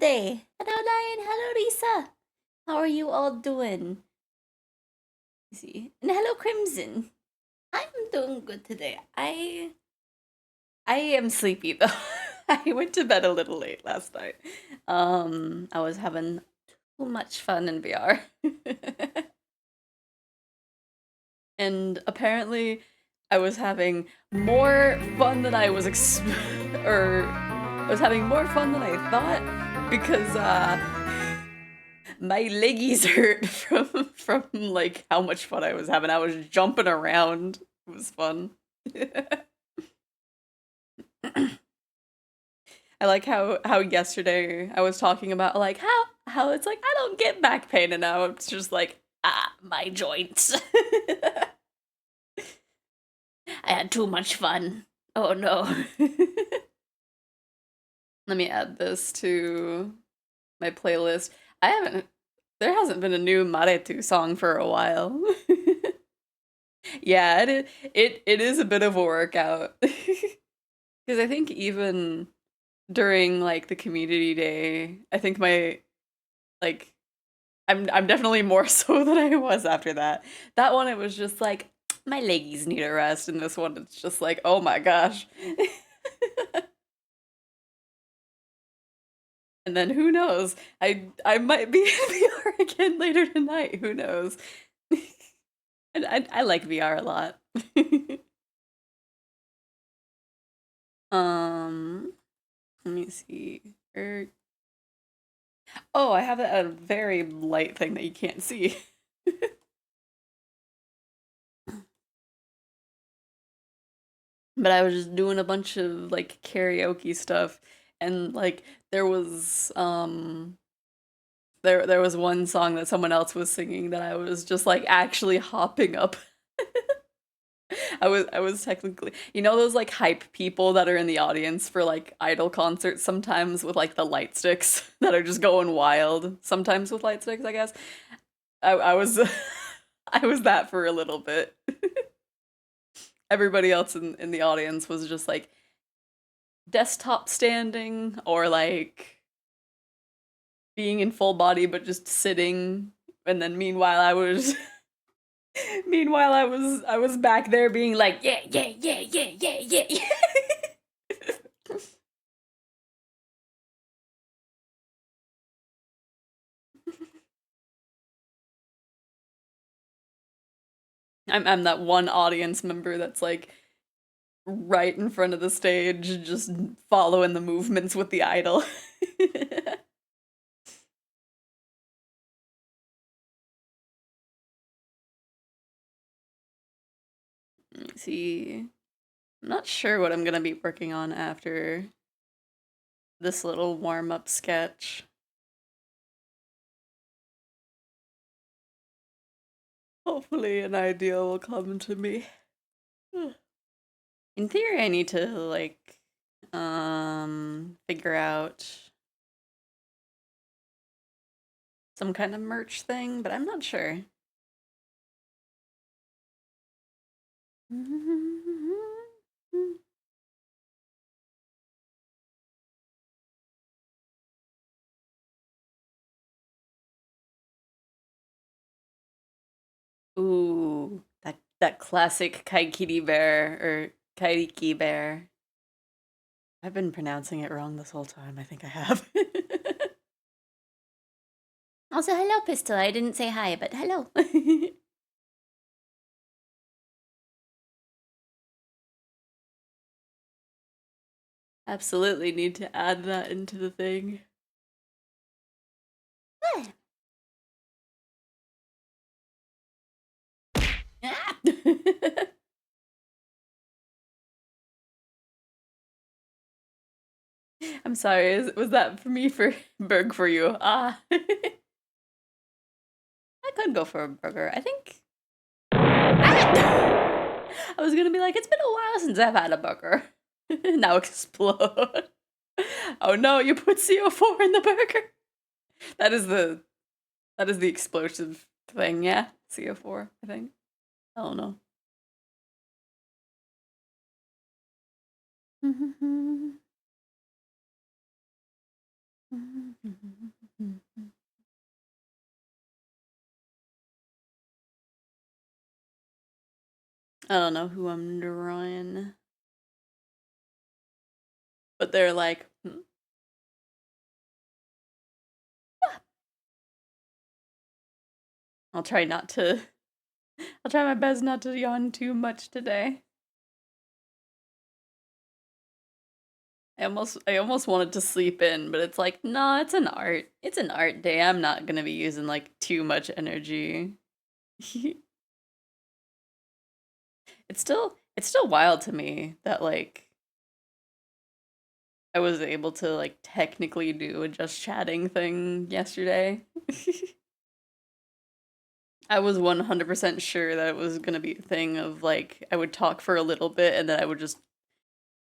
today? Hello, Lion. Hello, Lisa. How are you all doing? See, and hello, Crimson. I'm doing good today. I am sleepy though. I went to bed a little late last night. I was having too much fun in VR. And apparently I was having more fun than I was or I was having more fun than I thought because my leggies hurt from like how much fun I was having. I was jumping around. It was fun. I like how yesterday I was talking about like how it's like I don't get back pain and now it's just like my joints. I had too much fun. Oh no. Let me add this to my playlist. I haven't there hasn't been a new Maretu song for a while. Yeah, it is a bit of a workout. Because I think even during like the community day, I think my like I'm definitely more so than I was after that. That one it was just like my leggies need a rest, and this one it's just like oh my gosh. And then who knows? I might be in VR again later tonight. Who knows? And I like VR a lot. um, let me see. Oh, I have a very light thing that you can't see. But I was just doing a bunch of like karaoke stuff and like there was one song that someone else was singing that I was just like actually hopping up. I was technically those like hype people that are in the audience for like idol concerts sometimes with like the light sticks that are just going wild sometimes with light sticks I guess I was I was that for a little bit. Everybody else in the audience was just like desktop standing or like being in full body but just sitting and then meanwhile I was back there being like yeah yeah yeah yeah yeah yeah yeah. I'm that one audience member that's like right in front of the stage just following the movements with the idol. Let me see. I'm not sure what I'm gonna be working on after this little warm-up sketch. Hopefully an idea will come to me. In theory, I need to like figure out some kind of merch thing, but I'm not sure. Ooh, that classic Kaikiri bear or Kairiki bear. I've been pronouncing it wrong this whole time. I think I have. Also, hello, Pistol. I didn't say hi, but hello. Absolutely need to add that into the thing. I'm sorry. Was that for me for Berg for you? I could go for a burger. I think. I was gonna be like, it's been a while since I've had a burger. Now explode. Oh no, you put CO4 in the burger. That is the that is the explosive thing, yeah? CO4, I think. I don't know. I don't know who I'm drawing, but they're like, I'll try not to. I'll try my best not to yawn too much today. I almost wanted to sleep in, but it's like, nah, it's an art. It's an art day. I'm not gonna be using like too much energy. It's still wild to me that like I was able to like technically do a just chatting thing yesterday. I was 100% sure that it was gonna be a thing of like I would talk for a little bit and then I would just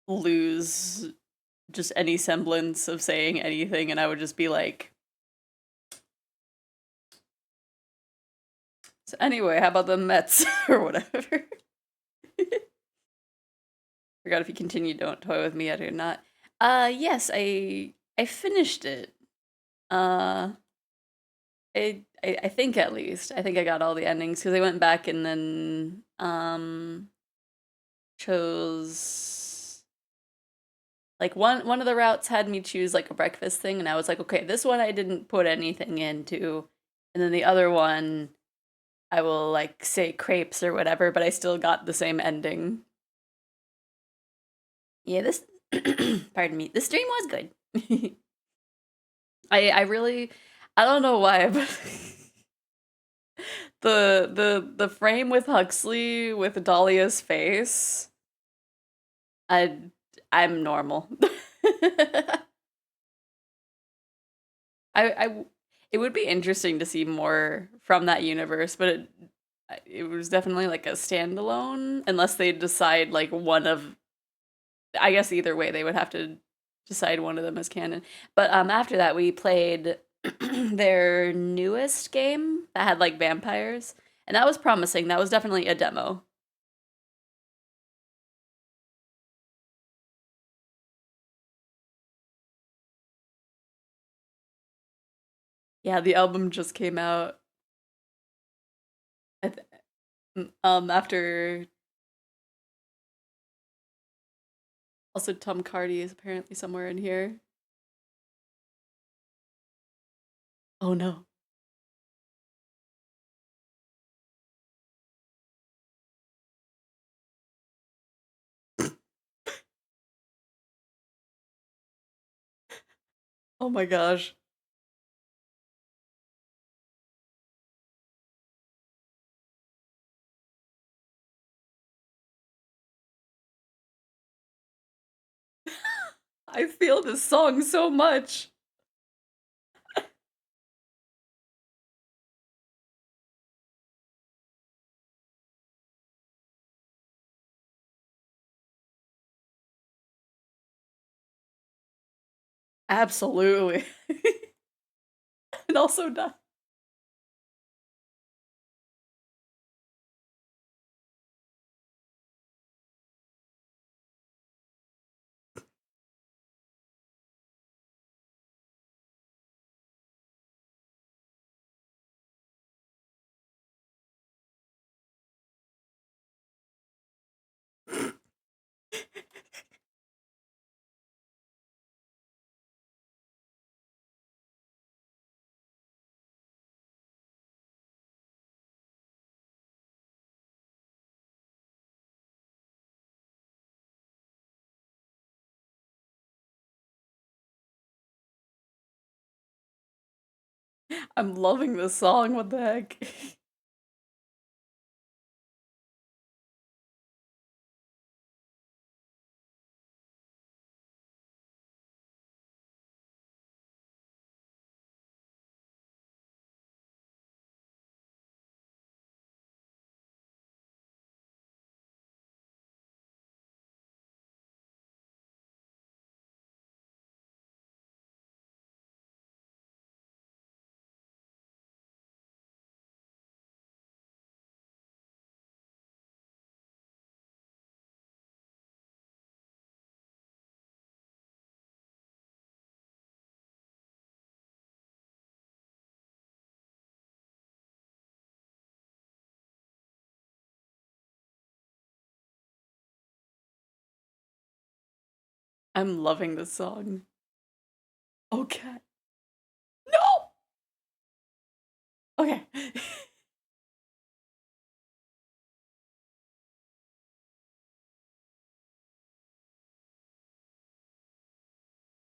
lose just any semblance of saying anything and I would just be like, so anyway, how about the Mets or whatever? Forgot if you continue Don't Toy With Me yet or not. Yes, I finished it. Uh I think at least. I think I got all the endings because I went back and then chose like one of the routes had me choose like a breakfast thing and I was like, okay, this one I didn't put anything into. And then the other one I will like say crepes or whatever, but I still got the same ending. Yeah, this pardon me. The stream was good. I really I don't know why, but the frame with Huxley with Dahlia's face, I I'm normal. I it would be interesting to see more from that universe, but it was definitely like a standalone unless they decide like one of I guess either way they would have to decide one of them as canon. But after that we played their newest game that had like vampires and that was promising. That was definitely a demo. Yeah, the album just came out. After also Tom Cardy is apparently somewhere in here. Oh no. Oh my gosh. I feel this song so much. Absolutely. And also not. I'm loving this song. What the heck? I'm loving this song. Okay. No! Okay.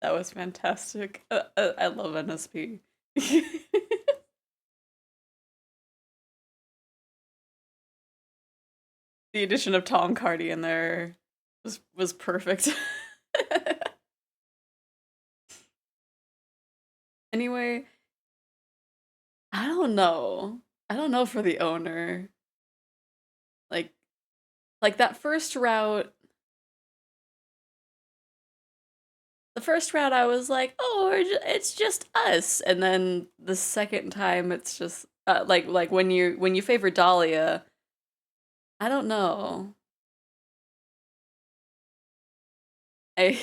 That was fantastic. I love NSP. The addition of Tom Cardy in there was perfect. Anyway, I don't know. I don't know for the owner. Like like that first route, the first route I was like, "Oh, it's just us." And then the second time it's just like when you favor Dahlia, I don't know. I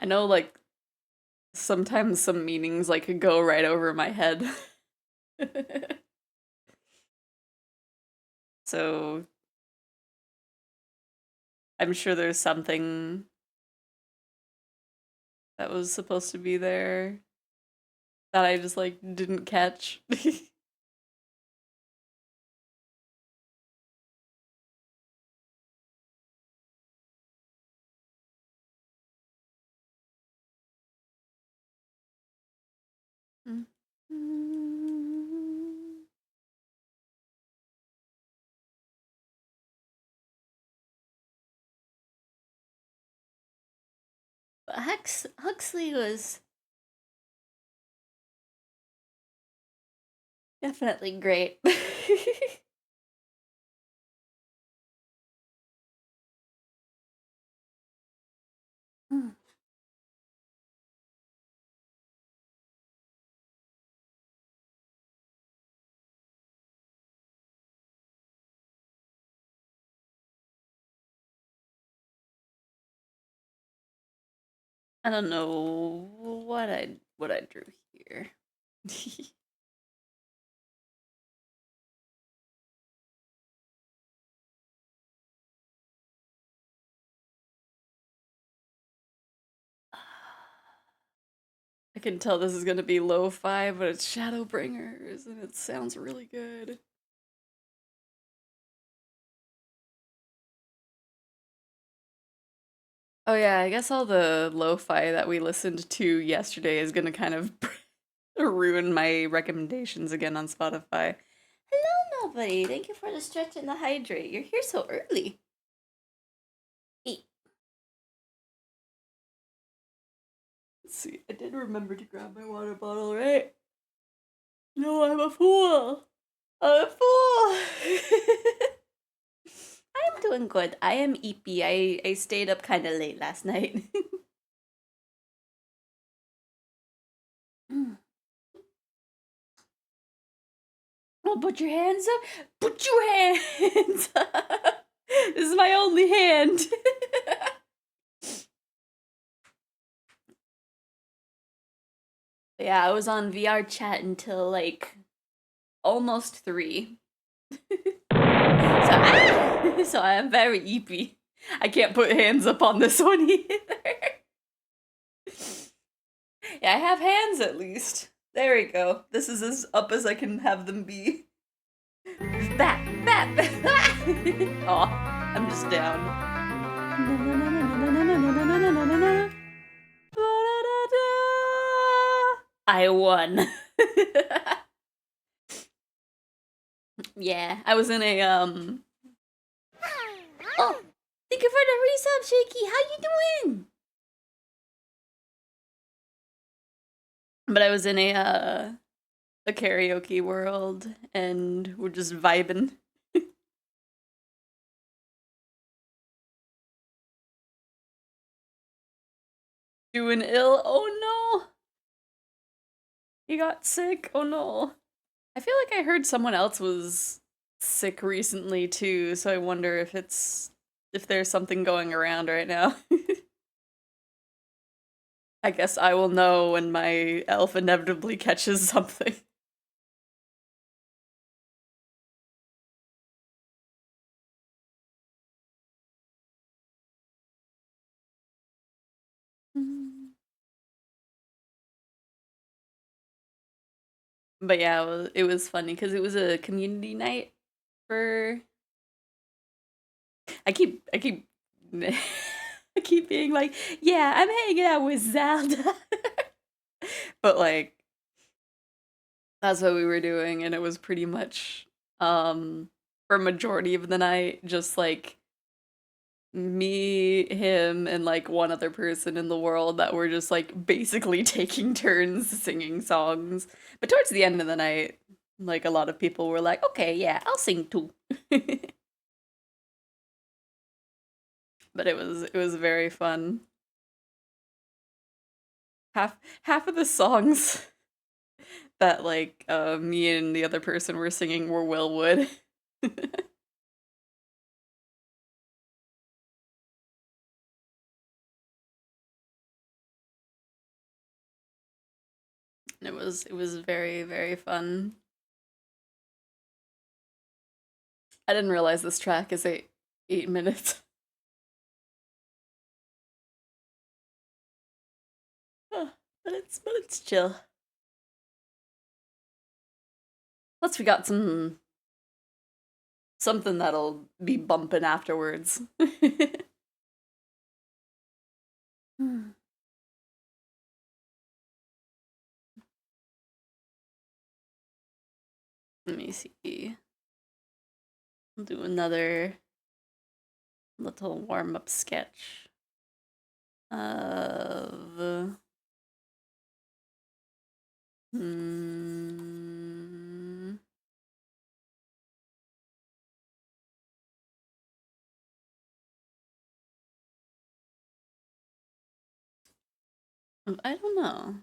I know like sometimes some meanings like could go right over my head. So I'm sure there's something that was supposed to be there that I just like didn't catch. But Huxley was definitely great. I don't know what I drew here. I can tell this is gonna be lo-fi, but it's Shadowbringers, and it sounds really good. Oh yeah, I guess all the lo-fi that we listened to yesterday is gonna kind of ruin my recommendations again on Spotify. Hello, nobody. Thank you for the stretch and the hydrate. You're here so early. Eat. Let's see. I did remember to grab my water bottle, right? No, I'm a fool. I'm a fool. I'm doing good. I am eepy. I stayed up kind of late last night. Oh, put your hands up. Put your hands up. This is my only hand. Yeah, I was on VR chat until like almost 3. So I am very eepy. I can't put hands up on this one either. Yeah, I have hands at least. There we go. This is as up as I can have them be. That. Oh, I'm just down. I won. Yeah, I was in a Oh, thank you for the resub, Shaky. How you doing? But I was in a a karaoke world and we're just vibing. Doing ill. Oh no. He got sick. Oh no. I feel like I heard someone else was sick recently too, so I wonder if there's something going around right now. I guess I will know when my elf inevitably catches something. But yeah, it was funny because it was a community night for. I keep I keep being like, yeah, I'm hanging out with Zelda, but like that's what we were doing, and it was pretty much for a majority of the night just like me, him, and like one other person in the world that were just like basically taking turns singing songs. But towards the end of the night, like a lot of people were like, okay, yeah, I'll sing too. But it was very fun. Half of the songs that like me and the other person were singing were Willwood. It was very, very fun. I didn't realize this track is 8 minutes. But it's chill. Plus we got something that'll be bumping afterwards. Let me see. I'll do another little warm up sketch of. Hmm, I don't know.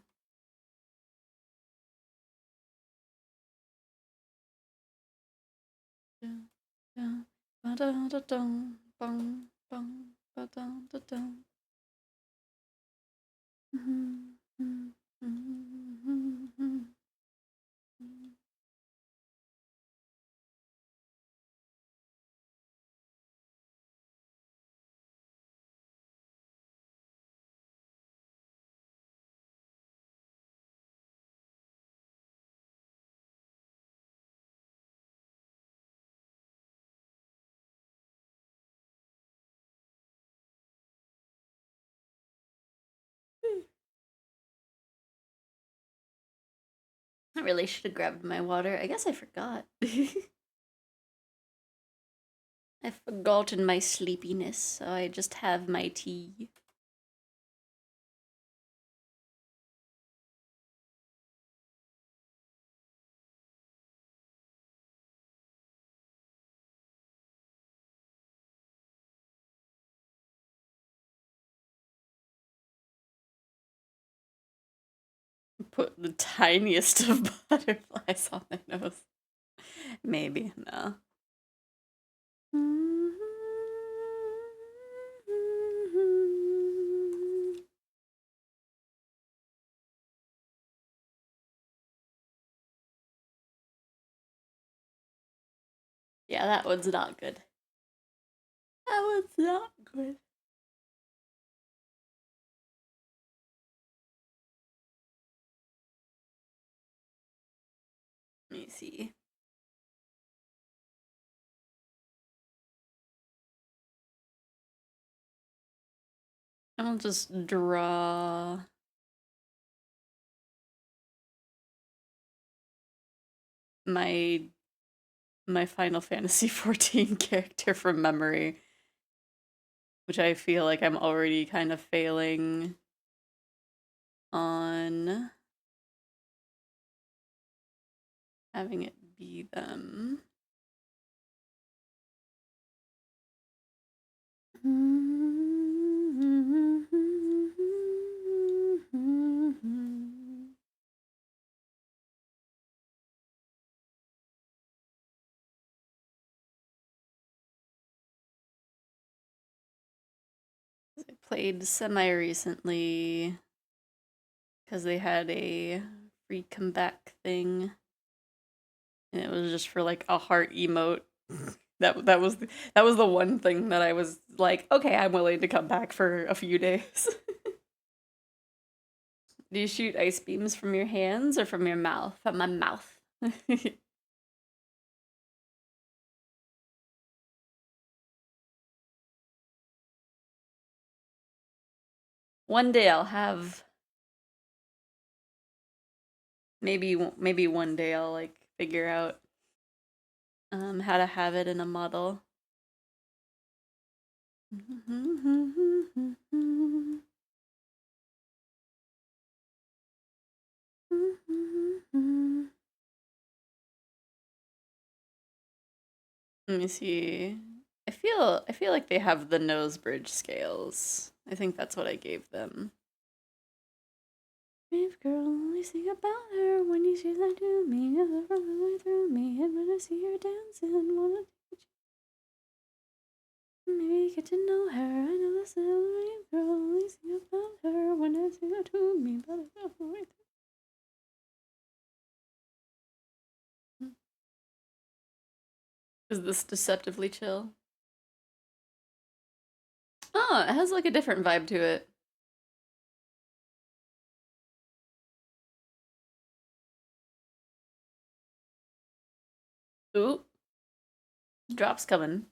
I really should have grabbed my water. I guess I forgot. I've forgotten my sleepiness, so I just have my tea. Put the tiniest of butterflies on my nose. Maybe, no. Yeah, that one's not good. That one's not good. Let me see. I'll just draw my my Final Fantasy 14 character from memory, which I feel like I'm already kind of failing on. having it be them. I played semi-recently because they had a free comeback thing, and it was just for like a heart emote. That was the one thing that I was like, okay, I'm willing to come back for a few days. Do you shoot ice beams from your hands or from your mouth? From my mouth. One day I'll have maybe one day I'll like figure out how to have it in a model. Let me see. I feel like they have the nose bridge scales. I think that's what I gave them. Brave girl, only think about her when you say that to me. You're way through me, and when I see her dancing, wanna maybe get to know her. I know that's a brave girl, only think about her when I say that to me. But I don't know. Is this deceptively chill? Oh, it has like a different vibe to it. Ooh, drops coming.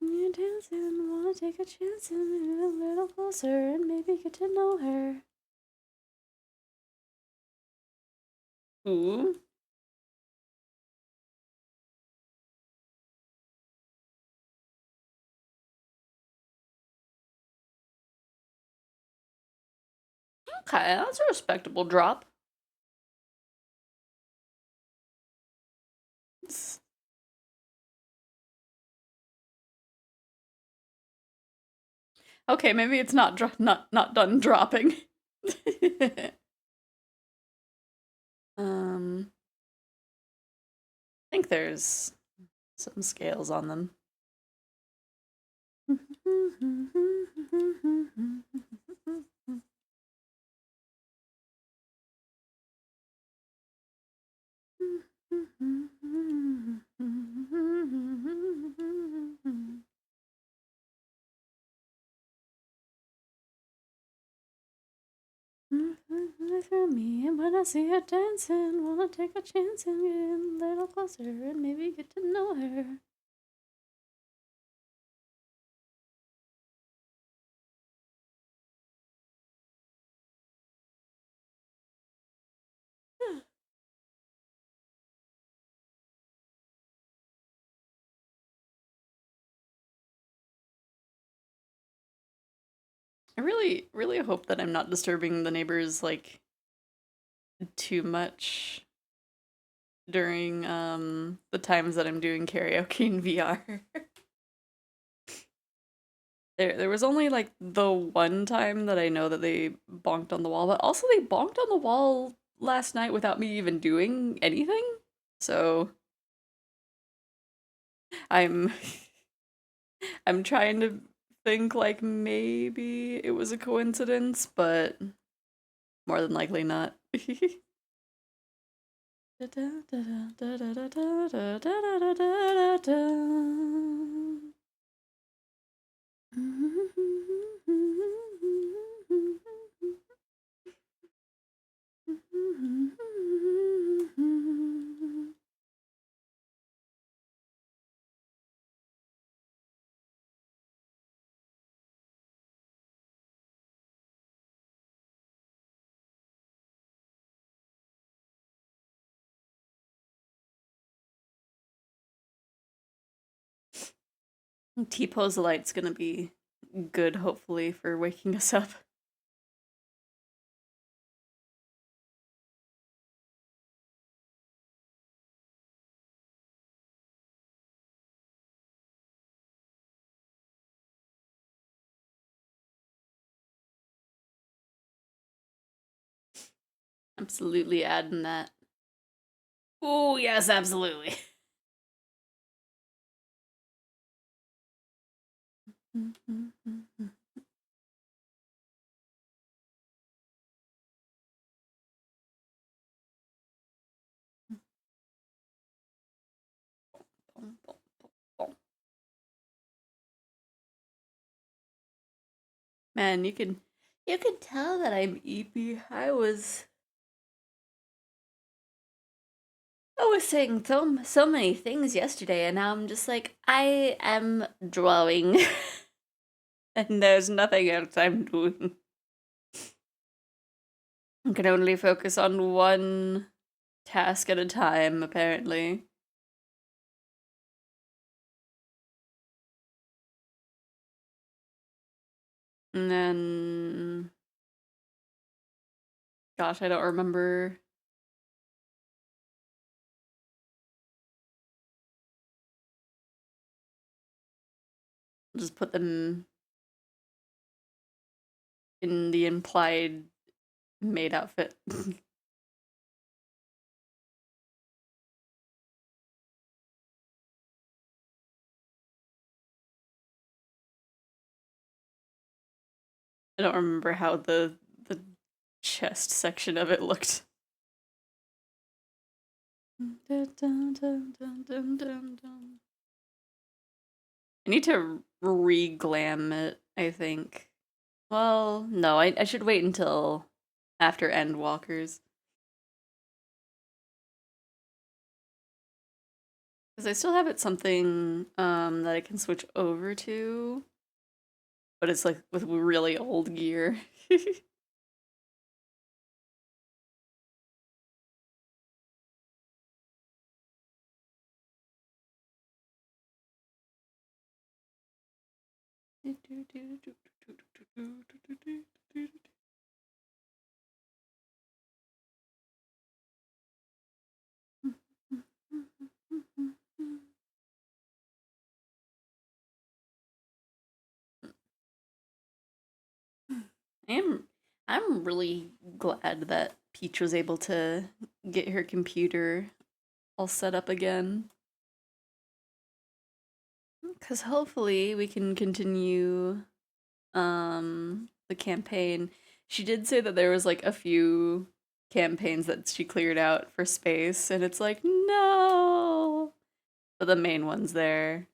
You're dancing, wanna take a chance and move a little closer and maybe get to know her. Ooh. Okay, that's a respectable drop. Okay, maybe it's not done dropping. I think there's some scales on them. Through me, and when I see her dancing, wanna take a chance and get a little closer and maybe get to know her. I really hope that I'm not disturbing the neighbors like too much during the times that I'm doing karaoke in VR. There was only like the one time that I know that they bonked on the wall, but also they bonked on the wall last night without me even doing anything. So I'm I'm trying to think like maybe it was a coincidence, but more than likely not. T-pose light's gonna be good, hopefully, for waking us up. absolutely adding that. Oh, yes, absolutely. Man, you can tell that I'm eepy. I was saying so many things yesterday, and now I'm just like, I am drawing, and there's nothing else I'm doing. I can only focus on one task at a time, apparently. And then, gosh, I don't remember. Just put them in the implied maid outfit. I don't remember how the chest section of it looked. I need to re-glam it, I think. Well, no, I should wait until after Endwalkers. Because I still have it something that I can switch over to, but it's like with really old gear. I am I'm really glad that Peach was able to get her computer all set up again. Because hopefully we can continue the campaign. She did say that there was like a few campaigns that she cleared out for space, and it's like, no! But the main one's there.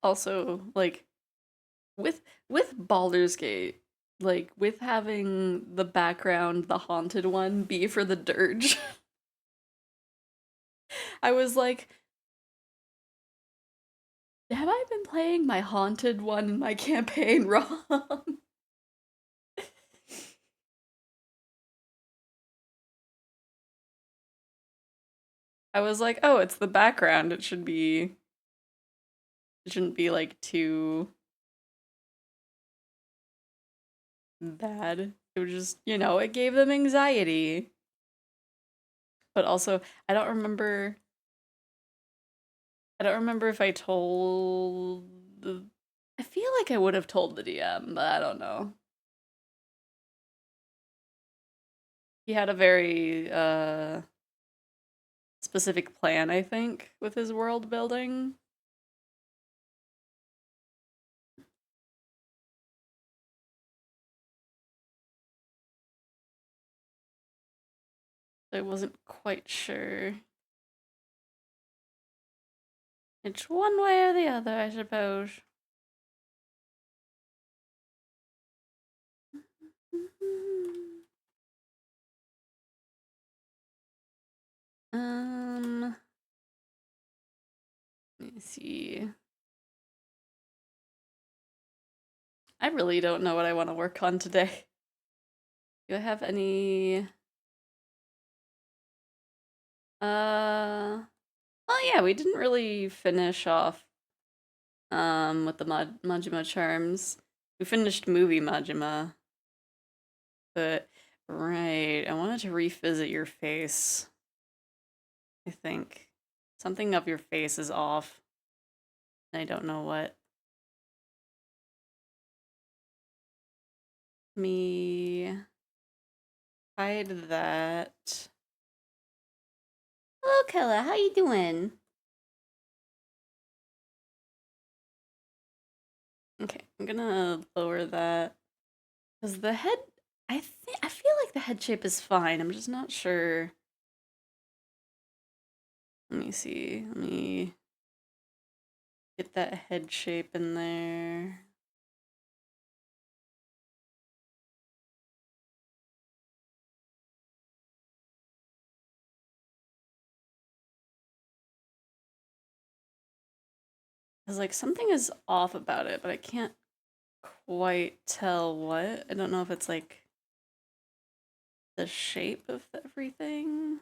Also, like, with Baldur's Gate, like with having the background, the haunted one, be for the dirge, I was like, have I been playing my haunted one in my campaign wrong? I was like, oh, it's the background. It shouldn't be like too bad. It was just, it gave them anxiety. But also, I don't remember I don't remember if I told the I feel like I would have told the DM, but I don't know. He had a very specific plan, I think, with his world building. I wasn't quite sure. It's one way or the other, I suppose. Um, let me see. I really don't know what I want to work on today. Do I have any well, yeah, we didn't really finish off with the Majima charms. We finished movie Majima, but right, I wanted to revisit your face. I think. Something of your face is off. I don't know what. Me hide that. Hello, Kella. How you doing? Okay, I'm gonna lower that. Because the head, I feel like the head shape is fine. I'm just not sure. Let me see. Let me get that head shape in there. Because, like, something is off about it, but I can't quite tell what. I don't know if it's, like, the shape of everything.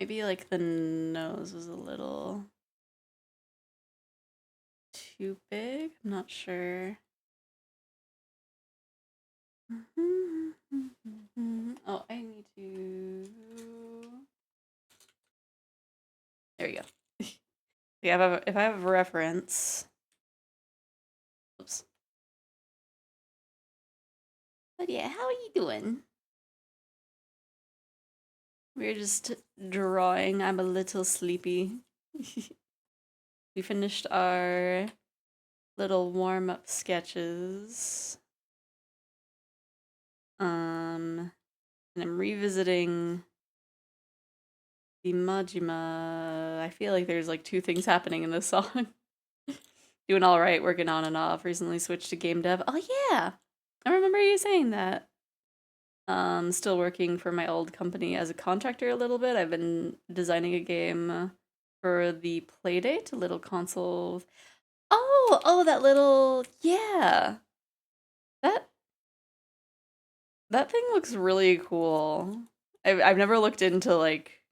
Maybe, like, the nose was a little too big. I'm not sure. Oh, I need to. There you go. Yeah, if I have a reference. Oops. But yeah, how are you doing? We're just drawing. I'm a little sleepy. We finished our little warm up sketches. And I'm revisiting the Majima. I feel like there's like two things happening in this song. Doing all right, working on and off. Recently switched to game dev. Oh yeah, I remember you saying that. Still working for my old company as a contractor a little bit. I've been designing a game for the Playdate, a little console. Oh, that little yeah. That that thing looks really cool. I've never looked into like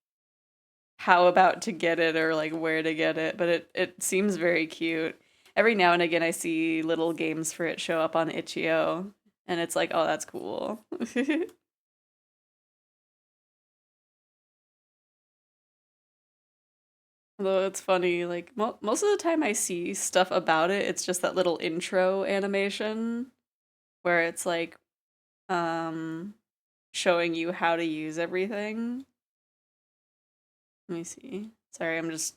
how about to get it or like where to get it, but it seems very cute. Every now and again I see little games for it show up on itch.io and it's like, "Oh, that's cool." Although it's funny, like most of the time I see stuff about it, it's just that little intro animation where it's like um showing you how to use everything. Let me see. Sorry, I'm just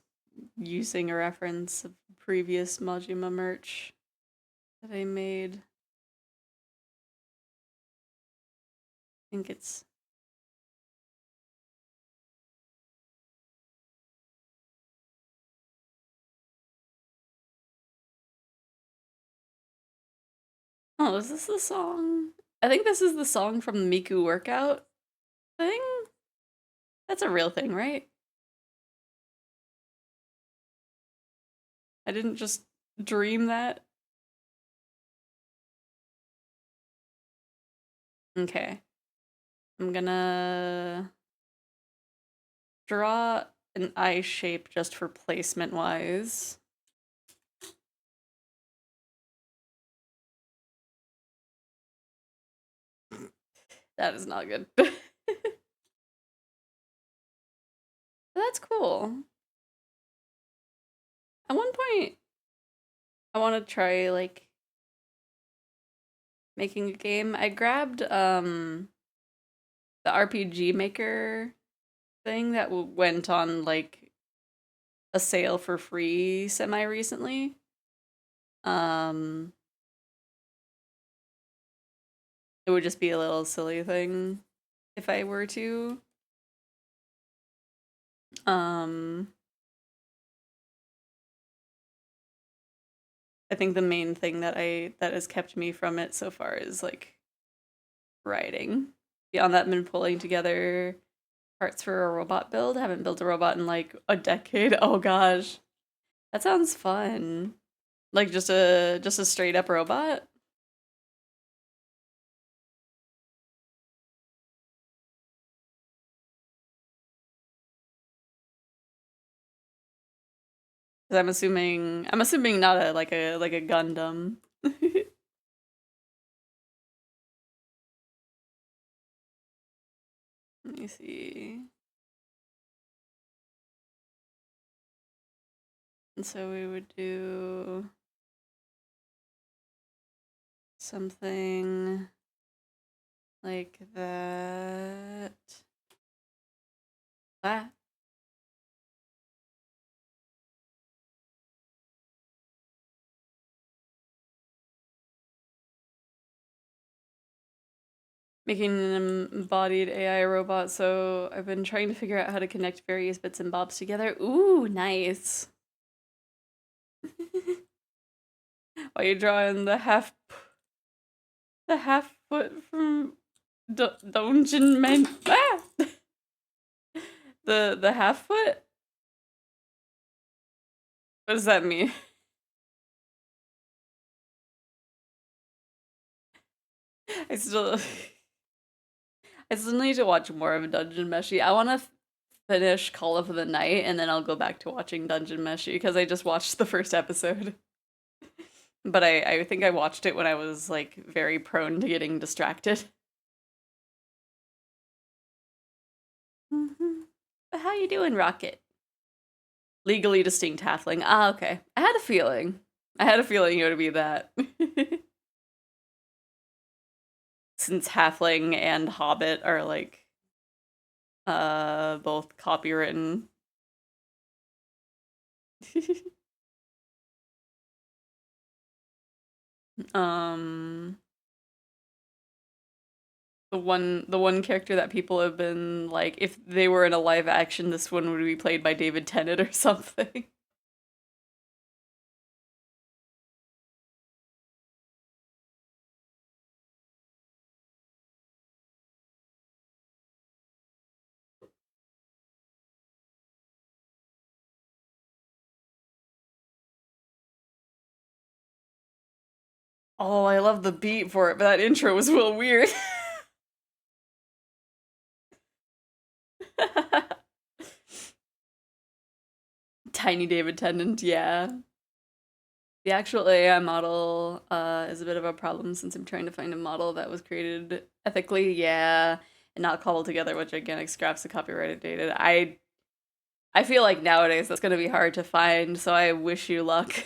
using a reference of previous Majima merch that I made. I think it's Oh, is this the song? I think this is the song from the Miku workout thing. That's a real thing, right? I didn't just dream that. Okay. I'm gonna draw an eye shape just for placement wise. That is not good. That's cool. At one point, I want to try like making a game. I grabbed the RPG Maker thing that went on like a sale for free semi recently. Um it would just be a little silly thing if I were to. Um I think the main thing that has kept me from it so far is like writing. Beyond that, I've been pulling together parts for a robot build. I haven't built a robot in like a decade. Oh gosh. That sounds fun. Like just a straight up robot? 'Cause I'm assuming not a like a Gundam. Let me see. And so we would do something like that. That. Making an embodied AI robot, so I've been trying to figure out how to connect various bits and bobs together. Ooh, nice. While you're drawing the half foot from Dungeon Man. Ah! The half foot? What does that mean? I still I still need to watch more of Dungeon Meshi. I want to finish Call of the Night and then I'll go back to watching Dungeon Meshi because I just watched the first episode. But I think I watched it when I was like very prone to getting distracted. How you doing, Rocket? Legally distinct halfling. Ah, okay. I had a feeling. I had a feeling it would be that. Since halfling and hobbit are like both copywritten. um the one character that people have been like, if they were in a live action, this one would be played by David Tennant or something. Oh, I love the beat for it, but that intro was real weird. Tiny David Tennant, yeah. The actual AI model is a bit of a problem since I'm trying to find a model that was created ethically, yeah, and not cobbled together with gigantic scraps of copyrighted data. I feel like nowadays that's gonna be hard to find, so I wish you luck.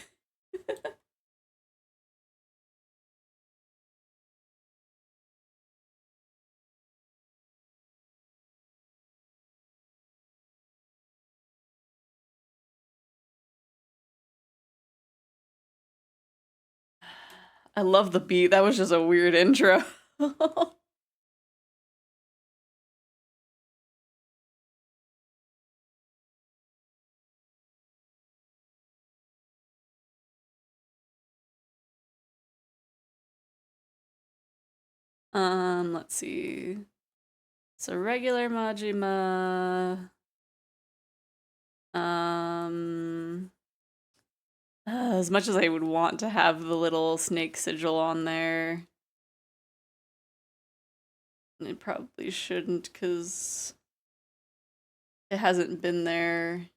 I love the beat. That was just a weird intro. Let's see. So regular Majima. Um, as much as I would want to have the little snake sigil on there, it probably shouldn't because it hasn't been there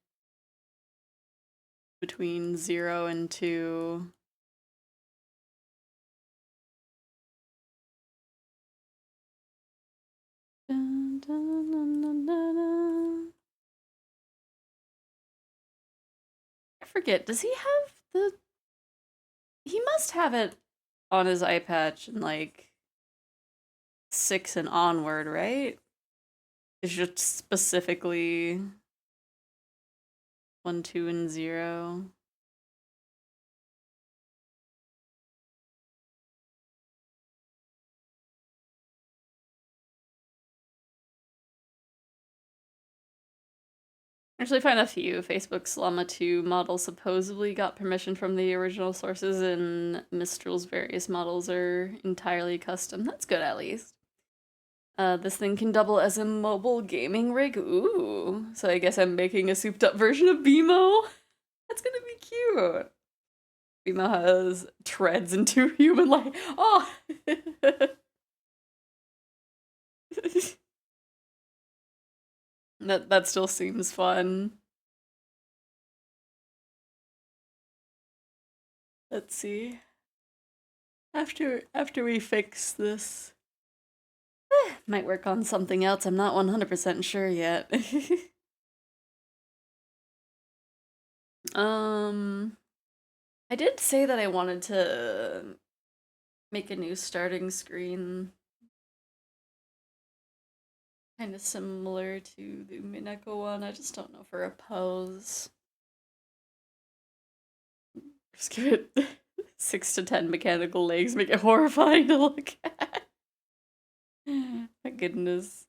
between 0 and 2. Dun, dun, dun, dun, dun, dun. I forget, does he have the... He must have it on his eye patch in like 6 and onward, right? It's just specifically 1, 2, and 0. Actually, find a few. Facebook's Llama 2 model supposedly got permission from the original sources, and Mistral's various models are entirely custom. That's good, at least. This thing can double as a mobile gaming rig. Ooh. So I guess I'm making a souped up version of BMO. That's gonna be cute. BMO has treads into human life. Oh! That still seems fun. Let's see. After we fix this Might work on something else. I'm not 100% sure yet. um, I did say that I wanted to make a new starting screen, kind of similar to the Mineko one. I just don't know for a pose. Just give it 6 to 10 mechanical legs, make it horrifying to look at. My goodness.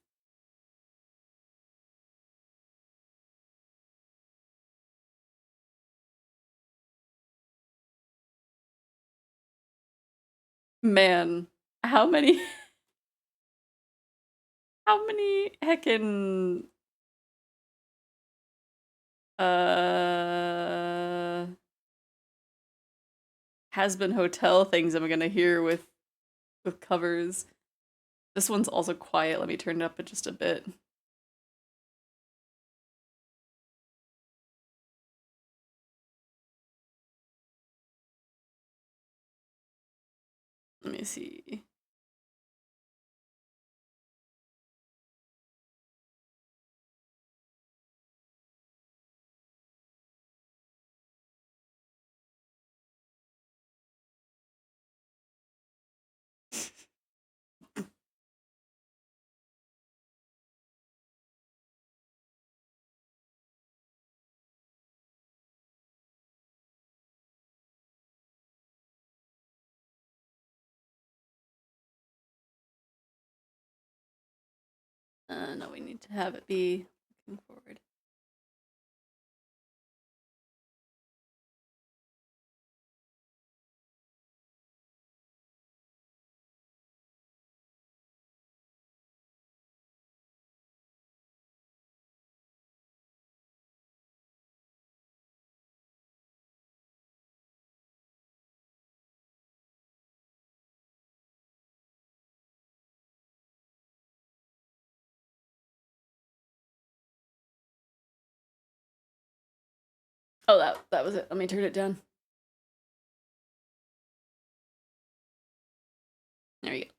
Man, how many how many heckin' uh has been hotel things am I gonna hear with covers? This one's also quiet. Let me turn it up just a bit. Let me see. No, we need to have it be looking forward. Oh, that was it. Let me turn it down. There you go.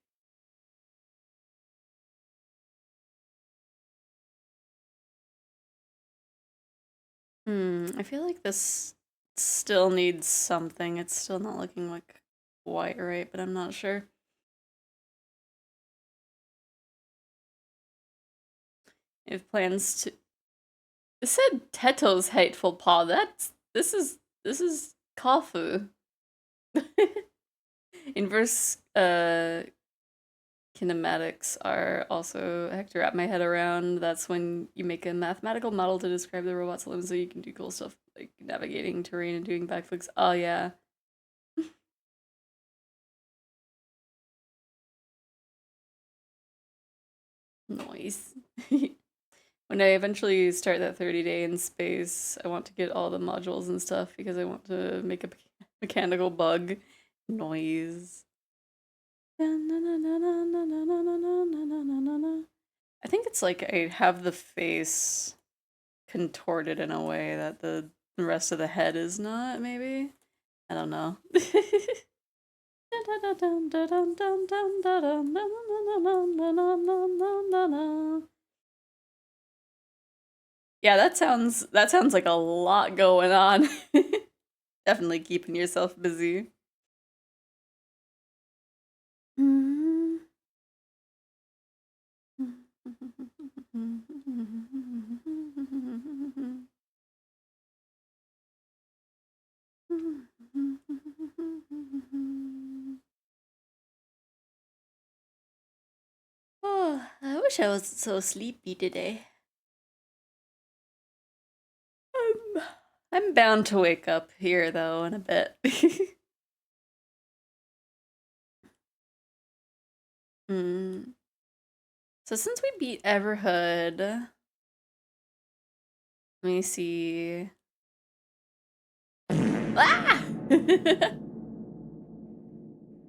I feel like this still needs something. It's still not looking like quite right, but I'm not sure. If plans to it said Teto's hateful paw. This is Kafu. Inverse kinematics are also heck to wrap my head around. That's when you make a mathematical model to describe the robot's limbs so you can do cool stuff like navigating terrain and doing backflips. Oh yeah. Noise. When I eventually start that 30-day in space, I want to get all the modules and stuff because I want to make a mechanical bug noise. I think it's like I have the face contorted in a way that the rest of the head is not, maybe? I don't know. Yeah, that sounds like a lot going on. Definitely keeping yourself busy. Oh, I wish I was so sleepy today. I'm bound to wake up here though in a bit. Hmm. So since we beat Everhood, let me see. Ah!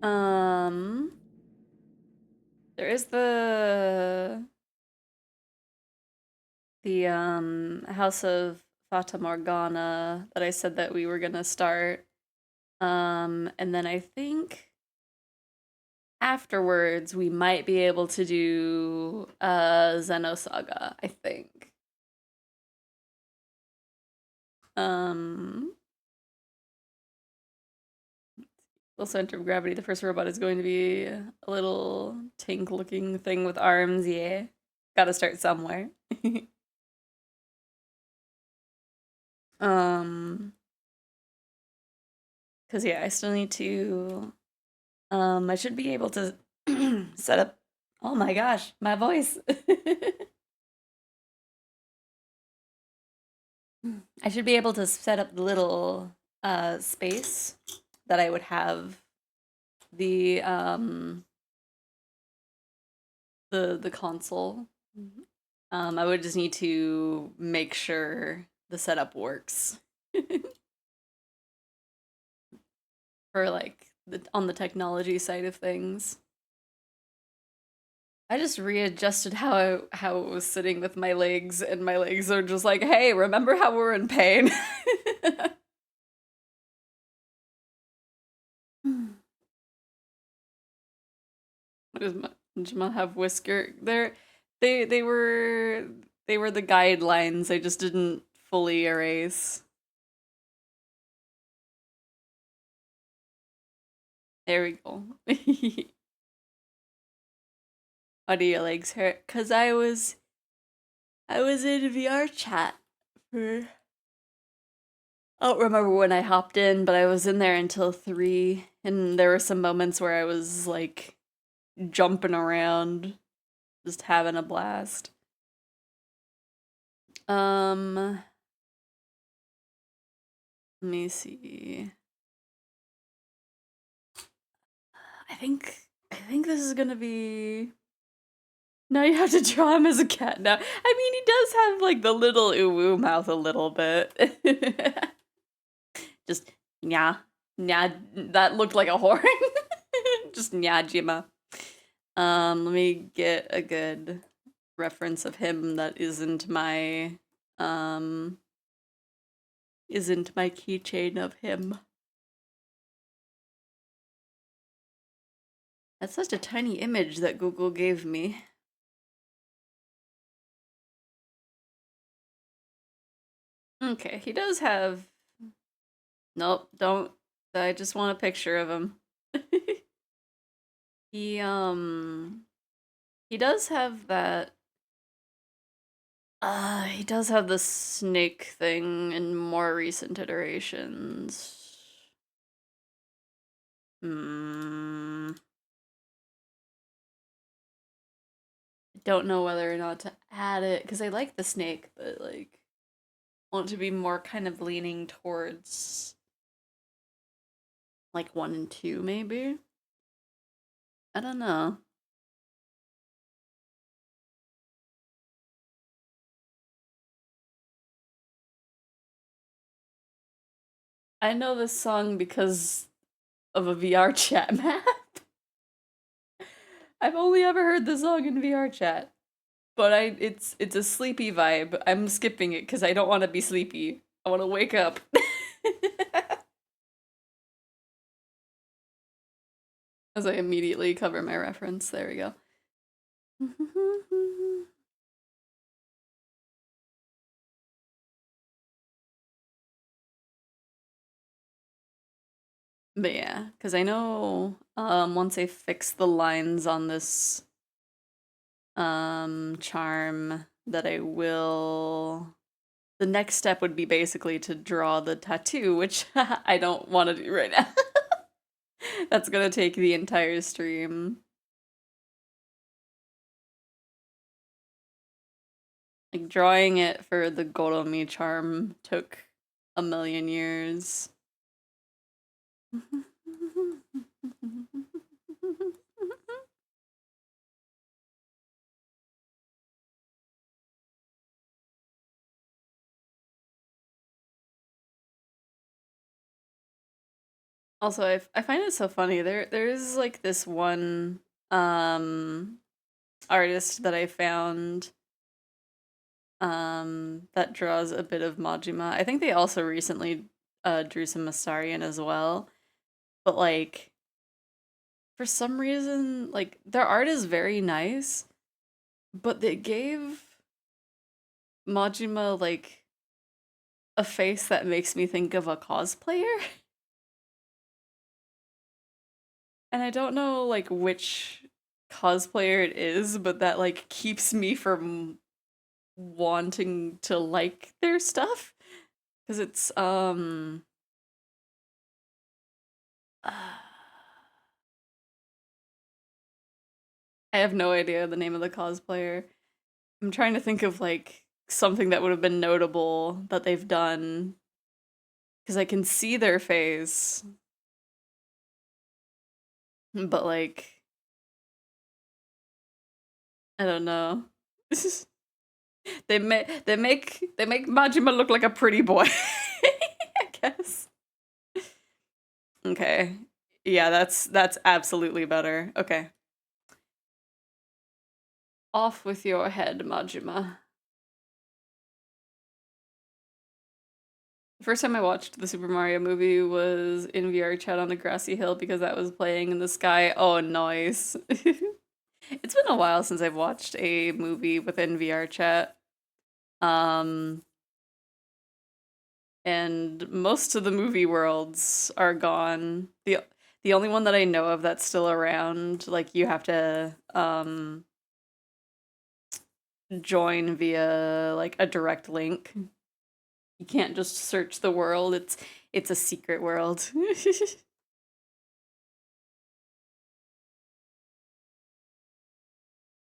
um, there is the House of Fata Morgana that I said that we were gonna start. And then I think afterwards we might be able to do Xenosaga, I think. Um, the center of gravity, the first robot is going to be a little tank-looking thing with arms, yeah. Gotta start somewhere. um, because yeah, I still need to, I should be able to set up, oh my gosh, my voice. I should be able to set up the little space that I would have the the console. I would just need to make sure the setup works for like on the technology side of things. I just readjusted how it was sitting with my legs, and my legs are just like, hey, remember how we're in pain? Does Majima have whisker? They they were they were the guidelines. I just didn't fully erase. There we go. Why do your legs hurt? Cause I was in VR chat for I don't remember when I hopped in, but I was in there until 3, and there were some moments where I was like jumping around, just having a blast. Let me see. I think this is gonna be. Now you have to draw him as a cat now. I mean, he does have like the little uwu mouth a little bit. Just nya, nya. That looked like a horn. Just nyajima. Let me get a good reference of him that um isn't my keychain of him. That's such a tiny image that Google gave me. Okay, he does have. Nope, don't. I just want a picture of him. he um he does have that. He does have the snake thing in more recent iterations. Hmm. Don't know whether or not to add it because I like the snake, but like want to be more kind of leaning towards like 1 and 2 maybe. I don't know. I know this song because of a VR chat map. I've only ever heard the song in VR chat. But it's a sleepy vibe. I'm skipping it because I don't want to be sleepy. I want to wake up. As I immediately cover my reference. There we go. But yeah, because I know once I fix the lines on this charm that I will the next step would be basically to draw the tattoo, which I don't want to do right now. That's gonna take the entire stream. Like drawing it for the Goromi charm took a million years. Also, I find it so funny. There's like this one artist that I found that draws a bit of Majima. I think they also recently drew some Mastarian as well. But like for some reason, like their art is very nice, but they gave Majima like a face that makes me think of a cosplayer. And I don't know like which cosplayer it is, but that like keeps me from wanting to like their stuff because it's I have no idea the name of the cosplayer. I'm trying to think of like something that would have been notable that they've done because I can see their face, but like I don't know. They make Majima look like a pretty boy. I guess. Okay. Yeah, that's absolutely better. Okay. Off with your head, Majima. The first time I watched the Super Mario movie was in VR chat on the grassy hill because that was playing in the sky. Oh, nice. It's been a while since I've watched a movie within VR chat. Um, and most of the movie worlds are gone. The only one that I know of that's still around, like you have to join via like a direct link. You can't just search the world. It's a secret world.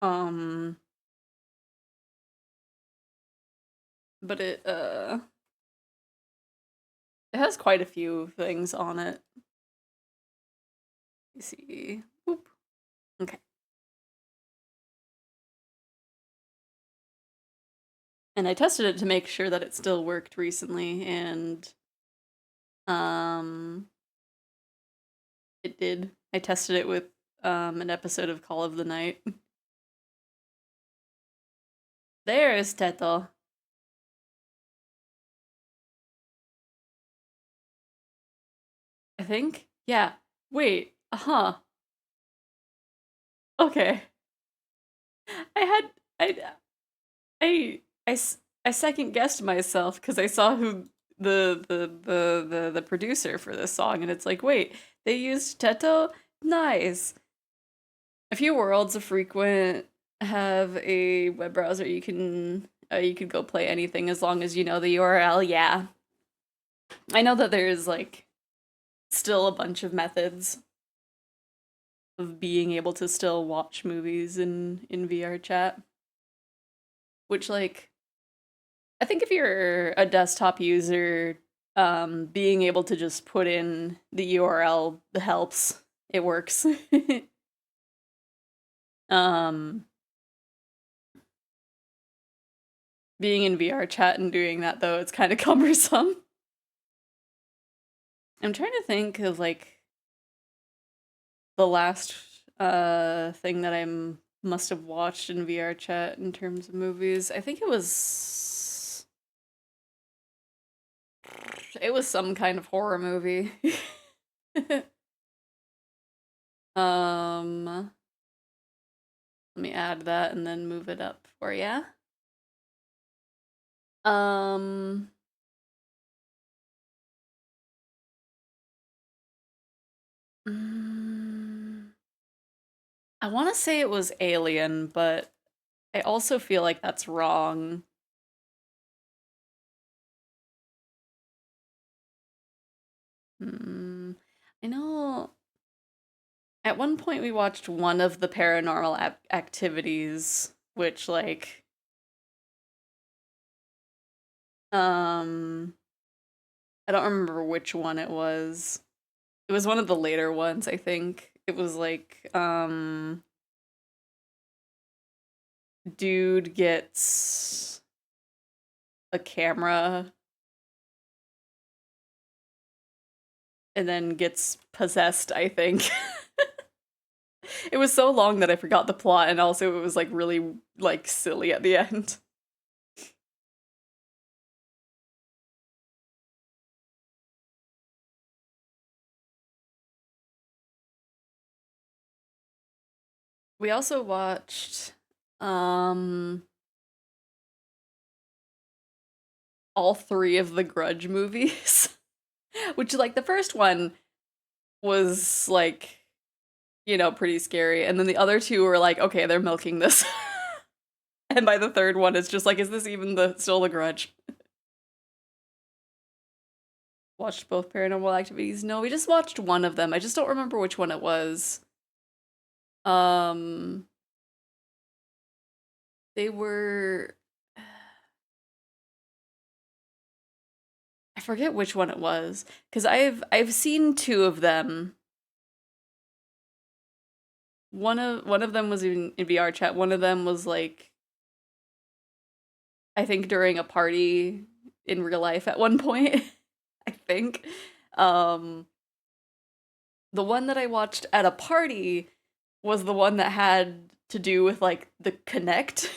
um but it has quite a few things on it. You see. Whoop. Okay. And I tested it to make sure that it still worked recently and um it did. I tested it with an episode of Call of the Night. There's Teto. I think. Yeah. Wait. Uh-huh. Okay. I had I I I second guessed myself because I saw who the producer for this song, and it's like, wait, they used Teto? Nice. A few worlds of frequent have a web browser you could go play anything as long as you know the URL. Yeah, I know that there's like still a bunch of methods of being able to still watch movies in VR chat, which like I think if you're a desktop user, being able to just put in the URL helps. It works. um, being in VR chat and doing that though, it's kind of cumbersome. I'm trying to think of like the last thing that must have watched in VR chat in terms of movies. I think it was some kind of horror movie. um Let me add that and then move it up for ya. Um, mm, I want to say it was Alien, but I also feel like that's wrong. Hmm. I know at one point we watched one of the paranormal activities, which like um I don't remember which one it was. It was one of the later ones, I think. It was like dude gets a camera and then gets possessed, I think. It was so long that I forgot the plot, and also it was like really like silly at the end. We also watched um all three of the Grudge movies. Which, like, the first one was like, pretty scary, and then the other two were like, okay, they're milking this. And by the third one it's just like, is this even still the Grudge? Watched both Paranormal Activities. No, we just watched one of them. I just don't remember which one it was. Um they were I forget which one it was, because I've seen two of them. One of them was in VR chat. One of them was like, I think during a party in real life at one point. I think. Um the one that I watched at a party was the one that had to do with like the Connect.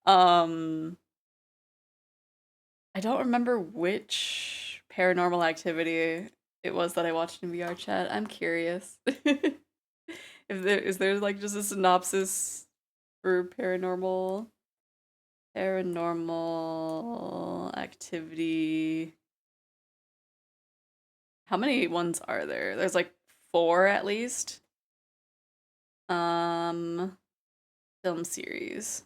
um I don't remember which Paranormal Activity it was that I watched in VR chat. I'm curious. If there is there like just a synopsis for paranormal activity. How many ones are there? There's like four at least. Um Film series.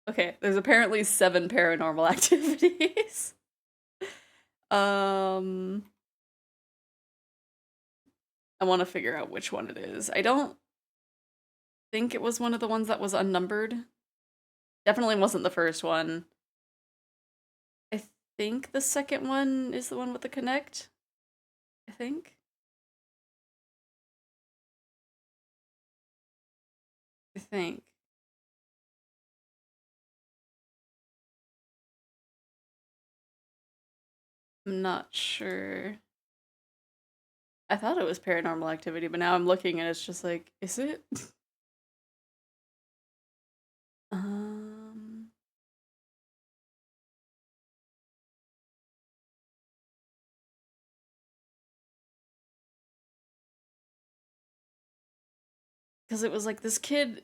Okay, there's apparently 7 paranormal activities. um I want to figure out which one it is. I don't think it was one of the ones that was unnumbered. Definitely wasn't the first one. I think the second one is the one with the Connect. I think. I think. I'm not sure. I thought it was Paranormal Activity, but now I'm looking and it's just like, is it? um because it was like this kid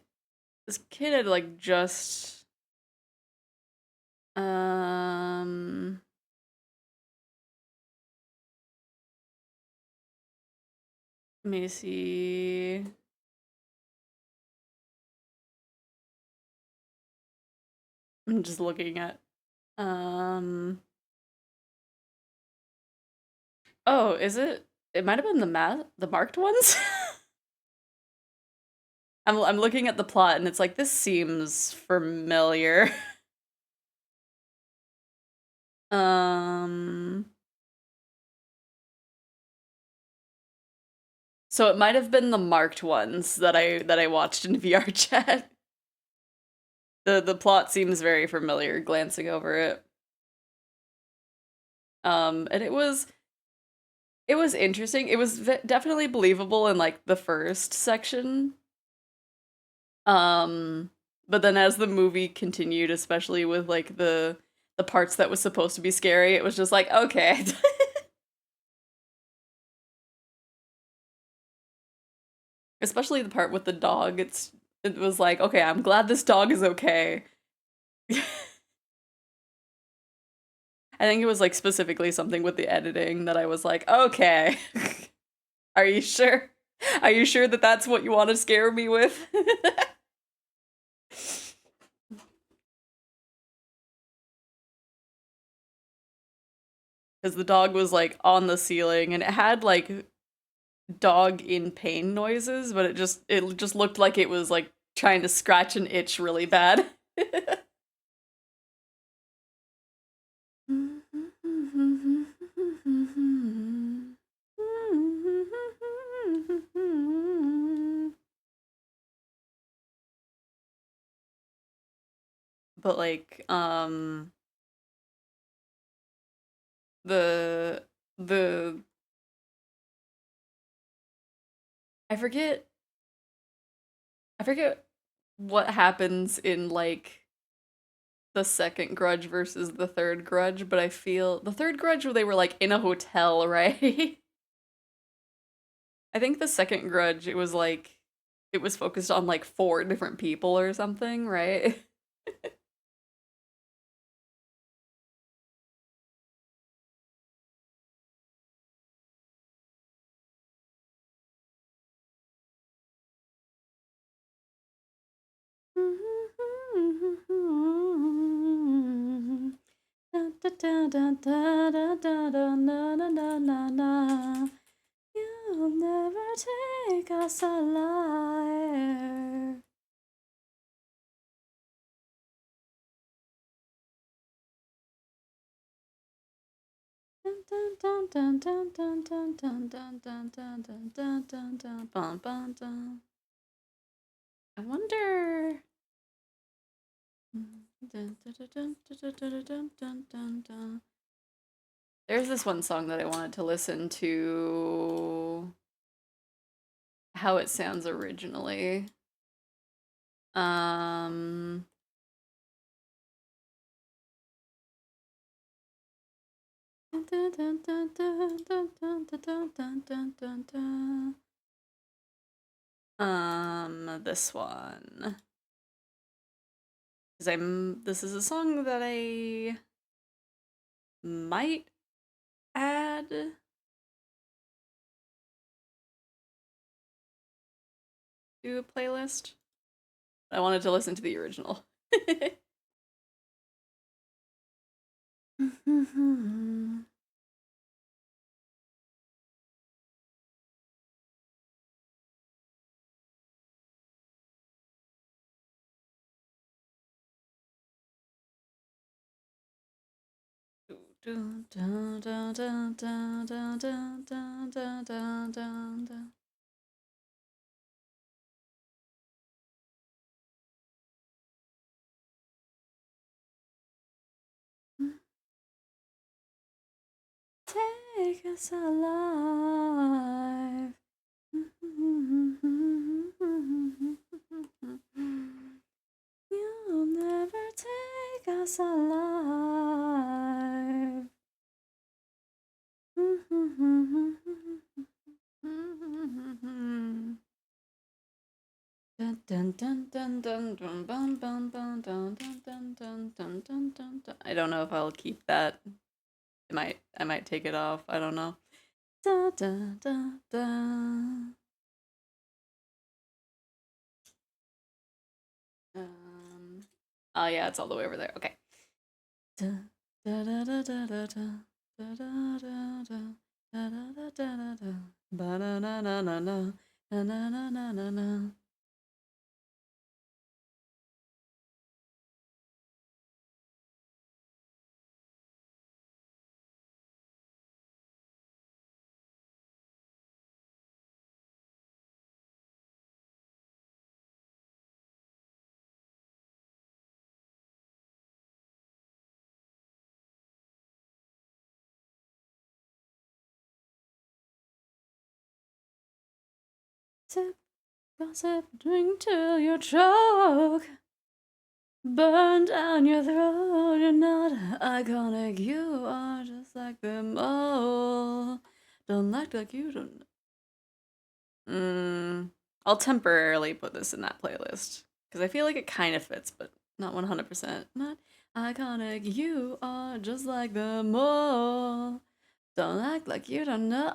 had like just um let me see. I'm just looking at um oh, is it? It might have been the marked ones. I'm looking at the plot and it's like, this seems familiar. um so it might have been the marked ones that I watched in VR chat. The plot seems very familiar glancing over it. And it was interesting. It was definitely believable in like the first section. Um, but then as the movie continued, especially with like the parts that was supposed to be scary, it was just like, okay. Especially the part with the dog. It was like, okay, I'm glad this dog is okay. I think it was like specifically something with the editing that I was like, okay. Are you sure? Are you sure that that's what you want to scare me with? Because the dog was like on the ceiling and it had like dog in pain noises, but it just looked like it was like trying to scratch an itch really bad. But like the the I forget I forget what happens in like the second Grudge versus the third Grudge, but I feel the third Grudge where they were like in a hotel, right? I think the second Grudge it was like it was focused on like four different people or something, right? You'll never take us alive. I wonder. There's this one song that I wanted to listen to how it sounds originally. Um this one. Cuz this is a song that I might add to a playlist. I wanted to listen to the original. Take us alive. You'll never take us alive. I don't know if I'll keep that. I might take it off. I don't know. Da, da, da, da. Oh yeah, it's all the way over there. Okay. Da, da, da, da, da, da, da, da, da, da, da, da, da, da, da, ba na na na na na na na na na na na. Sip, gossip, drink till you choke. Burn down your throat, you're not iconic, you are just like them all. Don't act like you don't. I'll temporarily put this in that playlist because I feel like it kind of fits, but not 100%. Not iconic, you are just like them all. Don't act like you don't know.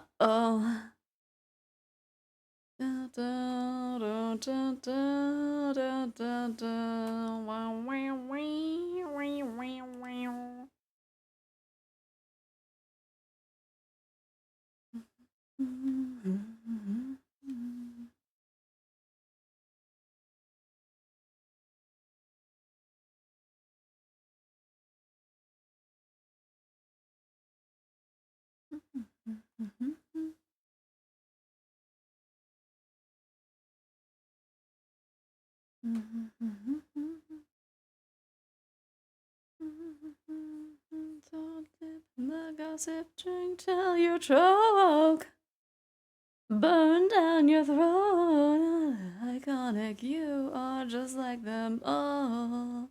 Da, da, da, da, da, da, da, da. Wow, wow, wow, wow, wow, wow. So dip in the gossip, drink till you choke. Burn down your throat. Iconic, you are just like them all.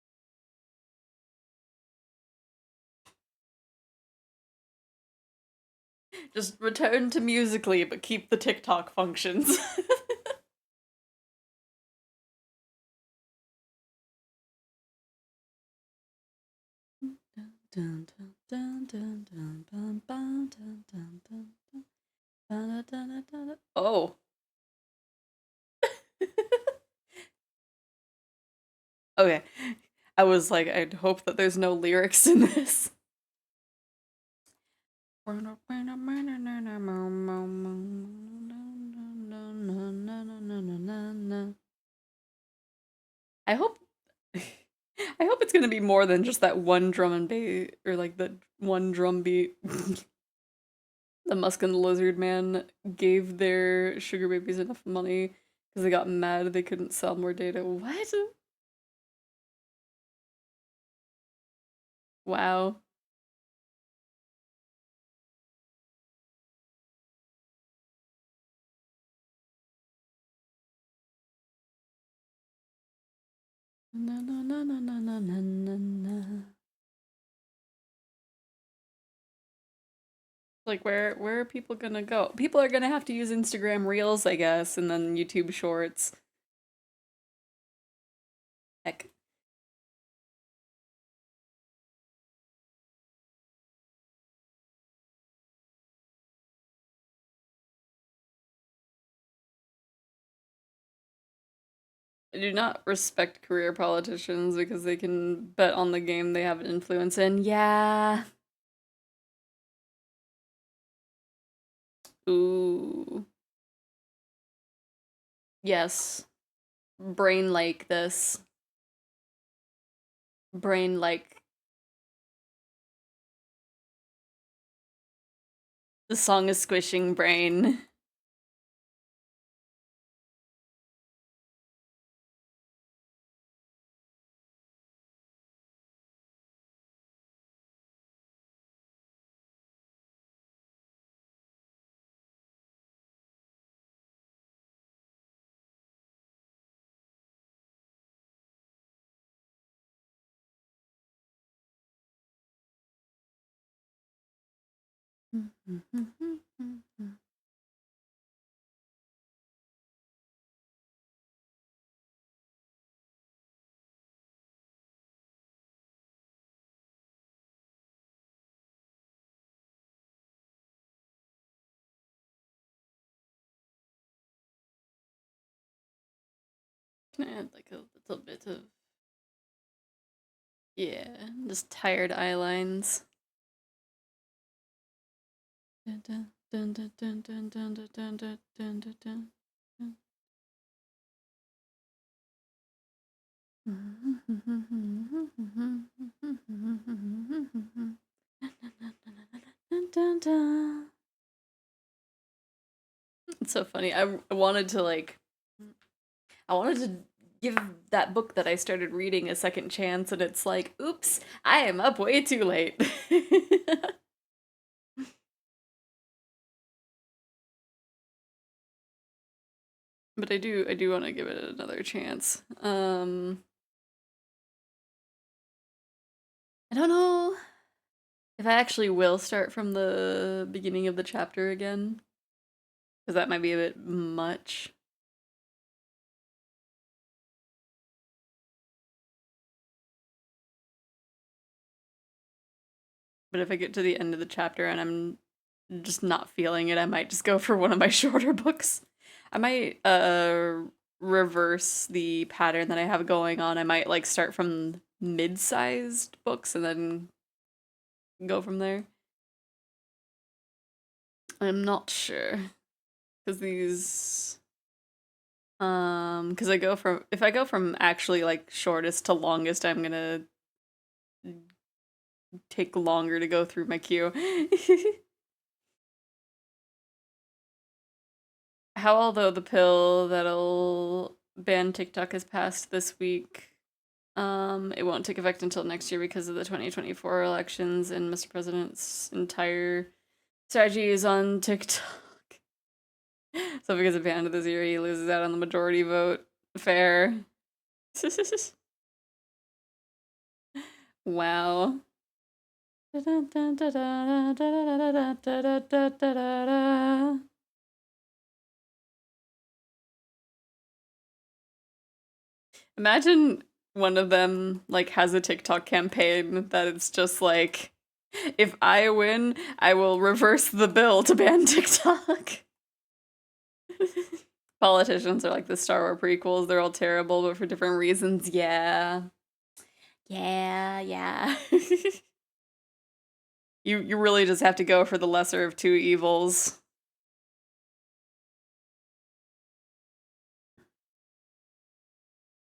Just return to Musically, but keep the TikTok functions. Oh. Okay. I was like, I'd hope that there's no lyrics in this. I hope I hope it's gonna be more than just that one drum and bass or like the one drum beat. The Musk and the Lizard Man gave their sugar babies enough money because they got mad they couldn't sell more data. What? Wow. Na na na na na na na na na. Like where are people gonna go? People are gonna have to use Instagram Reels, I guess, and then YouTube Shorts. Heck. I do not respect career politicians because they can bet on the game they have influence in. Yeah. Ooh. Yes. Brain like this. Brain like the song is squishing brain. Can I add like a little bit of yeah, just tired eye lines. Dun, dun, dun, dun, dun, dun, dun, dun, dun, dun, dun, dun. It's so funny. I wanted to like I wanted to give that book that I started reading a second chance and it's like, oops, I am up way too late. But I do want to give it another chance. I don't know if I actually will start from the beginning of the chapter again, because that might be a bit much. But if I get to the end of the chapter and I'm just not feeling it, I might just go for one of my shorter books. I might reverse the pattern that I have going on. I might like start from mid-sized books and then go from there. I'm not sure because these because I go from if I go from actually like shortest to longest, I'm gonna take longer to go through my queue. How although the pill that'll ban TikTok has passed this week, it won't take effect until next year because of the 2024 elections and Mr. President's entire strategy is on TikTok. So because it banned this year, he loses out on the majority vote. Fair. Wow. Imagine one of them like has a TikTok campaign that it's just like, if I win, I will reverse the bill to ban TikTok. Politicians are like the Star Wars prequels. They're all terrible, but for different reasons. Yeah. Yeah. You really just have to go for the lesser of two evils.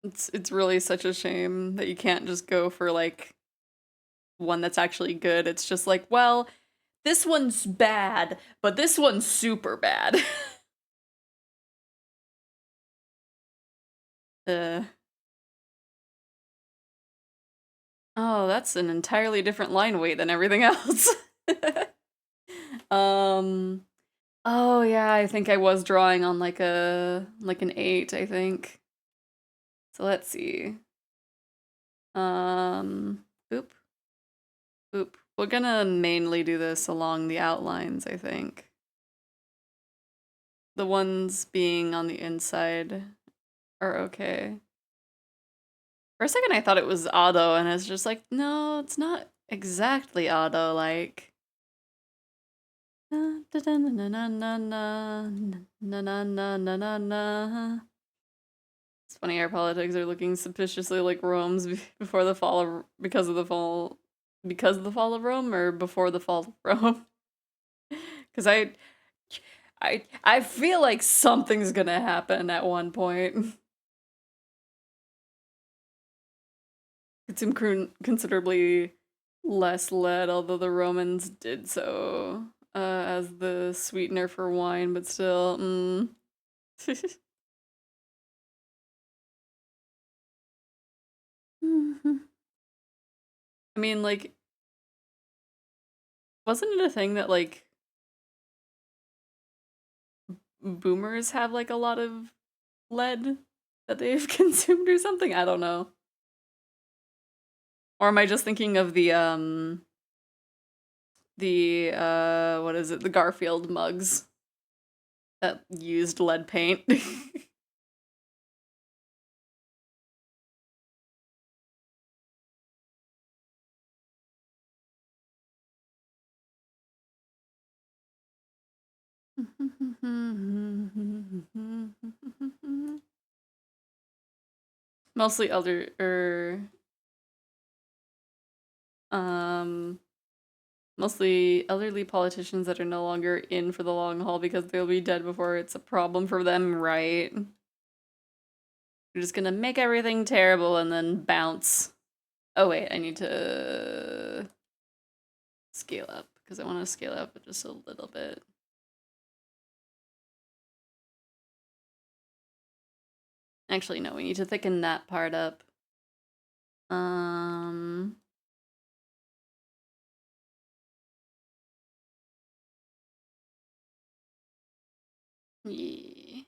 It's really such a shame that you can't just go for like one that's actually good. It's just like, well, this one's bad, but this one's super bad. uh Oh, that's an entirely different line weight than everything else. um oh yeah, I think I was drawing on like an 8, I think. So let's see. Um Oop. Oop. We're gonna mainly do this along the outlines, I think. The ones being on the inside are okay. For a second I thought it was auto, and it's just like, no, it's not exactly auto, like. It's funny our politics are looking suspiciously like Rome's before the fall of because of the fall of Rome, or before the fall of Rome. Because I feel like something's gonna happen at one point. Consume considerably less lead, although the Romans did so as the sweetener for wine, but still. I mean, like, wasn't it a thing that like boomers have like a lot of lead that they've consumed or something? I don't know. Or am I just thinking of the what is it? The Garfield mugs that used lead paint. Mostly elder um mostly elderly politicians that are no longer in for the long haul because they'll be dead before it's a problem for them, right? You're just gonna make everything terrible and then bounce. Oh wait, I need to scale up because I want to scale up just a little bit. Actually, no, we need to thicken that part up. Um, yeah.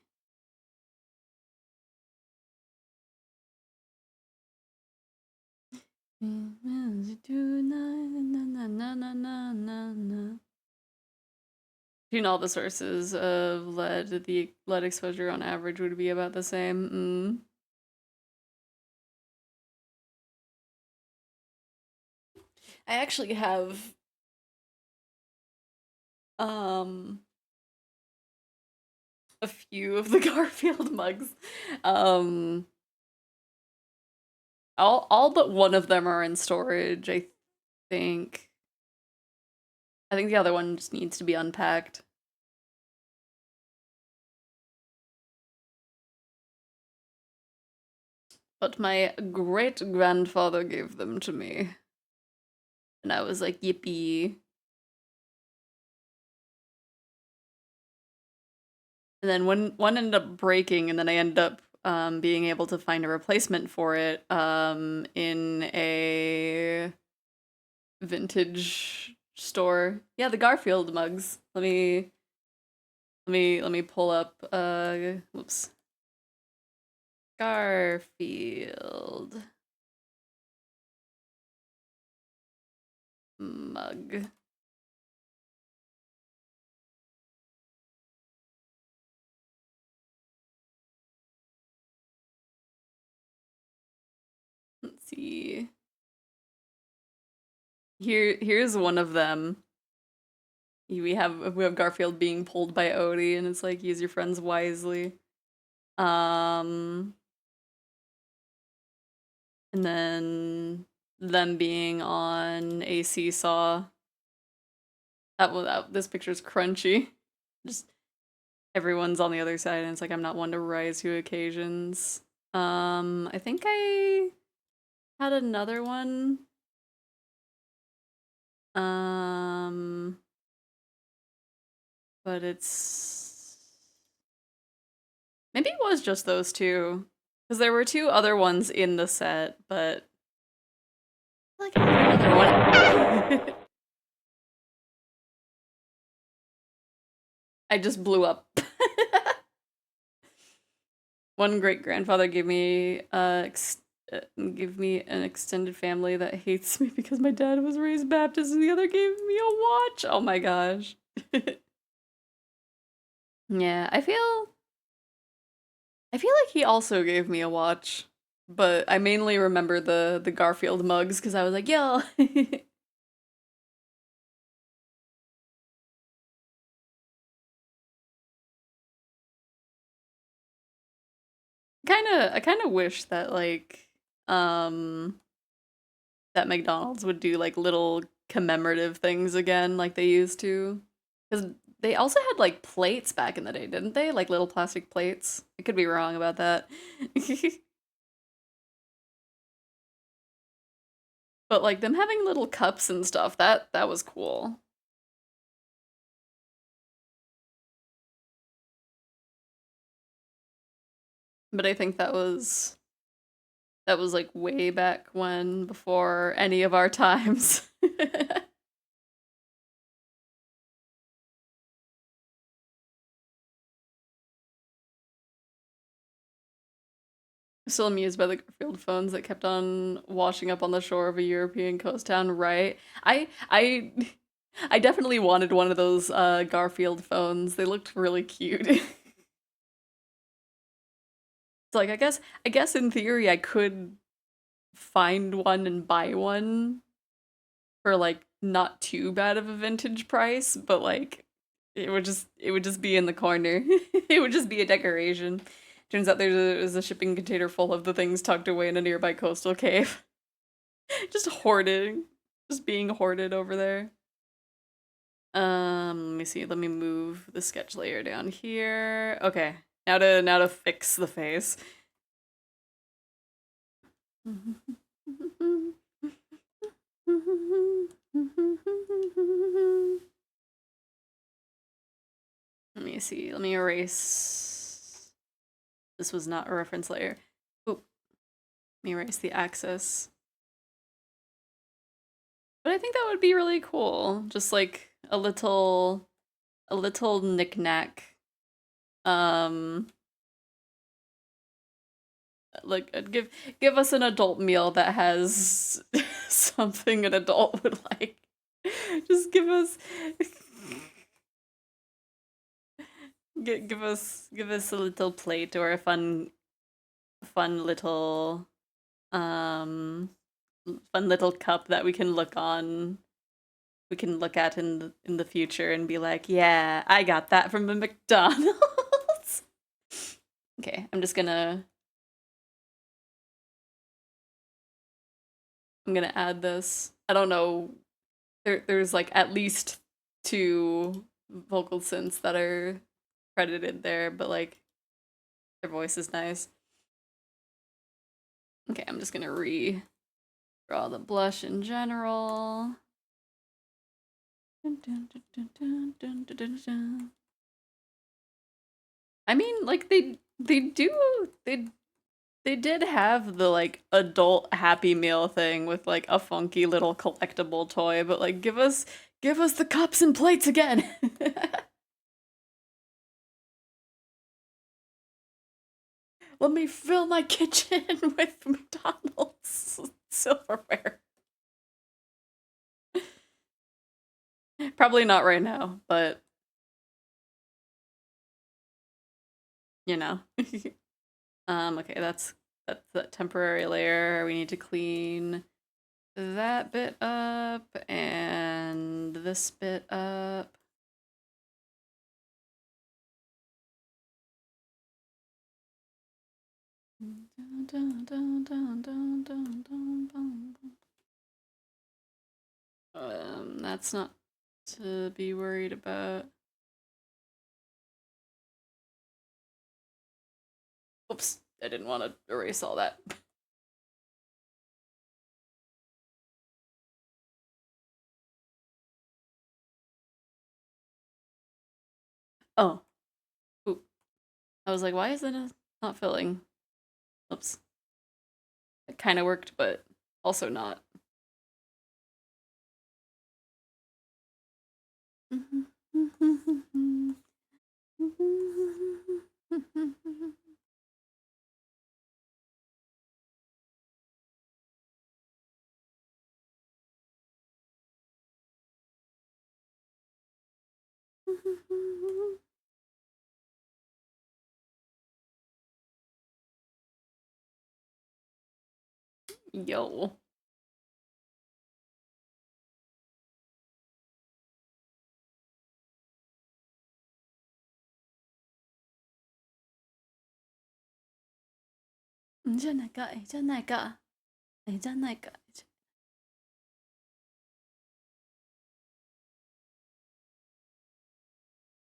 Between all the sources of lead, the lead exposure on average would be about the same. I actually have um a few of the Garfield mugs. Um all but one of them are in storage, I think. I think the other one just needs to be unpacked. But my great grandfather gave them to me. And I was like, yippee. And then one ended up breaking, and then I ended up being able to find a replacement for it in a vintage store. Yeah, the Garfield mugs. Let me pull up whoops. Garfield mug. Let's see. Here's one of them. We have Garfield being pulled by Odie, and it's like, use your friends wisely. And then them being on a seesaw. This picture's crunchy. Just everyone's on the other side, and it's like, I'm not one to rise to occasions. I think I had another one. But it's maybe it was just those two, because there were two other ones in the set, but I feel like I had another one. I just blew up. One great grandfather gave me an extended family that hates me because my dad was raised Baptist, and the other gave me a watch. Oh my gosh. Yeah, I feel like he also gave me a watch, but I mainly remember the Garfield mugs because I was like, yo. I kind of wish that um that McDonald's would do like little commemorative things again like they used to, cuz they also had like plates back in the day, didn't they? Like little plastic plates. I could be wrong about that. But like them having little cups and stuff, that was cool. But I think that was like way back when, before any of our times. Still amused by the Garfield phones that kept on washing up on the shore of a European coast town, right? I definitely wanted one of those Garfield phones. They looked really cute. It's like, I guess in theory I could find one and buy one for like not too bad of a vintage price, but like it would just be in the corner. It would just be a decoration. Turns out there's a shipping container full of the things tucked away in a nearby coastal cave. Just hoarding. Just being hoarded over there. Let me see. Let me move the sketch layer down here. Okay. Now to fix the face. Let me see. Let me erase. This was not a reference layer. Oop. Let me erase the axis. But I think that would be really cool. Just like a little knickknack. Um like give us an adult meal that has something an adult would like. Just give us a little plate or a fun little um fun little cup that we can look at in the future and be like, yeah, I got that from a McDonald's. Okay, I'm gonna add this. I don't know. There's like at least two vocal synths that are credited there, but like their voice is nice. Okay, I'm just gonna draw the blush in general. I mean, like they did have the like adult Happy Meal thing with like a funky little collectible toy, but like give us the cups and plates again. Let me fill my kitchen with McDonald's silverware. Probably not right now, but you know. Okay, that's that temporary layer. We need to clean that bit up and this bit up. That's not to be worried about. Oops, I didn't want to erase all that. Oh, oop. I was like, why is it not filling? Oops. It kind of worked, but also not. Yo.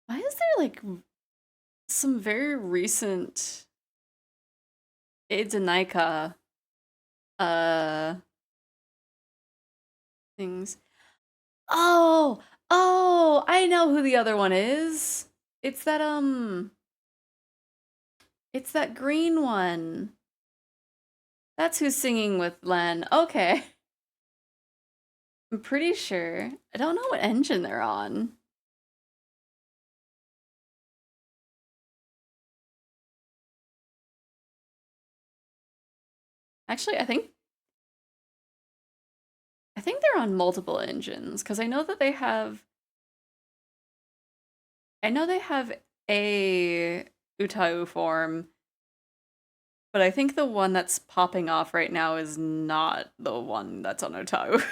Why is there like some very recent Janaka uh things? Oh, oh, I know who the other one is. It's that it's that green one. That's who's singing with Len. Okay. I'm pretty sure. I don't know what engine they're on. Actually, I think they're on multiple engines because I know they have a Utau form, but I think the one that's popping off right now is not the one that's on Utau.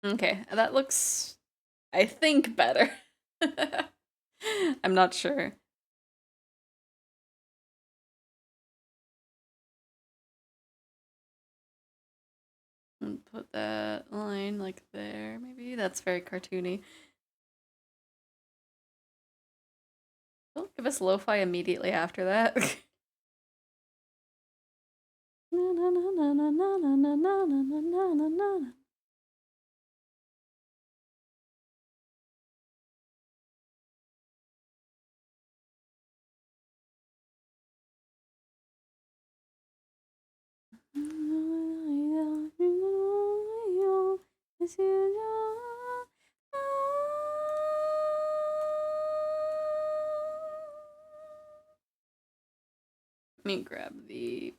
Okay, that looks, I think, better. I'm not sure. And put that line like there, maybe? That's very cartoony. Don't give us lo-fi immediately after that. Let me grab the.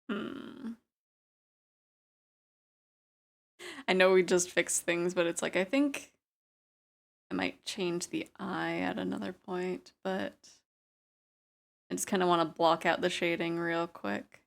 Hmm. I know we just fixed things, but it's like I think I might change the eye at another point, but I just kind of want to block out the shading real quick.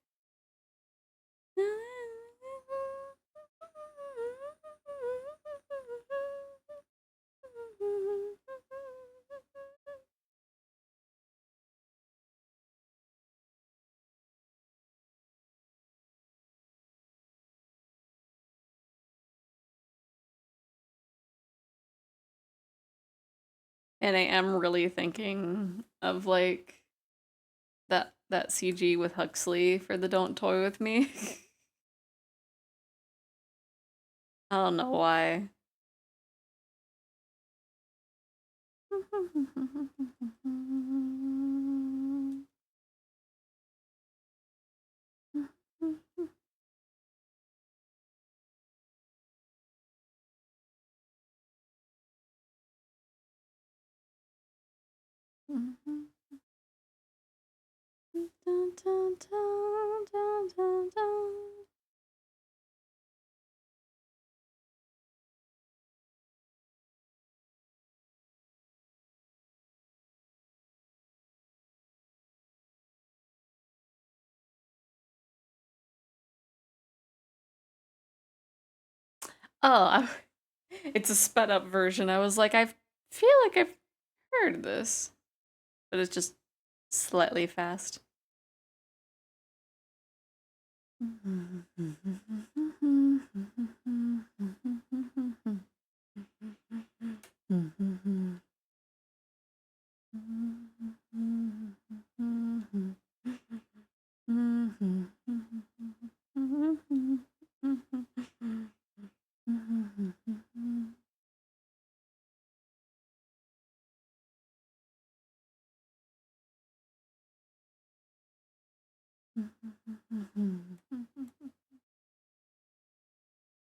And I am really thinking of like that CG with Huxley for the Don't Toy With Me. I don't know why. Oh, it's a sped up version. I was like, I feel like I've heard this, but it's just slightly fast.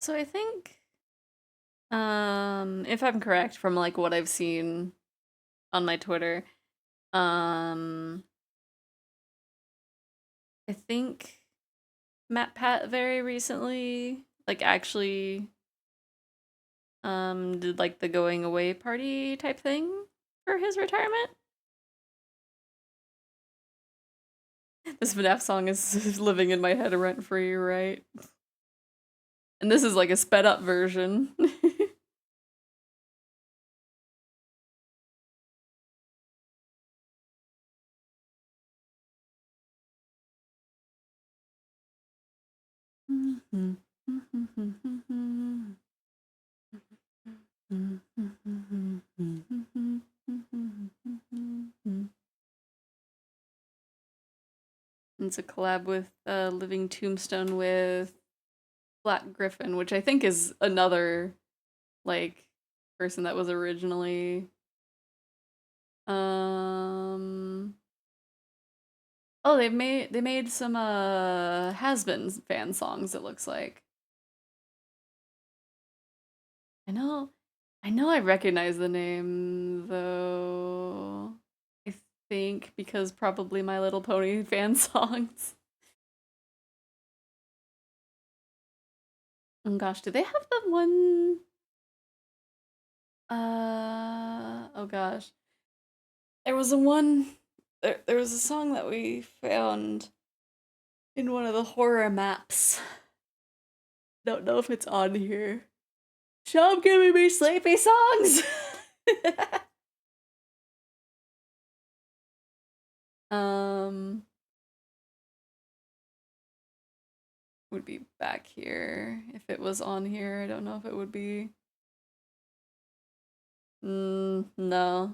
So I think, if I'm correct from like what I've seen on my Twitter, um, I think Matt Pat very recently, like actually, did like the going away party type thing for his retirement. This FNAF song is living in my head rent free, right? And this is like a sped up version. It's a collab with Living Tombstone with Black Griffin, which I think is another like person that was originally um oh, they made some Has-Been fan songs, it looks like. I know I recognize the name though. I think because probably My Little Pony fan songs. Oh gosh, do they have the one oh gosh. There was a one there was a song that we found in one of the horror maps. Don't know if it's on here. Stop giving me sleepy songs. um would be back here if it was on here. I don't know if it would be. No.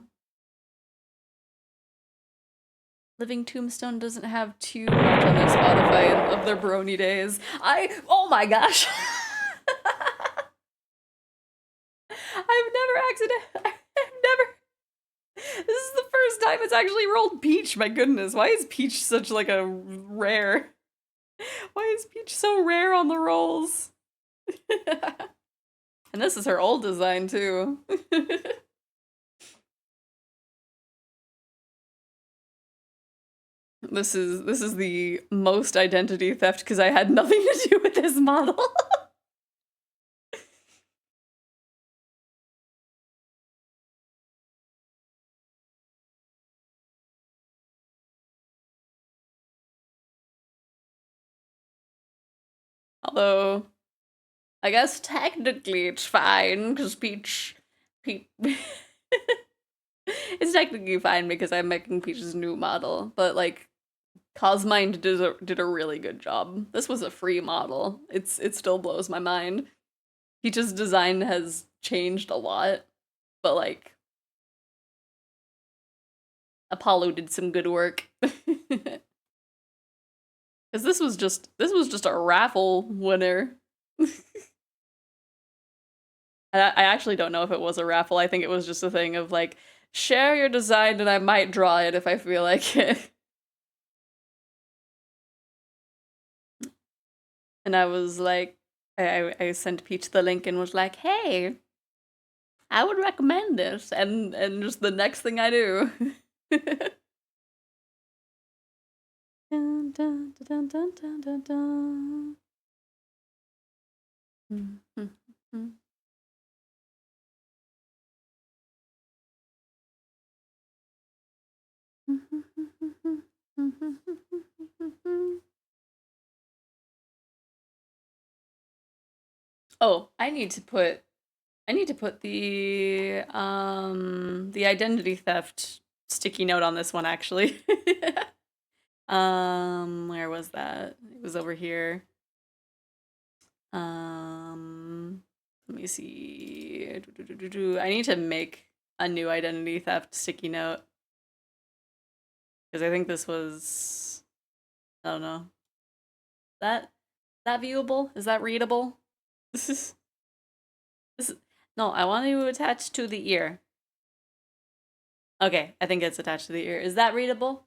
Living Tombstone doesn't have too much on their Spotify of their brony days. Oh my gosh. I've never I've never, this is the first time it's actually rolled Peach. My goodness, why is Peach such like a rare? Why is Peach so rare on the rolls? And this is her old design too. This is the most identity theft because I had nothing to do with this model. Although, I guess technically it's fine because Peach, it's technically fine because I'm making Peach's new model, but like Cosmind did a really good job. This was a free model. It still blows my mind. Peach's design has changed a lot, but like Apollo did some good work. Because this was just a raffle winner. I actually don't know if it was a raffle. I think it was just a thing of like, share your design and I might draw it if I feel like it. And I was like, I sent Peach the link and was like, hey, I would recommend this. And just the next thing I do. Dun, dun, dun, dun, dun, dun, dun. Oh, I need to put the identity theft sticky note on this one actually. Where was that? It was over here. Let me see. I need to make a new identity theft sticky note. Because I think this was, I don't know. That viewable? Is that readable? This is no, I want to attach to the ear. Okay, I think it's attached to the ear. Is that readable?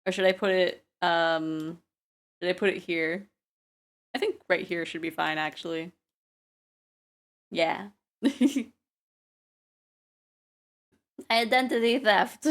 Or should I put it here? I think right here should be fine actually. Yeah. Identity theft.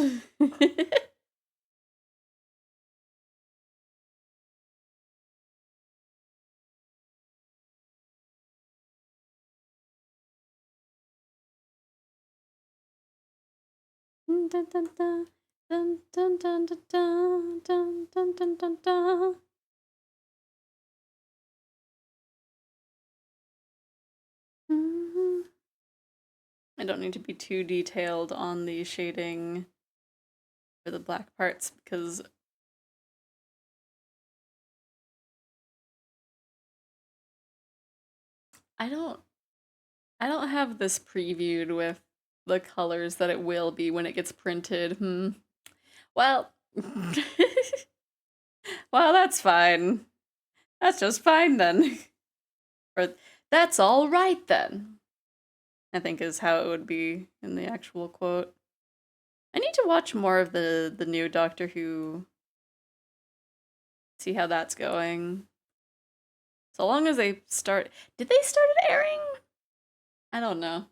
Dun, dun, dun, dun, dun, dun, dun, dun, dun, dun, dun, dun, dun. I don't need to be too detailed on the shading for the black parts because I don't have this previewed with the colors that it will be when it gets printed. Well, well, that's fine. That's just fine then. Or that's all right then. I think is how it would be in the actual quote. I need to watch more of the new Doctor Who. See how that's going. So long as they start. Did they start airing? I don't know.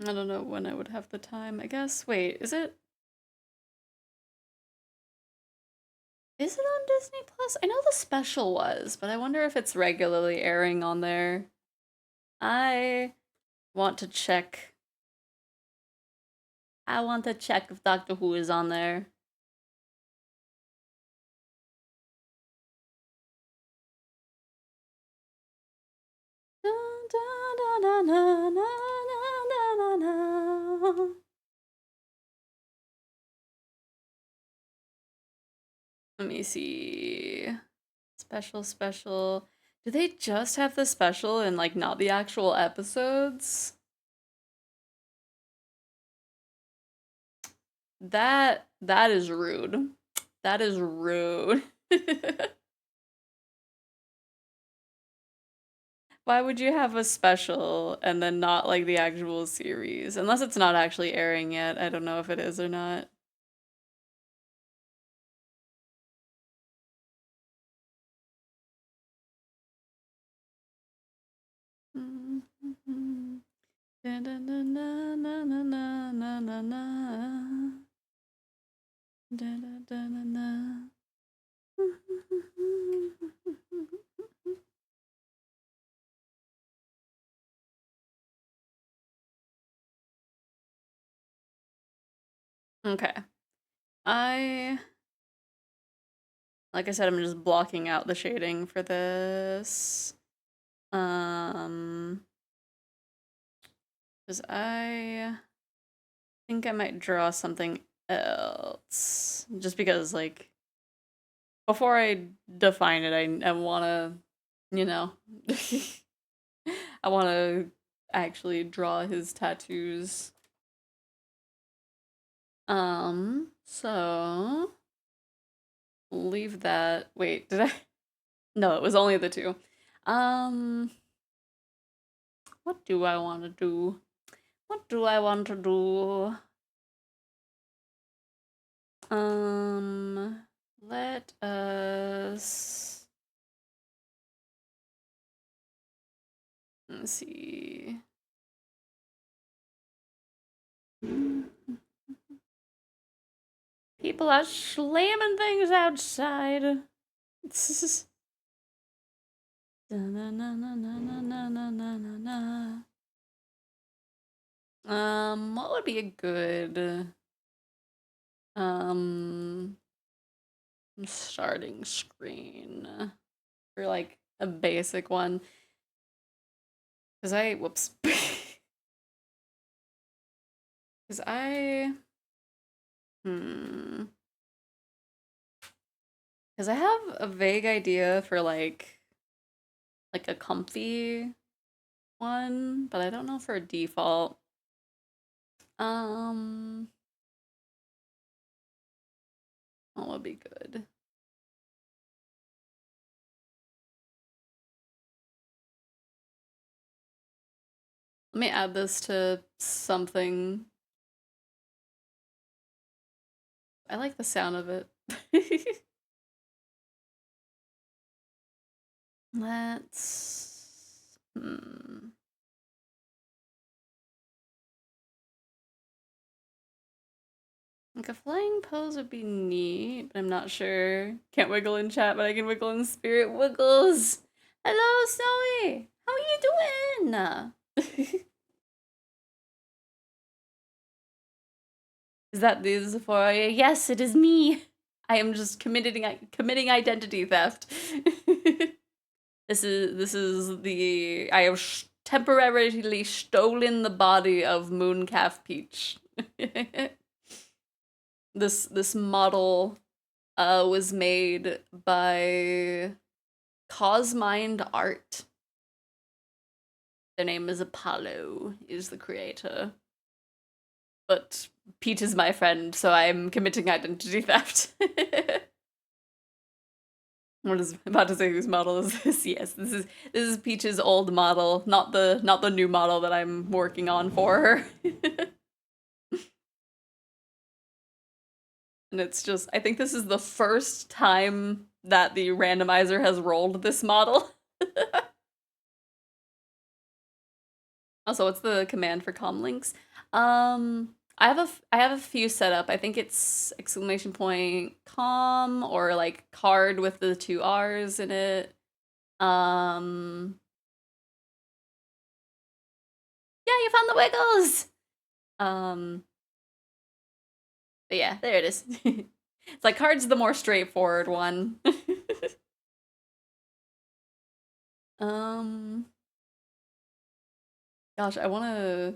I don't know when I would have the time. I guess. Wait, is it? Is it on Disney Plus? I know the special was, but I wonder if it's regularly airing on there. I want to check. I want to check if Doctor Who is on there. Let me see. Special. Do they just have the special and like not the actual episodes? That is rude. That is rude. Why would you have a special and then not like the actual series? Unless it's not actually airing yet. I don't know if it is or not. Okay. Like I said, I'm just blocking out the shading for this. Because I think I might draw something else. Just because, like, before I define it, I want to, you know. I want to actually draw his tattoos. So leave that. Wait, did I? No, it was only the two. Um, what do I want to do? What do I want to do? Let us. Let's see. People are slamming things outside. What would be a good um starting screen for like a basic one? Cause I whoops. Cause I hmm. Cause I have a vague idea for like a comfy one, but I don't know for a default. Um, what would be good? Let me add this to something. I like the sound of it. Let's like a flying pose would be neat, but I'm not sure. Can't wiggle in chat, but I can wiggle in spirit. Wiggles. Hello, Snowy. How are you doing? Is that the Xephoria? Yes, it is me. I am just committing identity theft. This is the I have temporarily stolen the body of Mooncalf Peach. This model was made by Cosmind Art. Their name is Apollo, is the creator. But Pete is my friend, so I'm committing identity theft. What is about to say whose model is this? Yes, this is Peach's old model, not the new model that I'm working on for her. And it's just I think this is the first time that the randomizer has rolled this model. Also, what's the command for comlinks? I have a few set up. I think it's exclamation point com or like card with the two R's in it. Um, yeah, you found the wiggles. Um, but yeah, there it is. It's like card's the more straightforward one. um, gosh, I wanna.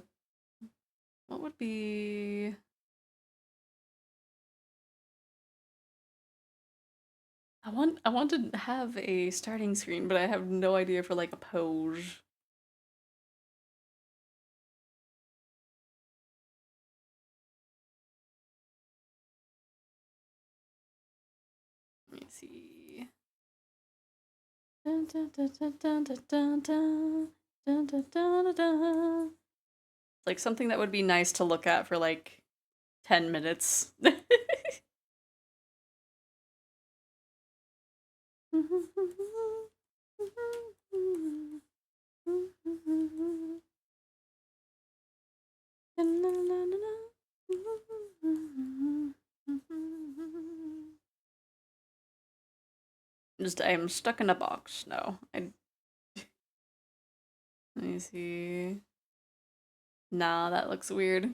What would be? I want to have a starting screen, but I have no idea for like a pose. Let me see. Dun, dun, dun, dun, dun, dun, dun, dun. Dun, dun, dun, dun, dun. It's like something that would be nice to look at for like 10 minutes. I'm stuck in a box. No, let me see. Nah, that looks weird.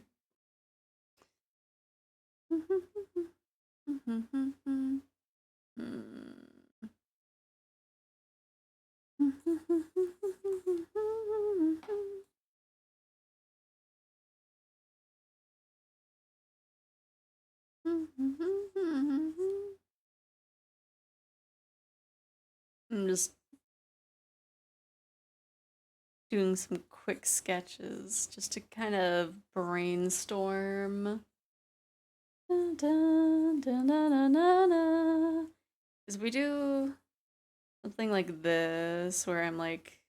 I'm just doing some quick sketches just to kind of brainstorm. Because we do something like this where I'm like,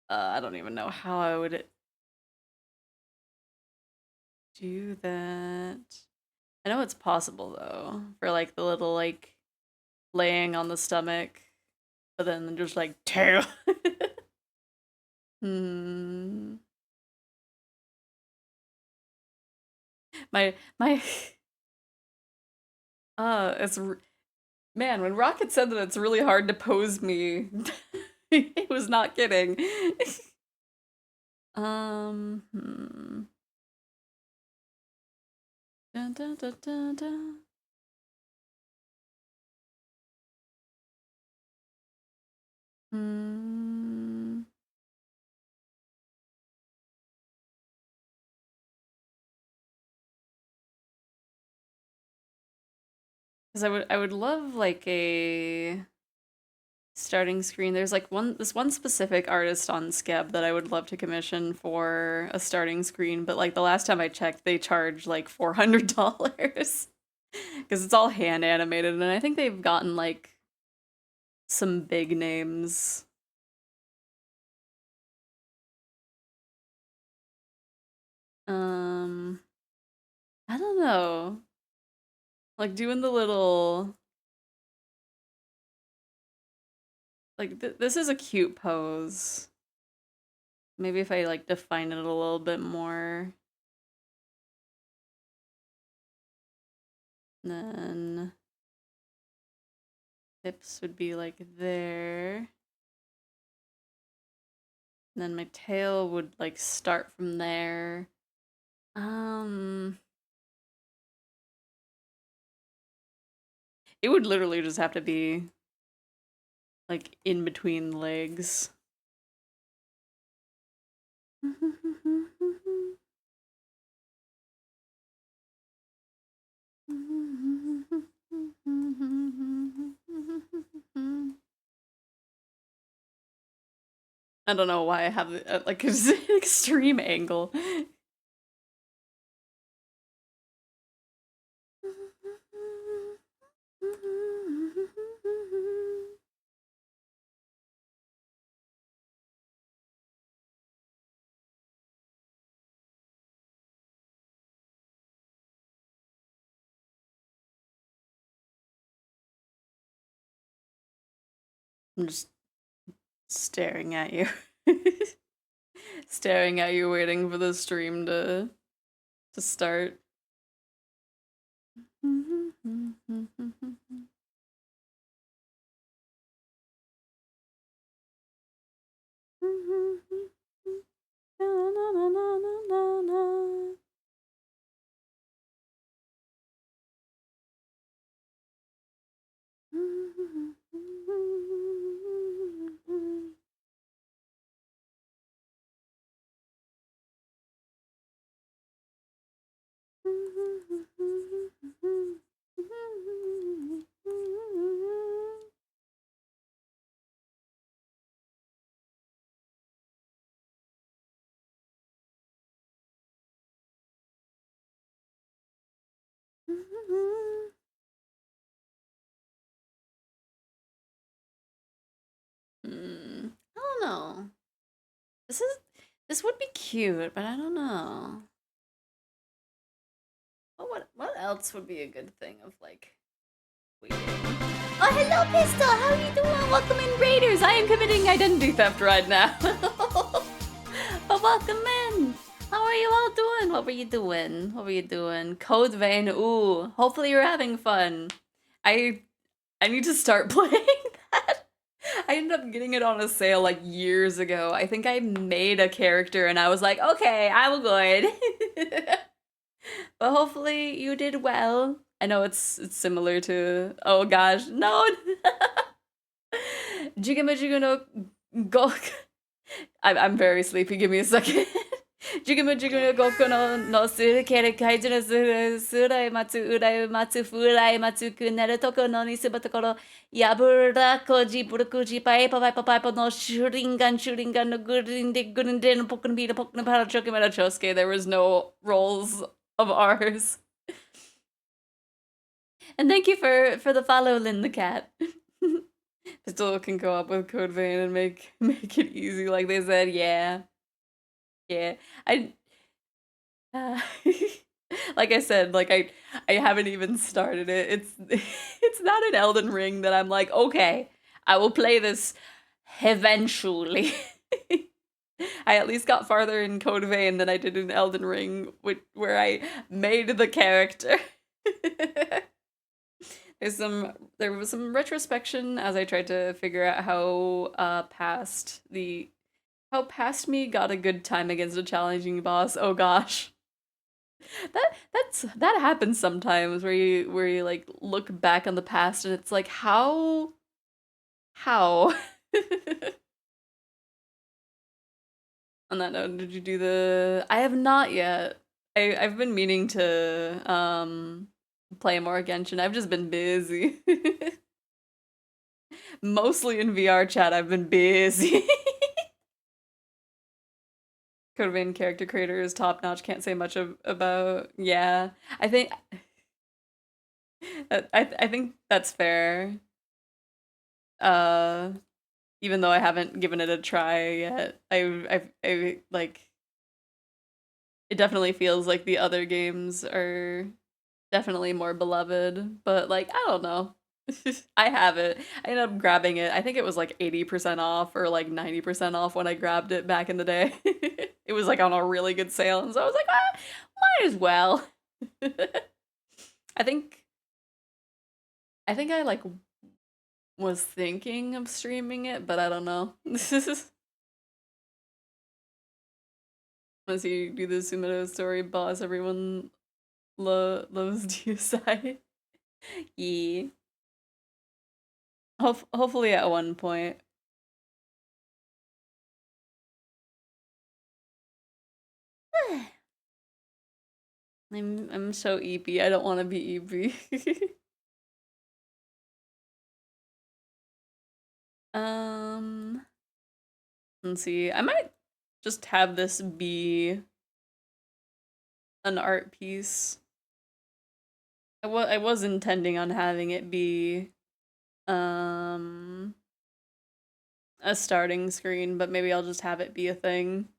I don't even know how I would do that. I know it's possible though, for like the little like laying on the stomach, but then just like tail. Hmm. My it's man, when Rocket said that it's really hard to pose me, he was not kidding. Hmm. Dun, dun, dun, dun, dun. Hmm. Because I would love like a starting screen. There's like this one specific artist on Skeb that I would love to commission for a starting screen, but like the last time I checked, they charge like $400 because it's all hand animated, and I think they've gotten like some big names. Um, I don't know, like doing the little like this is a cute pose. Maybe if I like define it a little bit more, then hips would be like there. And then my tail would like start from there. Um, it would literally just have to be like in between legs. I don't know why I have like an extreme angle. I'm just staring at you. Staring at you, waiting for the stream to start. I don't know. This would be cute, but I don't know. What else would be a good thing of like waiting? Oh, hello, Pistol. How are you doing? Welcome in, Raiders. I am committing identity theft right now. But welcome in. How are you all doing? What were you doing? What were you doing? Code Vein. Ooh. Hopefully you're having fun. I need to start playing that. I ended up getting it on a sale like years ago. I think I made a character and I was like, okay, I will good. But hopefully you did well. I know it's similar to, oh gosh, no. Jigama no go. I'm very sleepy. Give me a second. Jugumu jugumu goku no suru keru kaiju no surai matsu urai matsu furai matsu kuneru toko no ni suba tokoro yabura koji burukuji paipa paipa paipa no shuringan no gurinde pokunbita pokunbara chokimara chosuke. There was no rolls of R's. And thank you for the follow, Lynn the cat. Pistol can go up with Code Vein and make it easy, like they said. Yeah, yeah. I like I said, like I haven't even started it. It's not an Elden Ring that I'm like, okay, I will play this eventually. I at least got farther in Code Vein than I did in Elden Ring, where I made the character. There was some retrospection as I tried to figure out how past me got a good time against a challenging boss. Oh gosh. That happens sometimes where you like look back on the past and it's like how on that note, did you do the I have not yet. I've been meaning to play more Genshin. I've just been busy. Mostly in VR chat, I've been busy. Code Vein character creator is top notch. Can't say much about. Yeah, I think I think that's fair. Uh, Even though I haven't given it a try yet, I like. It definitely feels like the other games are definitely more beloved, but like I don't know. I have it. I ended up grabbing it. I think it was like 80% off or like 90% off when I grabbed it back in the day. It was like on a really good sale, and so I was like, ah, might as well. I think I like was thinking of streaming it, but I don't know. Once you do the Sumido story boss, everyone loves Diosai. Yeah. Hopefully at one point. I'm so eepy. I don't want to be eepy. um, let's see. I might just have this be an art piece. I was intending on having it be um a starting screen, but maybe I'll just have it be a thing.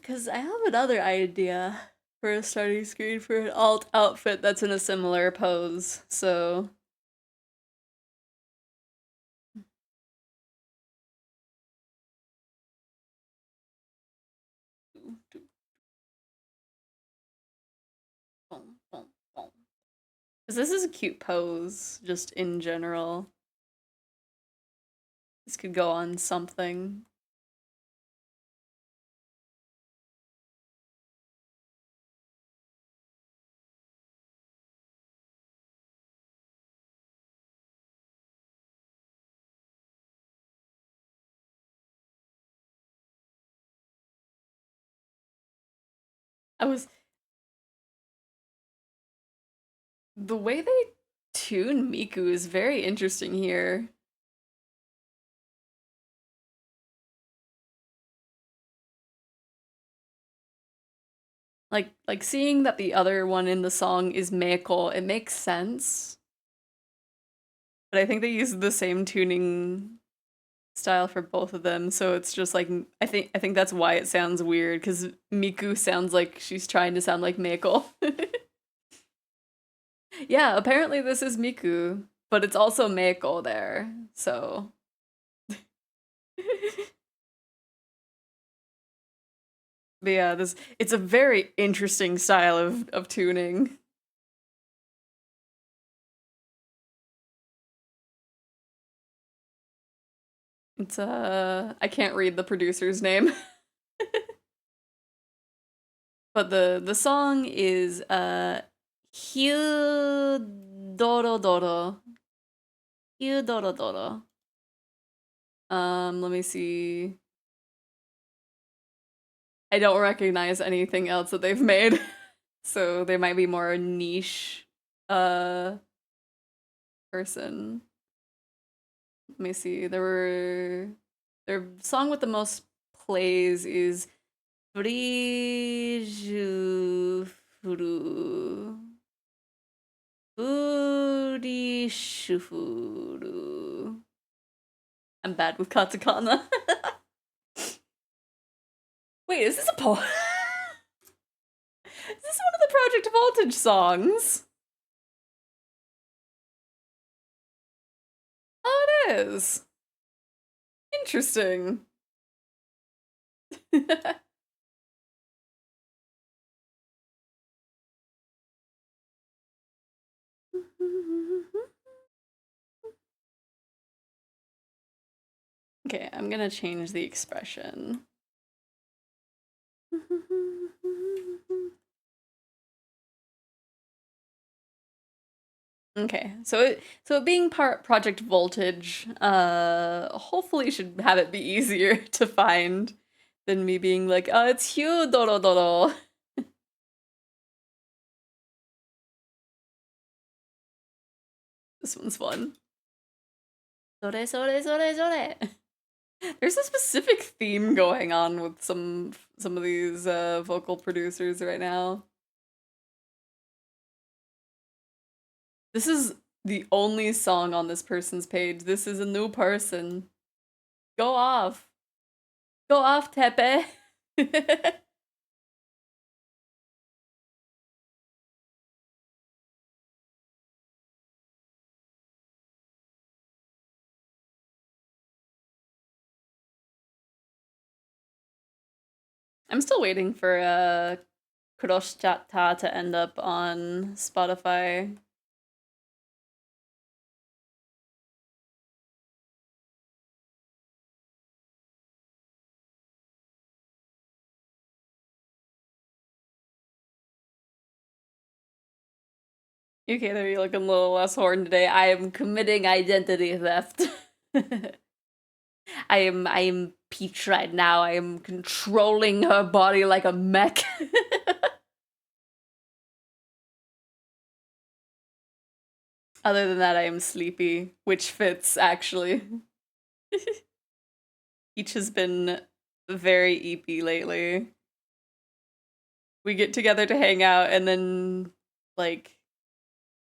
Cause I have another idea for a starting screen for an alt outfit that's in a similar pose. So because this is a cute pose, just in general. This could go on something. I was The way they tune Miku is very interesting here. Like seeing that the other one in the song is Meiko, it makes sense. But I think they use the same tuning style for both of them, so it's just like I think that's why it sounds weird because Miku sounds like she's trying to sound like Meiko. Yeah, apparently this is Miku, but it's also Meiko there, so. But yeah, it's a very interesting style of tuning. It's I can't read the producer's name. But the song is Hiu Doro Doro. Hiu Doro Doro. Let me see. I don't recognize anything else that they've made. So they might be more niche person. Let me see. Their song with the most plays is Furu Furishufuru. I'm bad with katakana. Wait, is this a poem? Is this one of the Project Voltage songs? Oh, it is. Interesting. Okay, I'm gonna change the expression. Okay, so it being part Project Voltage, hopefully should have it be easier to find than me being like, oh, it's Hugh Doro Doro. This one's fun. Sore, sore, sore, sore. There's a specific theme going on with some of these vocal producers right now. This is the only song on this person's page. This is a new person. Go off. Go off, Tepe. I'm still waiting for Kuroshchata to end up on Spotify. Okay, there you're looking a little less horned today. I am committing identity theft. I am Peach right now. I am controlling her body like a mech. Other than that, I am sleepy, which fits actually. Peach has been very eepy lately. We get together to hang out, and then like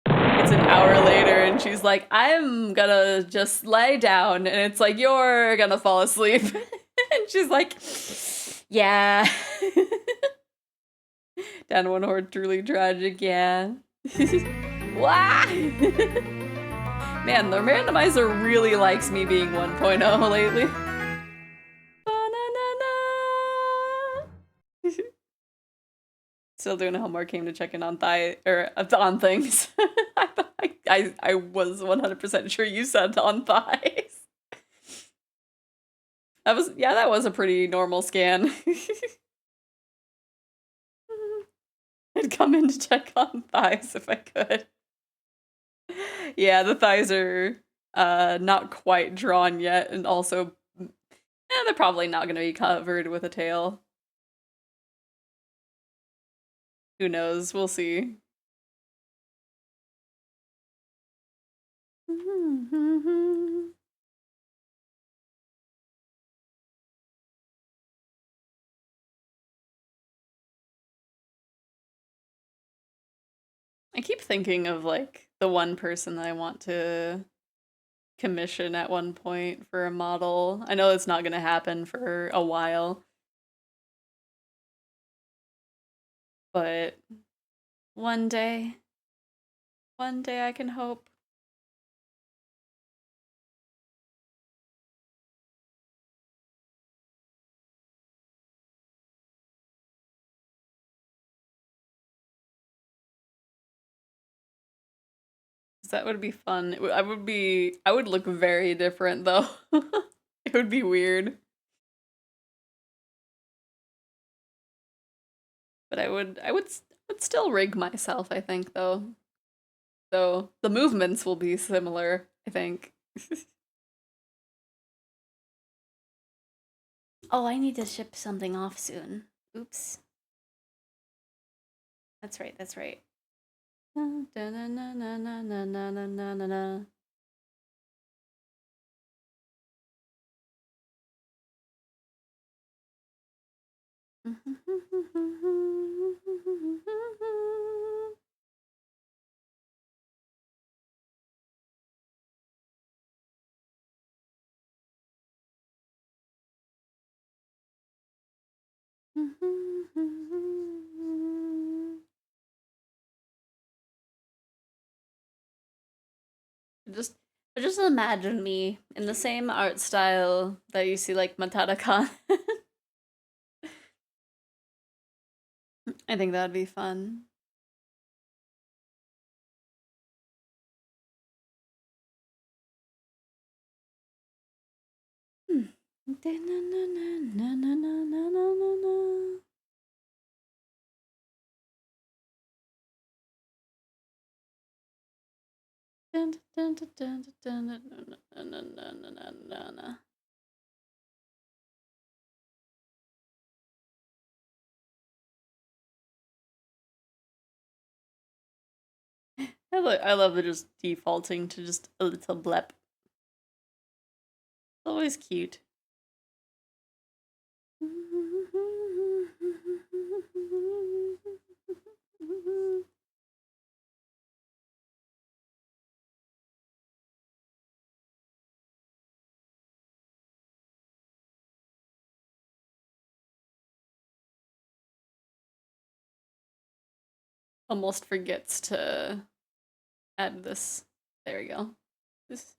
it's an hour later, and she's like, "I'm gonna just lay down," and it's like, "You're gonna fall asleep," and she's like, "Yeah." Down one horde, truly tragic, yeah. Wah! Man, the randomizer really likes me being 1.0 lately. Still doing a homework, came to check in on on things. I was 100% sure you said on thighs. That was a pretty normal scan. I'd come in to check on thighs if I could. Yeah, the thighs are not quite drawn yet, and also they're probably not going to be covered with a tail. Who knows? We'll see. I keep thinking of like the one person that I want to commission at one point for a model. I know it's not going to happen for a while, but one day I can hope. That would be fun. I would look very different though. It would be weird. But I would still rig myself, I think though. So the movements will be similar, I think. Oh, I need to ship something off soon. Oops. That's right, that's right. Just imagine me in the same art style that you see like Matada Khan. I think that'd be fun. I love the just defaulting to just a little blep. It's always cute. Almost forgets to add this. There we go. This.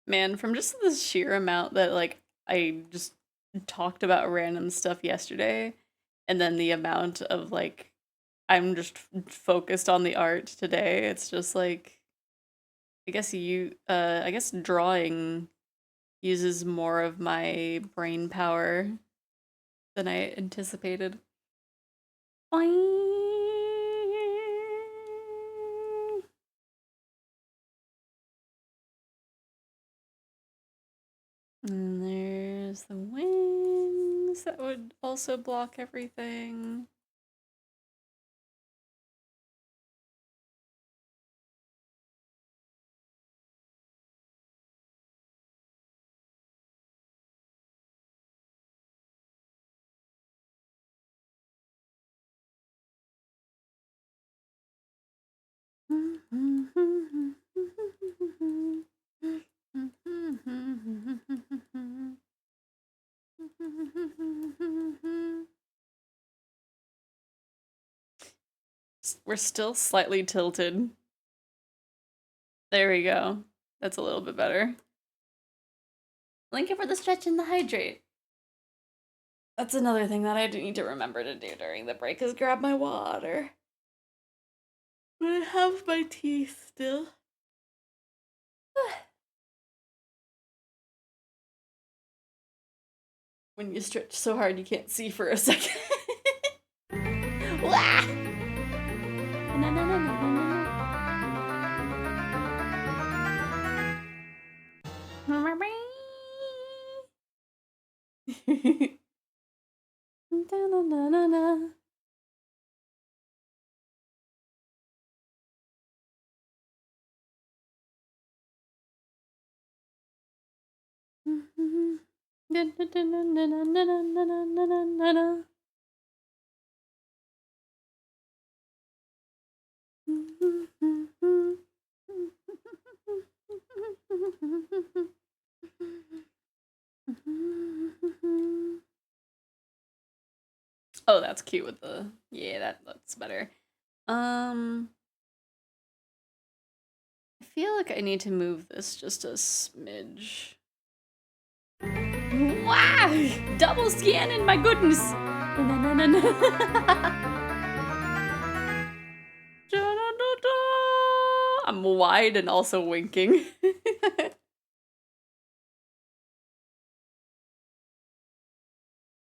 Man, from just the sheer amount that like I just talked about random stuff yesterday, and then the amount of like I'm just focused on the art today, it's just like I guess drawing uses more of my brain power than I anticipated. Boing. And there's the wings that would also block everything. We're still slightly tilted. There we go. That's a little bit better. Thank you for the stretch and the hydrate. That's another thing that I do need to remember to do during the break is grab my water. I have my teeth still. When you stretch so hard you can't see for a second. Wah! Na, na, na, na, na, na. Da, na, na, na, na. Da, da, da, na, na, na, na, na, na, na, na, na. Oh, that's cute with the that looks better. I feel like I need to move this just a smidge. Wow! Double scanning, my goodness! I'm wide and also winking.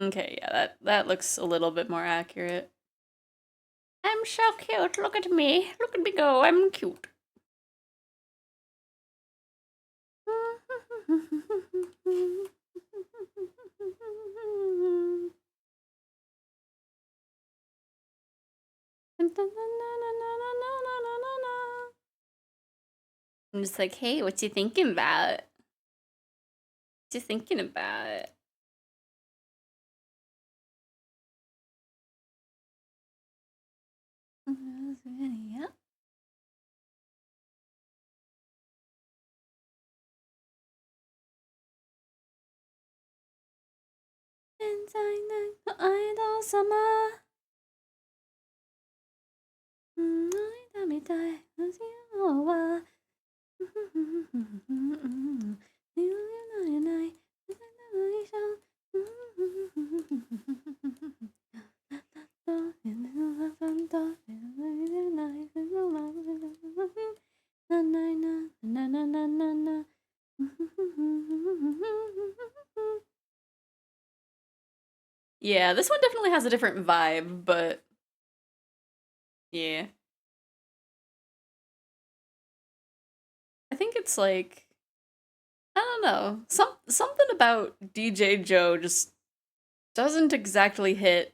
Okay, yeah, that looks a little bit more accurate. I'm so cute. Look at me. Look at me go. I'm cute. I'm just like, hey, what you thinking about? What you thinking about? Yeah. idol summer. 会いたみたいのは言えないYeah, this one definitely has a different vibe, but yeah. I think it's like I don't know. Something about DJ Joe just doesn't exactly hit.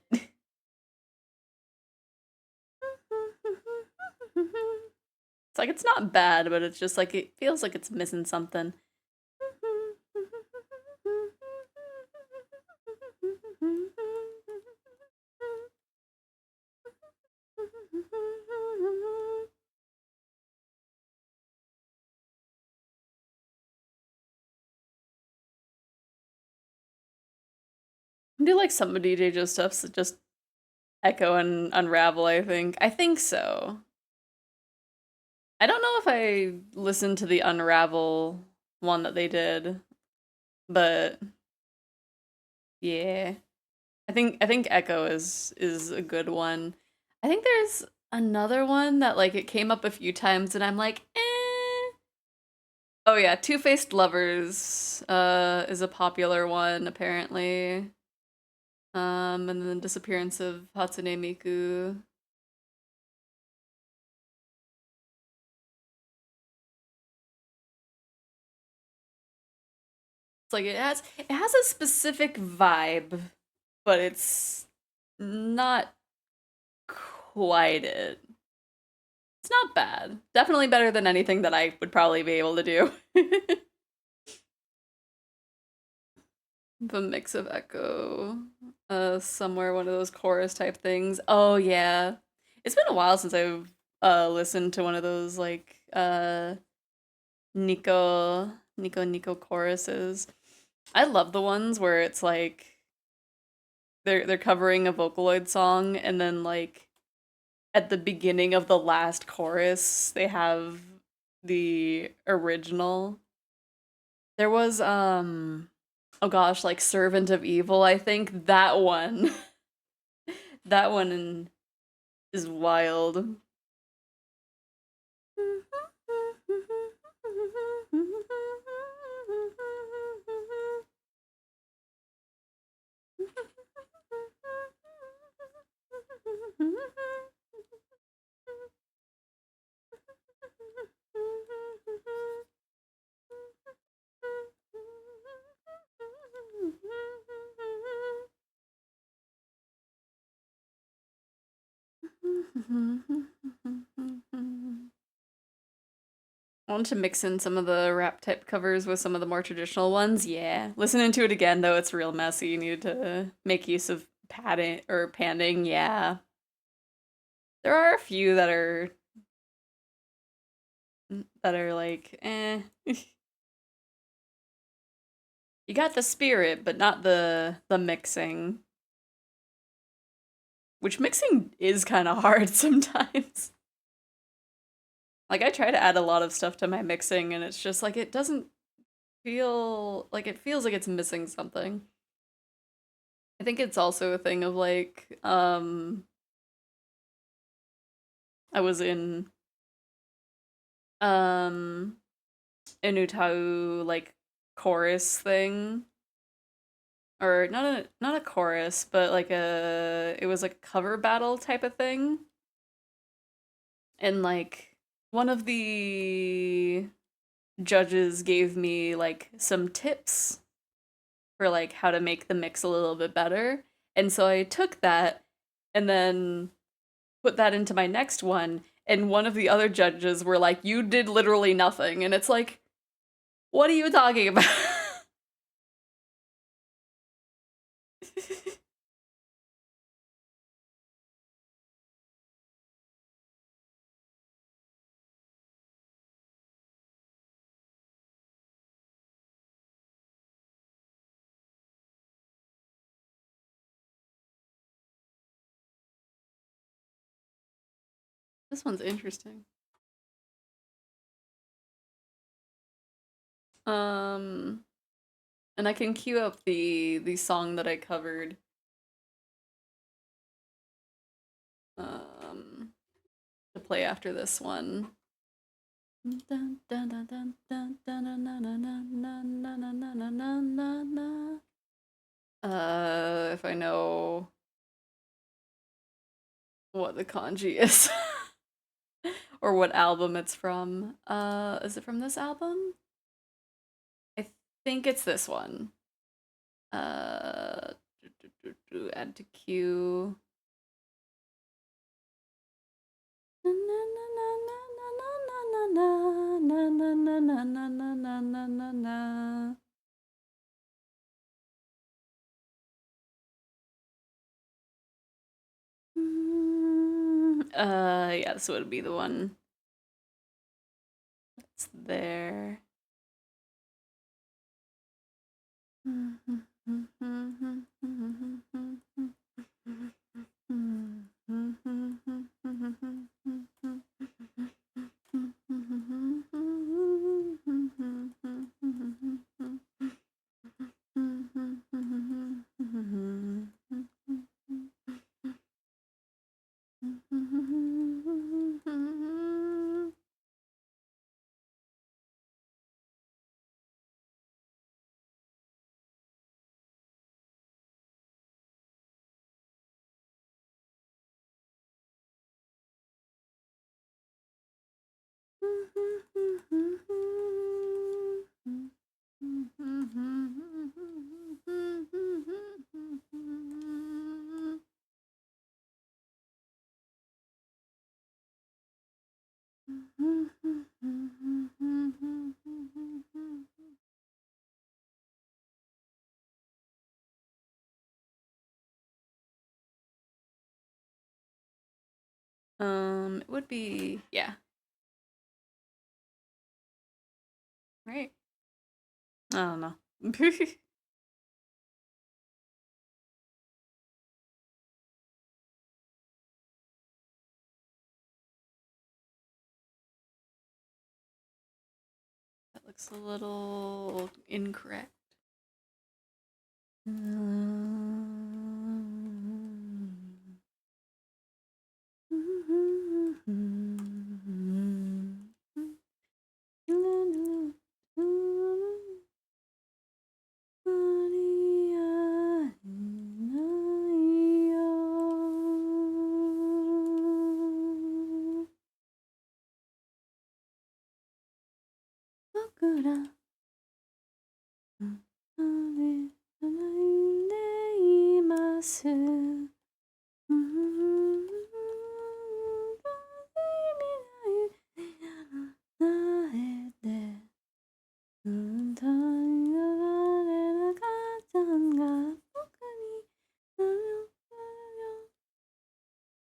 It's like it's not bad, but it's just like it feels like it's missing something. I do like some of DJ Joe stuffs that just echo and unravel, I think. I think so. I don't know if I listened to the Unravel one that they did, but yeah. I think Echo is a good one. I think there's another one that like it came up a few times and I'm like, eh. Oh yeah, Two-Faced Lovers is a popular one apparently. And then the disappearance of Hatsune Miku. It's like it has a specific vibe, but it's not quite it. It's not bad. Definitely better than anything that I would probably be able to do. The mix of echo, somewhere one of those chorus type things. Oh yeah, it's been a while since I've listened to one of those like Nico choruses. I love the ones where it's like they're covering a Vocaloid song and then like at the beginning of the last chorus they have the original. There was oh gosh, like Servant of Evil, I think that one. That one is wild. I want to mix in some of the rap type covers with some of the more traditional ones. Yeah. Listening to it again though, it's real messy. You need to make use of padding or panning. Yeah. There are a few that are like, eh. You got the spirit, but not the mixing. Which mixing is kind of hard sometimes. Like I try to add a lot of stuff to my mixing and it's just like it doesn't feel like it feels like it's missing something. I think it's also a thing of like I was in um an Utau like chorus thing or not a chorus, but like it was like a cover battle type of thing. And like one of the judges gave me like some tips for like how to make the mix a little bit better. And so I took that and then put that into my next one, and one of the other judges were like, "You did literally nothing." And it's like, "What are you talking about?" This one's interesting. Um and I can cue up the song that I covered. Um to play after this one. If I know what the kanji is or what album it's from. Is it from this album? I think it's this one. Uh add to queue. Yeah, this would be the one that's there. It would be, yeah. Right. I don't know. That looks a little incorrect.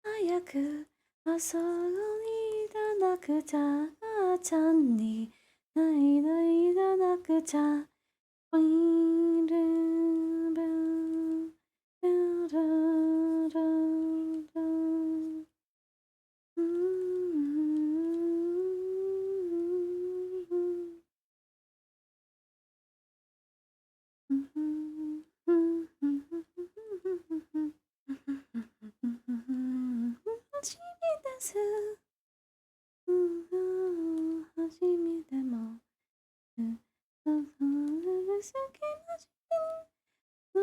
早く朝にいなくちゃ母ちゃんに泣いていたなくちゃウィンルンブンルンルンルンルン初めてす初めても好きな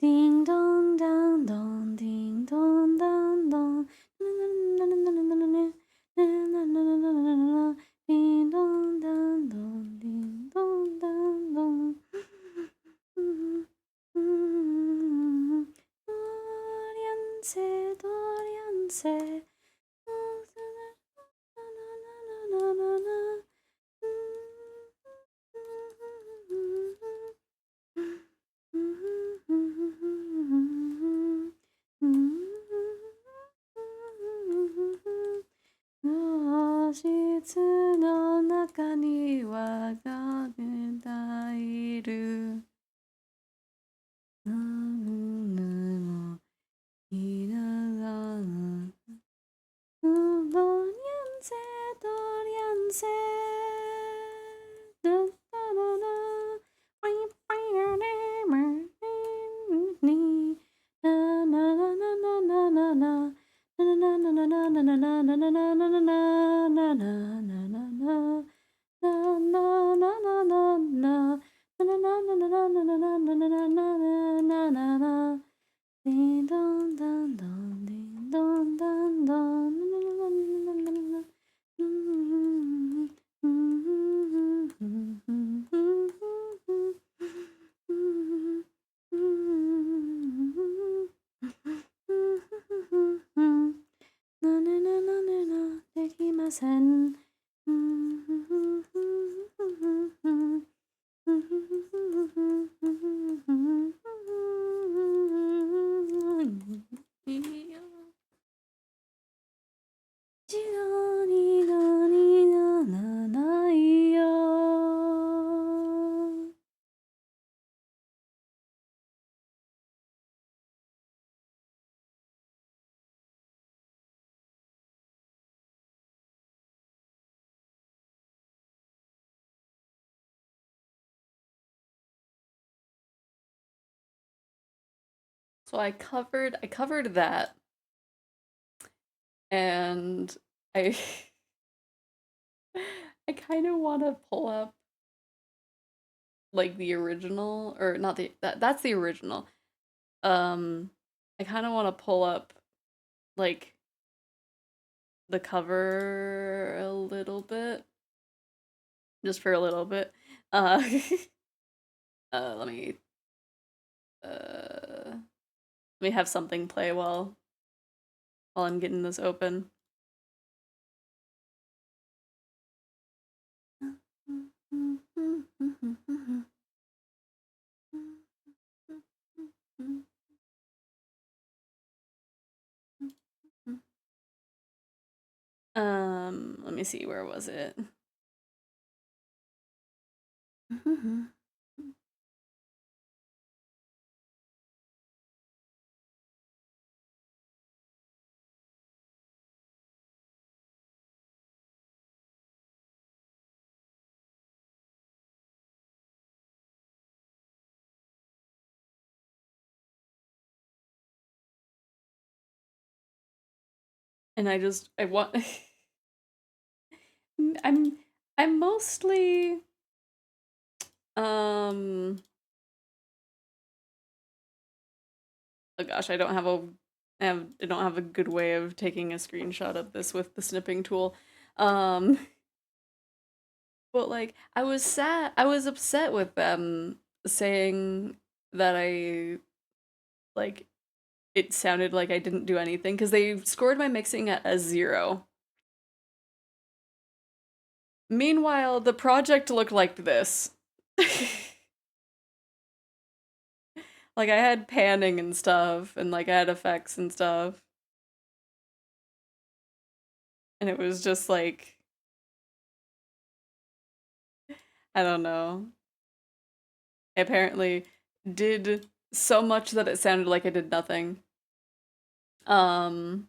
Ding dong dong dong, ding dong dong dong. Ding dong dong dong, ding dong dong dong. Dorianse, Dorianse. Oashitsu no naka ni wa gagaいる。Dorianse, Dorianse. Ding dong dong dong, ding dong dong dong. Na na na na na na, できません。So I covered that, and I I kind of want to pull up like the original, or not that's the original. I kind of want to pull up like the cover a little bit, just for a little bit. Uh, let me uh let me have something play while I'm getting this open. Let me see, where was it? And I want I'm I'm mostly oh gosh, I don't have a good way of taking a screenshot of this with the snipping tool. Um but like I was upset with them saying that I like it sounded like I didn't do anything because they scored my mixing at a 0. Meanwhile, the project looked like this. Like I had panning and stuff, and like I had effects and stuff. And it was just like, I don't know. Apparently did so much that it sounded like I did nothing. After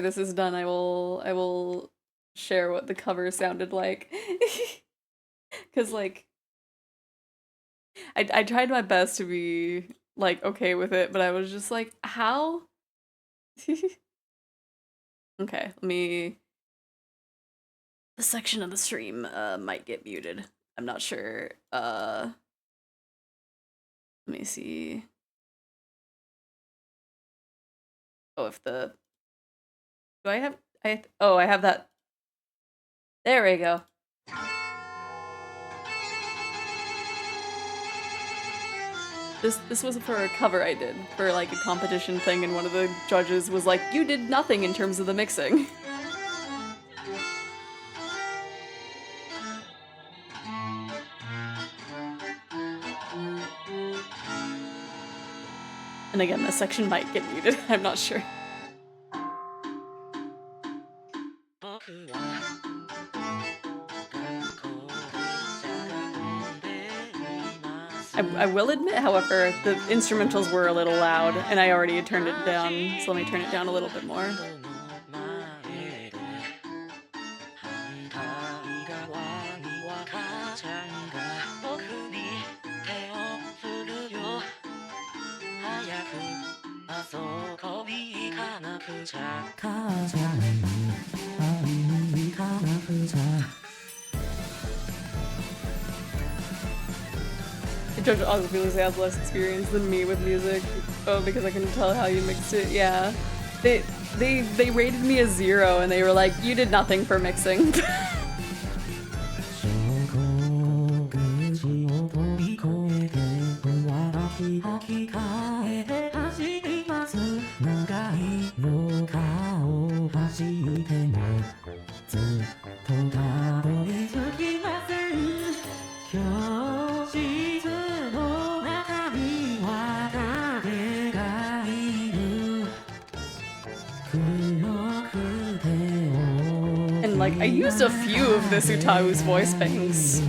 this is done, I will share what the cover sounded like. Cause like I tried my best to be like okay with it, but I was just like, how? Okay, let me. The section of the stream might get muted. I'm not sure. Let me see. Oh, if the do I have I have that. There we go. This was for a cover I did for like a competition thing, and one of the judges was like, "You did nothing in terms of the mixing." And again, this section might get muted. I'm not sure. I will admit, however, the instrumentals were a little loud, and I already had turned it down, so let me turn it down a little bit more. Judge obviously has less experience than me with music. Oh, because I can tell how you mixed it. Yeah, they rated me a 0, and they were like, "You did nothing for mixing." And like, I used a few of this Utahu's voice banks.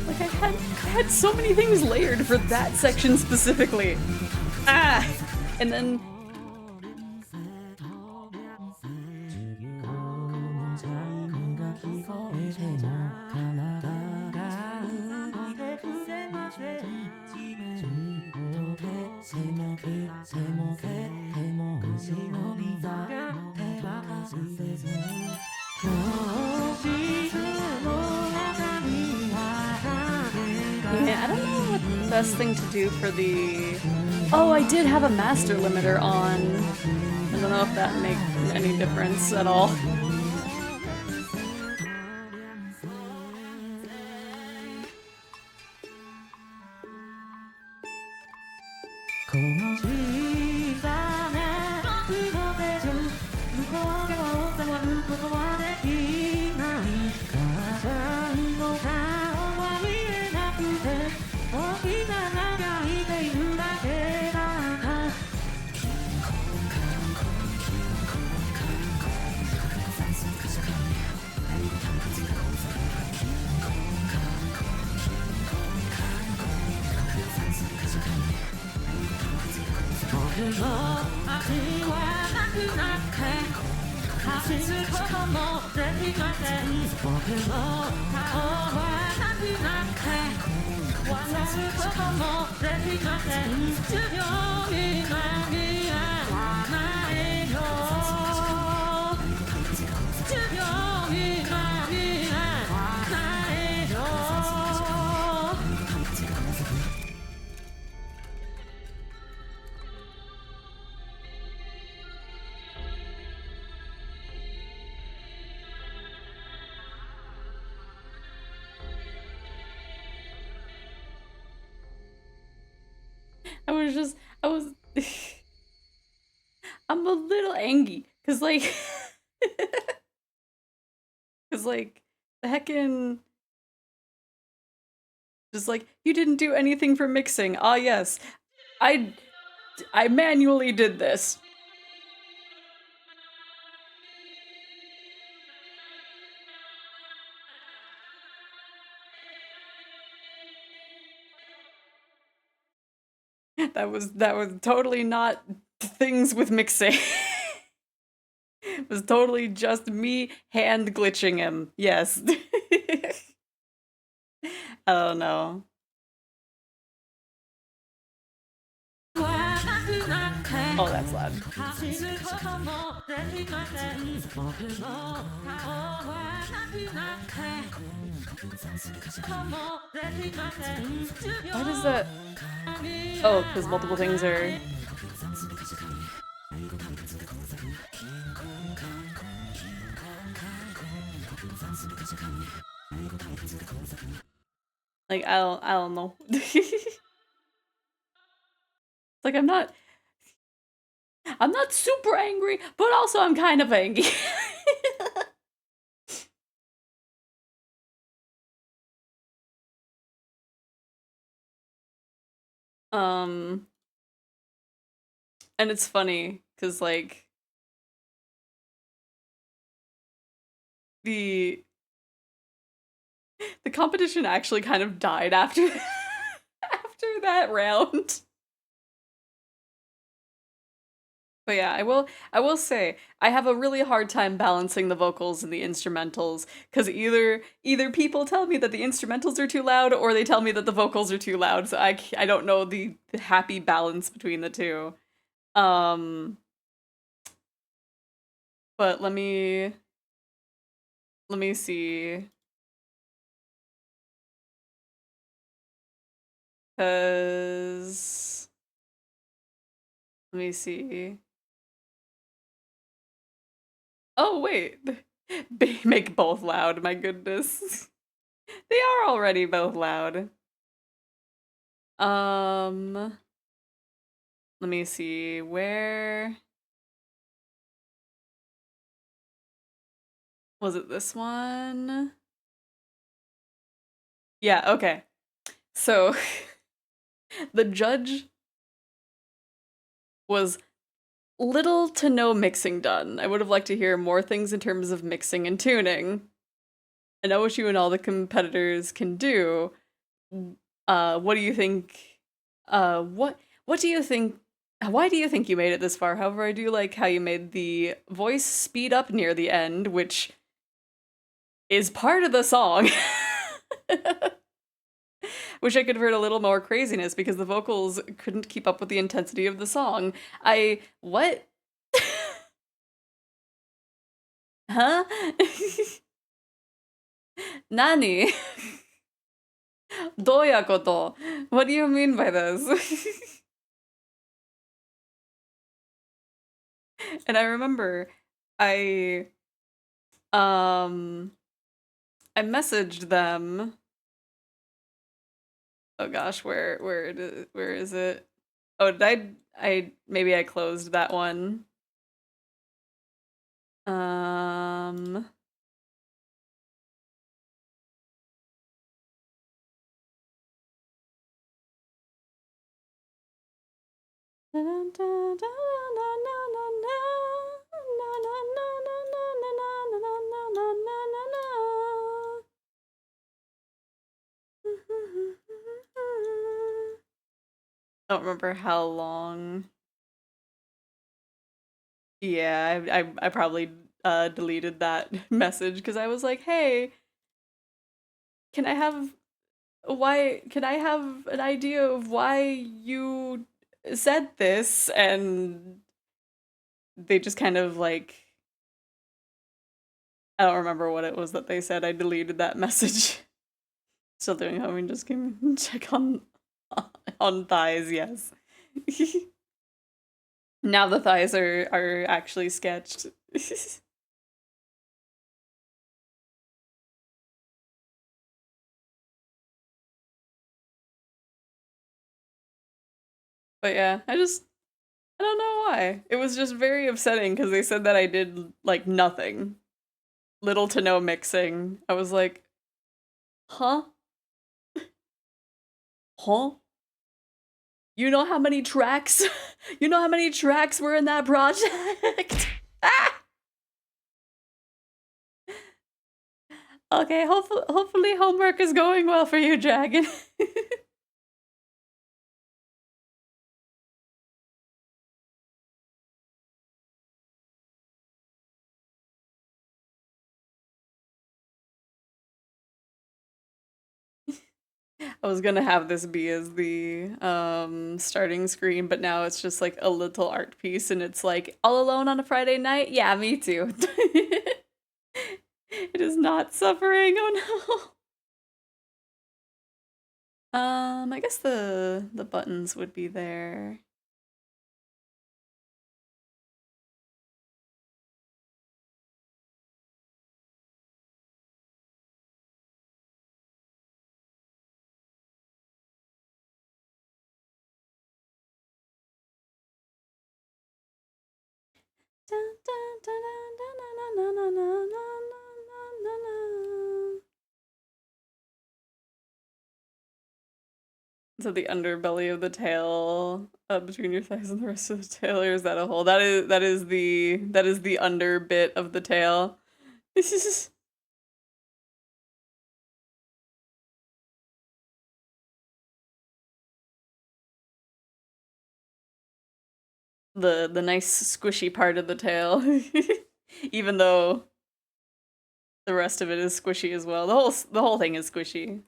Like, I had so many things layered for that section specifically. Ah! And then... Yeah, I don't know what the best thing to do for the... Oh, I did have a master limiter on. I don't know if that makes any difference at all. I was just, I was, I'm a little angry, cause like, cause like, the heckin', just like, you didn't do anything for mixing. Ah, yes, I manually did this. That was totally not things with mixing. It was totally just me hand glitching him. Yes. I don't know. Oh, that's loud. Why does that? Oh, because multiple things are. Like I don't know. Like I'm not super angry, but also I'm kind of angry. um and it's funny cuz like the competition actually kind of died after after that round. But yeah, I will say I have a really hard time balancing the vocals and the instrumentals cuz either people tell me that the instrumentals are too loud or they tell me that the vocals are too loud. So I don't know the happy balance between the two. Um but let me see cuz let me see. Oh wait. Make both loud, my goodness. They are already both loud. Um let me see where was it, this one? Yeah, okay. So the judge was little to no mixing done. I would have liked to hear more things in terms of mixing and tuning. I know what you and all the competitors can do. What do you think? What do you think? Why do you think you made it this far? However, I do like how you made the voice speed up near the end, which is part of the song. Wish I could have heard a little more craziness because the vocals couldn't keep up with the intensity of the song. What? Huh? Nani? どうやこと? What do you mean by this? And I remember I um I messaged them. Oh gosh, where is it? Oh, did I maybe I closed that one. Um I don't remember how long. Yeah, I probably deleted that message because I was like, "Hey, can I have can I have an idea of why you said this?" And they just kind of like, I don't remember what it was that they said. I deleted that message. Still doing homing, just can check on thighs, yes. Now the thighs are actually sketched. But yeah, I don't know why. It was just very upsetting because they said that I did like nothing. Little to no mixing. I was like, huh? Huh? You know how many tracks? You know how many tracks were in that project? Ah! Okay, hopefully homework is going well for you, Dragon. I was gonna have this be as the starting screen, but now it's just like a little art piece and it's like all alone on a Friday night? Yeah, me too. It is not suffering. Oh no. I guess the buttons would be there. So the underbelly of the tail between your thighs and the rest of the tail, or is that a hole? That is the under bit of the tail. The nice squishy part of the tail. Even though the rest of it is squishy as well. The whole thing is squishy.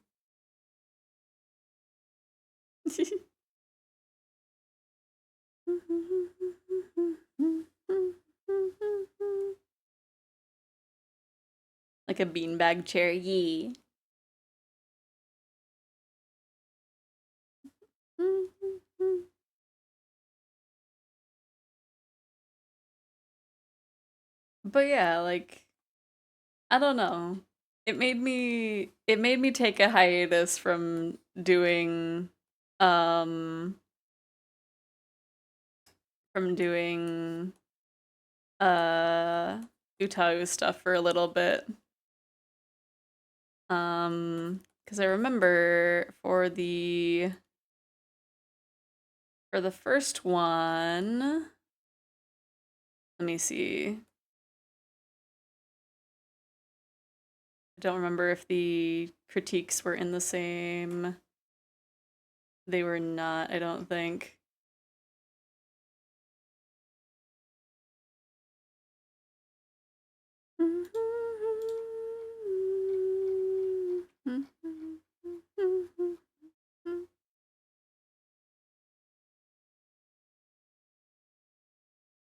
Like a beanbag chair, yee. But yeah, like I don't know. It made me take a hiatus doing um from doing uh Utahu stuff for a little bit. Because I remember for the first one, let me see. I don't remember if the critiques were in the same. They were not, I don't think.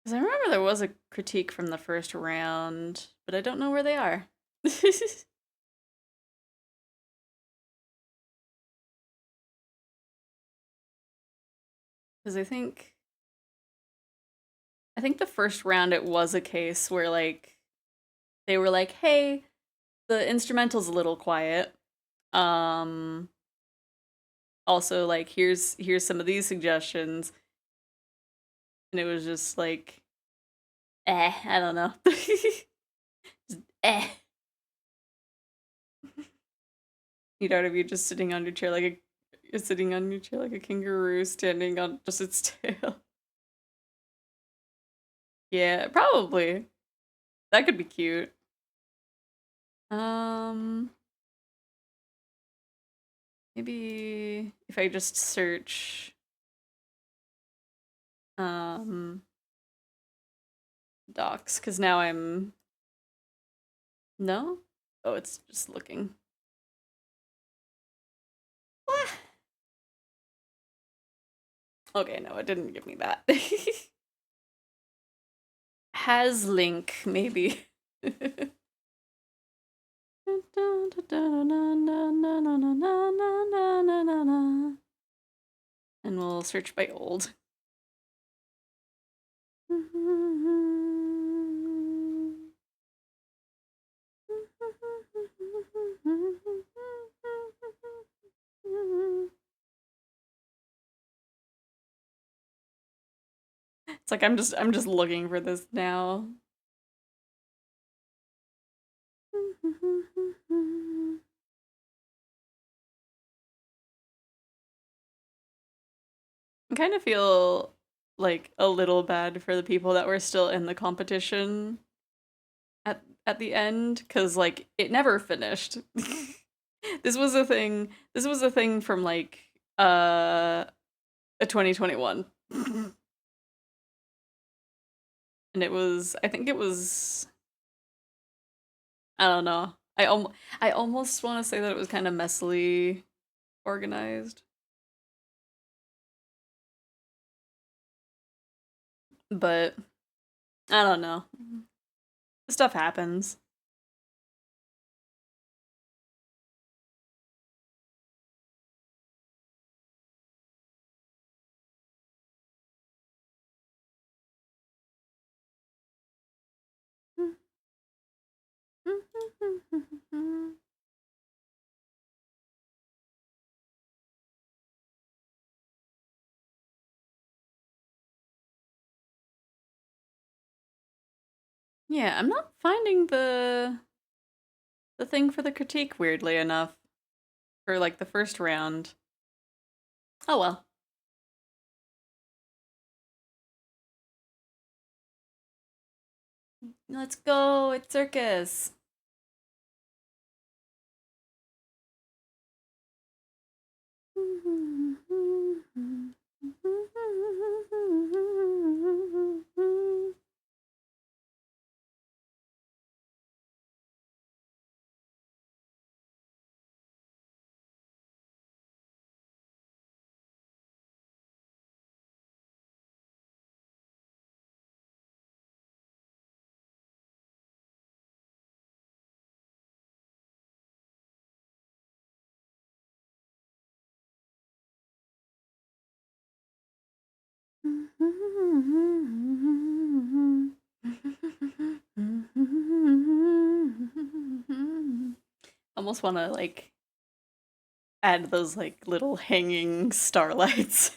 Because I remember there was a critique from the first round, but I don't know where they are. Because I think the first round it was a case where like they were like, "Hey, the instrumental's a little quiet. Um, also like here's some of these suggestions." And it was just like, I don't know. Just, You'd rather be just sitting on your chair like you're sitting on your chair like a kangaroo standing on just its tail. Yeah, probably. That could be cute. Um, Maybe if I just search um docs, because now I'm no? Oh, it's just looking. Okay, no, it didn't give me that. Has link, maybe. And we'll search by old. It's like I'm just looking for this now. I kind of feel like a little bad for the people that were still in the competition at the end cuz like it never finished. This was a thing from like a 2021. And I think it was I don't know. I almost want to say that it was kind of messily organized, but I don't know. Stuff happens. Yeah, I'm not finding the thing for the critique weirdly enough for like the first round. Oh well. Let's go. It's circus. Almost want to like add those like little hanging starlights.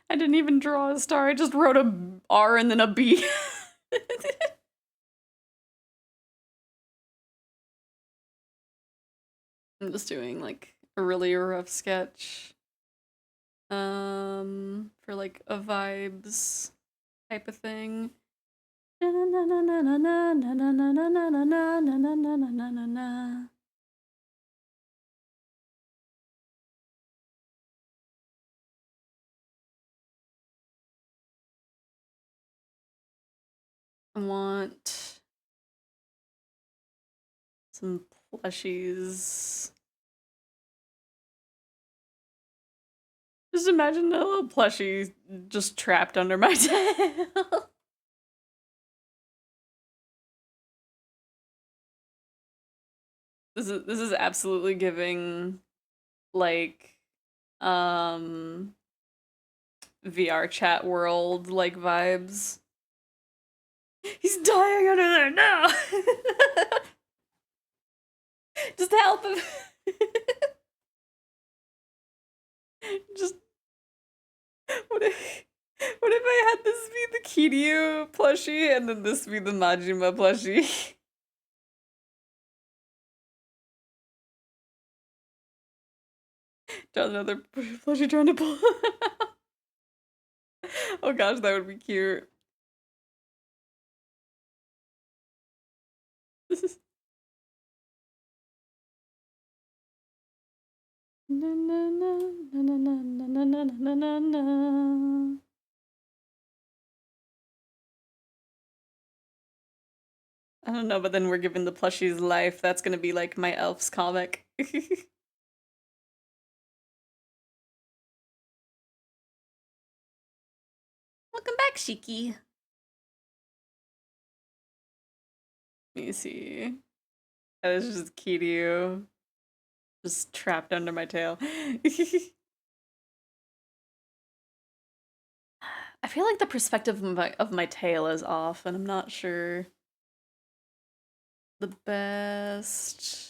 I didn't even draw a star. I just wrote a R and then a B. I'm just doing like a really rough sketch. For like a vibes type of thing. I want some plushies. Just imagine a little plushie just trapped under my tail. This is absolutely giving like um VR chat world like vibes. He's dying under there now. Just help him. Just what if I had this be the Kiryu plushie and then this be the Majima plushie? Just another plushie trying to pull. Oh gosh, that would be cute. This is na na na na na na na na na na na. I don't know, but then we're giving the plushies life. That's gonna be like my elf's comic. Welcome back, Shiki. Let me see. That is just Kiryu. Just trapped under my tail. I feel like the perspective of my tail is off, and I'm not sure the best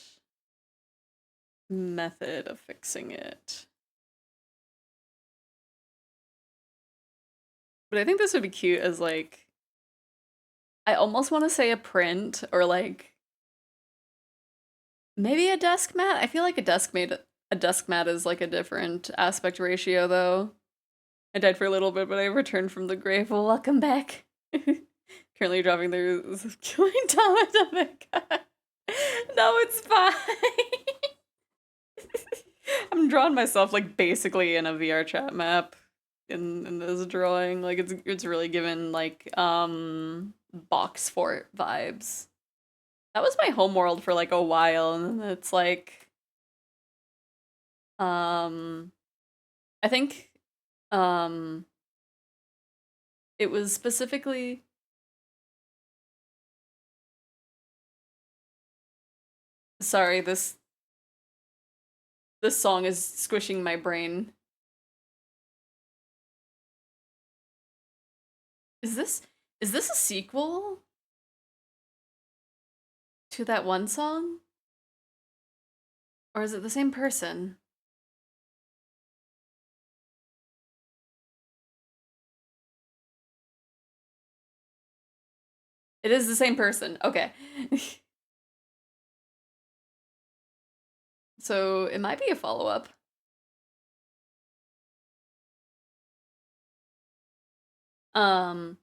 method of fixing it. But I think this would be cute as like I almost want to say a print or like maybe a desk mat. I feel like a desk mat is like a different aspect ratio though. I died for a little bit, but I returned from the grave. Well, welcome back. Currently driving through killing Dominic. No, it's fine. I'm drawing myself like basically in a VR chat map in this drawing. Like it's really given like box fort vibes. That was my homeworld for like a while, and then it's like um I think um it was specifically sorry, this song is squishing my brain. Is this is this a sequel to that one song? Or is it the same person? It is the same person. Okay. So it might be a follow-up. Um,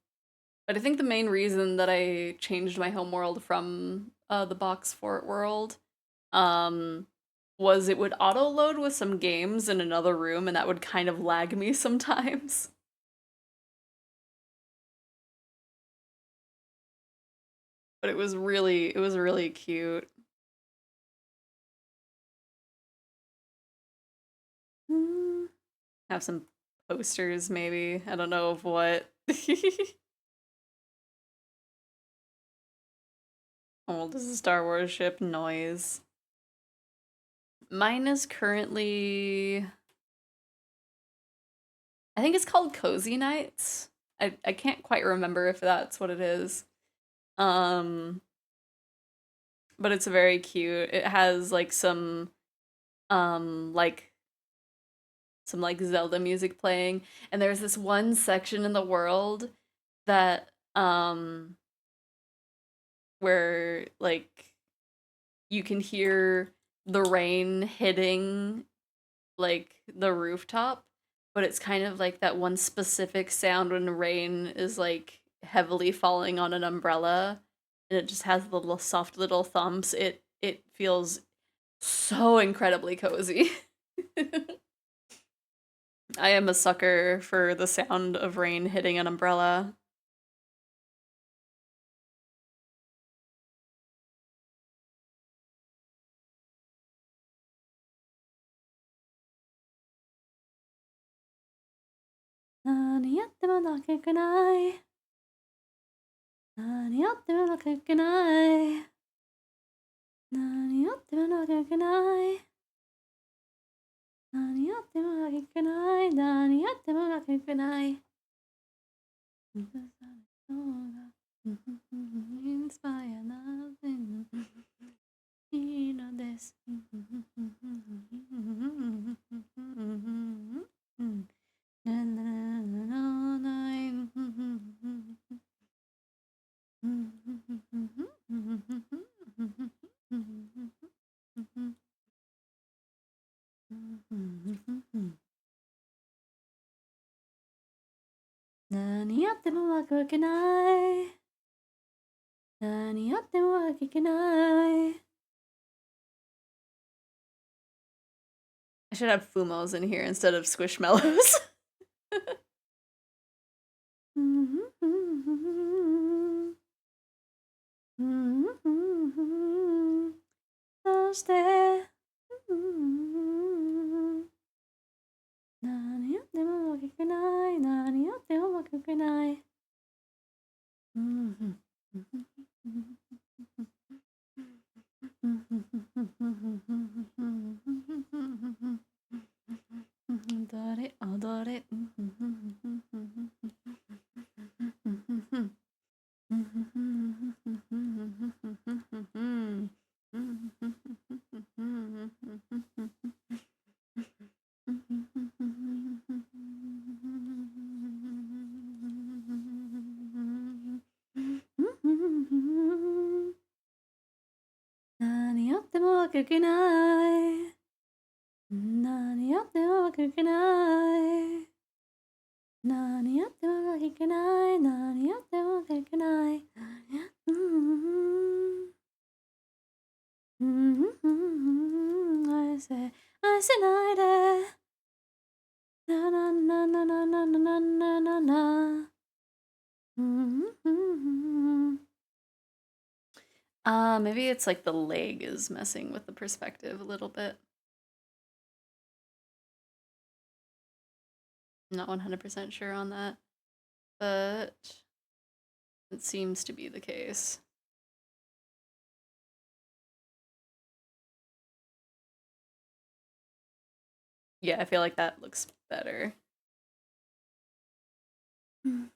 but I think the main reason that I changed my homeworld from the box fort world um was it would auto load with some games in another room and that would kind of lag me sometimes. But it was really cute. Hmm. Have some posters maybe. I don't know of what. Oh, this is a Star Wars ship noise. Mine is currently I think it's called Cozy Nights. I can't quite remember if that's what it is. Um but it's very cute. It has like like some like Zelda music playing and there's this one section in the world that where like you can hear the rain hitting like the rooftop, but it's kind of like that one specific sound when rain is like heavily falling on an umbrella and it just has the little soft little thumps. It feels so incredibly cozy. I am a sucker for the sound of rain hitting an umbrella. Nani yatte mo nakekanai. Nani yatte mo nakekanai. Nani yatte mo nakekanai. Nani yatte mo nakekanai. Nani yatte mo nakekanai. Inspire nothing. You know this. Nani yatte mo wakukenai. Nani yatte mo wakukenai. I should have Fumos in here instead of Squishmallows. Thursday. Nani yatte mo wakukenai. Nani yatte mo wakukenai. Odore, odore. けけない何やってもうまくいけない何やってもうまくいけない何やってもうまくいけない愛せないでななななななななななmaybe it's like the leg is messing with the perspective a little bit. I'm not 100% sure on that, but it seems to be the case. Yeah, I feel like that looks better. And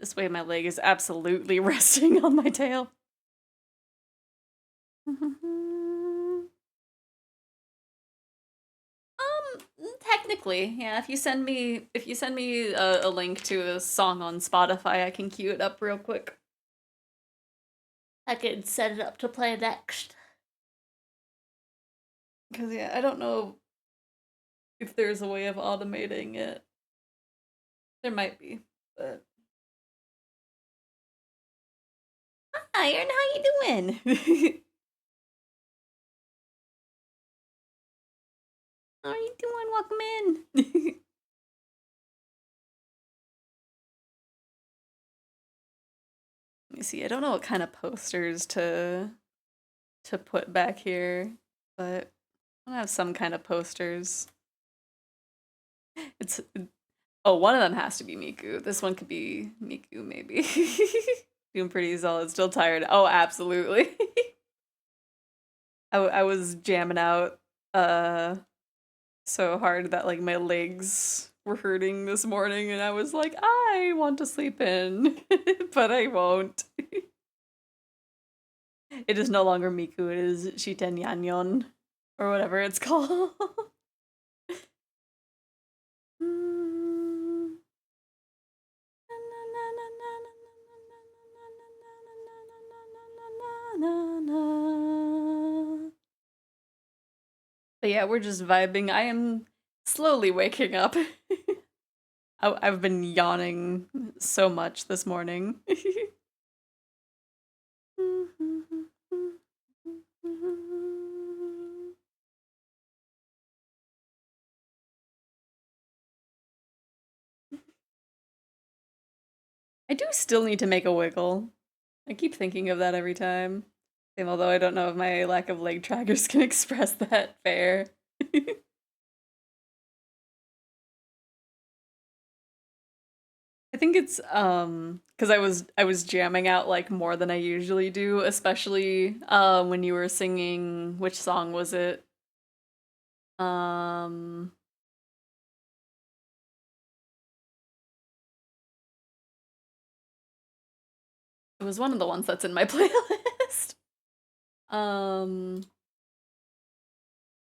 this way my leg is absolutely resting on my tail. Technically, yeah. If you send me a link to a song on Spotify, I can queue it up real quick. I could set it up to play next. Because yeah, I don't know if there's a way of automating it. There might be, but hi, Aaron, how you doing? How are you doing? Welcome in. Let me see. I don't know what kind of posters to put back here, but I have some kind of posters. It's one of them has to be Miku. This one could be Miku, maybe. Doing pretty solid. Still tired. Oh, absolutely. I was jamming out so hard that like my legs were hurting this morning, and I was like, I want to sleep in, but I won't. It is no longer Miku. It is Shiten Yanyon, or whatever it's called. But yeah, we're just vibing. I am slowly waking up. I've been yawning so much this morning. I do still need to make a wiggle. I keep thinking of that every time. Although I don't know if my lack of leg trackers can express that fair. I think it's because I was jamming out like more than I usually do, especially when you were singing. Which song was it? Um it was one of the ones that's in my playlist.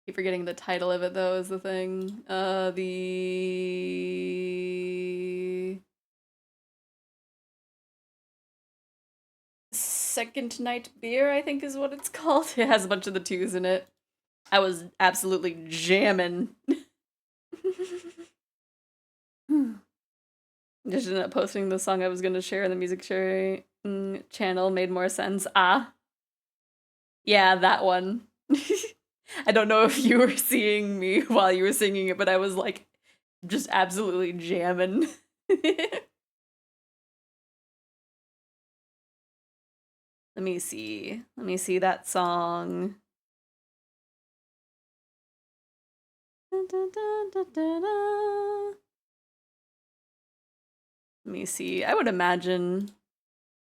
Keep forgetting the title of it though is the thing. The Second Night Beer, I think is what it's called. It has a bunch of the twos in it. I was absolutely jamming. Just ended up posting the song I was gonna share in the music sharing channel. Made more sense. Ah. Yeah, that one. I don't know if you were seeing me while you were singing it, but I was like just absolutely jamming. Let me see. Let me see that song. Let me see. I would imagine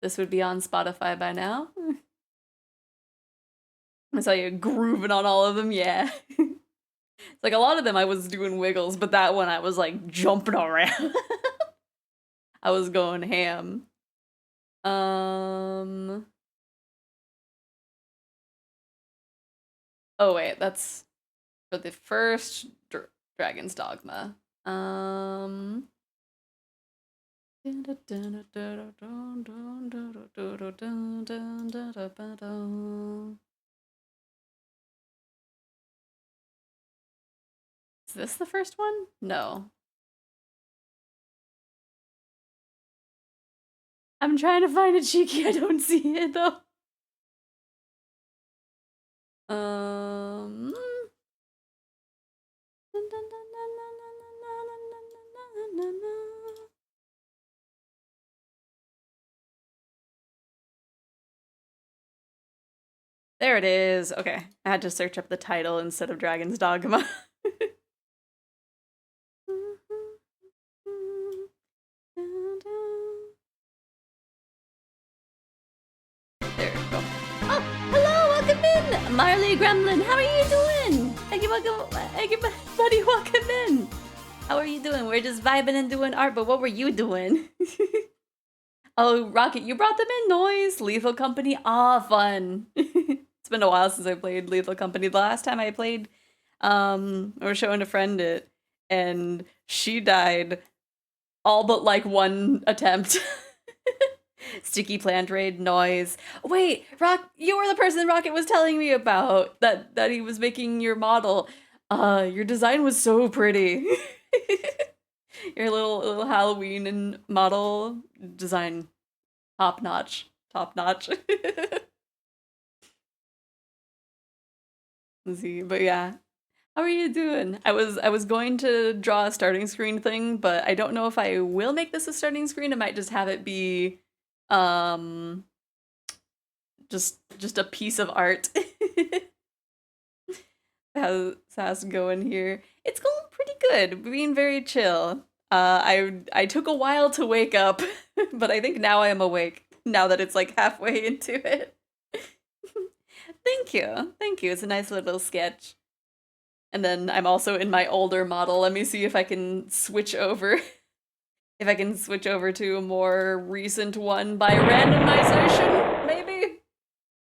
this would be on Spotify by now. I saw you grooving on all of them, yeah. It's like a lot of them I was doing wiggles, but that one I was like jumping around. I was going ham. Oh wait, that's for the first Dragon's Dogma. Is this the first one? No. I'm trying to find a cheeky. I don't see it though. Um. There it is. Okay. I had to search up the title instead of Dragon's Dogma. There we go. Oh, hello, welcome in! Marley Gremlin, how are you doing? Thank you, buddy, welcome in. How are you doing? We're just vibing and doing art, but what were you doing? Oh, Rocket, you brought them in. Noise. Lethal Company. Ah, fun. It's been a while since I played Lethal Company. The last time I played, I was showing a friend it, and she died all but like one attempt. Sticky plant raid. Noise. Wait, Rock, you were the person Rocket was telling me about that he was making your model. Your design was so pretty. Your little Halloween and model design, top notch, top notch. Let's see, but yeah, how are you doing? I was going to draw a starting screen thing, but I don't know if I will make this a starting screen. I might just have it be, um, just a piece of art. How's it going here? It's going pretty good. Being very chill. I took a while to wake up, but I think now I am awake. Now that it's like halfway into it. Thank you. Thank you. It's a nice little sketch. And then I'm also in my older model. Let me see if I can switch over. If I can switch over to a more recent one by randomization, maybe?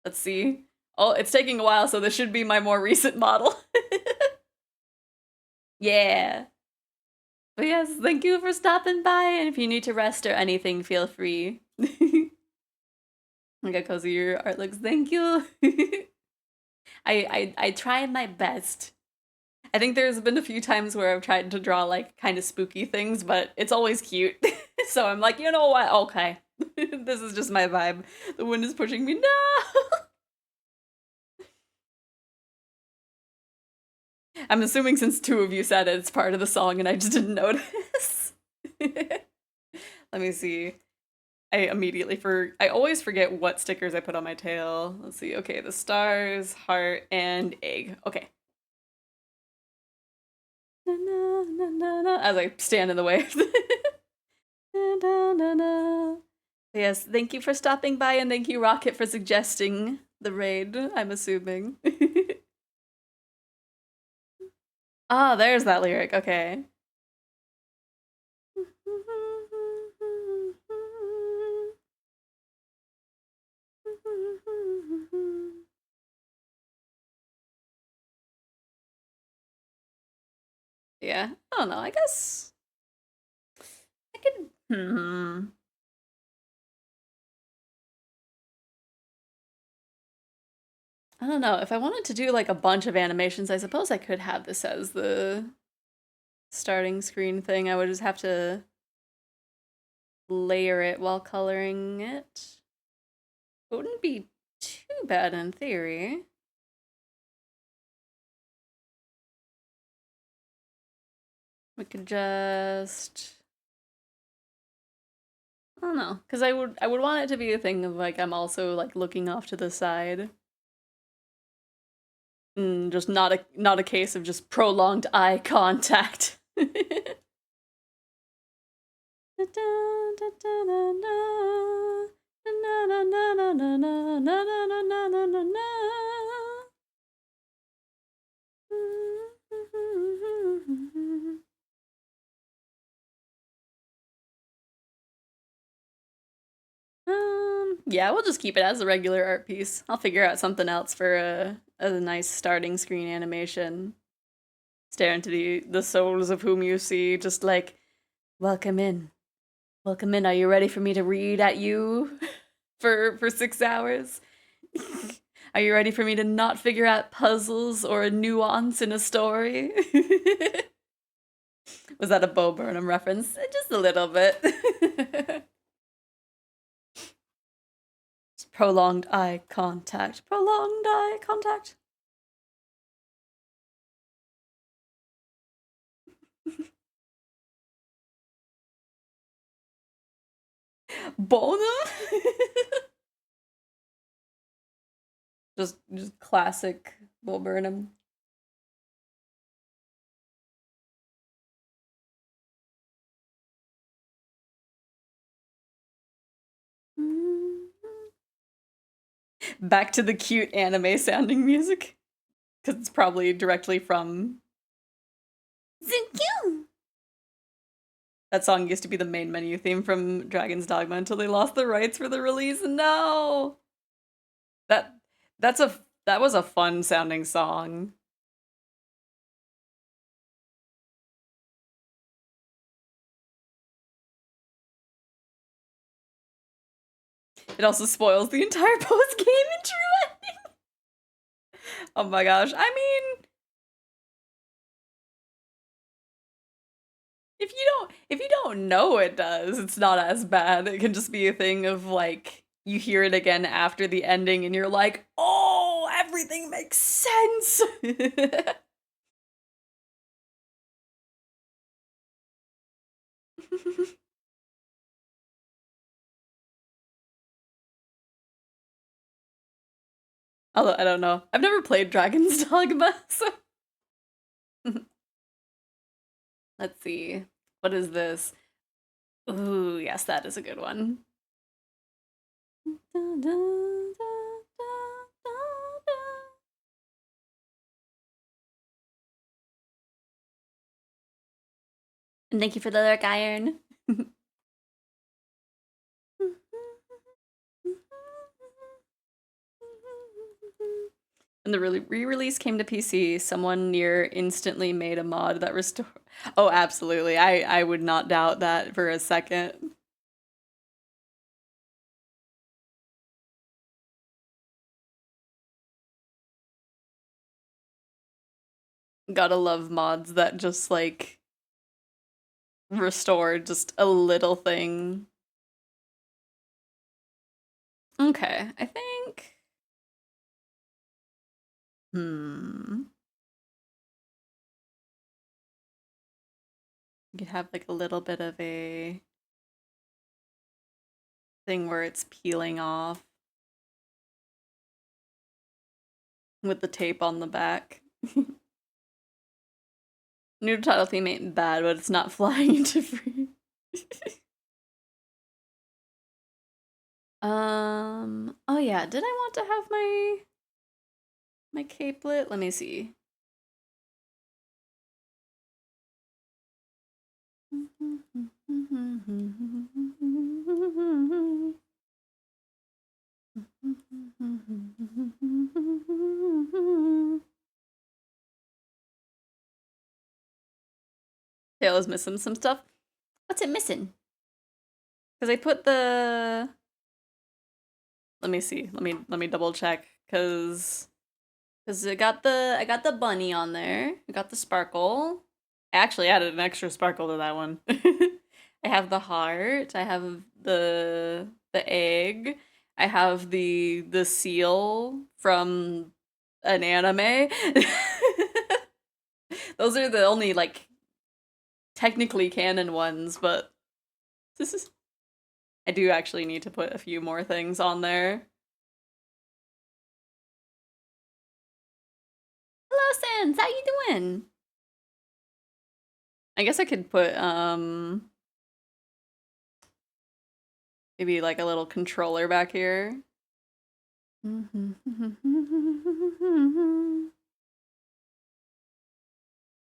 Let's see. Oh, it's taking a while, so this should be my more recent model. Yeah. But yes, thank you for stopping by, and if you need to rest or anything, feel free. Look how cozy your art looks. Thank you. I try my best. I think there's been a few times where I've tried to draw like kind of spooky things, but it's always cute. So I'm like, you know what? Okay. This is just my vibe. The wind is pushing me. No! I'm assuming since two of you said it, it's part of the song and I just didn't notice. Let me see. I always forget what stickers I put on my tail. Let's see. Okay, the stars, heart, and egg. Okay. Na, na, na, na, na, as I stand in the way. Na, na, na, na. Yes, thank you for stopping by, and thank you, Rocket, for suggesting the raid, I'm assuming. Ah, there's that lyric. Okay. Yeah. I don't know. I guess I could. I don't know. If I wanted to do like a bunch of animations, I suppose I could have this as the starting screen thing. I would just have to layer it while coloring it. It wouldn't be too bad in theory. We could just, I don't know, because I would want it to be a thing of like I'm also like looking off to the side. Just not a case of just prolonged eye contact. Yeah, we'll just keep it as a regular art piece. I'll figure out something else for a nice starting screen animation. Stare into the souls of whom you see, just like, welcome in. Welcome in. Are you ready for me to read at you for 6 hours? Are you ready for me to not figure out puzzles or a nuance in a story? Was that a Bo Burnham reference? Just a little bit. Prolonged eye contact. Prolonged eye contact. Bonham? just classic Bo Burnham. Back to the cute anime sounding music. Because it's probably directly from. That song used to be the main menu theme from Dragon's Dogma until they lost the rights for the release. No! That that was a fun sounding song. It also spoils the entire post game and true ending. Oh my gosh. I mean, if you don't know it does, it's not as bad. It can just be a thing of like you hear it again after the ending and you're like, "Oh, everything makes sense." Although I don't know. I've never played Dragon's Dogma, so let's see. What is this? Ooh, yes, that is a good one. And thank you for the dark iron. When the re-release came to PC, someone near instantly made a mod that restore. Oh, absolutely. I would not doubt that for a second. Gotta love mods that just like restore just a little thing. Okay, I think. Hmm. You could have like a little bit of a thing where it's peeling off with the tape on the back. New title theme ain't bad, but it's not flying into free. Oh yeah, did I want to have my capelet? Let me see. Tail is missing some stuff. What's it missing? Because I put the. Let me see. Let me double check. Because I got the bunny on there. I got the sparkle. I actually added an extra sparkle to that one. I have the heart. I have the egg. I have the seal from an anime. Those are the only like technically canon ones, but this is I do actually need to put a few more things on there. Hello Sans, how you doing? I guess I could put maybe like a little controller back here.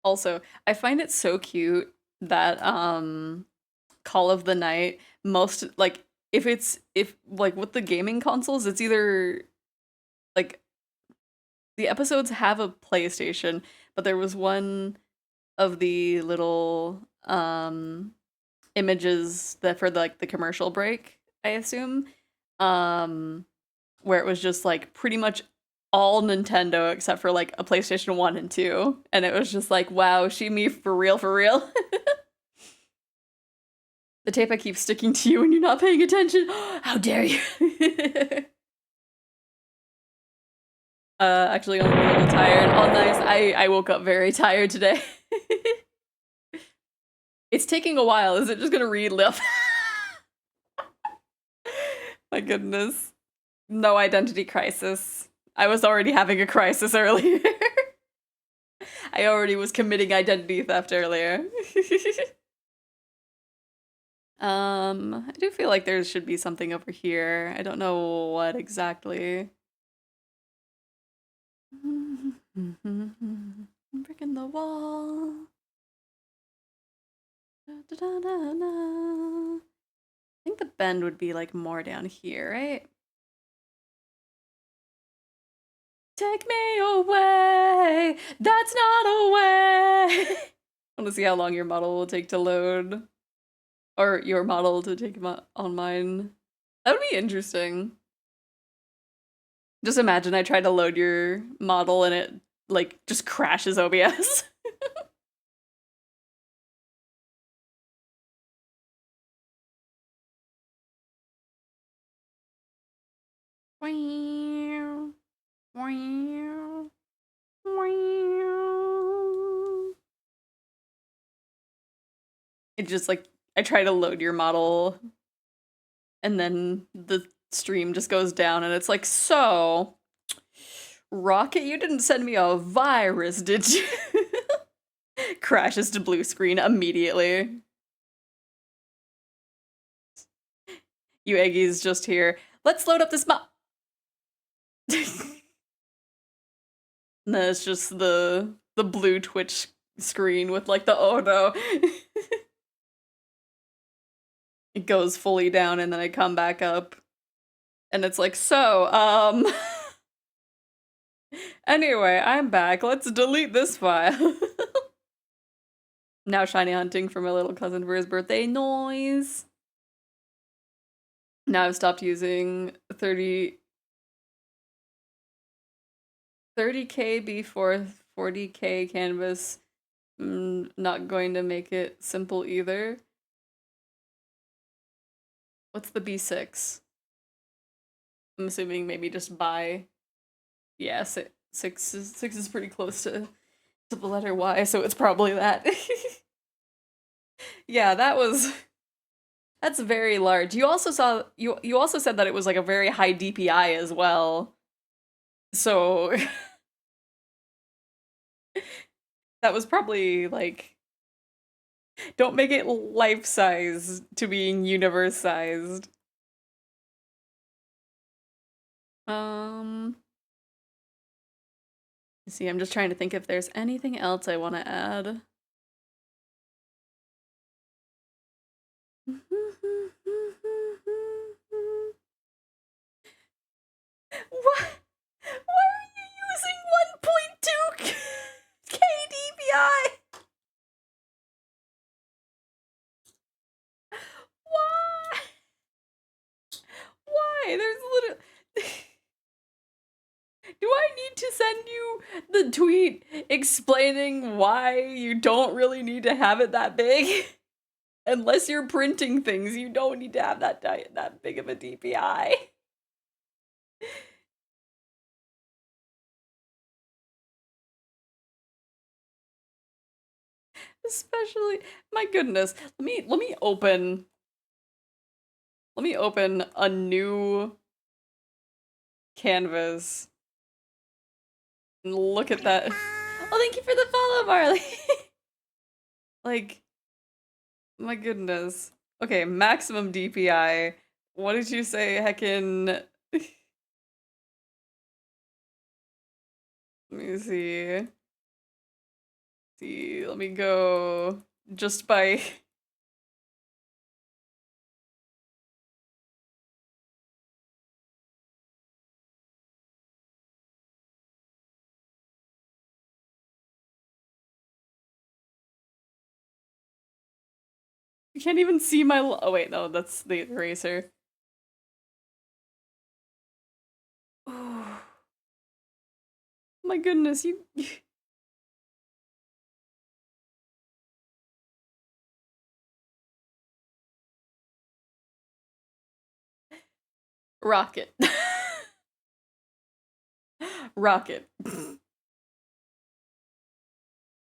Also, I find it so cute that Call of the Night most like if like with the gaming consoles, it's either like the episodes have a PlayStation, but there was one of the little images that for like the commercial break, I assume, um where it was just like pretty much all Nintendo except for like a PlayStation 1 and 2, and it was just like, wow, she me for real, for real. The tape I keep sticking to you and you're not paying attention. How dare you? Actually, I'm a little tired. Oh, nice. I woke up very tired today. It's taking a while. Is it just gonna read left? My goodness. No identity crisis. I was already having a crisis earlier. I already was committing identity theft earlier. I do feel like there should be something over here. I don't know what exactly. Breaking the wall. Da, da, da, da. I think the bend would be like more down here, right? Take me away. That's not a way. I want to see how long your model will take to load. Or your model to take on mine. That would be interesting. Just imagine I try to load your model and it like just crashes OBS. It just like I try to load your model and then the stream just goes down and it's like, so Rocket, you didn't send me a virus, did you? Crashes to blue screen immediately. You Eggy's just here. Let's load up this mod. And then it's just the blue Twitch screen with like the oh no. It goes fully down and then I come back up. And it's like, so, anyway, I'm back. Let's delete this file. Now shiny hunting for my little cousin for his birthday. Noise. Now I've stopped using 30K before 40K canvas. Not going to make it simple either. What's the B6? I'm assuming maybe just buy. Yeah, six is pretty close to the letter Y, so it's probably that. Yeah, that's very large. You also saw you also said that it was like a very high DPI as well. So that was probably like, don't make it life size to being universe sized. See, I'm just trying to think if there's anything else I want to add. What? Why are you using 1.2 KDPI? Why? Why? There's literally. Do I need to send you the tweet explaining why you don't really need to have it that big? Unless you're printing things, you don't need to have that big of a DPI. Especially, my goodness. Let me open a new canvas. And look at that. Oh, thank you for the follow, Marley. Like, my goodness. Okay, maximum DPI. What did you say, heckin'? Let me see. Let me go just by You can't even see my oh wait, no, that's the eraser. Oh my goodness, you Rocket. Rocket.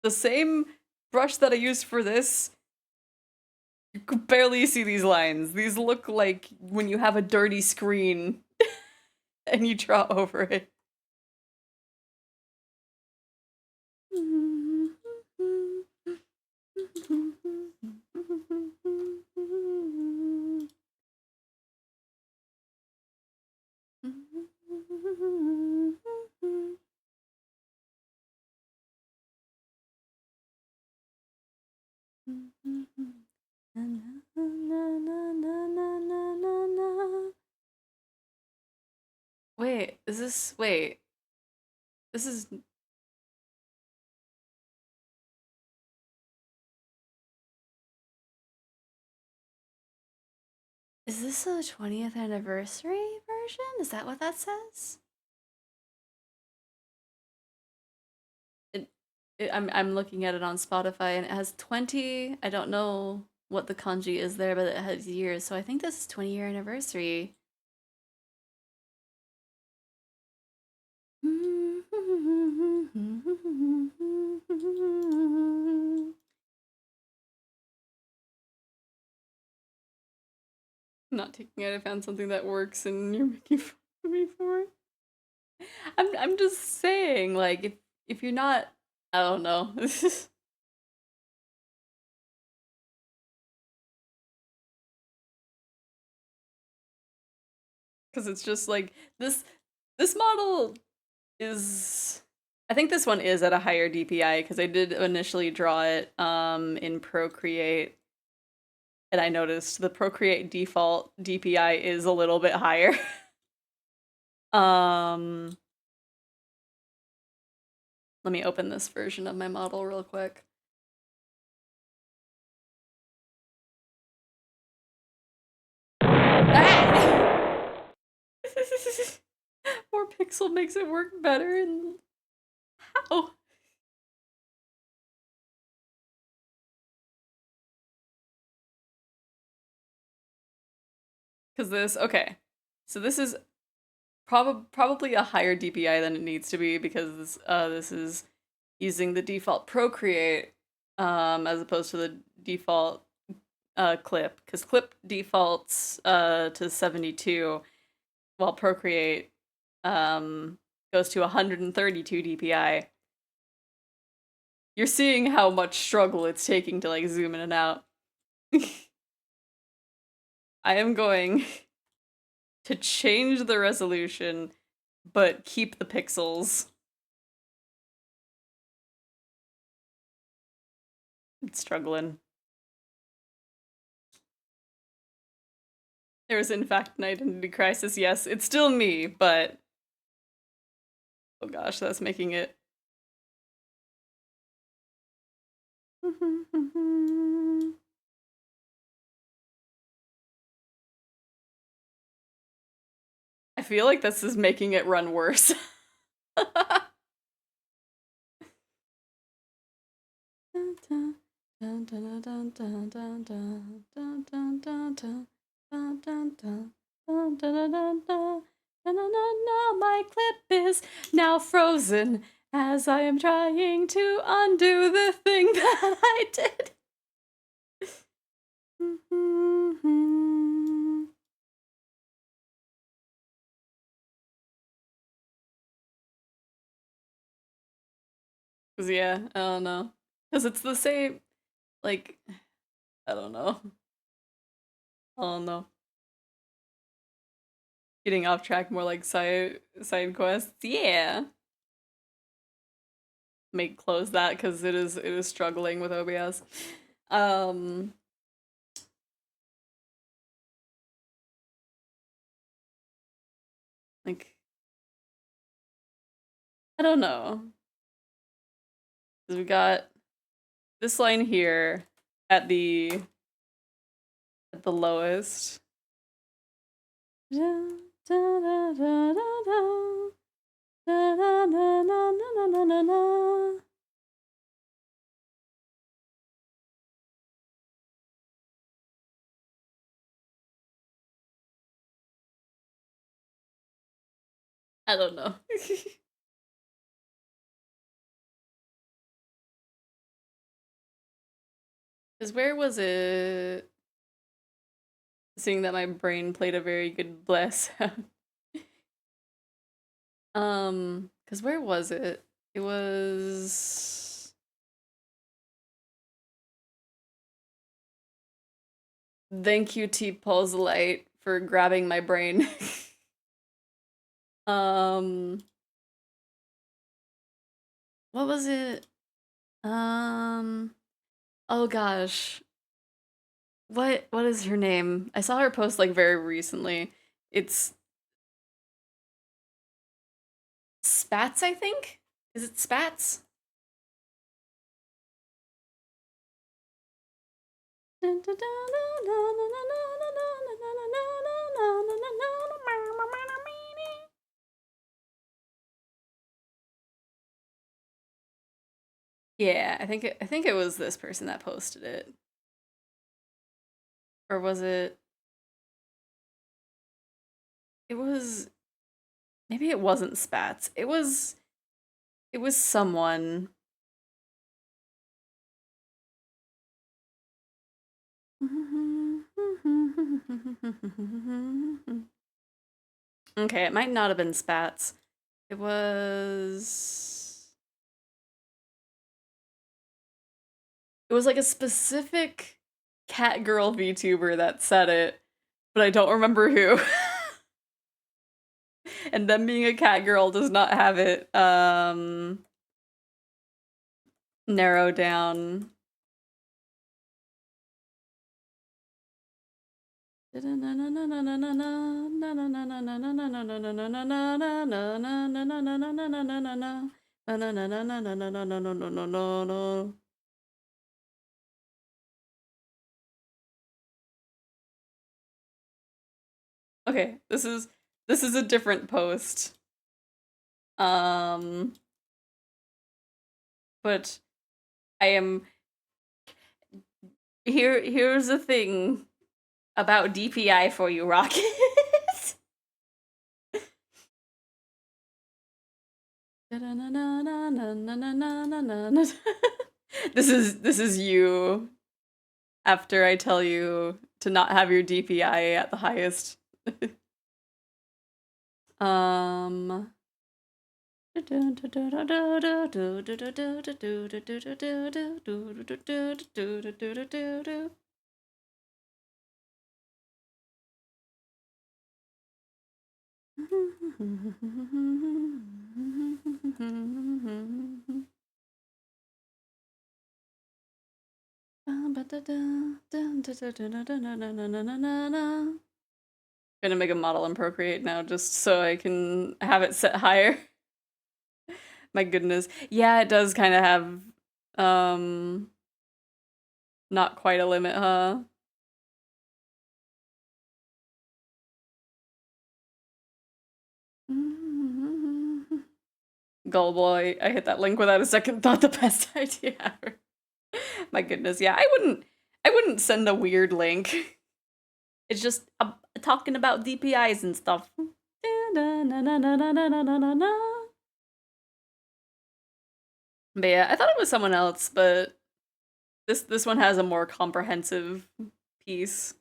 The same brush that I used for this, you could barely see these lines. These look like when you have a dirty screen and you draw over it. Wait, is this wait. This is Is this a 20th anniversary version? Is that what that says? It, I'm looking at it on Spotify and it has 20. I don't know what the kanji is there, but it has years. So I think this is 20-year anniversary. Not taking it. I found something that works and you're making fun of me for it. I'm just saying, like, if you're not, I don't know. Because it's just like this model is, I think this one is at a higher DPI because I did initially draw it in Procreate, and I noticed the Procreate default DPI is a little bit higher. Let me open this version of my model real quick. More pixel makes it work better, and how? Because this, okay, so this is probably a higher DPI than it needs to be because this is using the default Procreate as opposed to the default Clip, because Clip defaults to 72 while Procreate goes to 132 DPI. You're seeing how much struggle it's taking to like zoom in and out. I am going to change the resolution but keep the pixels. It's struggling. There is in fact an identity crisis. Yes, it's still me, but oh gosh, that's making it. I feel like this is making it run worse. My clip is now frozen as I am trying to undo the thing that I did. Cause yeah, I don't know. Cause it's the same, like, I don't know. I don't know. Getting off track, more like side quests. Yeah. Make close that because it is struggling with OBS. Like, I don't know. Cause we got this line here at the at the lowest. I don't know. Because where was it? Seeing that my brain played a very good bless sound. Because where was it? It was. Thank you, T Pulse Light, for grabbing my brain. um, what was it? Oh gosh. What is her name? I saw her post like very recently. It's Spats, I think? Is it Spats? Yeah, I think it was this person that posted it. Or was it it was maybe it wasn't Spats. It was someone. Okay, it might not have been Spats. It was like a specific cat girl VTuber that said it, but I don't remember who. And them being a cat girl does not have it narrowed down. Okay, this is a different post. But I am here's the thing about DPI for you, Rocket. This is you after I tell you to not have your DPI at the highest. um Gonna make a model in Procreate now just so I can have it set higher. My goodness. Yeah, it does kind of have not quite a limit, huh? Gullible, I hit that link without a second thought. The best idea ever. My goodness, yeah, I wouldn't send a weird link. It's just talking about DPIs and stuff. But yeah, I thought it was someone else, but this one has a more comprehensive piece.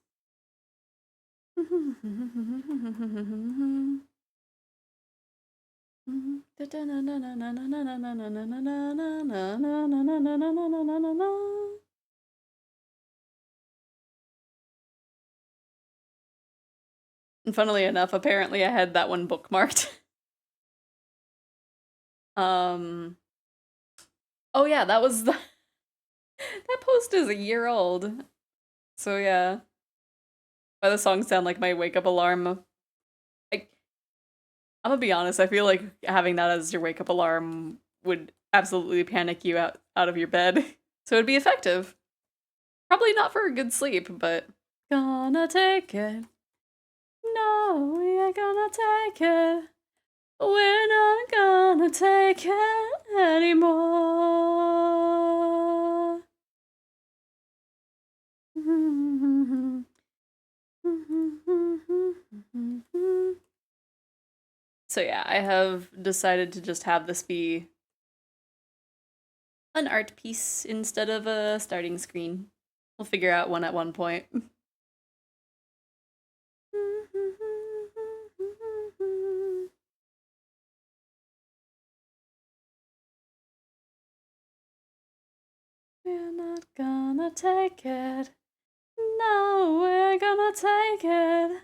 And funnily enough, apparently I had that one bookmarked. um Oh yeah, that was the that post is a year old. So yeah. Why the songs sound like my wake up alarm. I, I'm gonna be honest, I feel like having that as your wake up alarm would absolutely panic you out of your bed. So it'd be effective. Probably not for a good sleep, but gonna take it. No, we ain't gonna take it. We're not gonna take it anymore. So yeah, I have decided to just have this be an art piece instead of a starting screen. We'll figure out one at one point. We're not gonna take it. No, we're gonna take it.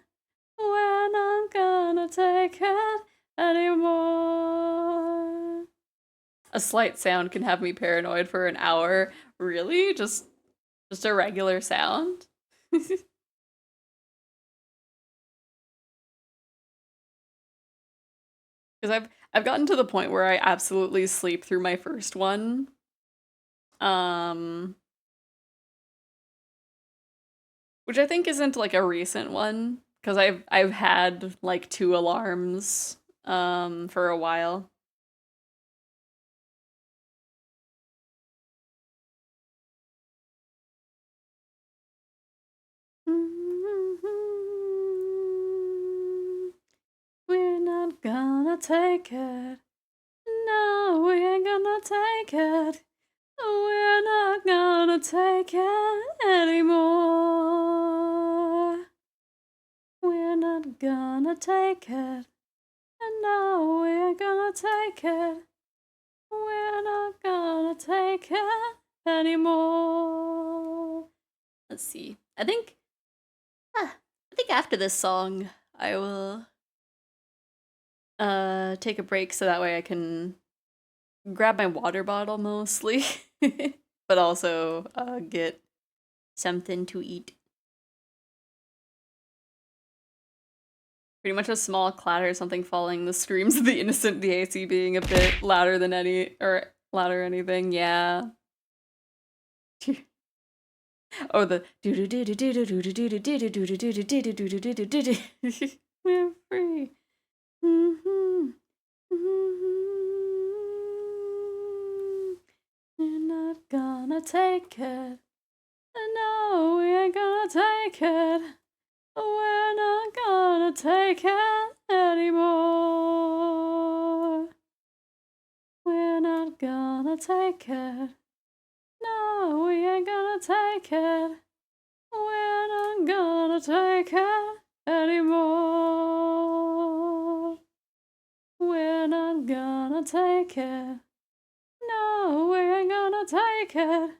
We're not gonna take it anymore. A slight sound can have me paranoid for an hour. Really? Just a regular sound? Because I've gotten to the point where I absolutely sleep through my first one. Which I think isn't like a recent one, because I've had like 2 alarms for a while. We're not gonna take it. No, we ain't gonna take it. We're not gonna take it anymore. We're not gonna take it. No, we ain't gonna take it. We're not gonna take it anymore. Let's see. I think after this song I will take a break so that way I can grab my water bottle mostly, but also get something to eat. Pretty much a small clatter, something falling, the screams of the innocent, the AC being a bit louder than anything, yeah. Oh, the we're free. You're not gonna take it. No, we ain't gonna take it. We're not gonna take it anymore. We're not gonna take it. No, we ain't gonna take it. We're not gonna take it anymore. We're not gonna take it. No, we ain't gonna take it.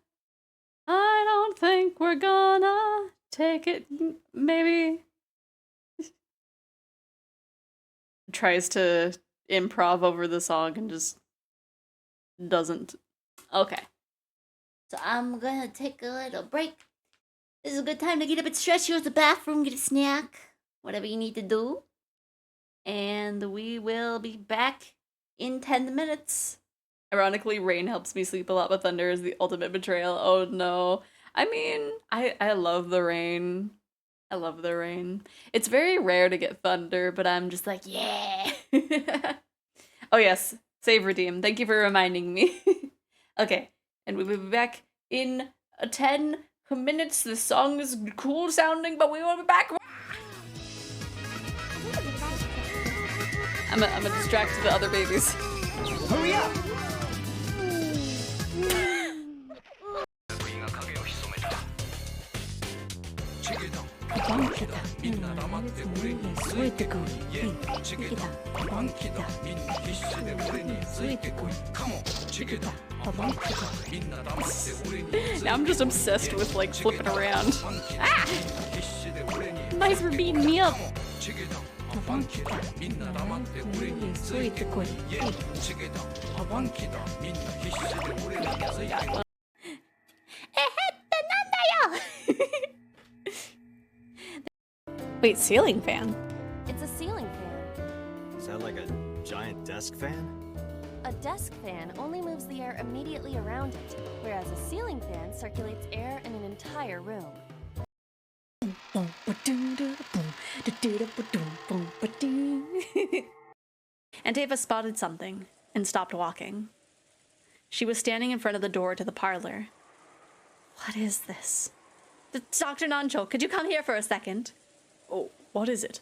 I don't think we're gonna take it. Maybe. Tries to improv over the song and just doesn't. Okay. So I'm gonna take a little break. This is a good time to get a bit stretched, use the bathroom, get a snack, whatever you need to do. And we will be back in 10 minutes. Ironically, rain helps me sleep a lot, but thunder is the ultimate betrayal. Oh no. I mean, I love the rain. I love the rain. It's very rare to get thunder, but I'm just like, yeah. Oh yes, save redeem. Thank you for reminding me. Okay, and we will be back in 10 minutes. The song is cool sounding, but we will be back. I'm gonna distract the other babies. Hurry up! Now I'm just obsessed with like flipping around. Ah! Nice for beating me up. Wait, ceiling fan? It's a ceiling fan. Is that like a giant desk fan? A desk fan only moves the air immediately around it, whereas a ceiling fan circulates air in an entire room. And Ava spotted something and stopped walking. She was standing in front of the door to the parlor. What is this? Dr. Nancho, could you come here for a second? Oh, what is it?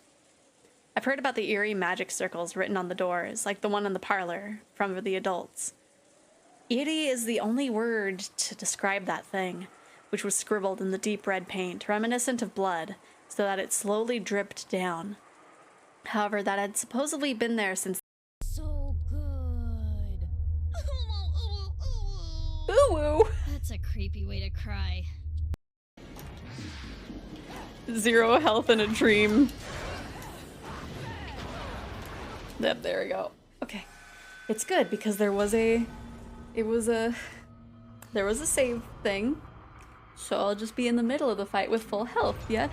I've heard about the eerie magic circles written on the doors, like the one in the parlor, from the adults. Eerie is the only word to describe that thing, which was scribbled in the deep red paint, reminiscent of blood, so that it slowly dripped down. However, that had supposedly been there since... So good. Ooh-woo! That's a creepy way to cry. 0 health in a dream. Yep, there we go. Okay. It's good because there was a save thing. So I'll just be in the middle of the fight with full health, yeah?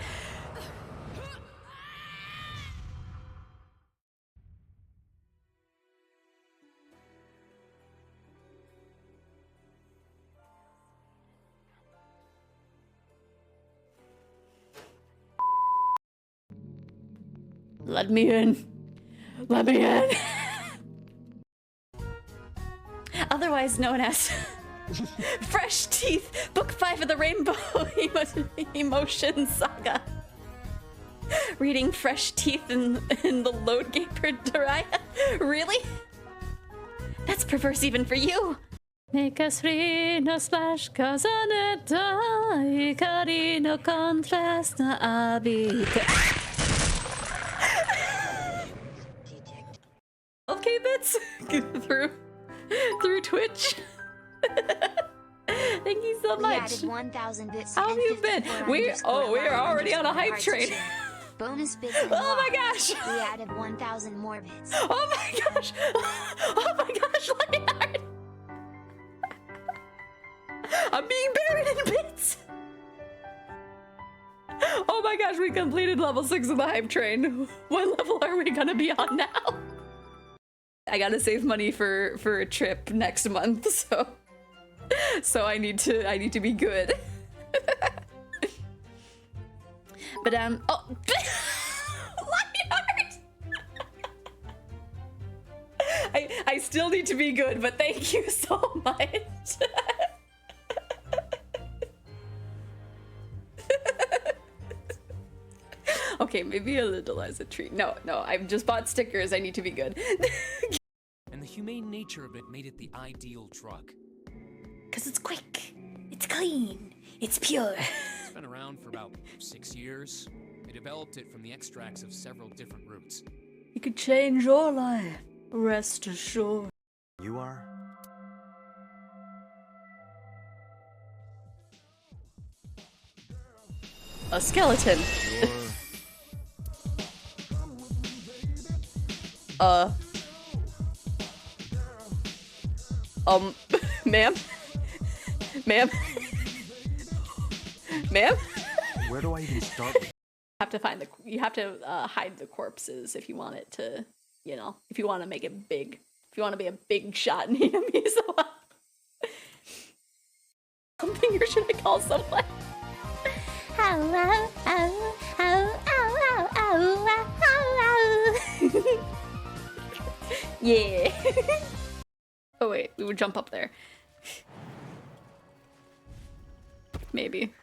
Let me in. Let me in. Otherwise known as Fresh Teeth, Book 5 of the Rainbow Emotion Saga. Reading Fresh Teeth in the Load Gaper Dariah? Really? That's perverse even for you. Make us free no slash kazaneta ikari no contrast na abite. Okay, bits through Twitch. Thank you so We much. added 1,000 bits. How have and you been? 54 We underscore are already on a 1 hype hearts train. share. Bonus bits and Oh my logs. gosh. We added 1,000 more bits. Oh my gosh! Oh my gosh, Leonard! I'm being buried in bits! Oh my gosh, we completed level 6 of the hype train. What level are we gonna be on now? I gotta save money for a trip next month, so I need to be good. But oh, Leonard! I still need to be good, but thank you so much. Okay, maybe a little as a treat. No, I've just bought stickers. I need to be good. And the humane nature of it made it the ideal drug. Cause it's quick, it's clean, it's pure. It's been around for about 6 years. They developed it from the extracts of several different roots. You could change your life. Rest assured. You are? A skeleton. Ma'am? Ma'am? Ma'am? Where do I even start? You have to hide the corpses if you want it to, if you want to make it big. If you want to be a big shot in enemies. Something, or should I call someone? Ow, ow, ow, ow, ow, ow, ow, ow, ow. Yeah. Oh wait, we would jump up there. Maybe.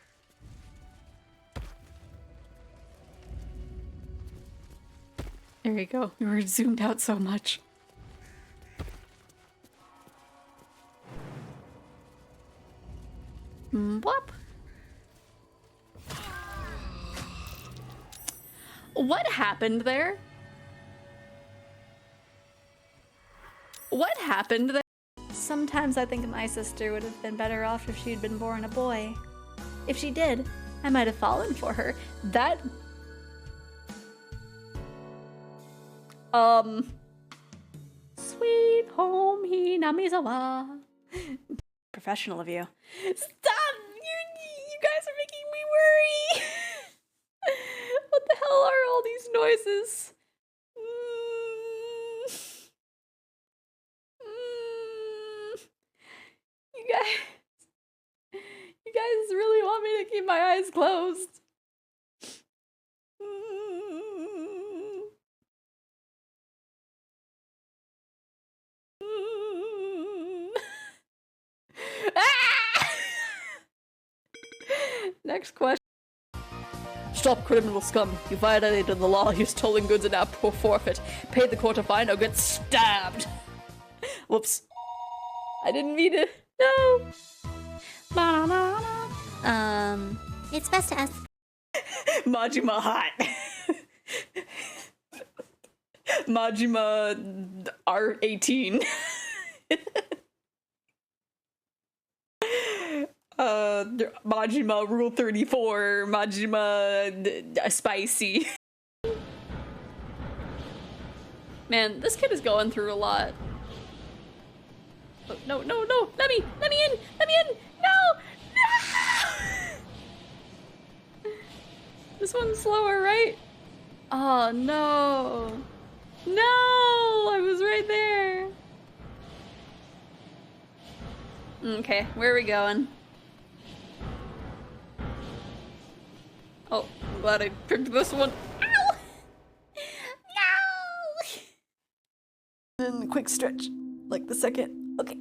There you go. We were zoomed out so much. Whoop. What happened there? What happened there? Sometimes I think my sister would have been better off if she'd been born a boy. If she did, I might have fallen for her. That... Sweet home Hinamizawa. Professional of you. Stop! You guys are making me worry! What the hell are all these noises? You guys really want me to keep my eyes closed? Next question. Stop, criminal scum. You violated the law. You're stolen goods and now forfeit. Pay the court a fine or get stabbed. Whoops. I didn't mean it. No. It's best to ask. Majima hot. Majima R18. Majima Rule 34. Majima spicy. Man, this kid is going through a lot. Oh, no, no, no! Let me in! Let me in! No! No! This one's slower, right? Oh, no. No! I was right there. Okay, where are we going? Oh, I'm glad I picked this one. Ow! No! Then quick stretch. Like the second. Okay.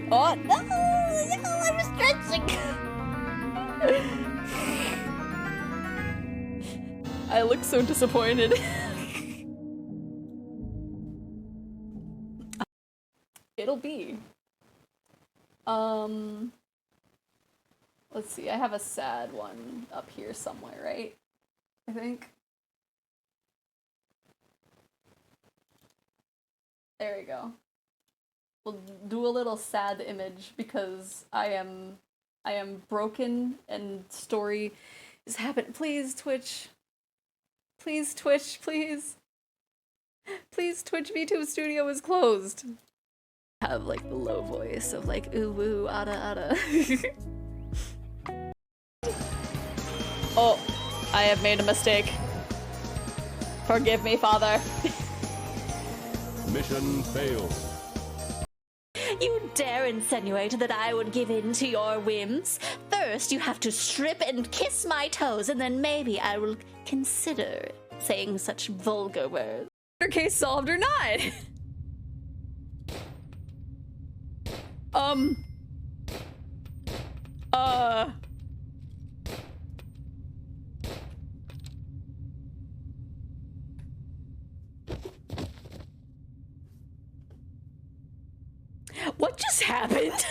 Oh, no! No, I'm stretching! I look so disappointed. It'll be. Let's see, I have a sad one up here somewhere, right? I think. There we go. We'll do a little sad image because I am broken and story is happening. Please, Twitch. Please, Twitch, please. Please, Twitch VTube Studio is closed. Have like the low voice of like ooh woo ada ada. Oh, I have made a mistake. Forgive me, Father. Mission failed. You dare insinuate that I would give in to your whims? First, you have to strip and kiss my toes, and then maybe I will consider saying such vulgar words. Case solved or not? What just happened?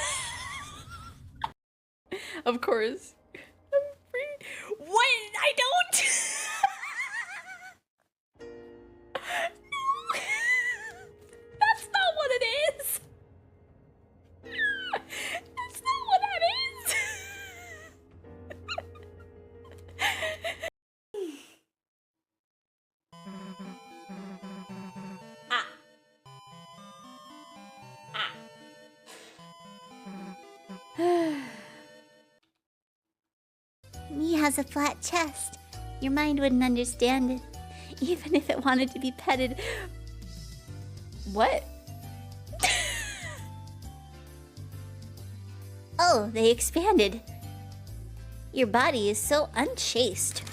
Of course. I'm free. What? I don't. No. That's not what it is. That's not what that is. Me has a flat chest. Your mind wouldn't understand it, even if it wanted to be petted. What? Oh, they expanded. Your body is so unchaste.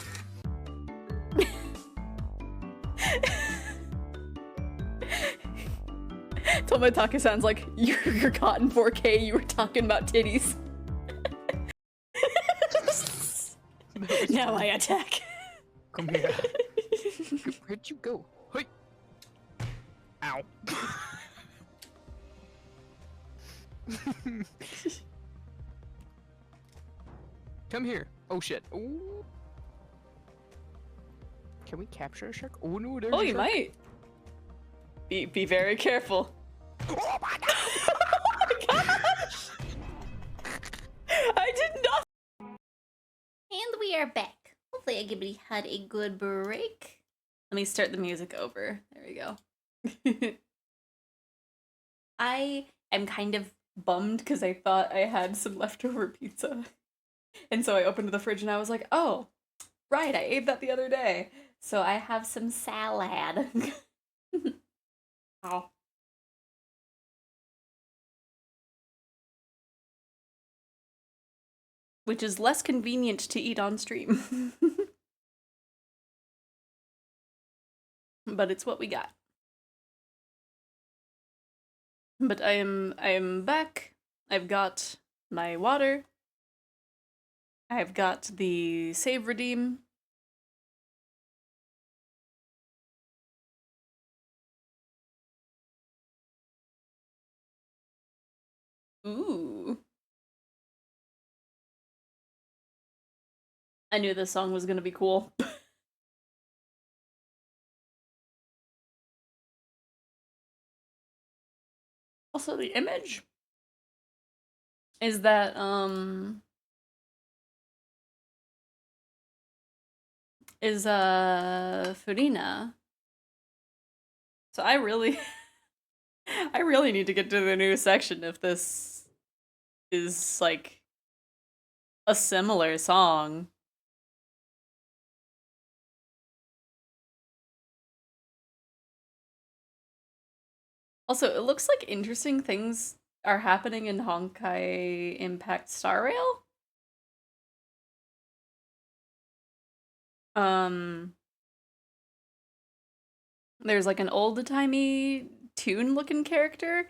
Tomoitake sounds like you're caught in 4K, you were talking about titties. Now I attack. Come here. Where'd you go? Hey. Ow. Come here. Oh shit. Ooh. Can we capture a shark? Oh no, there's Oh, a you shark. might. Be very careful. Oh my god! Oh my gosh! I did not. And we are back. Hopefully everybody had a good break. Let me start the music over. There we go. I am kind of bummed because I thought I had some leftover pizza. And so I opened the fridge and I was like, oh, right, I ate that the other day. So I have some salad. Ow. Which is less convenient to eat on stream. But it's what we got. But I am back. I've got my water. I've got the save redeem. Ooh. I knew this song was gonna be cool. Also, the image is that, Farina. So I really, I really need to get to the new section if this is, like, a similar song. Also, it looks like interesting things are happening in Honkai Impact Star Rail. There's like an old-timey tune-looking character.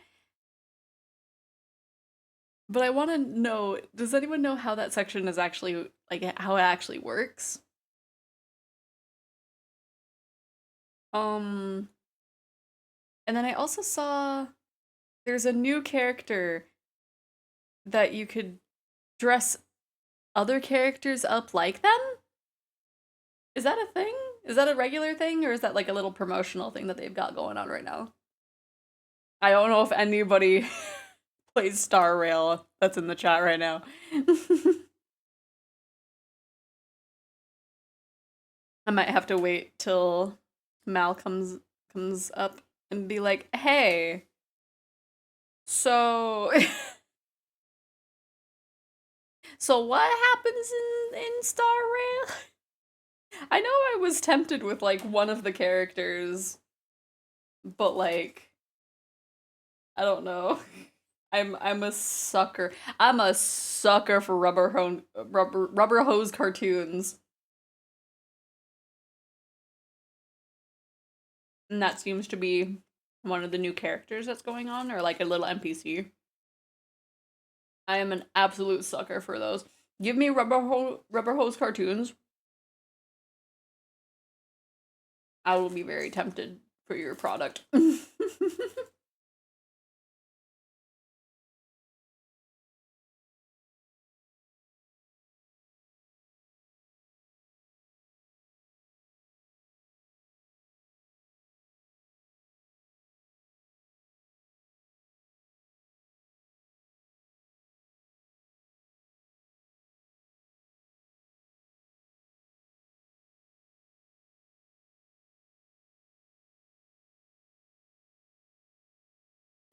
But I want to know, does anyone know how that section is actually, like, how it actually works? And then I also saw there's a new character that you could dress other characters up like them? Is that a thing? Is that a regular thing, or is that like a little promotional thing that they've got going on right now? I don't know if anybody plays Star Rail that's in the chat right now. I might have to wait till Mal comes up and be like, "Hey, so so what happens in Star Rail?" I know I was tempted with like one of the characters, but like I don't know. I'm a sucker. I'm a sucker for rubber hose cartoons. And that seems to be one of the new characters that's going on, or like a little NPC. I am an absolute sucker for those. Give me rubber hose cartoons. I will be very tempted for your product.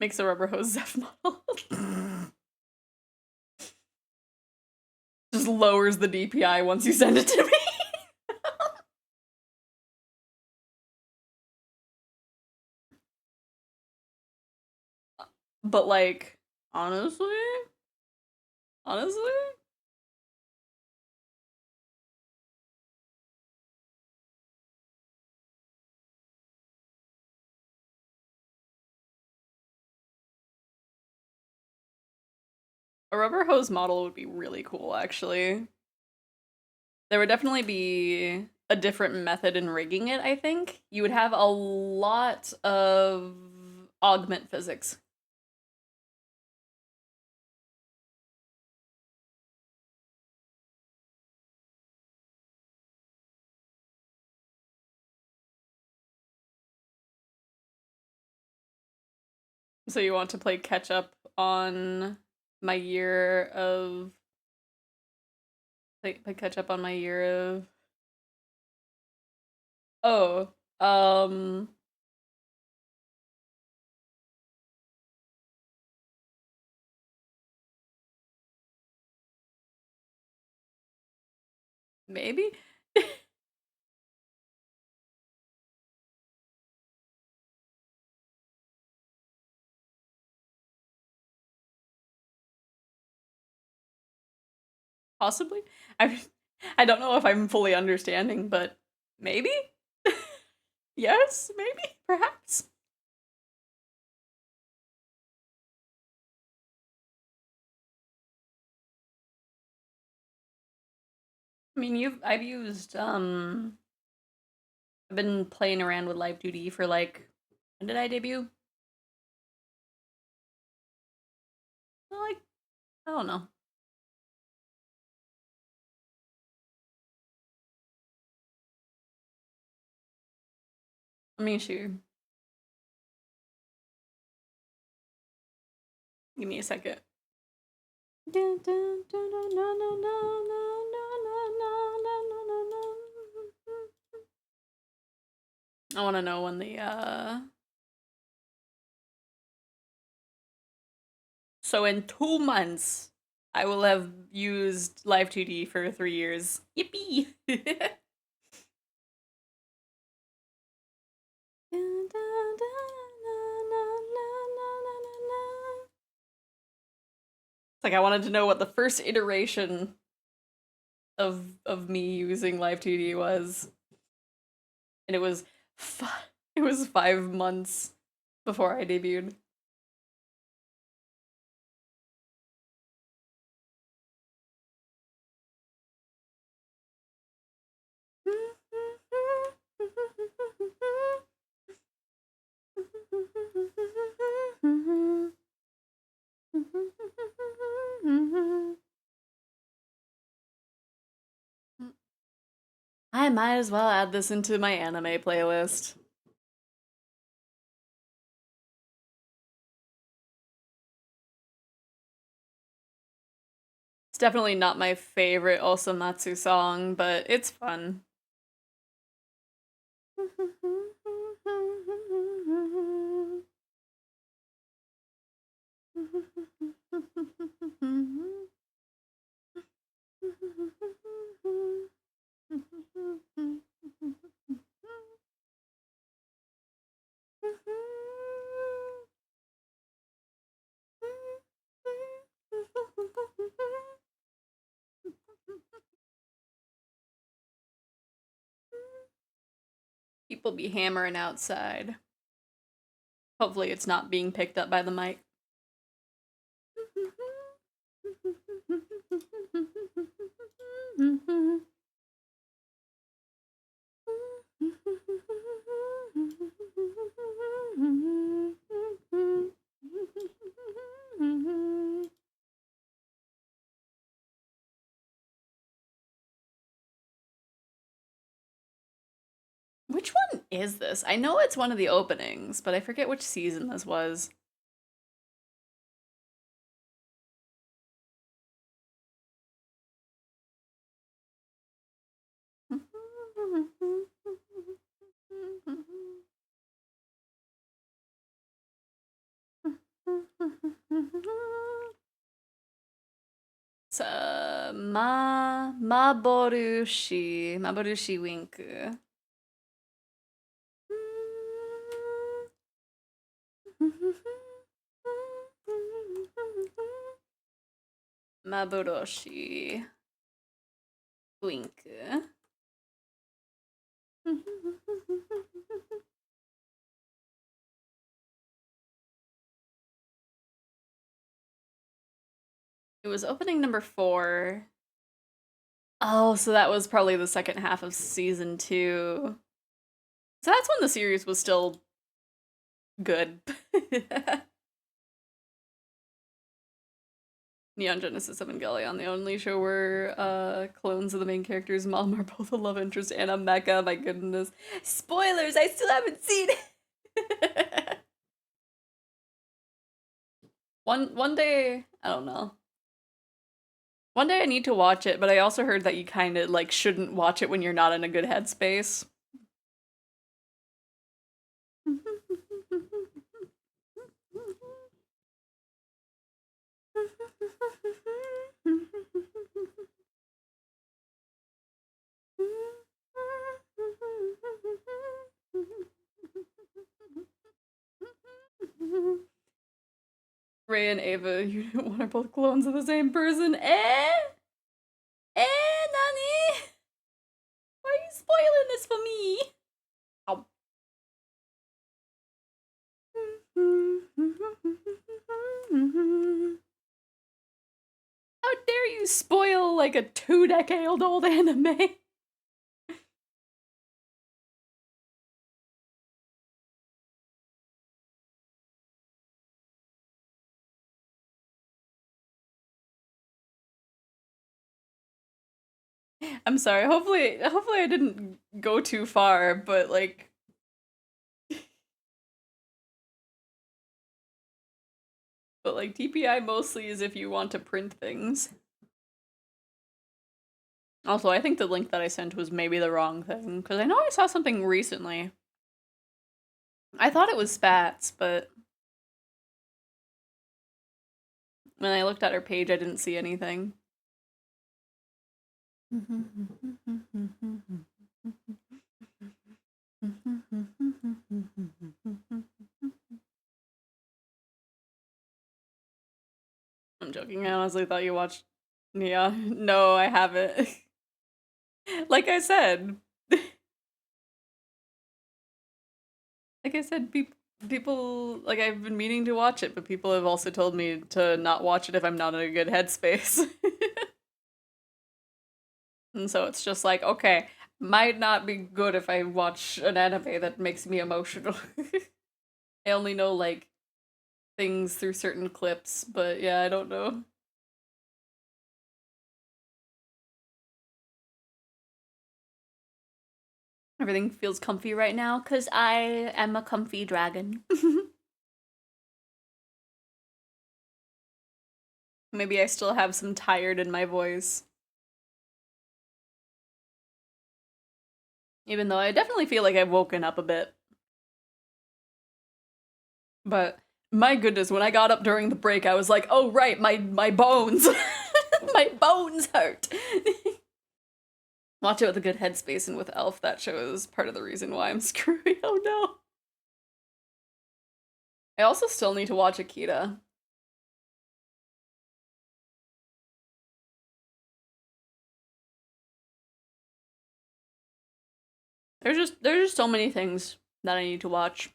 Makes a rubber hose Zeph model. Just lowers the DPI once you send it to me. But like, honestly, a rubber hose model would be really cool, actually. There would definitely be a different method in rigging it, I think. You would have a lot of augment physics. So you want to play catch up on my year of play catch up on my year of oh maybe. Possibly. I don't know if I'm fully understanding, but maybe. Yes, maybe, perhaps. I mean, I've been playing around with Live 2D for like, when did I debut? Well, like, I don't know. I mean, sure. Give me a second. I want to know when the So in 2 months, I will have used Live 2D for 3 years. Yippee! It's like I wanted to know what the first iteration of me using Live 2D was, and it was it was 5 months before I debuted. I might as well add this into my anime playlist. It's definitely not my favorite Osamatsu song, but it's fun. People be hammering outside. Hopefully it's not being picked up by the mic. Which one is this? I know it's one of the openings, but I forget which season this was. It's Maborushi Winku. Maborushi Winku. It was opening number 4. Oh, so that was probably the second half of season 2. So that's when the series was still good. Neon Genesis Evangelion, the only show where clones of the main character's mom are both a love interest and a mecha. My goodness. Spoilers, I still haven't seen it. One day, I don't know. One day I need to watch it, but I also heard that you kind of like shouldn't watch it when you're not in a good headspace. Ray and Ava, you didn't want are both clones of the same person. Nani? Why are you spoiling this for me? Ow. How dare you spoil like a 2-decade-old anime? I'm sorry. Hopefully I didn't go too far, but like DPI mostly is if you want to print things. Also, I think the link that I sent was maybe the wrong thing, because I know I saw something recently. I thought it was spats, but when I looked at her page, I didn't see anything. I'm joking. I honestly thought you watched. Yeah, no, I haven't. Like I said, people like I've been meaning to watch it, but people have also told me to not watch it if I'm not in a good headspace. And so it's just like, okay, might not be good if I watch an anime that makes me emotional. I only know like things through certain clips, but yeah, I don't know. Everything feels comfy right now because I am a comfy dragon. Maybe I still have some tired in my voice. Even though I definitely feel like I've woken up a bit. But my goodness, when I got up during the break, I was like, oh right, my bones. My bones hurt. Watch it with a good headspace, and with Elf, that show is part of the reason why I'm screwy. Oh no. I also still need to watch Akira. There's just so many things that I need to watch.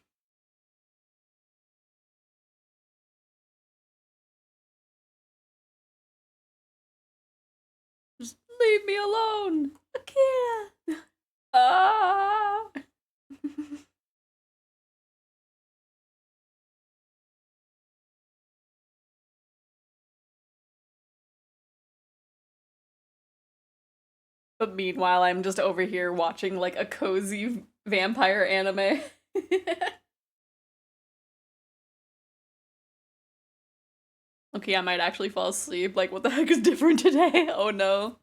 Just leave me alone, Akira. Ah. But meanwhile, I'm just over here watching like a cozy vampire anime. Okay, I might actually fall asleep. Like, what the heck is different today? Oh no.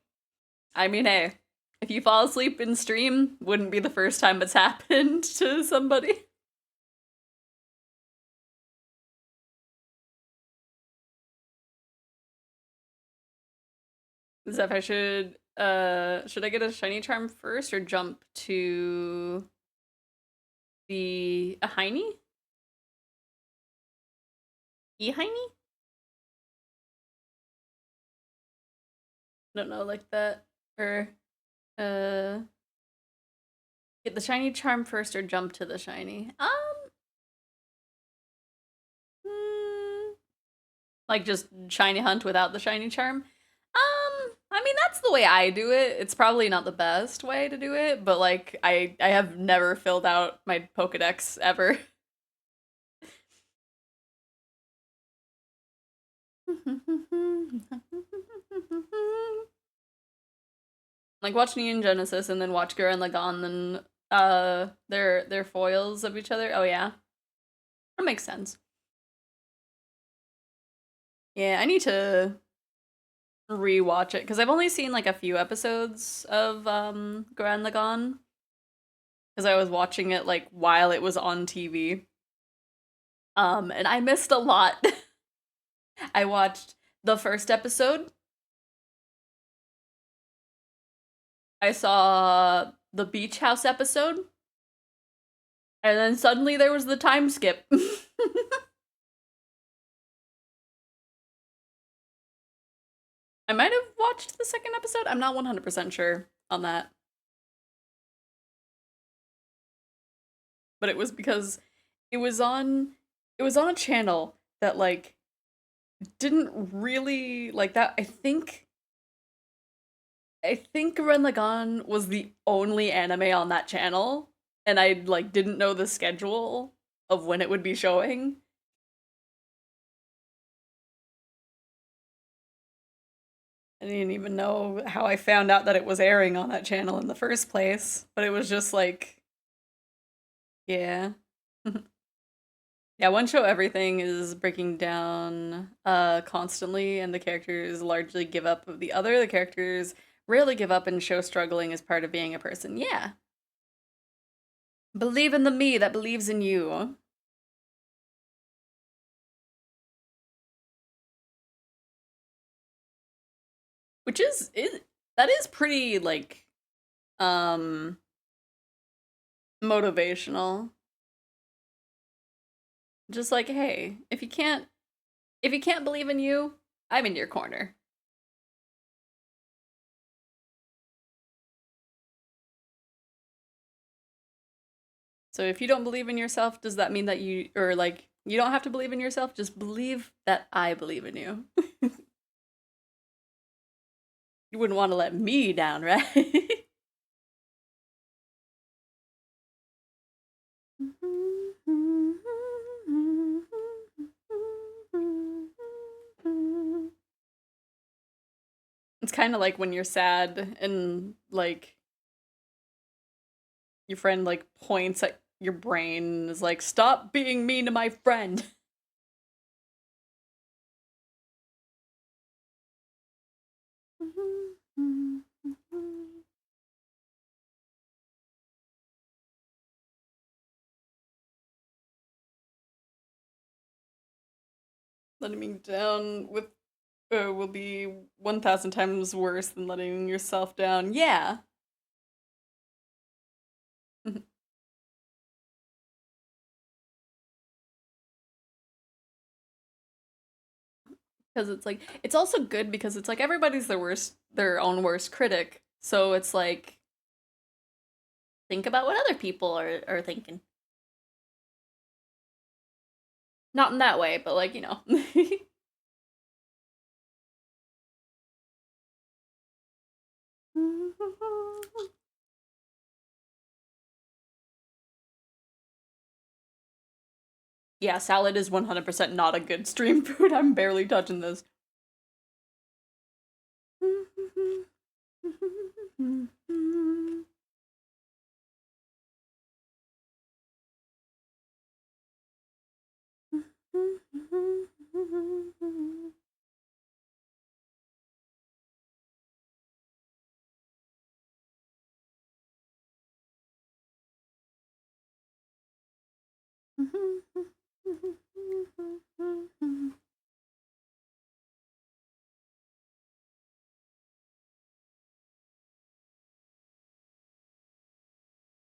I mean, hey, if you fall asleep in stream, wouldn't be the first time it's happened to somebody. Zeph, should I get a shiny charm first or jump to the a Heiny? E-Heiny? Don't know, like that. Or get the shiny charm first or jump to the shiny. Like just shiny hunt without the shiny charm. I mean that's the way I do it. It's probably not the best way to do it, but like I have never filled out my Pokédex ever. Like watch Neon Genesis and then watch Gurren Lagann, then they're foils of each other. Oh yeah. That makes sense. Yeah, I need to rewatch it because I've only seen like a few episodes of Gurren Lagann because I was watching it like while it was on TV. And I missed a lot. I watched the first episode. I saw the beach house episode. And then suddenly there was the time skip. I might have watched the second episode. I'm not 100% sure on that. But it was because it was on a channel that like didn't really like that. I think I think Ren Lagann was the only anime on that channel, and I like didn't know the schedule of when it would be showing. I didn't even know how I found out that it was airing on that channel in the first place, but it was just like, yeah. Yeah, One Show Everything is breaking down constantly, and the characters largely give up of the other. The characters rarely give up and show struggling as part of being a person. Yeah. Believe in the me that believes in you. Which is that is pretty like um motivational. Just like, hey, if you can't believe in you, I'm in your corner. So if you don't believe in yourself, does that mean that you or like you don't have to believe in yourself, just believe that I believe in you. You wouldn't want to let me down, right? It's kind of like when you're sad and like your friend like points at your brain and is like, "Stop being mean to my friend." Letting me down with will be 1,000 times worse than letting yourself down. Yeah. Because it's like it's also good because it's like everybody's their own worst critic. So it's like think about what other people are thinking. Not in that way, but like, you know. Yeah, salad is 100% not a good stream food. I'm barely touching this.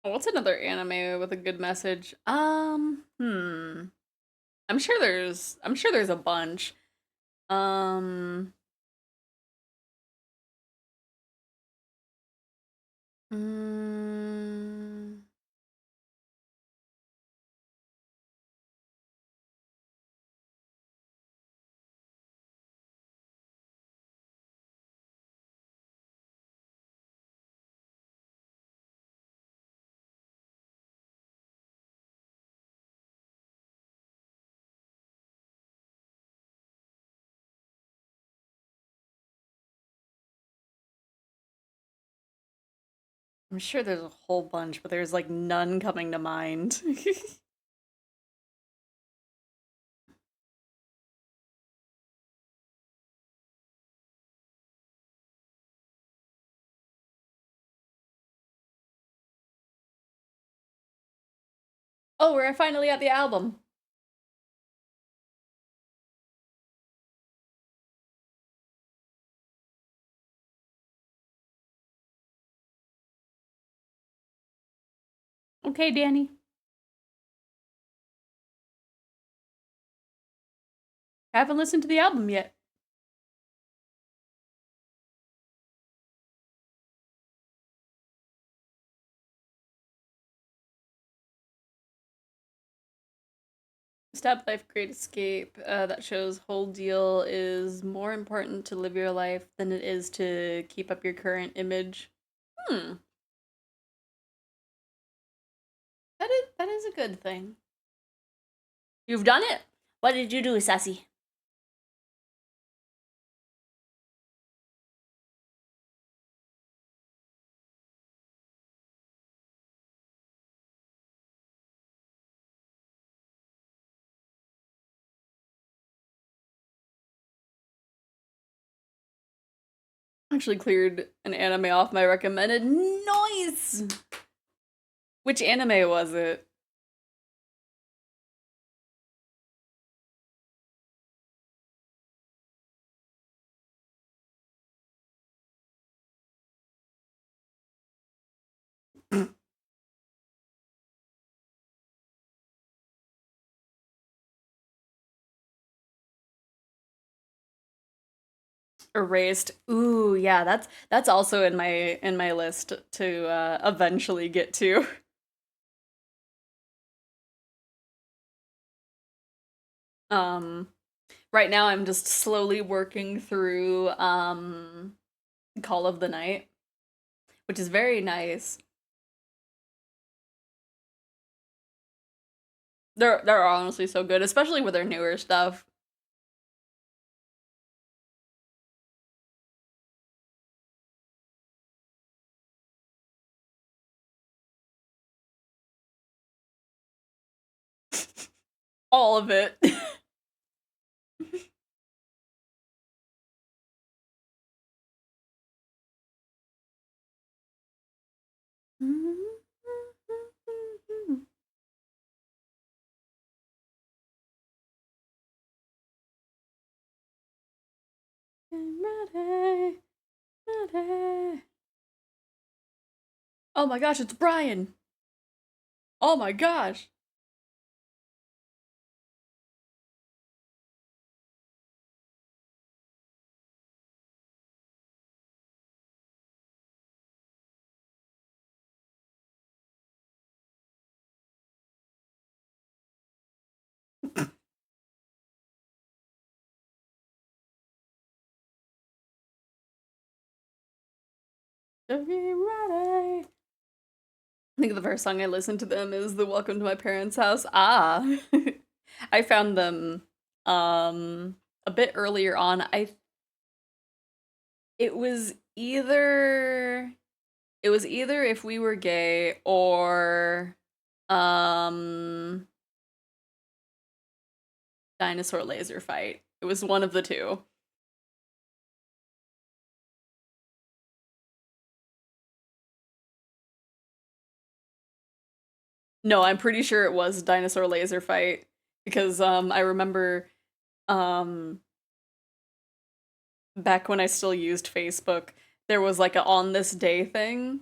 What's another anime with a good message? I'm sure there's a bunch. Um, mm, I'm sure there's a whole bunch, but there's like none coming to mind. Oh, we're finally at the album. Okay, Danny. Haven't listened to the album yet. Stab Life Great Escape, that shows whole deal is more important to live your life than it is to keep up your current image. Hmm. That is a good thing. You've done it. What did you do, Sassy? Actually cleared an anime off my recommended. Nice! Which anime was it? Erased. Ooh, yeah, that's also in my list to eventually get to. Um, right now I'm just slowly working through Call of the Night, which is very nice. They're honestly so good, especially with their newer stuff. All of it. Ready, ready. Oh my gosh, it's Brian. Oh my gosh. To be ready. I think the first song I listened to them is the Welcome to My Parents' House. Ah. I found them a bit earlier on. It was either If We Were Gay or um Dinosaur Laser Fight. It was one of the two. No, I'm pretty sure it was Dinosaur Laser Fight because I remember um back when I still used Facebook, there was like a on this day thing,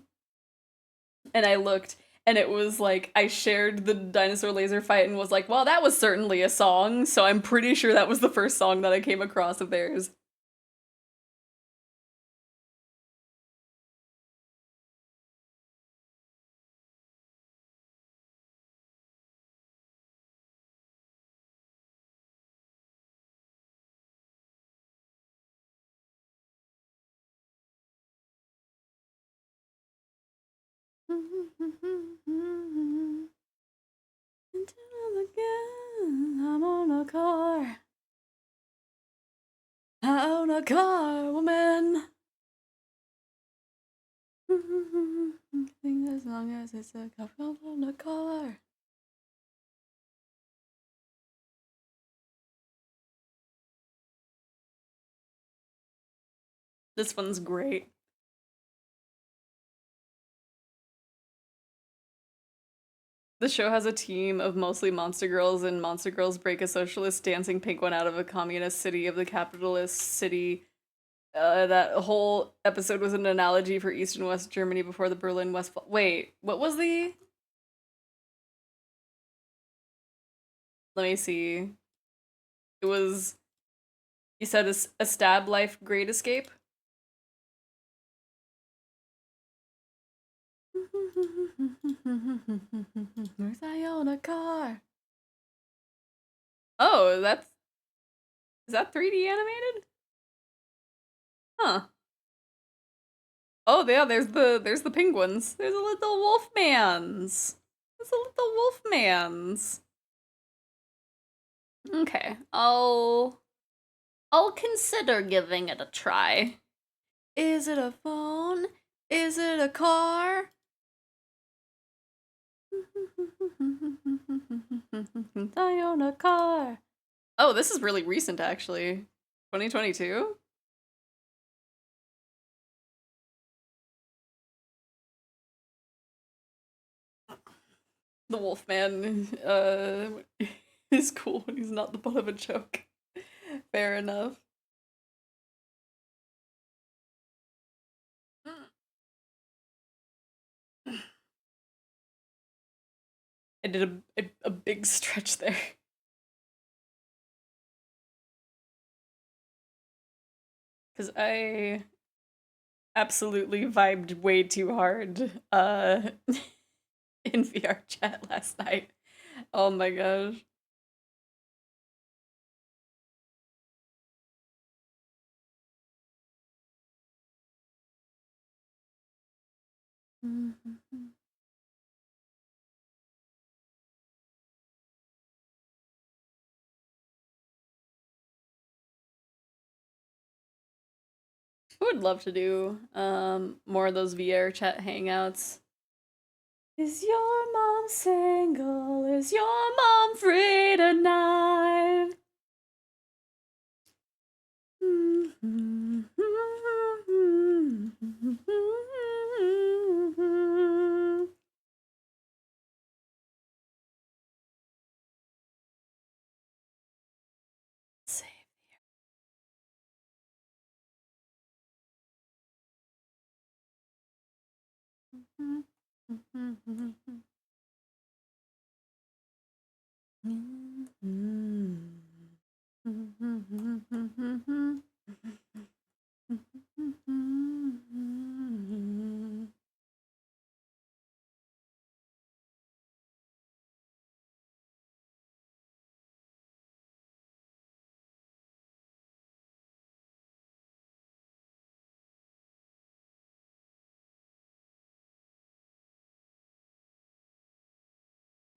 and I looked and it was like I shared the Dinosaur Laser Fight and was like, well, that was certainly a song, so I'm pretty sure that was the first song that I came across of theirs. I'm on a car. I own a car, woman. Sing as long as it's a car on a car. This one's great. The show has a team of mostly monster girls, and monster girls break a socialist dancing penguin out of a communist city of the capitalist city. That whole episode was an analogy for East and West Germany before the Berlin Westfall. Wait, what was the? Let me see. It was. You said a stab life great escape? Where's I own a car? Oh, is that 3D animated? Huh. Oh yeah, there's the penguins. There's a little wolfmans. There's a little wolfmans. Okay, I'll consider giving it a try. Is it a phone? Is it a car? I own a car. Oh, this is really recent actually. 2022? The Wolfman is cool when he's not the butt of a joke. Fair enough. I did a big stretch there. Because I absolutely vibed way too hard in VR chat last night. Oh my gosh. I would love to do more of those VR chat hangouts. Is your mom single? Is your mom free tonight? Save.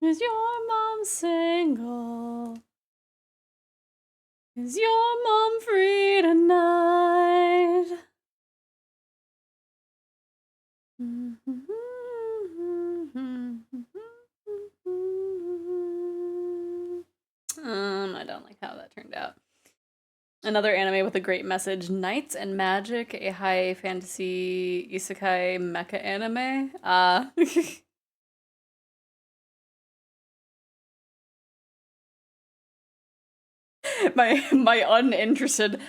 Is your mom single? Is your mom free tonight? I don't like how that turned out. Another anime with a great message, Knights and Magic, a high fantasy isekai mecha anime. My uninterested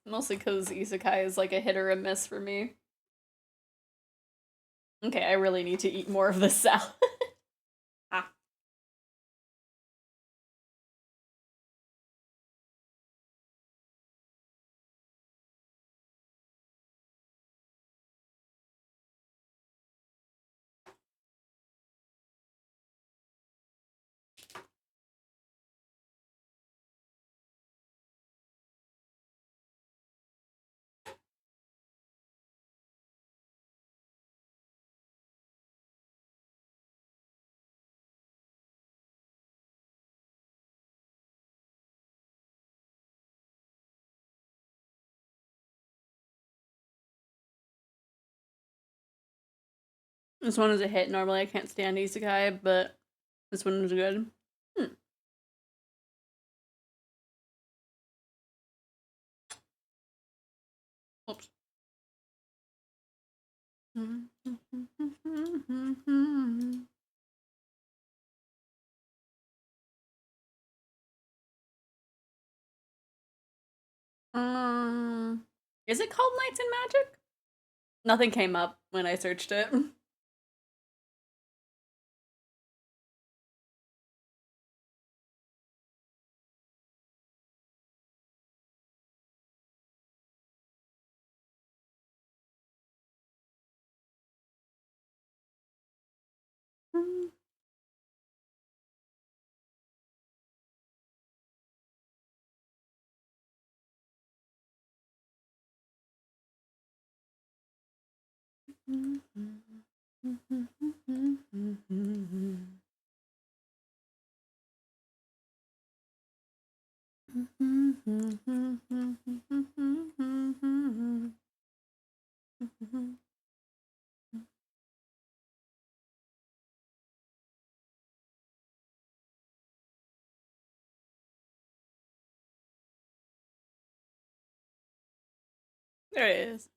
Mostly because isekai is like a hit or a miss for me. Okay, I really need to eat more of this salad. Ah. This one is a hit. Normally I can't stand isekai, but this one was good. Oops. Is it called Knights and Magic? Nothing came up when I searched it. There it is.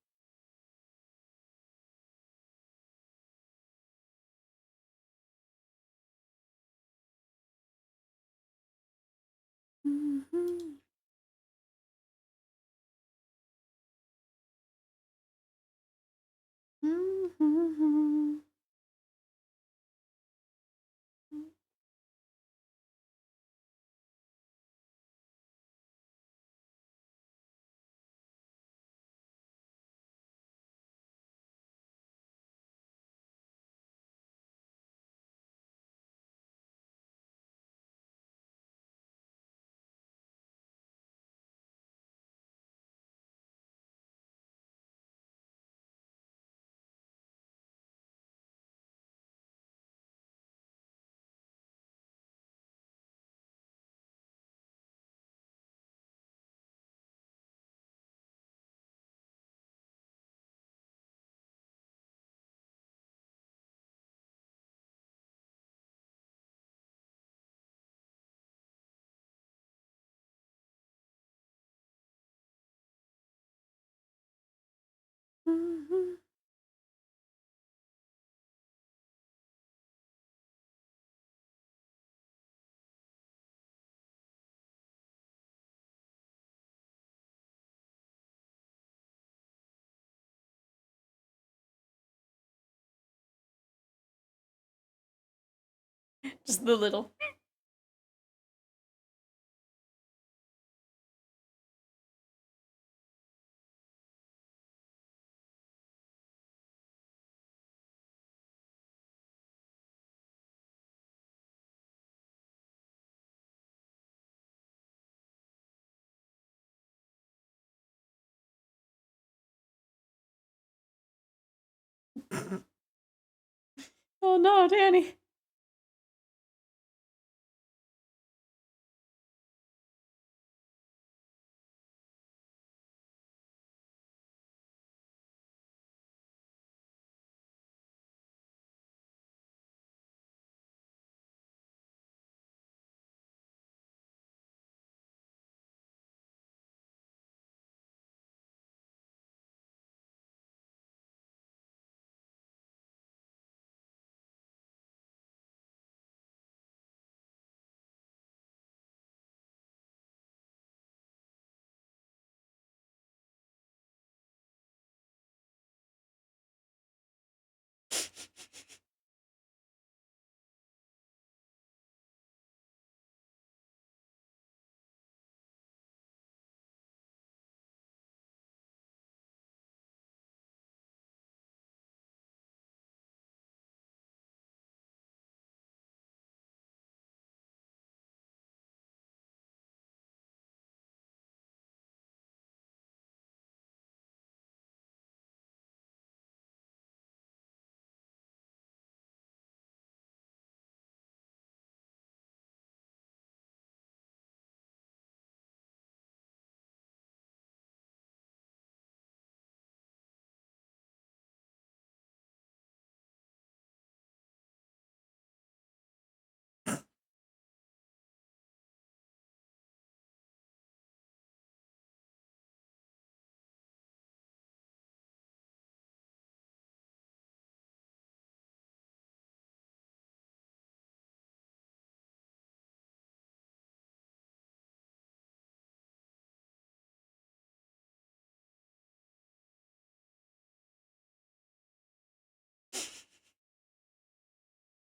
Just the little. Oh no, Danny.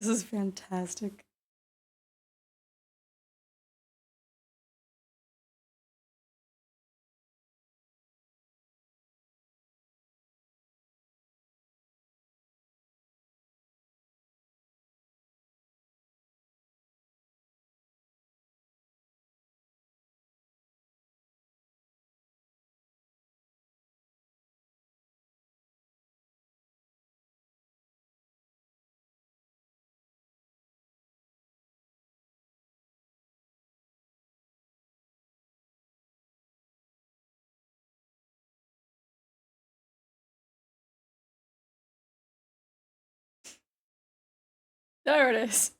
This is fantastic. There it is.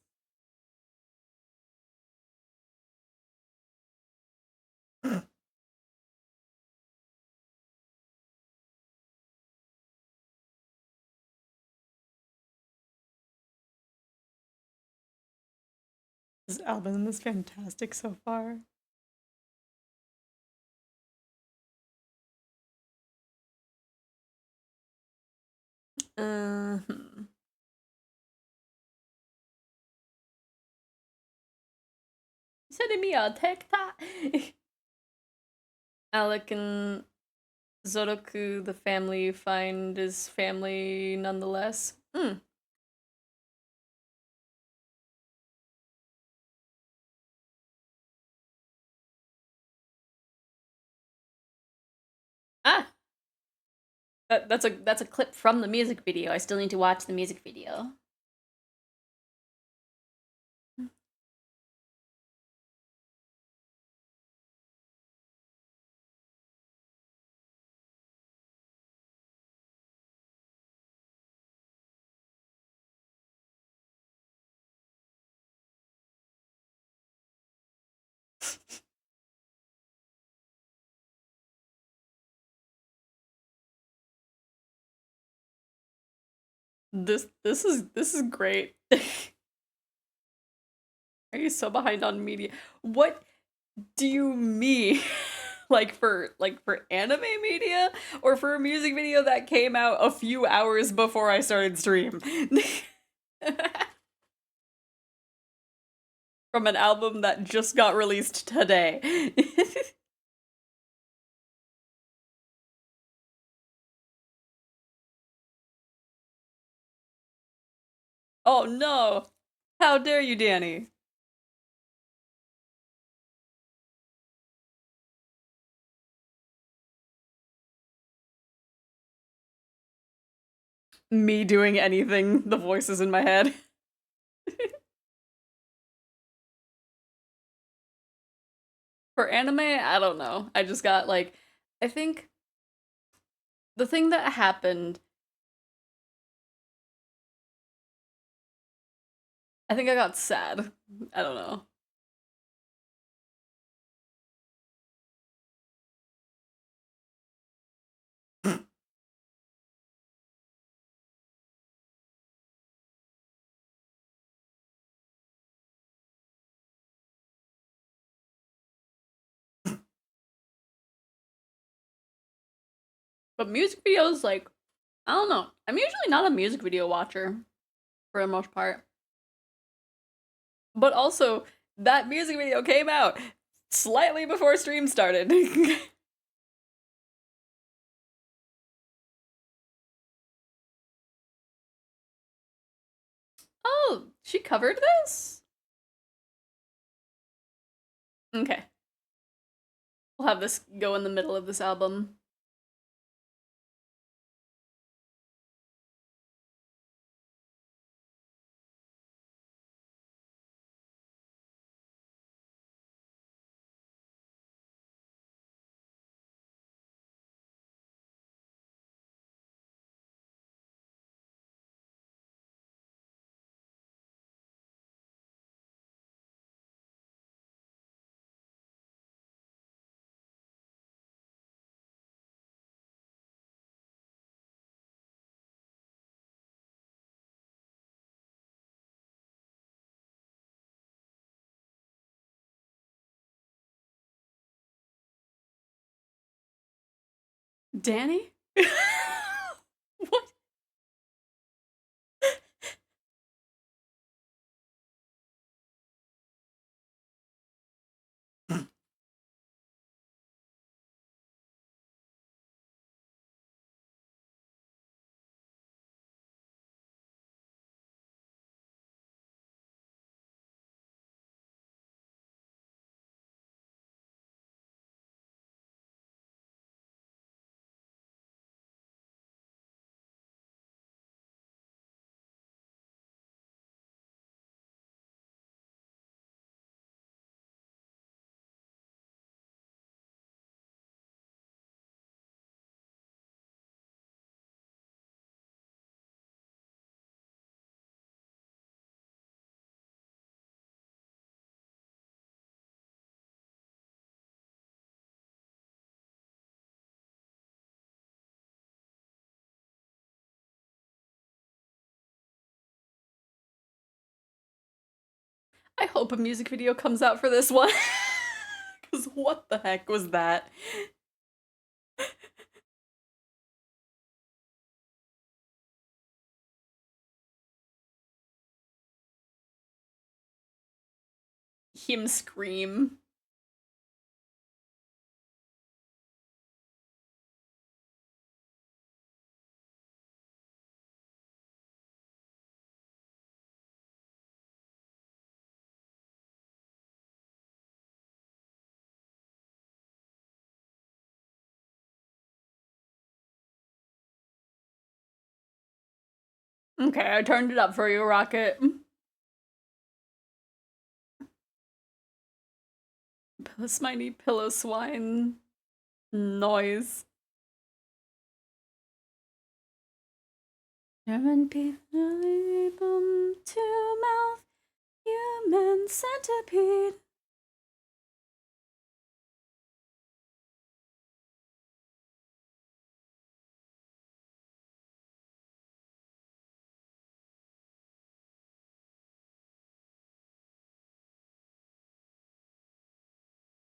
This album is fantastic so far. Hmm. Sending me a TikTok. Alec and Zoroku, the family, find his family nonetheless. Hmm. Ah, that's a clip from the music video. I still need to watch the music video. This is great. Are you so behind on media? What do you mean? like for anime media or for a music video that came out a few hours before I started stream? From an album that just got released today. Oh no. How dare you, Danny? Me doing anything, the voices in my head. For anime, I don't know. I just got like, I think the thing that happened, I think I got sad. I don't know. But music videos, like, I don't know. I'm usually not a music video watcher for the most part. But also, that music video came out slightly before stream started. Oh, she covered this? Okay. We'll have this go in the middle of this album. Danny? What? I hope a music video comes out for this one. Because what the heck was that? Him scream. Okay, I turned it up for you, Rocket. Smiley pillow swine noise. German people to mouth, human centipede.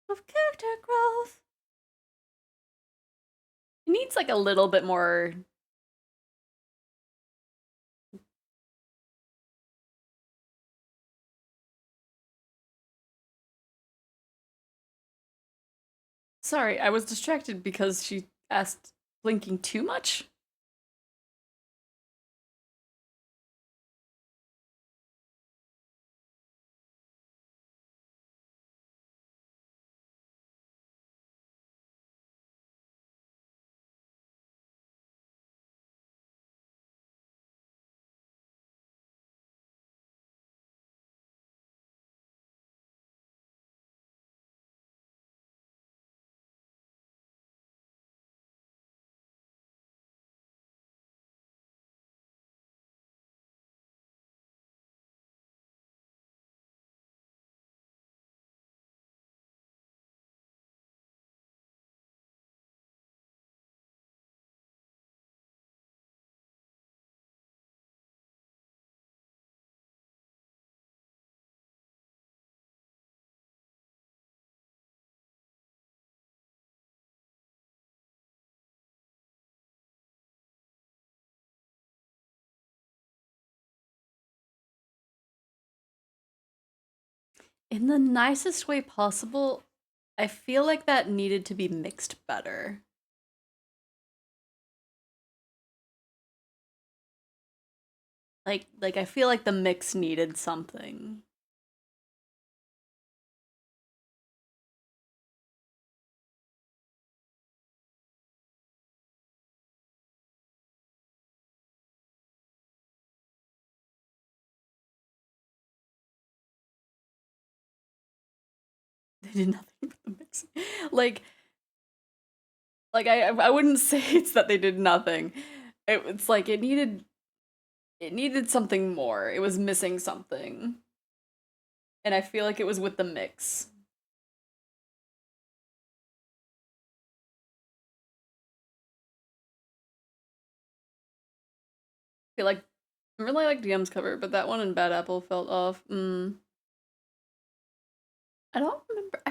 Of character growth. It needs like a little bit more. Sorry, I was distracted because she asked blinking too much. In the nicest way possible, I feel like that needed to be mixed better. Like I feel like the mix needed something. They did nothing with the mix. Like I wouldn't say it's that they did nothing. It's like it needed something more. It was missing something. And I feel like it was with the mix. I feel like I really like DM's cover, but that one in Bad Apple felt off. I don't remember. I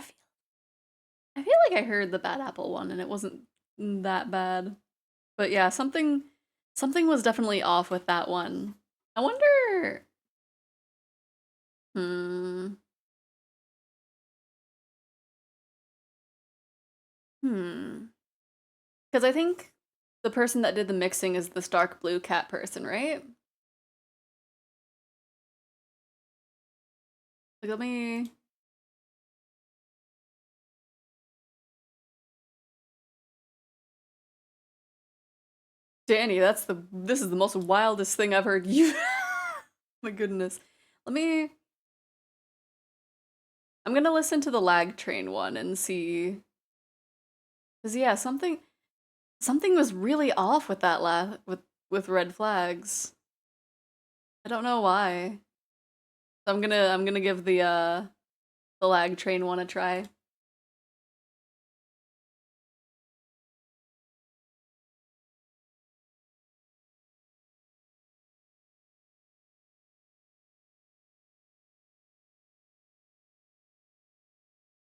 feel like I heard the Bad Apple one and it wasn't that bad. But yeah, something was definitely off with that one. I wonder. Hmm. Hmm. Because I think the person that did the mixing is the Stark Blue Cat person, right? Like, let me. Danny, this is the most wildest thing I've heard you. My goodness. Let me. I'm gonna listen to the Lag Train one and see. Cause yeah, something was really off with that with red flags. I don't know why. So I'm gonna give the Lag Train one a try.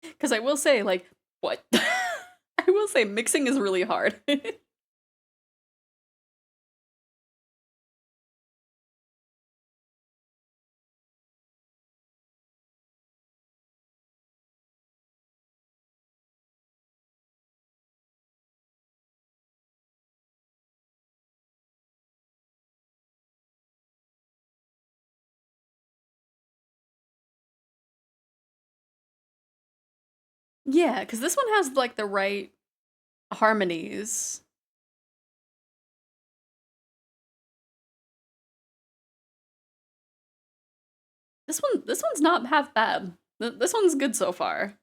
Because I will say, like, what? I will say mixing is really hard. Yeah, because this one has like the right harmonies. This one's not half bad. This one's good so far.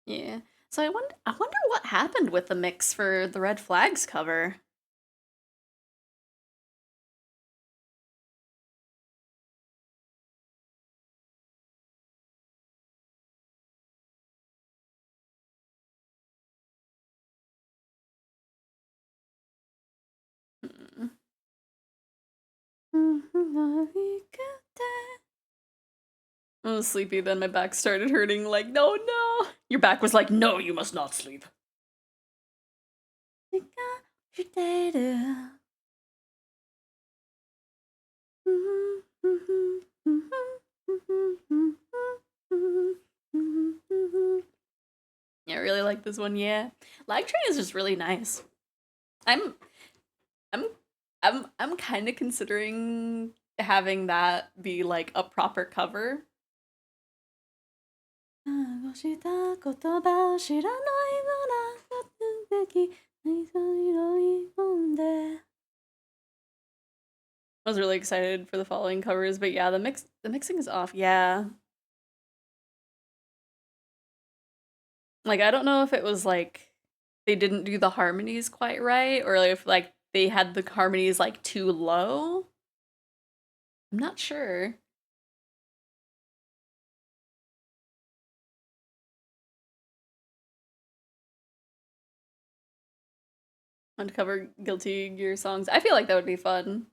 Yeah. So I wonder what happened with the mix for the Red Flags cover. Hmm. I was sleepy, then my back started hurting, like, no, no. Your back was like, no, you must not sleep. Yeah, I really like this one, yeah. Lag Train is just really nice. I'm I'm I'm kind of considering having that be like a proper cover. I was really excited for the following covers, but yeah, the mixing is off. Yeah. Like I don't know if it was like they didn't do the harmonies quite right or if like they had the harmonies like too low. I'm not sure. Want to cover Guilty Gear songs. I feel like that would be fun.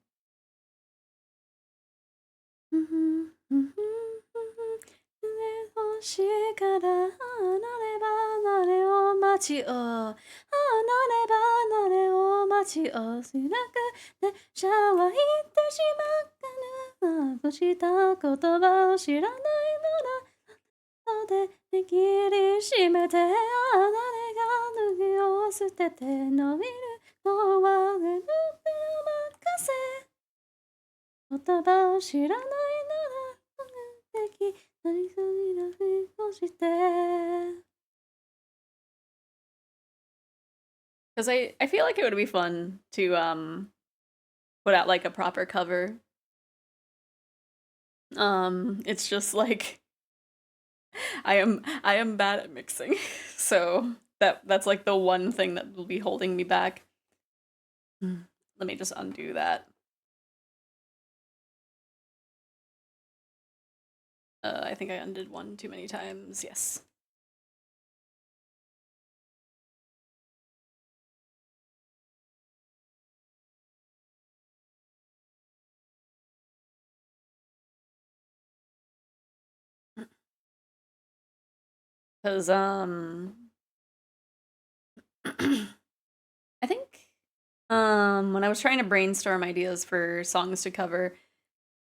Because I feel like it would be fun to put out like a proper cover. It's just like I am bad at mixing, so that's like the one thing that will be holding me back. Let me just undo that. I think I undid one too many times. Yes. Because I think when I was trying to brainstorm ideas for songs to cover,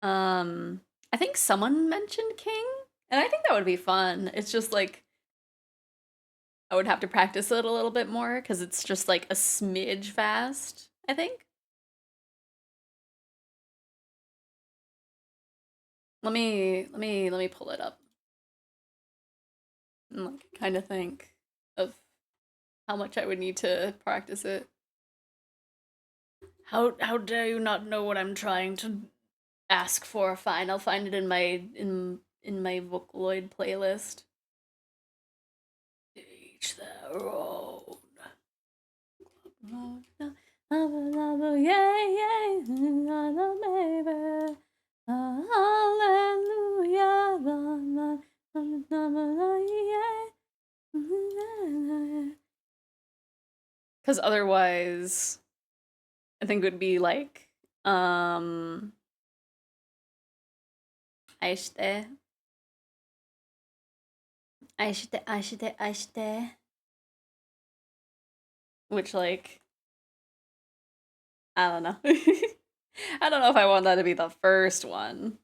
I think someone mentioned King, and I think that would be fun. It's just like I would have to practice it a little bit more because it's just like a smidge fast, I think. Let me pull it up and like kind of think of how much I would need to practice it. How dare you not know what I'm trying to ask for? Fine, I'll find it in my Vocaloid playlist. Each their own. Yeah, yeah, baby. Hallelujah. Because otherwise, I think it would be like, Aishite. Which, like, I don't know. I don't know if I want that to be the first one.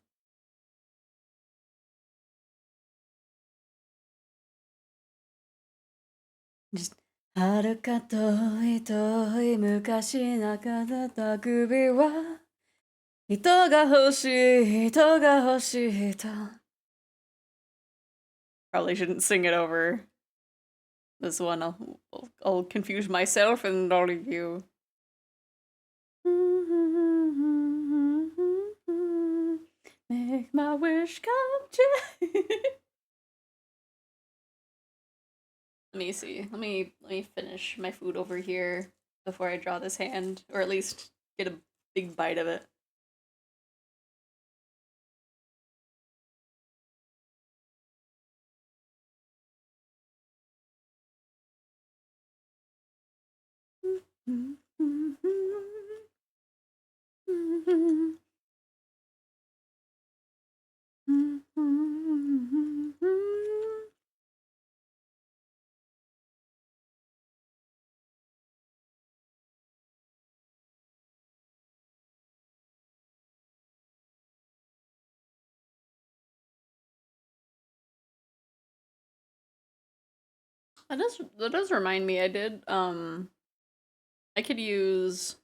Just 遥か遠い遠い昔なかった首は人が欲しい人が欲しいと Probably shouldn't sing it over this one. I'll confuse myself and all of you. Make my wish come true. Let me see. Let me finish my food over here before I draw this hand, or at least get a big bite of it. That does remind me, I could use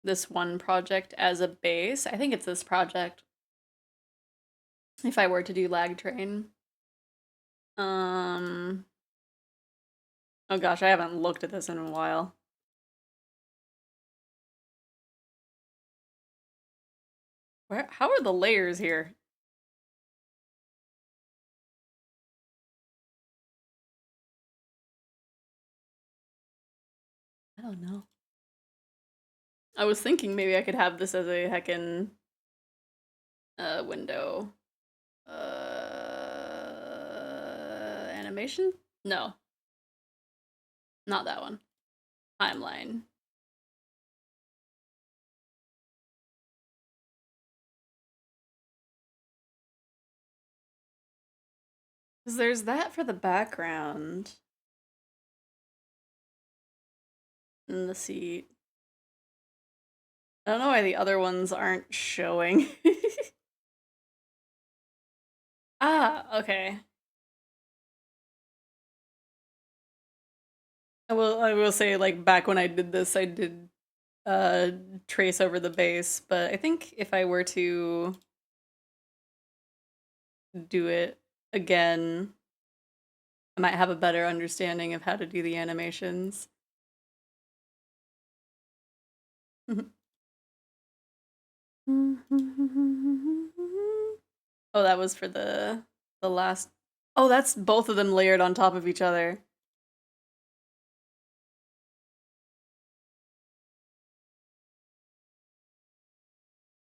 this one project as a base. I think it's this project. If I were to do Lag Train. Oh gosh, I haven't looked at this in a while. How are the layers here? I don't know. I was thinking maybe I could have this as a heckin' window. Animation? No. Not that one. Timeline. Because there's that for the background. And the seat. I don't know why the other ones aren't showing. Ah, okay. I will say, like, back when I did this, I did trace over the base, but I think if I were to do it again, I might have a better understanding of how to do the animations. Oh, that was for the last. Oh, that's both of them layered on top of each other.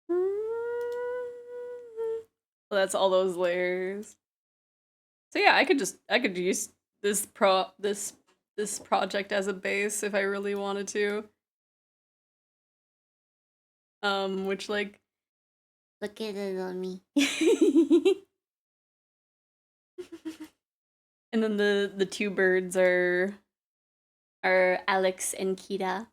So that's all those layers. So yeah, I could use this project as a base if I really wanted to. Which, like, Look at it on me. and then the two birds are Alex and Kira.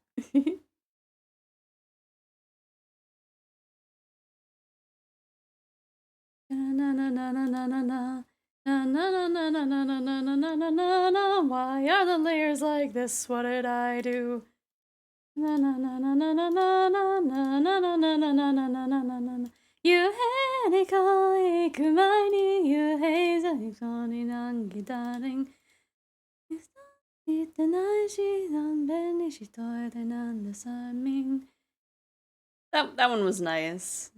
Na na na na na na na Na na na na na na na na na na na na. Why are the layers like this? What did I do? Na na na na na na na na na na na na na na na na na na na. 夢に行く前に幽閉在そに難儀ダーリン言ってないし何遍にしといてなんで催眠 that one was nice.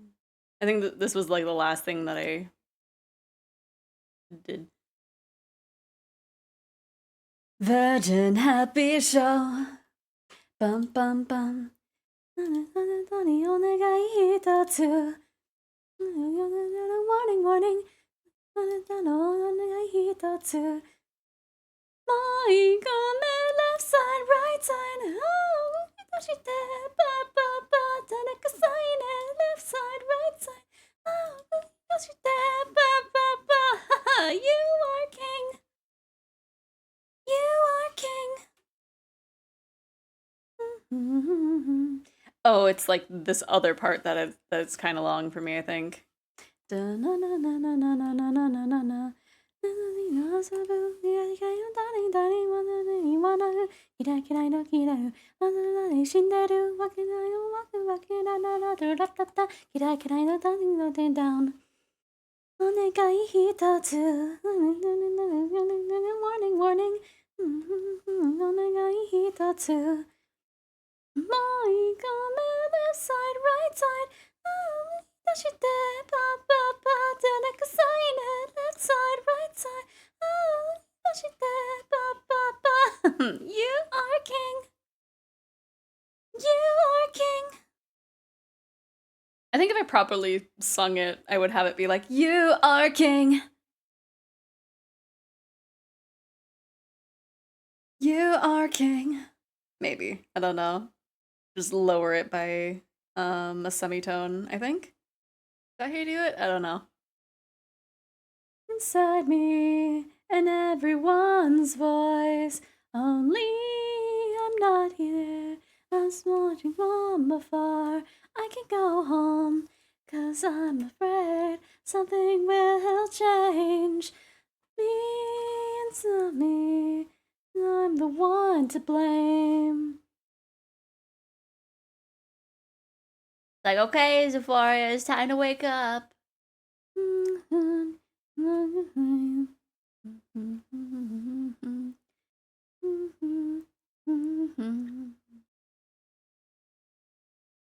I think that this was like the last thing that I did. Virgin Happy Show. Bum bum bum. あなたにお願い一つ。Warning warning. あなたのお願い一つ。もういいごめん left side right side. Oh, どうしてパパパ誰かさいね left side right side. Oh, どうしてパパパ You are king. You are king. Oh, it's like this other part that's kind of long for me, I think. Down. お願い一つ Warning warning お願い一つもういいごめん left side right side どうしてパパパ誰かさいね left side right side どうしてパパパ You are king You are king I think if I properly sung it, I would have it be like, You are king. You are king. Maybe. I don't know. Just lower it by a semitone, I think. Is that how you do it? I don't know. Inside me and everyone's voice. Only I'm not here. I'm watching from afar. I can go home, 'cause I'm afraid something will change. Me inside me, I'm the one to blame. Like, okay, Xephoria, it's time to wake up.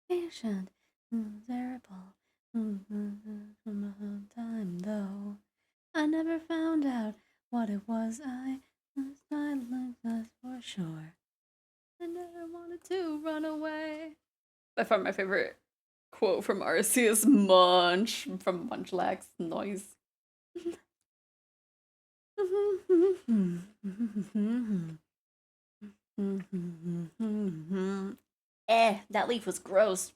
Patient, terrible, from a long time though. I never found out what it was I was silent, that's for sure. I never wanted to run away. By far my favorite quote from RC is Munch from Munchlax's Noise. That leaf was gross.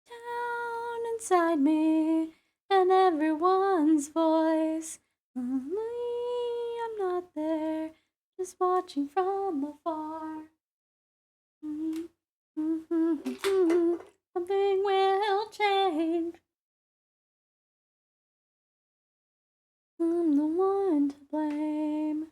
Down inside me and everyone's voice. Only I'm not there, just watching from afar. Something will change. I'm the one to blame.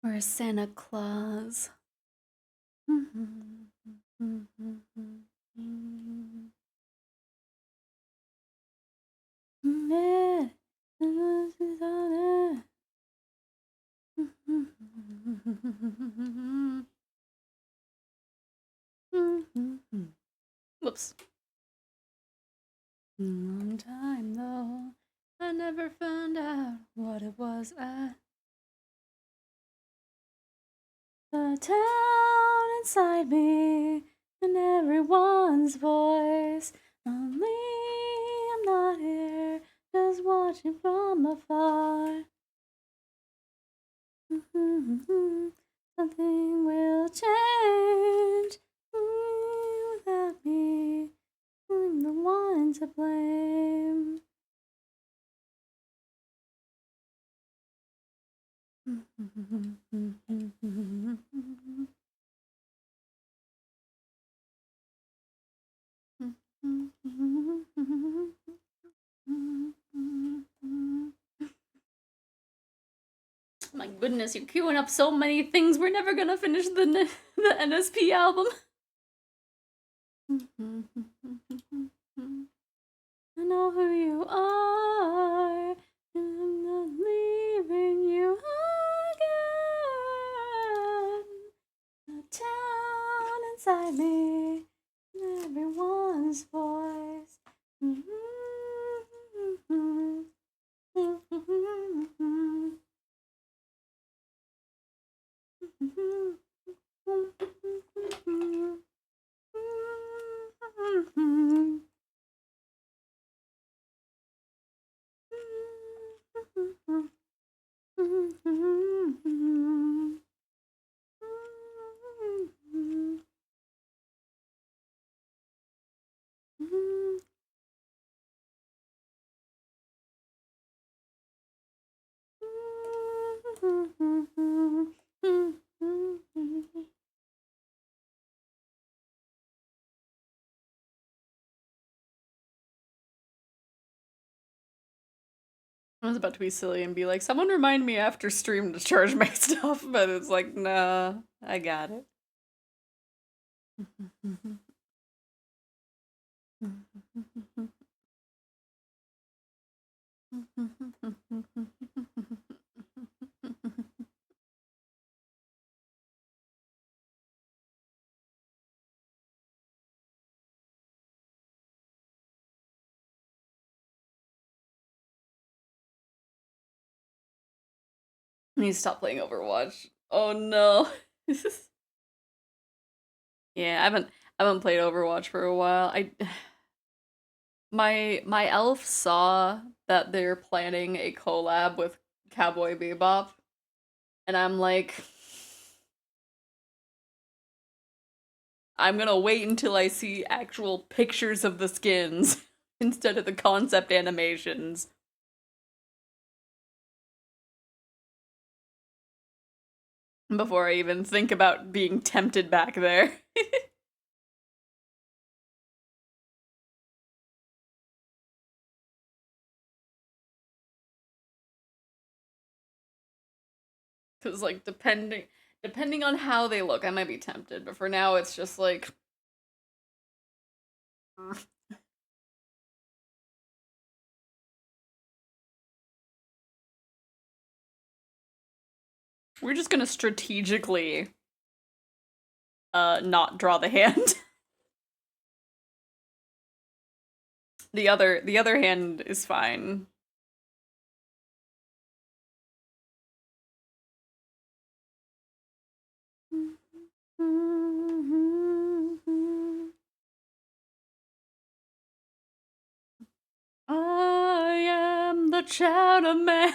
Or Santa Claus. Whoops. Long time though, I never found out what it was the town inside me and everyone's voice. Only I'm not here, just watching from afar. Something will change without me. I'm the one to blame. My goodness, you're queuing up so many things. We're never gonna finish the NSP album. I know who you are, and I'm not leaving you again. The town inside me, and everyone's voice. I was about to be silly and be like, someone remind me after stream to charge my stuff, but it's like, nah, I got it. I need to stop playing Overwatch. Oh no. Yeah, I haven't played Overwatch for a while. My elf saw that they're planning a collab with Cowboy Bebop, and I'm like, I'm gonna wait until I see actual pictures of the skins instead of the concept animations. Before I even think about being tempted back there. Cause like depending on how they look, I might be tempted, but for now it's just like we're just gonna strategically not draw the hand. The other hand is fine. I am the child of man.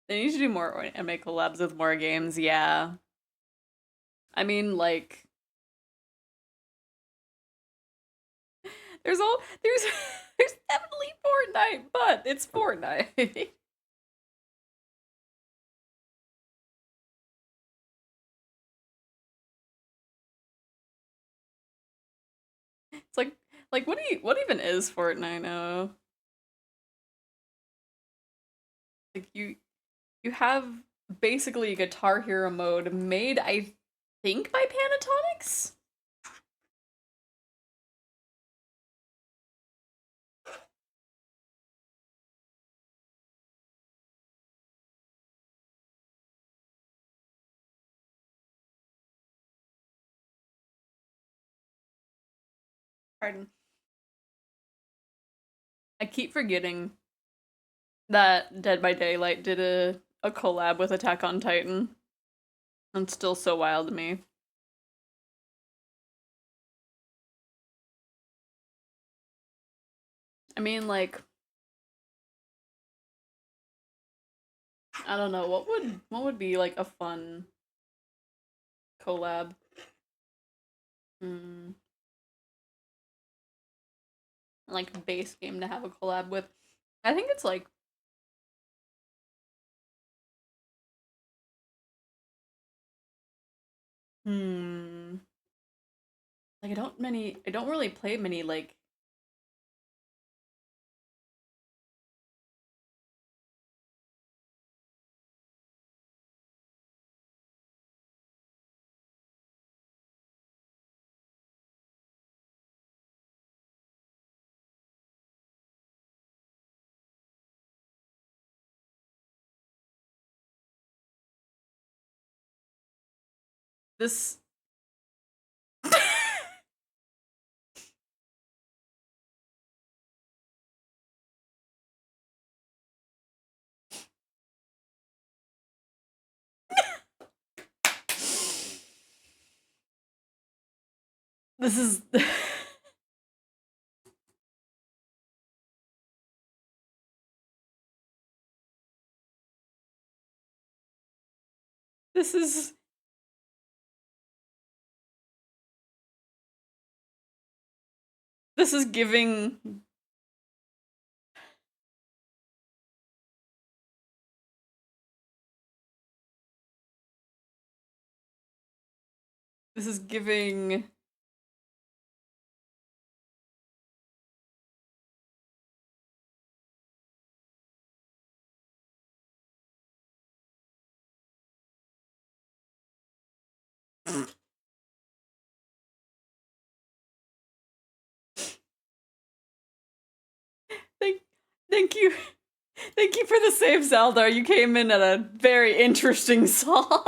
They need to do more anime collabs with more games, yeah. I mean, like, there's there's definitely Fortnite, but it's Fortnite. It's like what even is Fortnite now? Like you have basically a Guitar Hero mode made, I think, by Panatonix? Pardon. I keep forgetting that Dead by Daylight did a collab with Attack on Titan. It's still so wild to me. I mean, like, I don't know, what would be like a fun collab? Hmm. Like base game to have a collab with. I think it's like Hmm. Like I don't really play many like this. This is this is this is giving this is giving thank thank you. Thank you for the save, Zaldar. You came in at a very interesting song.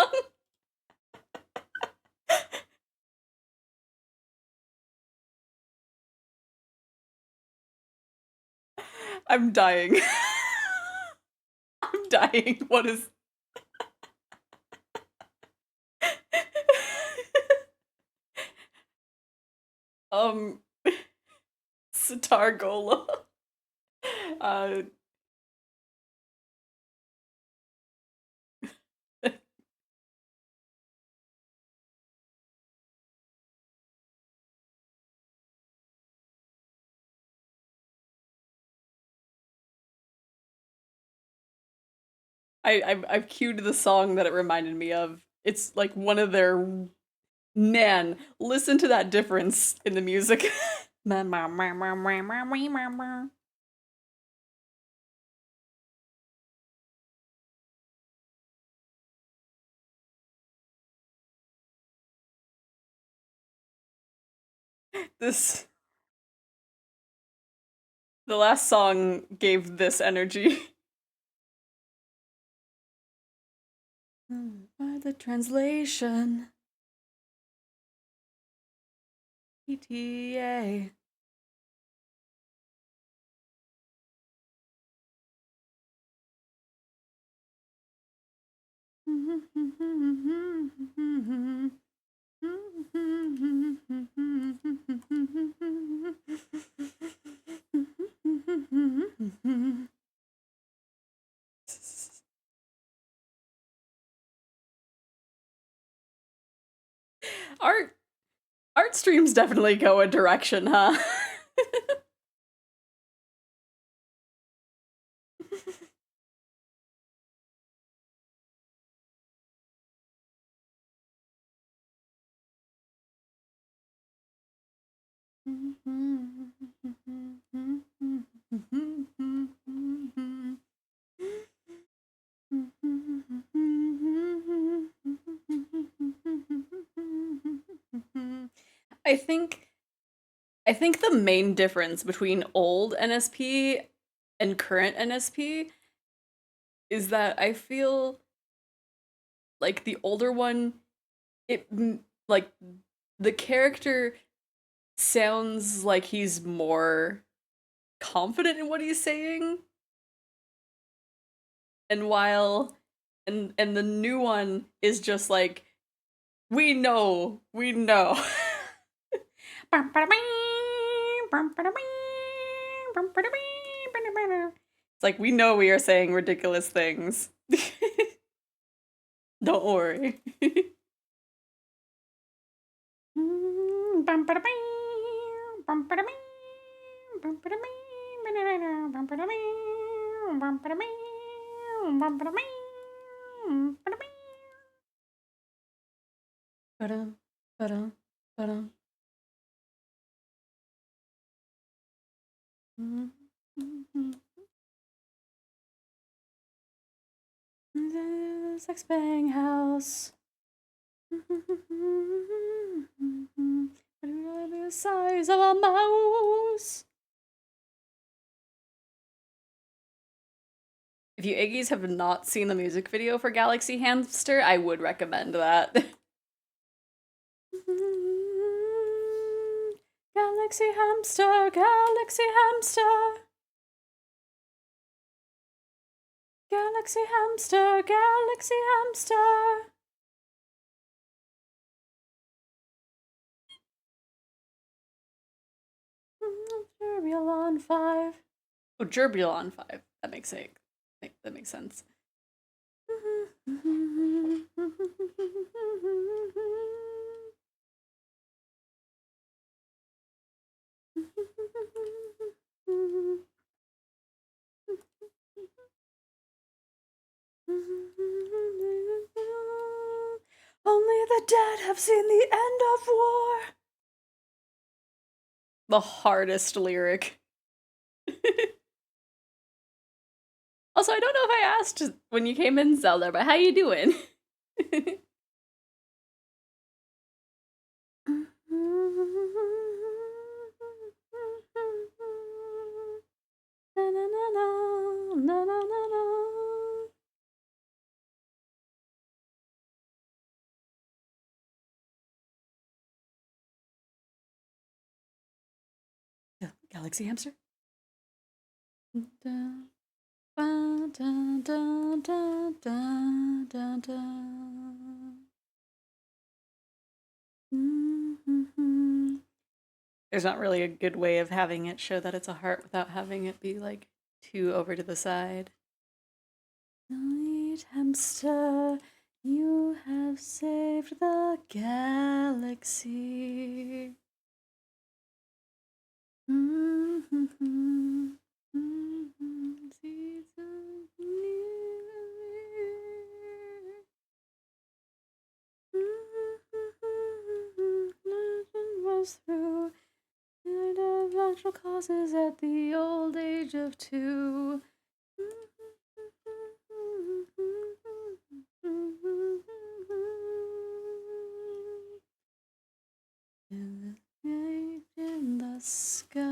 I'm dying. I'm dying. What is um Sitar Gola? Uh I've queued the song that it reminded me of. It's like one of their man, listen to that difference in the music. This the last song gave this energy. By the translation. ETA. Art art streams definitely go a direction, huh? I think I think the main difference between old NSP and current NSP is that I feel like the older one, like the character sounds like he's more confident in what he's saying, and while and the new one is just like we know. It's like we know we are saying ridiculous things. Don't worry. Ba-dum, ba-dum, ba-dum. The sex bang house. The size of a mouse. If you Iggies have not seen the music video for Galaxy Hamster, I would recommend that. Galaxy Hamster, Galaxy Hamster. Galaxy Hamster, Galaxy Hamster. Gerbulon 5. Oh, Gerbulon 5. That makes sense. That makes sense. Only the dead have seen the end of war. The hardest lyric. Also, I don't know if I asked when you came in, Zelda, but how you doing? Galaxy Hamster? There's not really a good way of having it show that it's a heart without having it be like too over to the side. Sweet hamster, you have saved the galaxy. Was through of natural causes at the old age of 2. In the sky.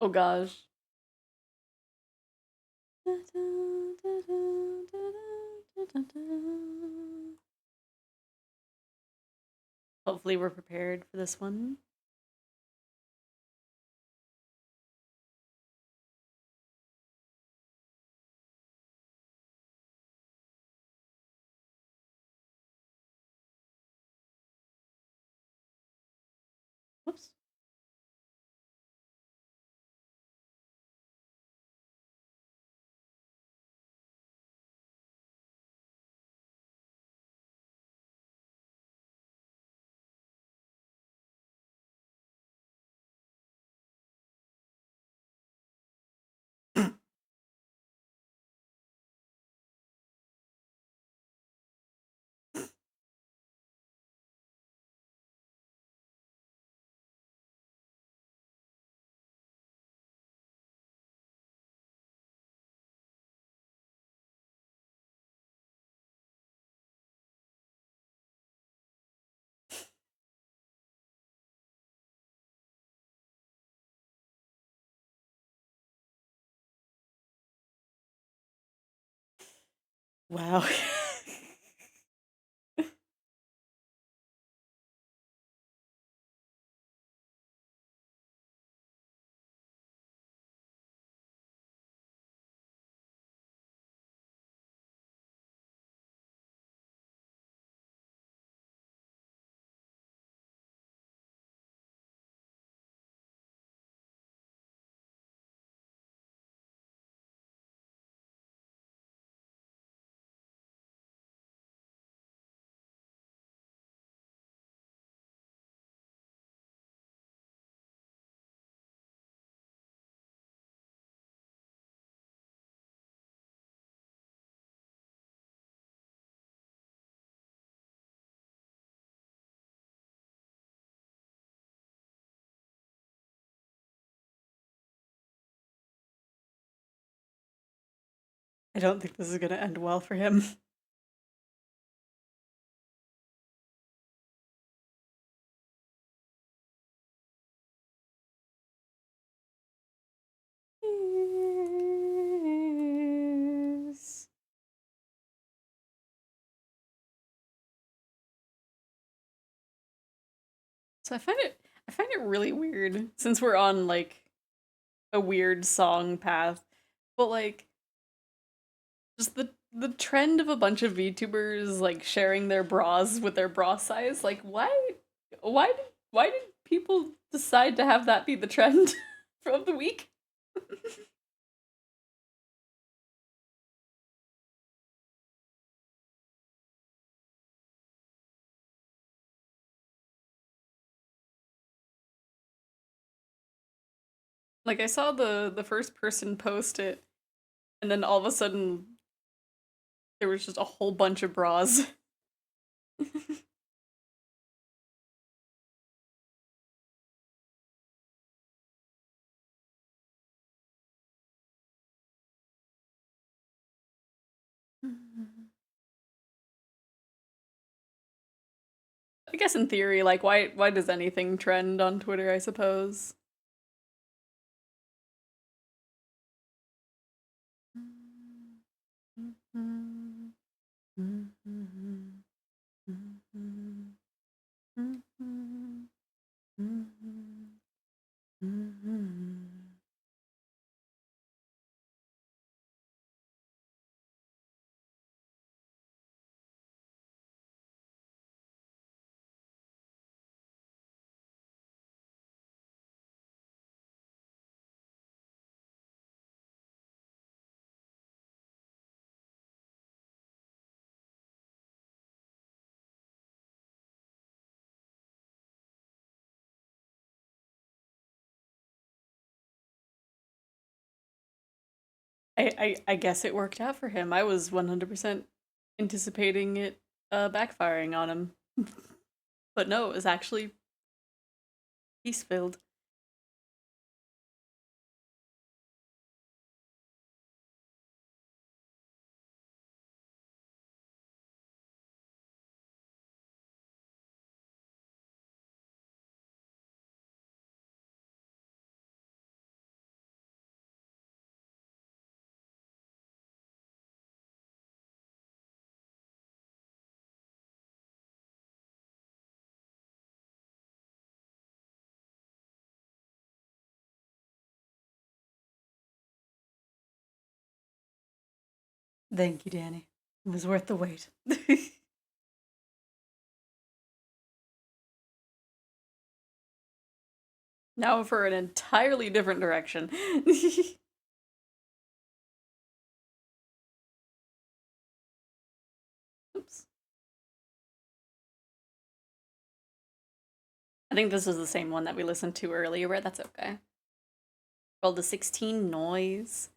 Oh gosh. Hopefully we're prepared for this one. Whoops. Wow. don't think this is gonna end well for him. Yes. So I find it really weird since we're on like a weird song path, but like just the trend of a bunch of VTubers like sharing their bras with their bra size, like why did people decide to have that be the trend of the week? Like I saw the first person post it, and then all of a sudden there was just a whole bunch of bras. I guess in theory, like why does anything trend on Twitter, I suppose? I guess it worked out for him. I was 100% anticipating it backfiring on him. But no, it was actually peace filled. Thank you, Danny. It was worth the wait. Now for an entirely different direction. Oops. I think this is the same one that we listened to earlier, but that's okay. Called the 16 Noise.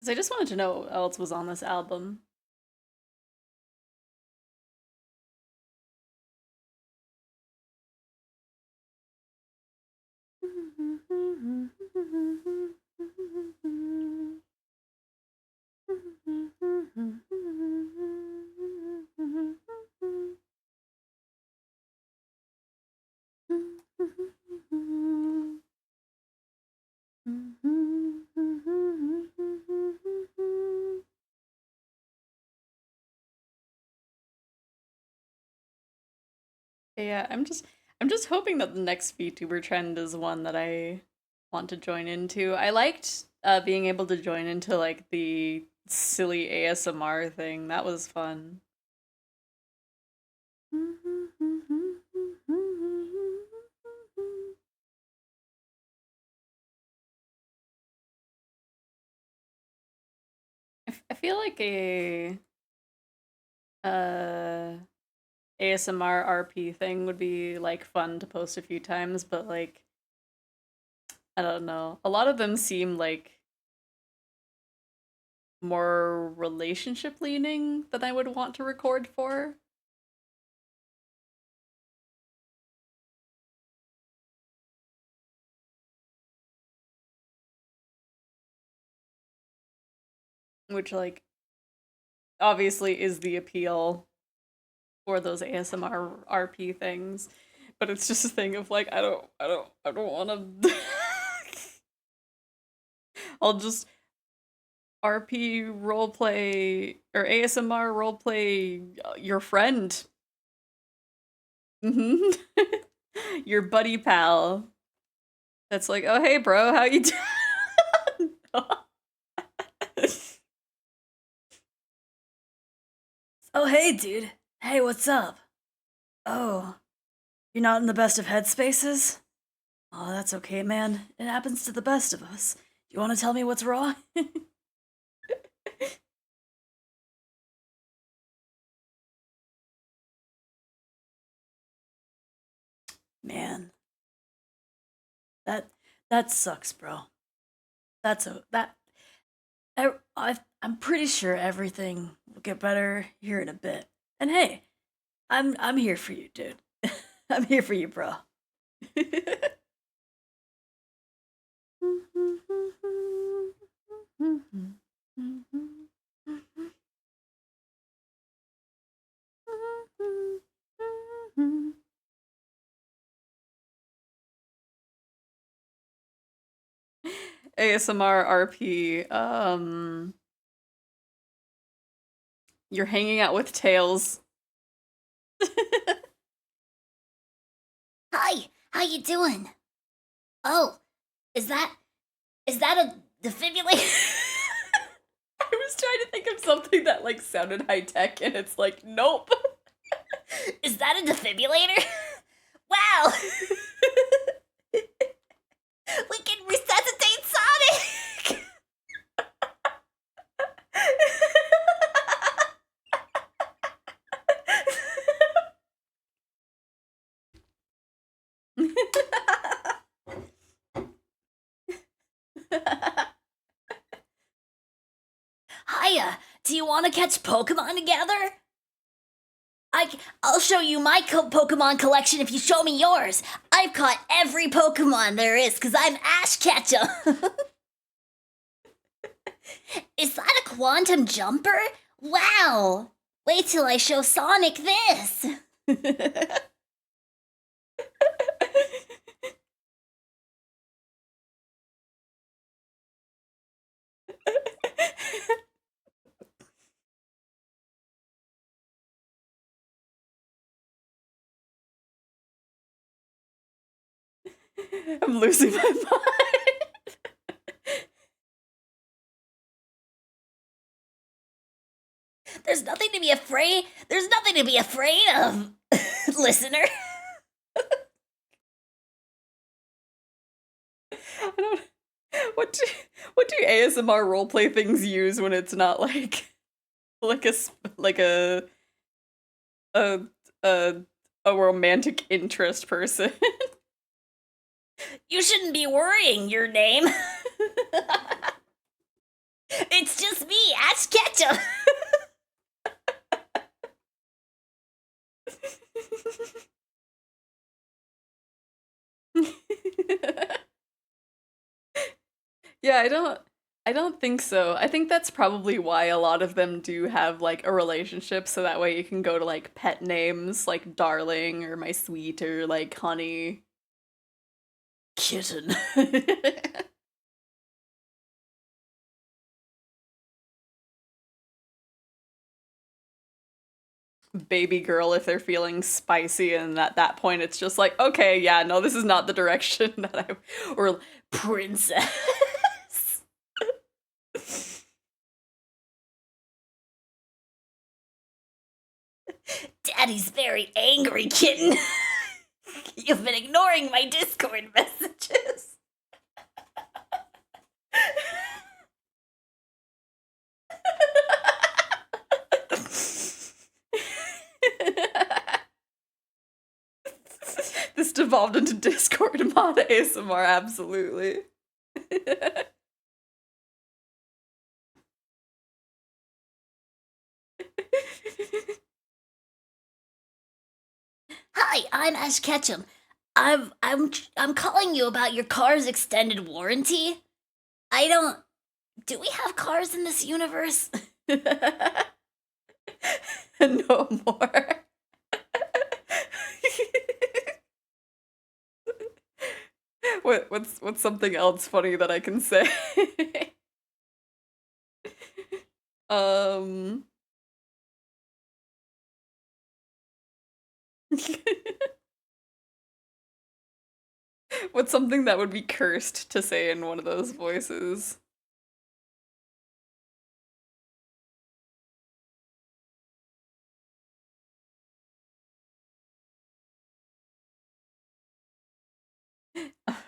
I just wanted to know what else was on this album. Yeah, I'm just hoping that the next VTuber trend is one that I want to join into. I liked being able to join into like the silly ASMR thing. That was fun. I feel like a uh ASMR RP thing would be like fun to post a few times, but like I don't know. A lot of them seem like more relationship leaning than I would want to record for. Which, like, obviously is the appeal for those ASMR RP things. But it's just a thing of like, I don't wanna I'll just RP roleplay or ASMR roleplay your friend. Mm-hmm. Your buddy pal. That's like, oh hey bro, how you doing? Oh, hey, dude. Hey, what's up? Oh, you're not in the best of headspaces? Oh, that's okay, man. It happens to the best of us. You want to tell me what's wrong? Man, that that sucks, bro. That's a that I'm pretty sure everything will get better here in a bit. And hey, I'm here for you, dude. I'm here for you, bro. ASMR RP, you're hanging out with Tails. Hi, how you doing? Oh, is that a defibrillator? I was trying to think of something that like sounded high tech, and it's like, nope. Is that a defibrillator? Wow! We can resuscitate Sonic! Hiya, do you want to catch Pokemon together? I'll show you my Pokemon collection if you show me yours. I've caught every Pokemon there is because I'm Ash Ketchum. Is that a quantum jumper? Wow! Wait till I show Sonic this. I'm losing my mind. There's nothing to be afraid. There's nothing to be afraid of, listener. I don't. What do ASMR roleplay things use when it's not like a a a a romantic interest person? You shouldn't be worrying, your name. It's just me, Ash Ketchum. Yeah, I don't think so. I think that's probably why a lot of them do have like a relationship, so that way you can go to like pet names like darling or my sweet or like honey. Kitten. Baby girl if they're feeling spicy, and at that point it's just like, okay, yeah, no, this is not the direction that I or Princess. Daddy's very angry, kitten. You've been ignoring my Discord messages. This devolved into Discord mod ASMR, absolutely. Hi, I'm Ash Ketchum. I'm calling you about your car's extended warranty. I don't. Do we have cars in this universe? No more. What's something else funny that I can say? um What's something that would be cursed to say in one of those voices?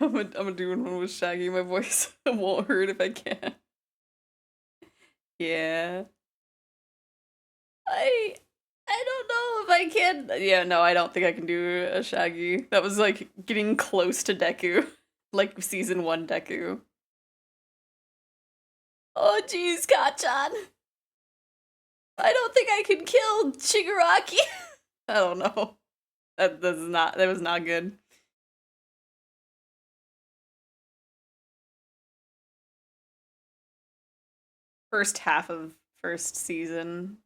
I'm gonna do one with Shaggy. My voice won't hurt if I can. Yeah. I don't know if I can. Yeah, no, I don't think I can do a Shaggy. That was like getting close to Deku. Like season 1 Deku. Oh jeez, Kachan. I don't think I can kill Shigaraki. I don't know. That was not good. First half of first season.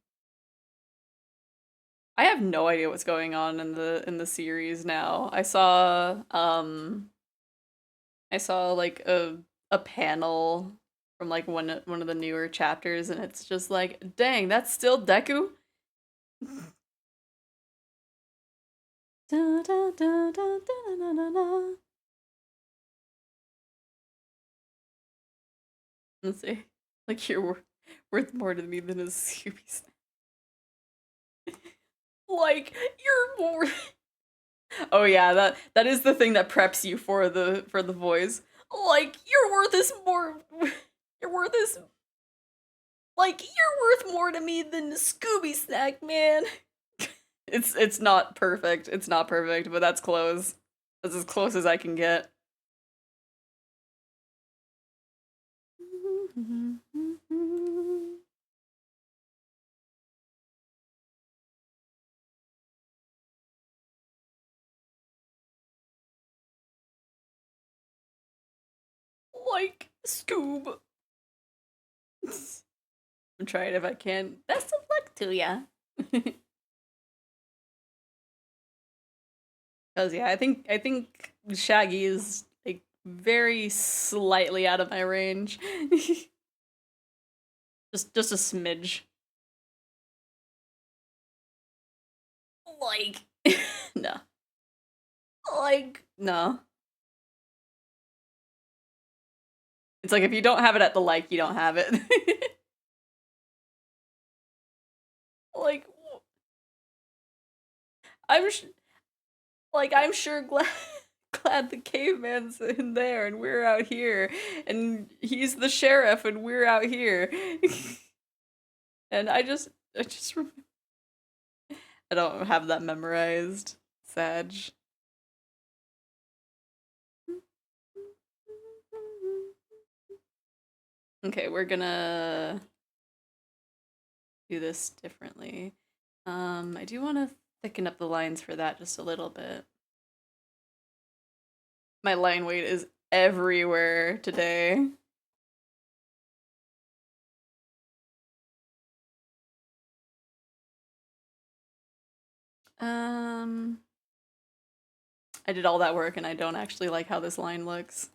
I have no idea what's going on in the series now. I saw like a panel from like one of the newer chapters, and it's just like, dang, that's still Deku. Da, da, da, da, da, da, da, da. Let's see. Like you're worth more to me than a Scooby snack. Like you're more. Oh yeah, that is the thing that preps you for the voice. Like you're worth this more. You're worth this. Like you're worth more to me than a Scooby snack, man. It's not perfect. It's not perfect, but that's close. That's as close as I can get. Like Scoob. I'm trying if I can. Best of luck to ya. Cause yeah, I think Shaggy is like very slightly out of my range. just a smidge. Like no. Like no. It's like if you don't have it at the like, you don't have it. Like I'm I'm sure glad the caveman's in there and we're out here and he's the sheriff and we're out here. And I just I don't have that memorized. Sag. Okay, we're gonna do this differently. I do want to thicken up the lines for that just a little bit. My line weight is everywhere today. I did all that work and I don't actually like how this line looks.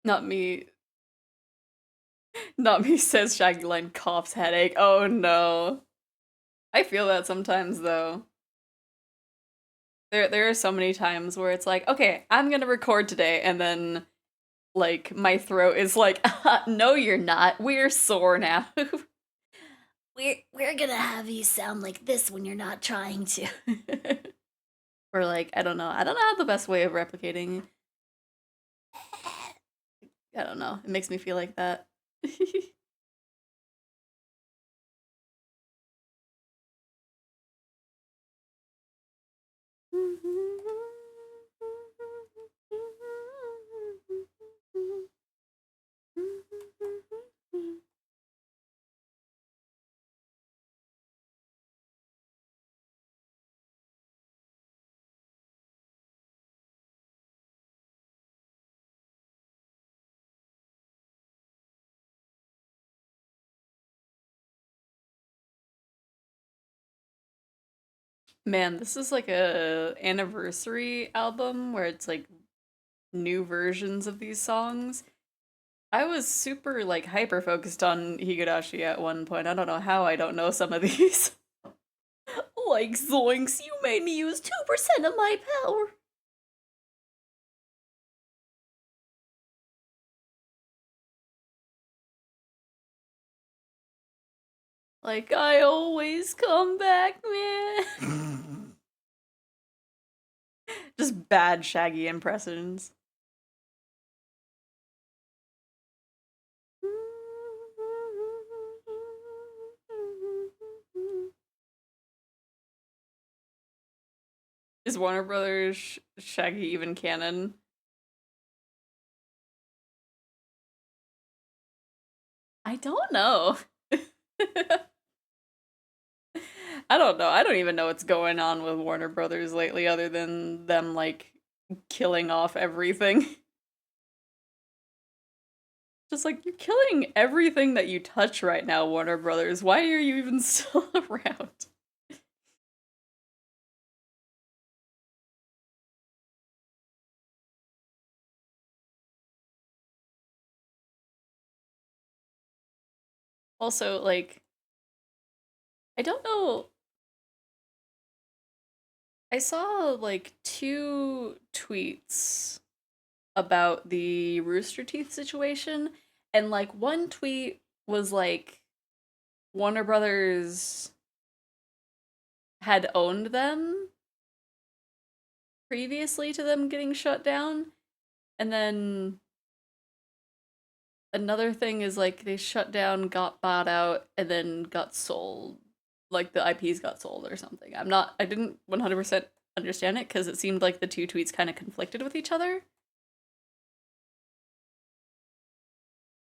Not me. Not me, says Shaggy Line, coughs headache. Oh no. I feel that sometimes though. There are so many times where it's like, okay, I'm gonna record today, and then like my throat is like, no you're not, we're sore now. we're gonna have you sound like this when you're not trying to. Or like, I don't know. I don't know how the best way of replicating. I don't know. It makes me feel like that. Man, this is like a anniversary album where it's like new versions of these songs. I was super like hyper focused on Higurashi at one point. I don't know how I don't know some of these. Like zoinks, you made me use 2% of my power. Like I always come back, man. Just bad Shaggy impressions. Is Warner Brothers Shaggy even canon? I don't know. I don't know. I don't even know what's going on with Warner Brothers lately other than them like killing off everything. Just like you're killing everything that you touch right now, Warner Brothers. Why are you even still around? Also, like, I don't know. I saw like two tweets about the Rooster Teeth situation, and like one tweet was like Warner Brothers had owned them previously to them getting shut down, and then another thing is like they shut down, got bought out, and then got sold. Like the IPs got sold or something. I didn't 100% understand it because it seemed like the two tweets kind of conflicted with each other.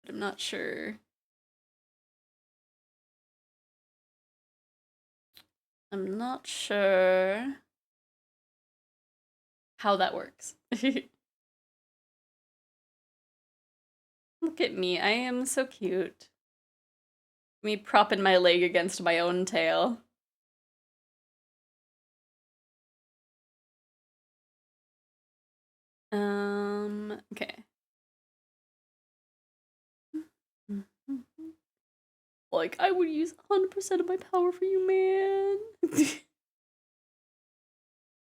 But I'm not sure. I'm not sure how that works. Look at me, I am so cute. Me propping my leg against my own tail. Okay. Like, I would use 100% of my power for you, man.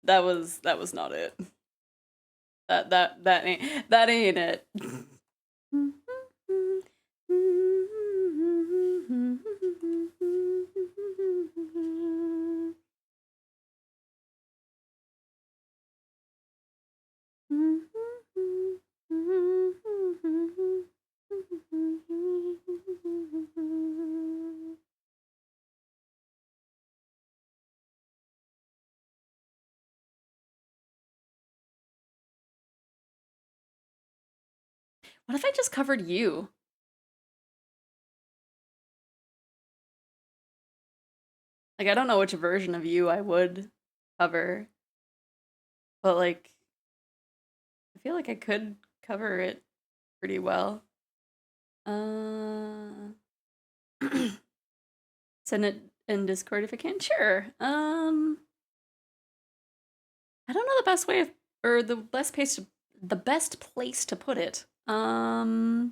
That was not it. That ain't it. What if I just covered you? Like, I don't know which version of you I would cover, but like, I feel like I could cover it pretty well. Send it in Discord if I can. Sure. I don't know the best way of, or the best place to put it. Mm,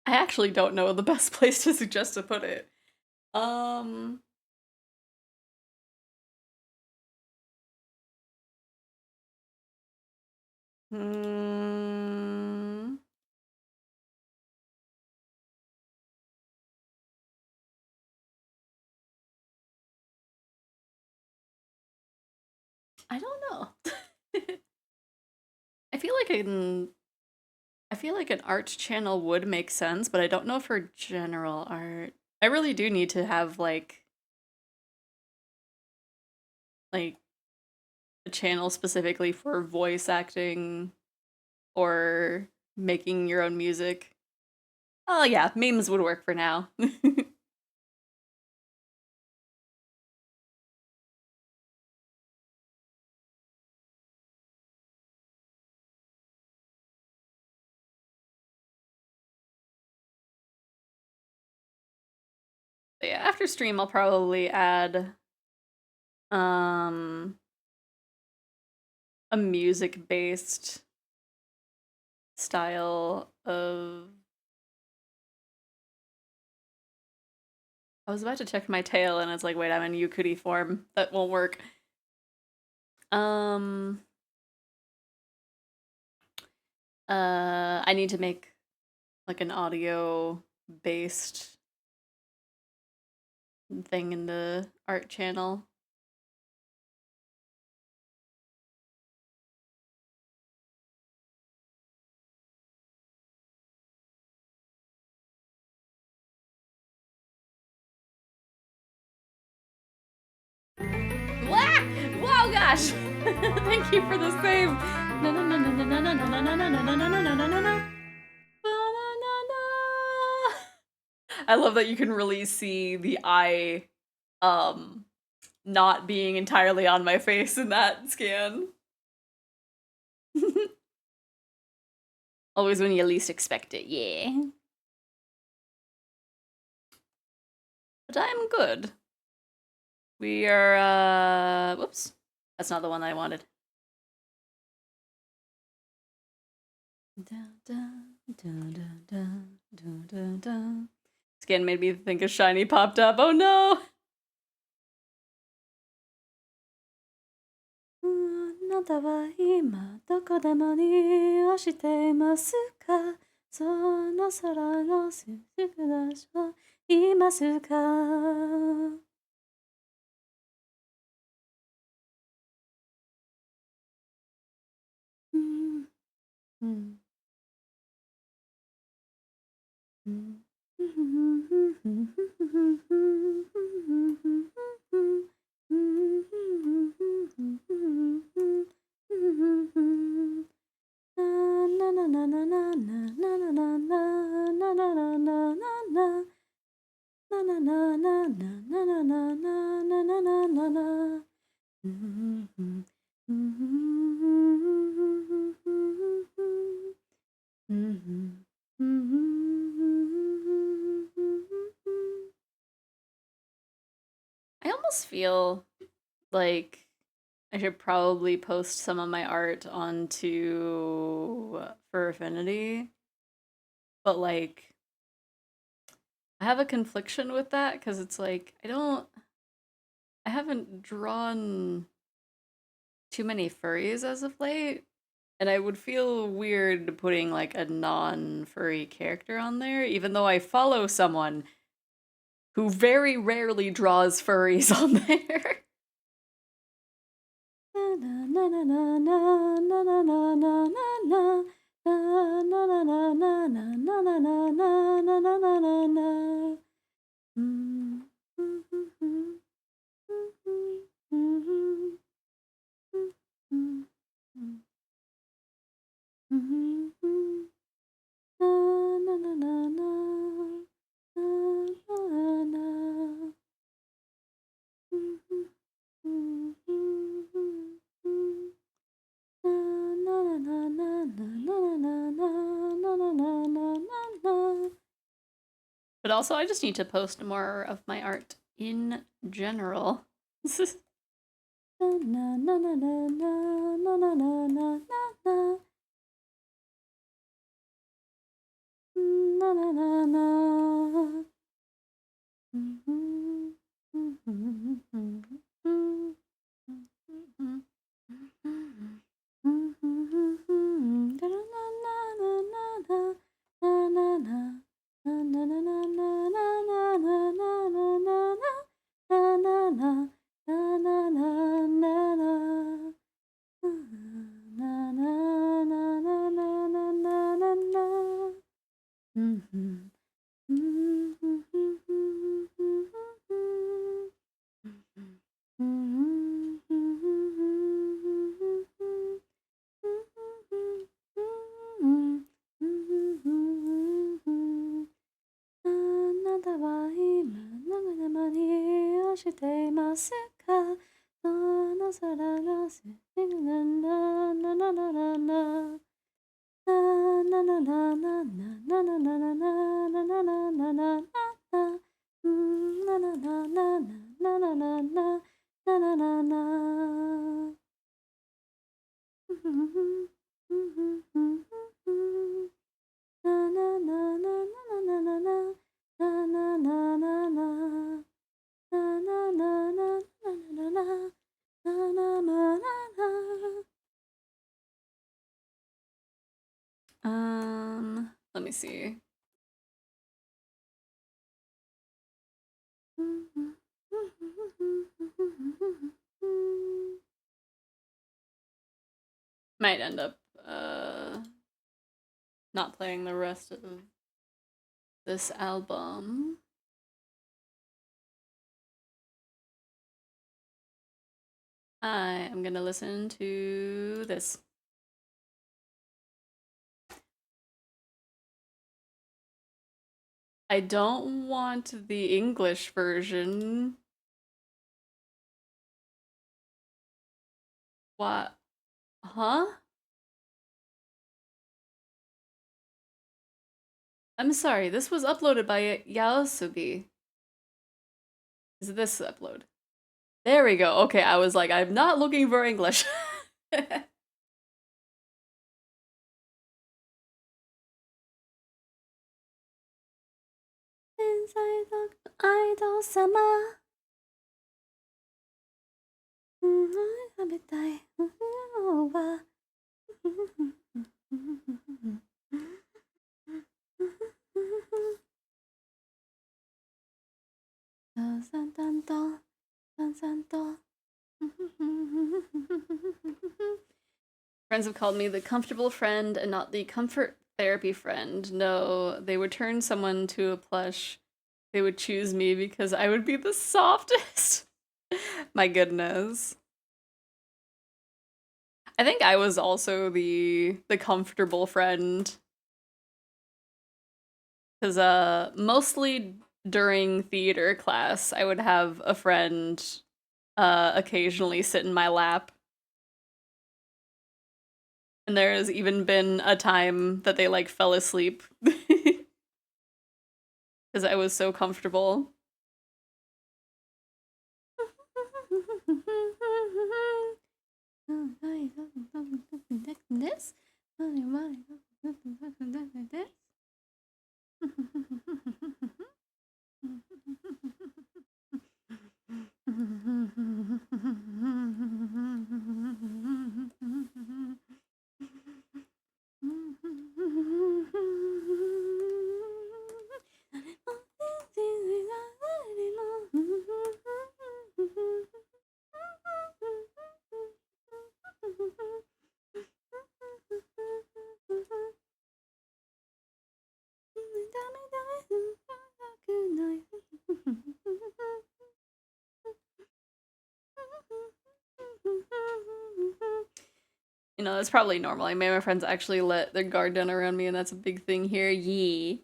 I actually don't know the best place to suggest to put it. Um. Hmm. I don't know. I feel like an art channel would make sense, but I don't know for general art. I really do need to have like a channel specifically for voice acting or making your own music. Oh yeah, memes would work for now. But yeah, after stream I'll probably add um a music based style of I was about to check my tail and it's like, wait, I'm in Yukuri form. That won't work. Um I need to make like an audio based thing in the art channel. Wah! Wow, gosh! Thank you for the save. No, no, no, no, no, no, no, no, no, no, no, no, no, no, no, no, no, no. I love that you can really see the eye, not being entirely on my face in that scan. Always when you least expect it, yeah. But I'm good. We are, whoops. That's not the one I wanted. Scan made me think a shiny popped up. Oh no! あなたは今どこで何をしていますかその空のすぐ場所いますかうんうんうんI almost feel like I should probably post some of my art onto Fur Affinity, but like I have a confliction with that because it's like I haven't drawn too many furries as of late, and I would feel weird putting like a non-furry character on there, even though I follow someone who very rarely draws furries on there. But also, I just need to post more of my art in general. Let me see. Might end up not playing the rest of this album. I am gonna listen to this. I don't want the English version. What? Huh? I'm sorry, this was uploaded by Yaosubi. Is this upload? There we go. Okay, I was like, I'm not looking for English. Idol sama. 食べたいのはFriends have called me the comfortable friend and not the comfort therapy friend. No, they would turn someone to a plush. They would choose me because I would be the softest. My goodness. I think I was also the comfortable friend. Cause mostly during theater class, I would have a friend occasionally sit in my lap. And there has even been a time that they like fell asleep. Cause I was so comfortable. This? You know, that's probably normal. I made my friends actually let their guard down around me, and that's a big thing here. Yee.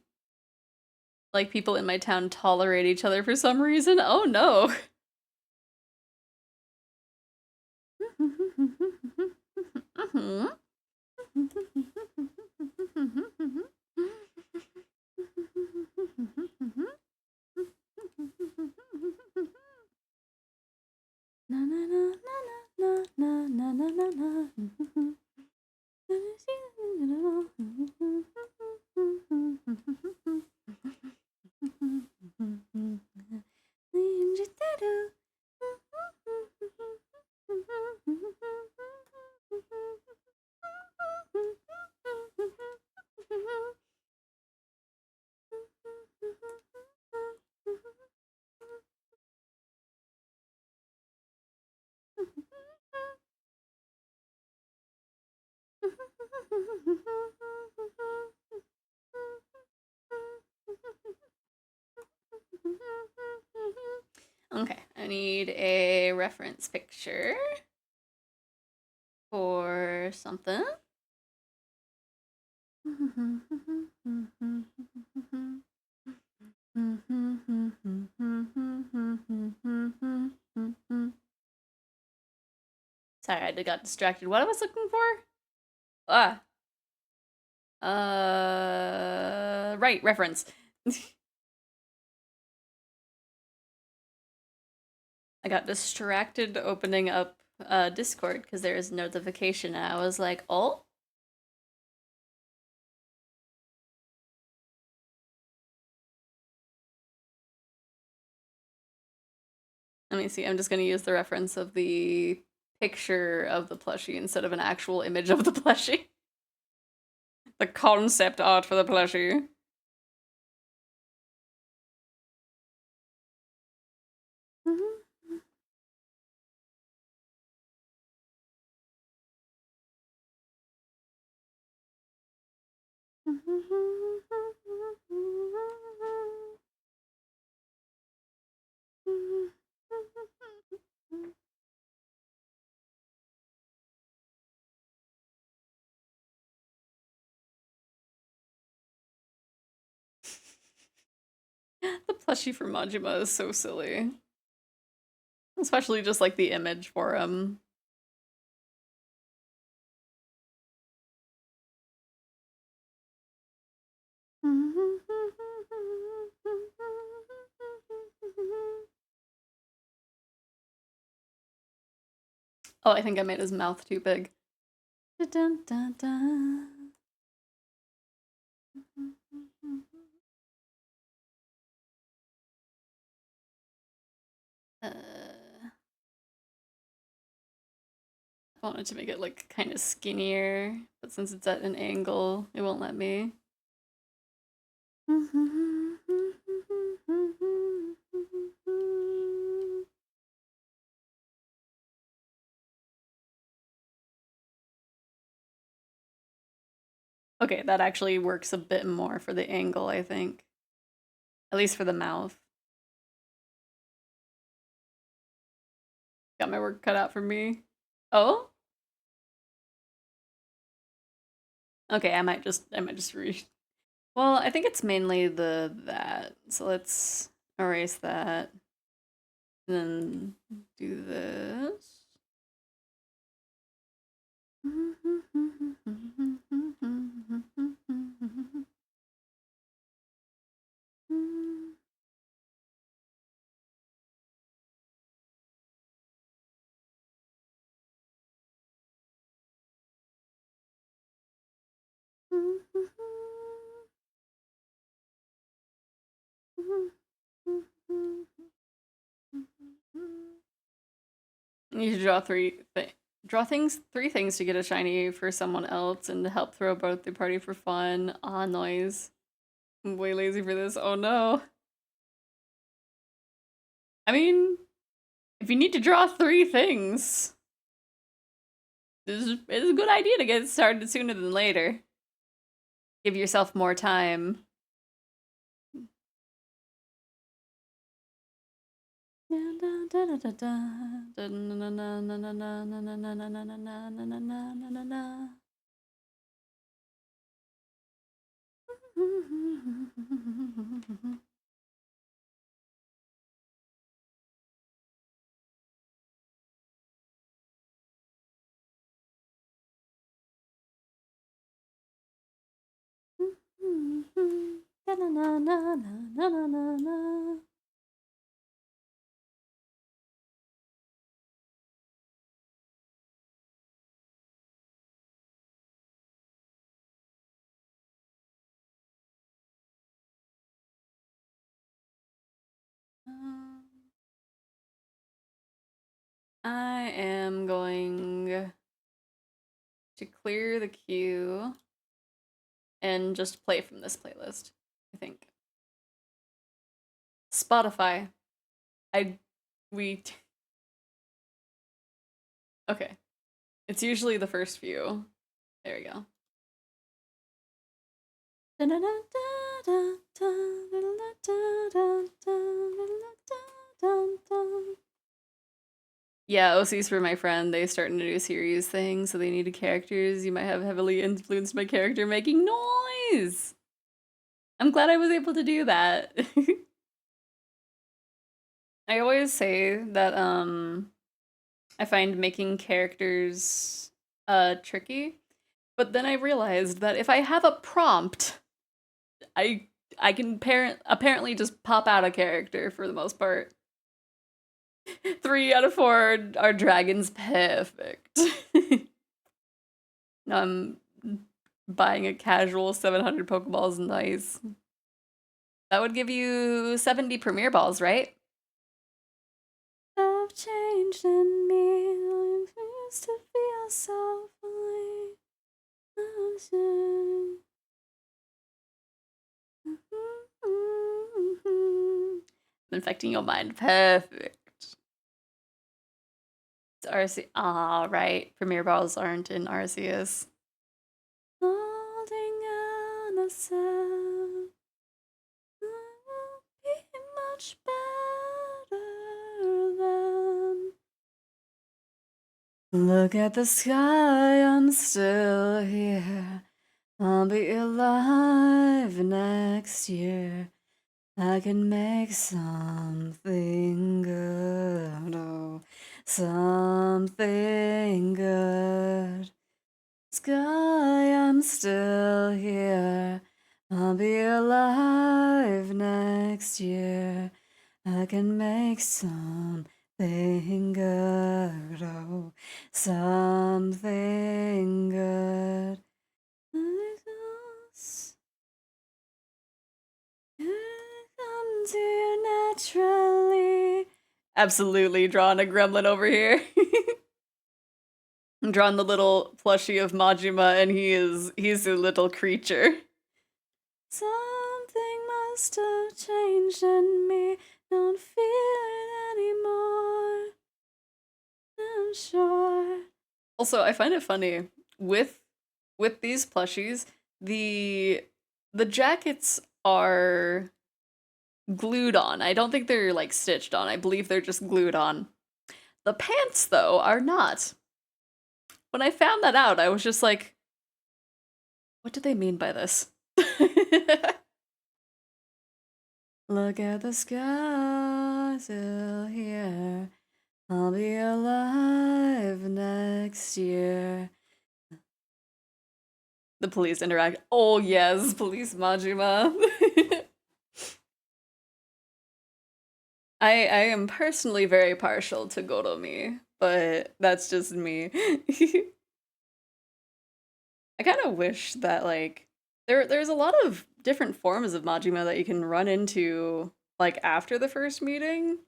Like, people in my town tolerate each other for some reason. Oh no. need a reference picture for something. Sorry, I got distracted. What I was looking for? Right, reference. I got distracted opening up Discord because there is notification and I was like, oh? Let me see, I'm just gonna use the reference of the picture of the plushie instead of an actual image of the plushie. The concept art for the plushie. The plushie for Majima is so silly. Especially just like the image for him. Oh, I think I made his mouth too big. Dun, dun, dun. I wanted to make it like kind of skinnier, but since it's at an angle, it won't let me. Okay, that actually works a bit more for the angle, I think. At least for the mouth. Got my work cut out for me. Oh? Okay, I might just read. Well, I think it's mainly that. So let's erase that. And then do this. You should draw three things to get a shiny for someone else and to help throw a birthday party for fun. Ah, noise. I'm way lazy for this. Oh no. I mean, if you need to draw three things, it's a good idea to get started sooner than later. Give yourself more time. I am going to clear the queue and just play from this playlist, I think. Spotify. Okay. It's usually the first few. There we go. Yeah, OC's for my friend. They starting to do a series thing, so they needed characters. You might have heavily influenced my character making noise. I'm glad I was able to do that. I always say that I find making characters tricky, but then I realized that if I have a prompt, I can apparently just pop out a character for the most part. 3 out of 4 are dragons perfect. Now I'm buying a casual 700 Pokeballs, nice. That would give you 70 Premier Balls, right? I've changed in me, I used to feel so fine. Infecting your mind, perfect. It's RC. Ah, right. Premier Balls aren't in Arceus. Holding on a sound. I will be much better than. Look at the sky, I'm still here. I'll be alive next year. I can make something good, oh, something good. Sky, I'm still here. I'll be alive next year. I can make something good, oh, something good. Come to you naturally. Absolutely, drawing a gremlin over here. I'm drawing the little plushie of Majima, and he's a little creature. Something must have changed in me. Don't feel it anymore. I'm sure. Also, I find it funny with these plushies, the jackets are glued on. I don't think they're like stitched on. I believe they're just glued on. The pants, though, are not. When I found that out, I was just like, what do they mean by this? Look at the sky, still here. I'll be alive next year. The police interact. Oh yes, police Majima. I am personally very partial to Goromi, but that's just me. I kind of wish that like there's a lot of different forms of Majima that you can run into like after the first meeting.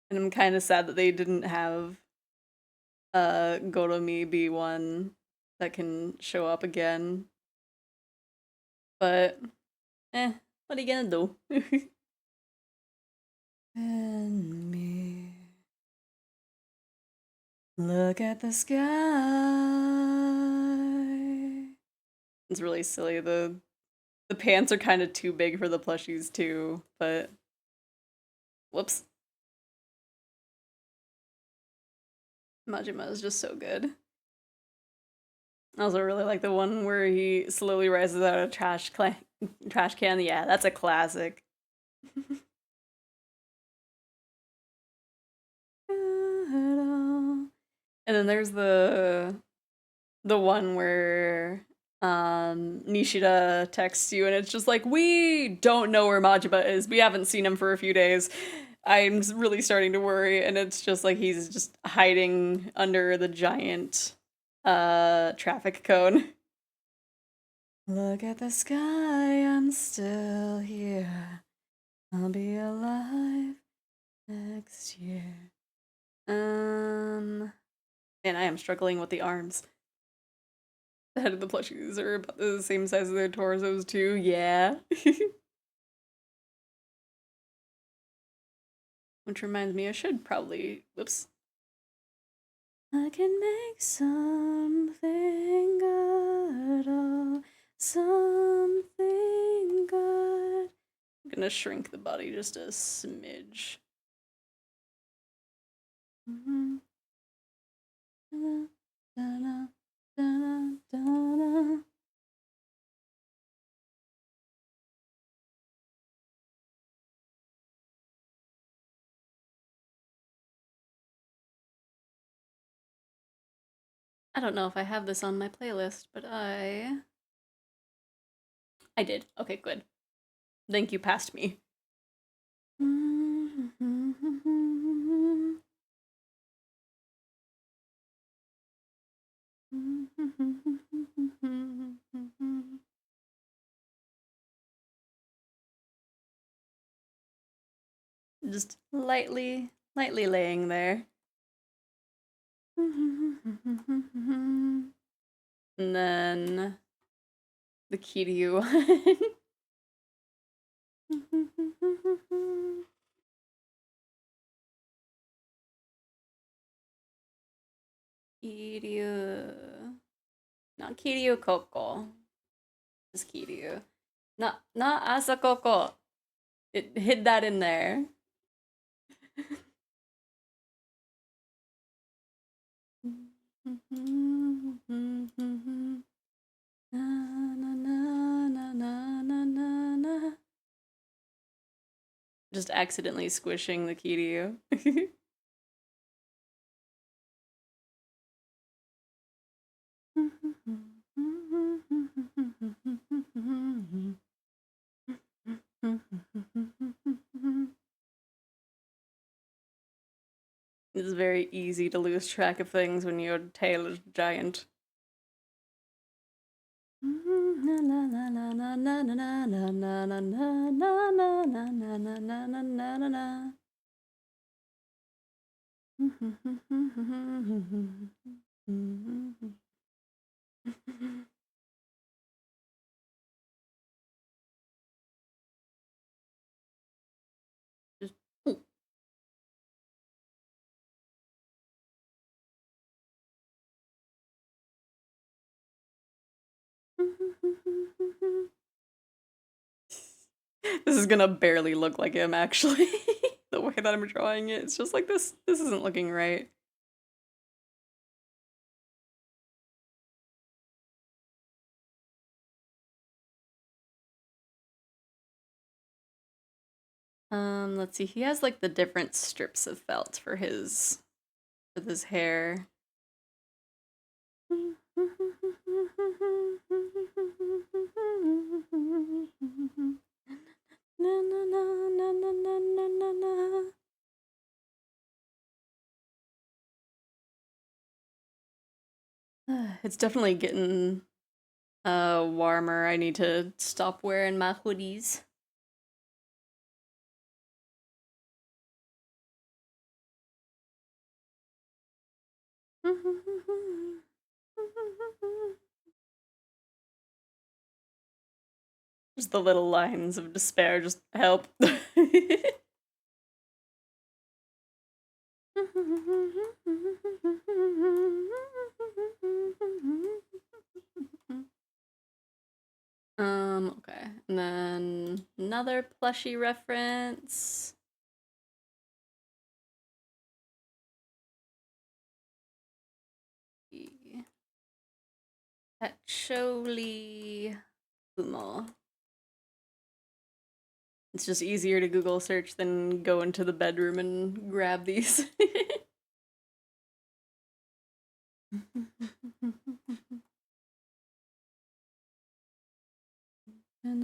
And I'm kind of sad that they didn't have Goromi be one that can show up again. But what are you gonna do? And me. Look at the sky. It's really silly. The pants are kind of too big for the plushies too, but whoops. Majima is just so good. I also really like the one where he slowly rises out of a trash can. Yeah, that's a classic. And then there's the one where Nishida texts you and it's just like, we don't know where Majima is. We haven't seen him for a few days. I'm really starting to worry, and it's just like he's just hiding under the giant traffic cone. Look at the sky, I'm still here. I'll be alive next year. And I am struggling with the arms. The head of the plushies are about the same size as their torsos too, yeah. Which reminds me, I should probably, whoops. I can make something good, oh, something good. I'm gonna shrink the body just a smidge. I don't know if I have this on my playlist, but I did. Okay, good. Thank you, past me. Just lightly laying there. And then the key to you. Kiryu. Not Kiryu Koko. Just Kiryu. Not Asakoko. It hid that in there. Just accidentally squishing the key to you. It's very easy to lose track of things when your tail is giant. Just this is gonna barely look like him, actually. The way that I'm drawing it, it's just like this isn't looking right. Let's see. He has like the different strips of felt for his hair. It's definitely getting warmer. I need to stop wearing my hoodies. Just the little lines of despair, just help. Okay. And then another plushie reference. Patchouli Fumo. It's just easier to Google search than go into the bedroom and grab these. And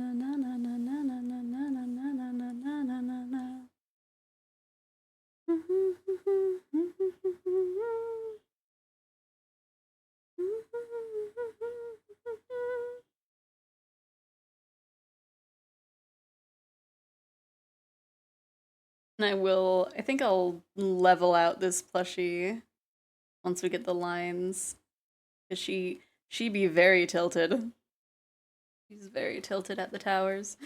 I think I'll level out this plushie once we get the lines. Cause she be very tilted. She's very tilted at the towers.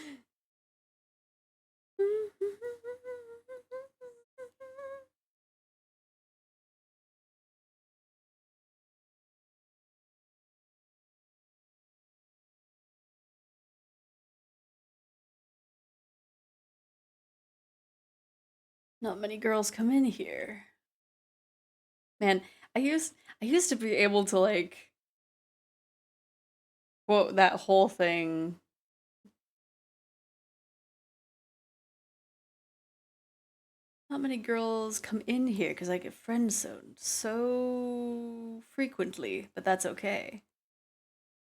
Not many girls come in here. Man, I used to be able to like quote that whole thing. Not many girls come in here because I get friend zoned so frequently, but that's okay.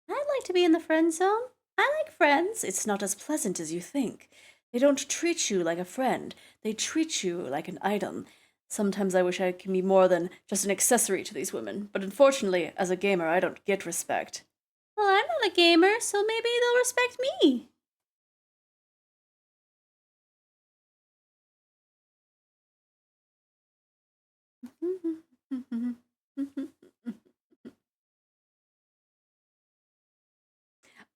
I'd like to be in the friend zone. I like friends. It's not as pleasant as you think. They don't treat you like a friend. They treat you like an item. Sometimes I wish I could be more than just an accessory to these women, but unfortunately, as a gamer, I don't get respect. Well, I'm not a gamer, so maybe they'll respect me.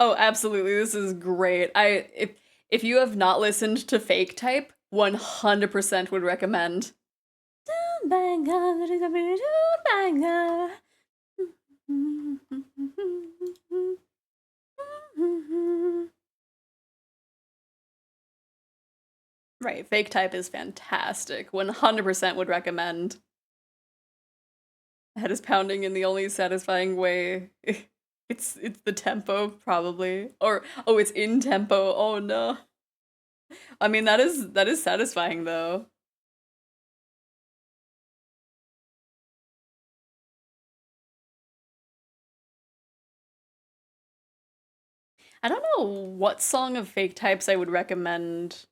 Oh, absolutely. This is great. If you have not listened to Fake Type, 100% would recommend. Right, Fake Type is fantastic. 100% would recommend. Head is pounding in the only satisfying way. It's the tempo, probably. Or oh, it's in tempo. Oh no. I mean that is satisfying though. I don't know what song of Fake Types I would recommend,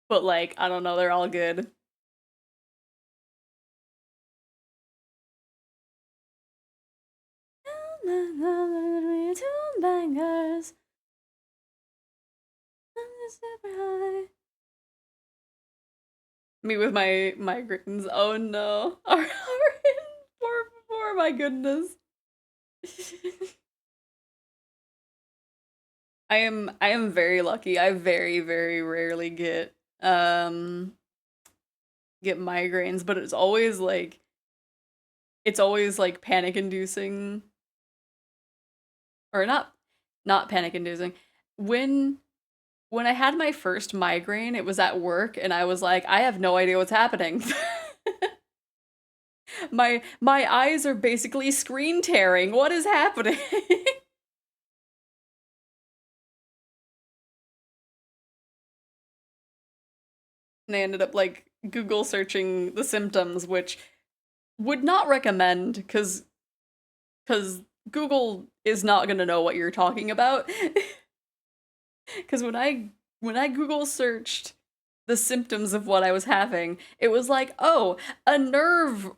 but like, I don't know, they're all good. Bangers. Super high. Me with my migraines. Oh no. Poor, my goodness. I am very lucky. I very rarely get migraines, but it's always like panic inducing, or not panic inducing. When I had my first migraine, it was at work and I was like, I have no idea what's happening. My eyes are basically screen tearing. What is happening? And I ended up like Google searching the symptoms, which would not recommend because Google is not gonna know what you're talking about. Because when I Google searched the symptoms of what I was having, it was like, oh, a nerve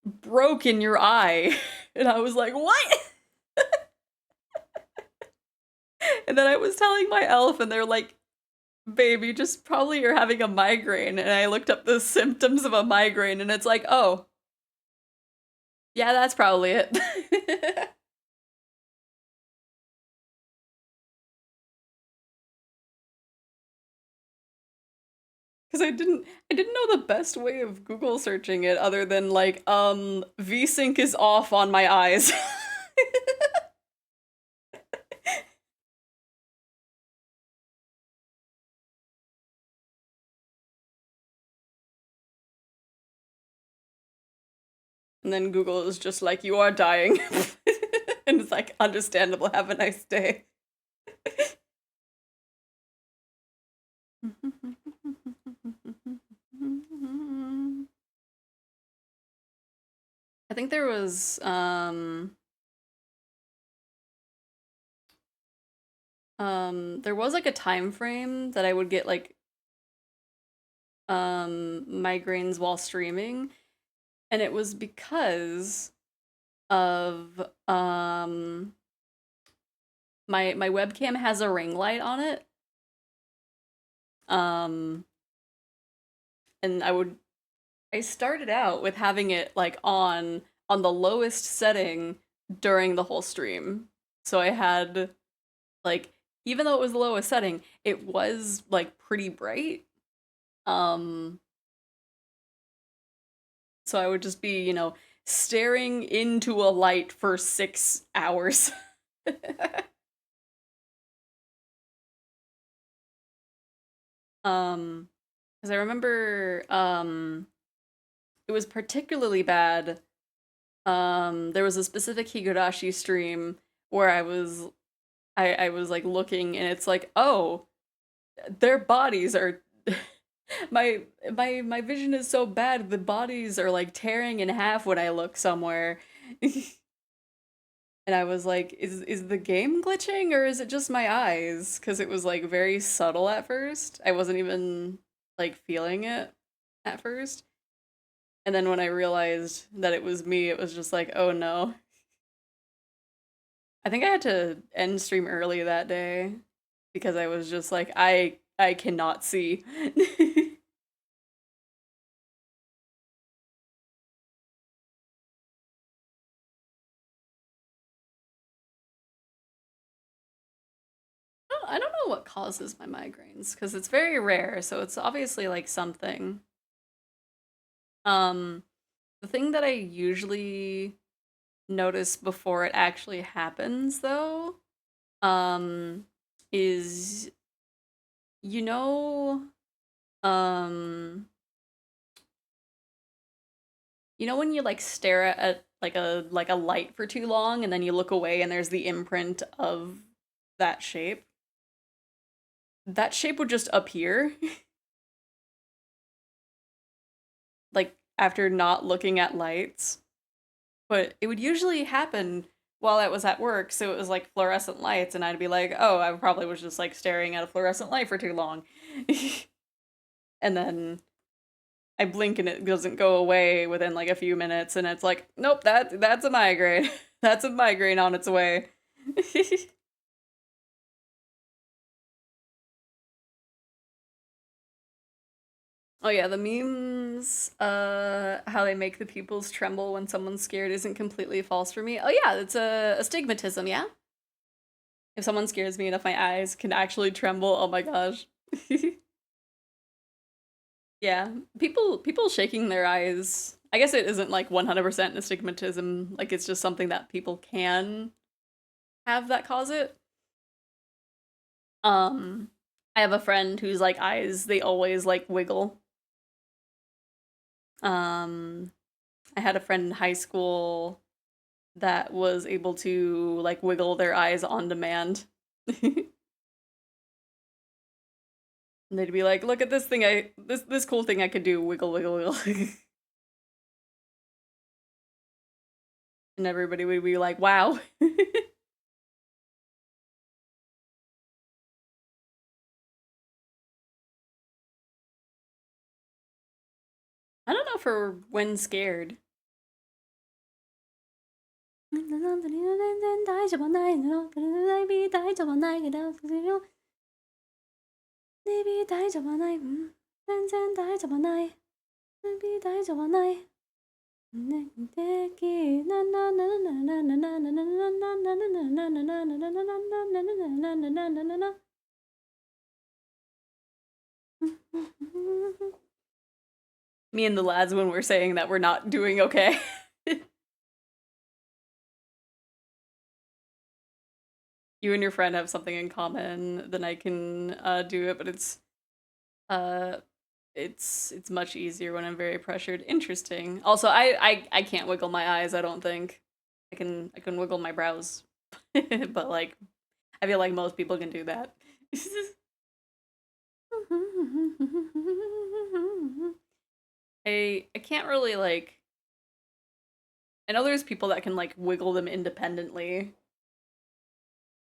broke in your eye, and I was like, what? And then I was telling my elf, and they're like, baby, just probably you're having a migraine. And I looked up the symptoms of a migraine, and it's like, oh, yeah, that's probably it. Because I didn't know the best way of Google searching it other than like, VSync is off on my eyes. And then Google is just like, you are dying. And it's like, understandable, have a nice day. I think there was like a time frame that I would get like migraines while streaming, and it was because of my webcam has a ring light on it. Um and I started out with having it like on the lowest setting during the whole stream. So I had like, even though it was the lowest setting, it was like pretty bright. Um so I would just be, staring into a light for 6 hours. Because I remember was particularly bad. There was a specific Higurashi stream where I was like looking, and it's like, oh, their bodies are my vision is so bad, the bodies are like tearing in half when I look somewhere. And I was like, is the game glitching or is it just my eyes? Because it was like very subtle at first. I wasn't even like feeling it at first. And then when I realized that it was me, it was just like, oh no. I think I had to end stream early that day because I was just like, I cannot see. I don't know what causes my migraines because it's very rare, so it's obviously like something. The thing that I usually notice before it actually happens though, is you know, um you know when you like stare at like a light for too long and then you look away and there's the imprint of that shape? That shape would just appear. Like after not looking at lights. But it would usually happen while I was at work, so it was like fluorescent lights, and I'd be like, oh, I probably was just like staring at a fluorescent light for too long. And then I blink and it doesn't go away within like a few minutes, and it's like, nope, that's a migraine. That's a migraine on its way. Oh yeah, the memes, how they make the pupils tremble when someone's scared isn't completely false for me. Oh yeah, it's a astigmatism, yeah? If someone scares me enough, my eyes can actually tremble. Oh my gosh. Yeah, people shaking their eyes. I guess it isn't like 100% astigmatism. Like it's just something that people can have that cause it. I have a friend whose like eyes, they always like wiggle. I had a friend in high school that was able to like wiggle their eyes on demand. And they'd be like, "Look at this thing this cool thing I could do, wiggle wiggle wiggle." And everybody would be like, "Wow." I don't know for when scared. Me and the lads when we're saying that we're not doing okay. You and your friend have something in common, then I can do it, but it's much easier when I'm very pressured. Interesting. Also, I can't wiggle my eyes, I don't think. I can wiggle my brows. But like I feel like most people can do that. I can't really like I know there's people that can like wiggle them independently.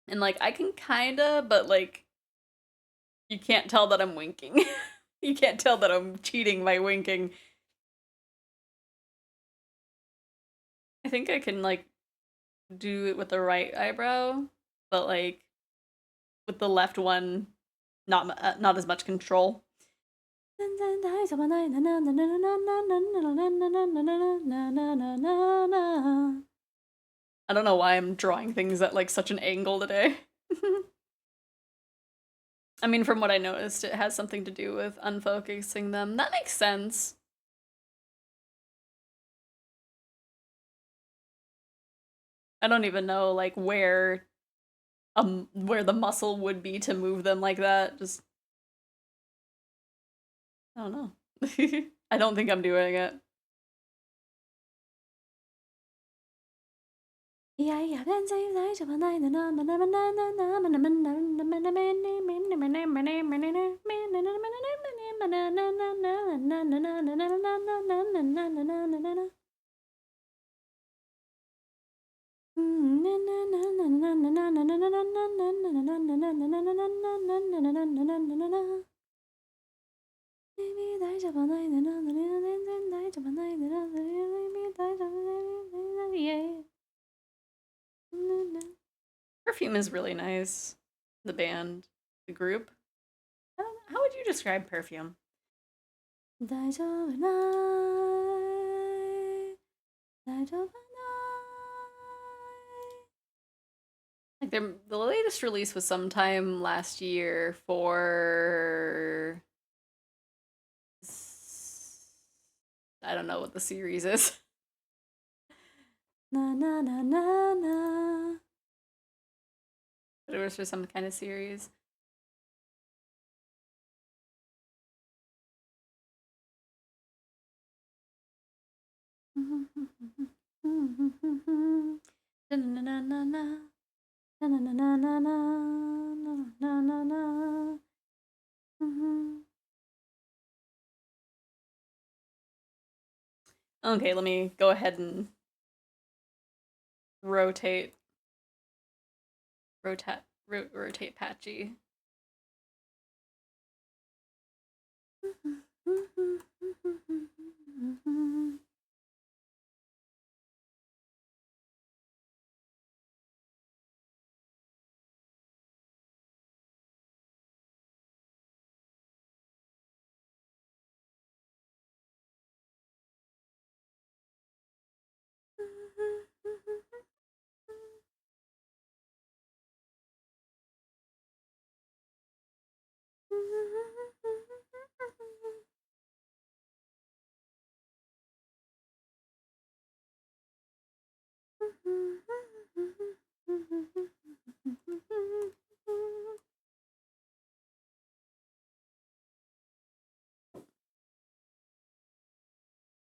And like I can kinda, but like you can't tell that I'm winking. You can't tell that I'm cheating by winking. I think I can like do it with the right eyebrow, but like with the left one, not as much control. I don't know why I'm drawing things at like such an angle today. I mean, from what I noticed, it has something to do with unfocusing them. That makes sense. I don't even know like where the muscle would be to move them like that. Just I don't know. I don't think I'm doing it. Perfume is really nice. The band, the group. How would you describe Perfume? Like the latest release was sometime last year for I don't know what the series is. Na na na na na. But it was for some kind of series. Okay, let me go ahead and rotate Patchy.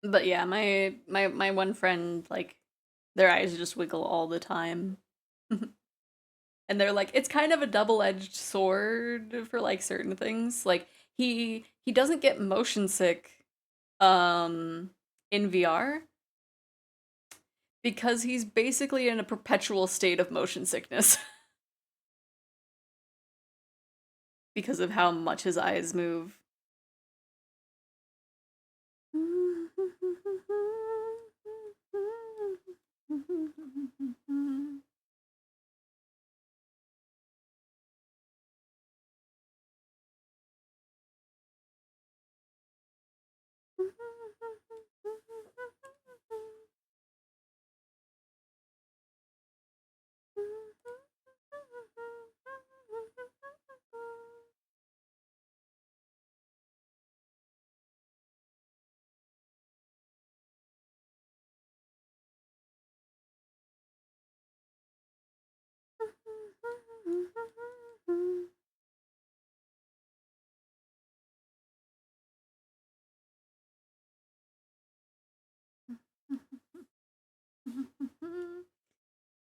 But yeah, my one friend, like, their eyes just wiggle all the time. And they're like, it's kind of a double-edged sword for like certain things. Like he doesn't get motion sick in VR because he's basically in a perpetual state of motion sickness because of how much his eyes move.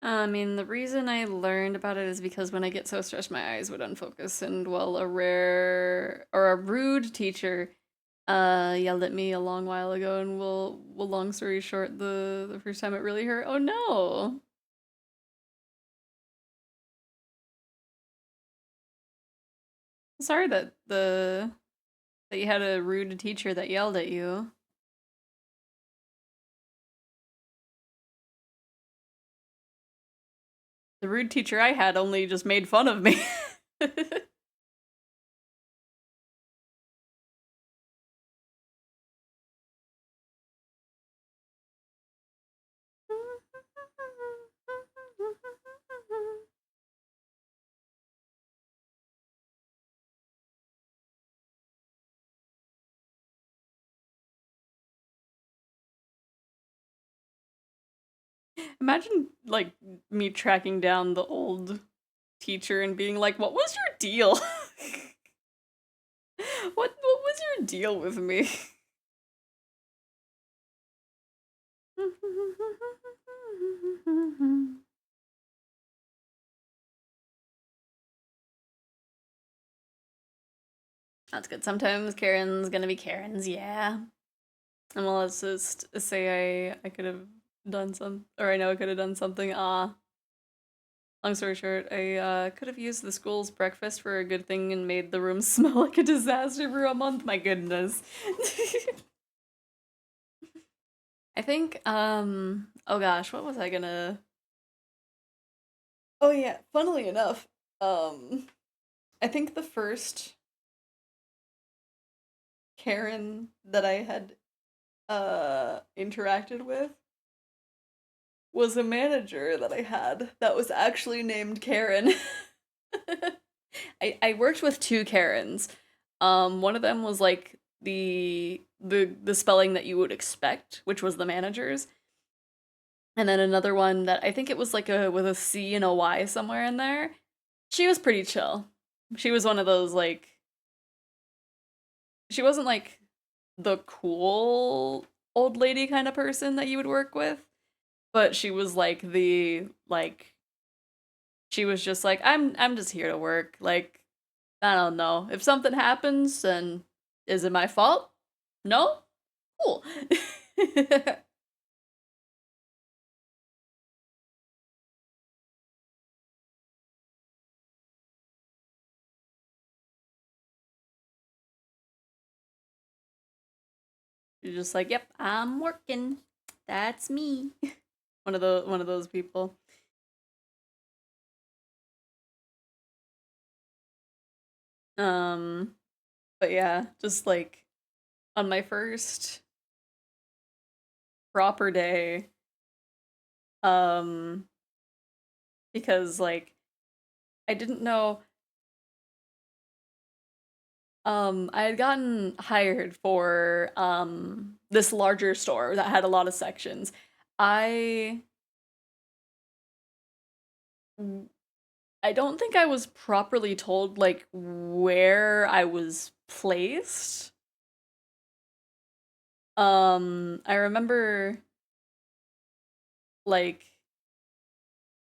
I mean, the reason I learned about it is because when I get so stressed, my eyes would unfocus, and well, a rude teacher yelled at me a long while ago, and well, long story short, the first time it really hurt. Oh no. Sorry that you had a rude teacher that yelled at you. The rude teacher I had only just made fun of me. Imagine like me tracking down the old teacher and being like, "What was your deal? What was your deal with me?" That's good. Sometimes Karen's gonna be Karen's, yeah. And well, let's just say I could have done some, or I know I could have done something. Long story short, I could have used the school's breakfast for a good thing and made the room smell like a disaster for a month. My goodness. I think, oh gosh, what was I gonna... Oh yeah, funnily enough, I think the first Karen that I had interacted with was a manager that I had that was actually named Karen. I worked with two Karens. One of them was like the spelling that you would expect, which was the manager's. And then another one that I think it was like a with a C and a Y somewhere in there. She was pretty chill. She was one of those like she wasn't like the cool old lady kind of person that you would work with, but she was like the like she was just like I'm just here to work. Like I don't know. If something happens, then is it my fault? No? Cool. You're just like, "Yep, I'm working. That's me." One of those people. Um, but yeah, just like on my first proper day, um, because like I didn't know I had gotten hired for this larger store that had a lot of sections. I I don't think I was properly told like where I was placed. I remember like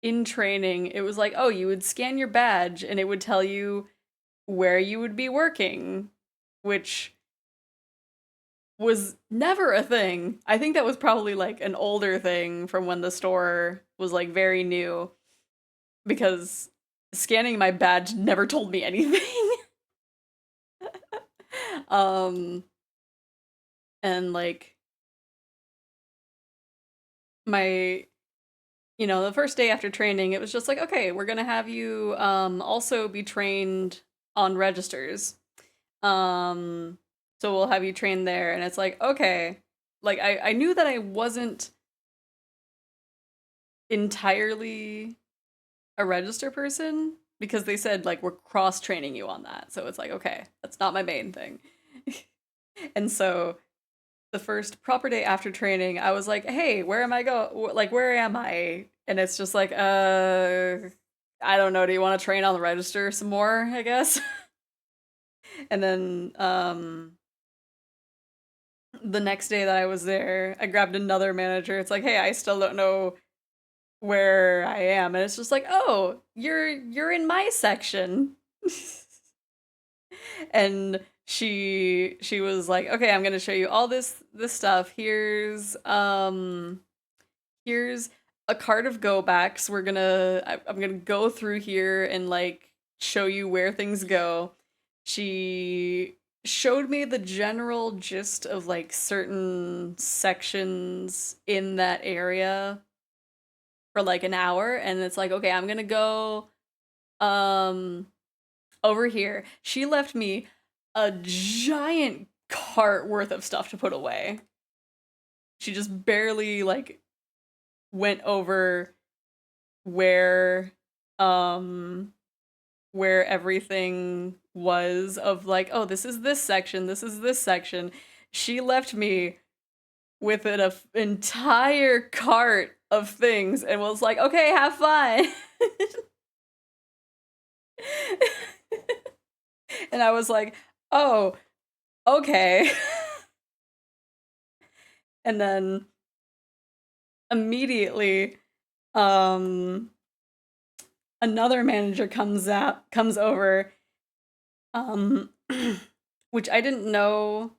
in training, it was like, oh, you would scan your badge and it would tell you where you would be working, which was never a thing. I think that was probably like an older thing from when the store was like very new because scanning my badge never told me anything. um and like my the first day after training, it was just like, okay, we're gonna have you also be trained on registers. Um, so we'll have you trained there, and it's like, okay, like I knew that I wasn't entirely a register person because they said like we're cross training you on that. So it's like, okay, that's not my main thing. And so the first proper day after training, I was like, "Hey, where am I like where am I?" And it's just like, I don't know. Do you want to train on the register some more, I guess?" And then the next day that I was there, I grabbed another manager. It's like, "Hey, I still don't know where I am." And it's just like, "Oh, you're in my section." And she was like, "Okay, I'm gonna show you all this stuff. Here's a cart of go backs. I'm gonna go through here and like show you where things go." She showed me the general gist of like certain sections in that area for like an hour, and it's like, okay, I'm gonna go um over here. She left me a giant cart worth of stuff to put away. She just barely like went over where um where everything was of like, oh, this is this section, this is this section. She left me with an entire cart of things and was like, okay, have fun. And I was like, oh, okay. And then immediately another manager comes over which I didn't know.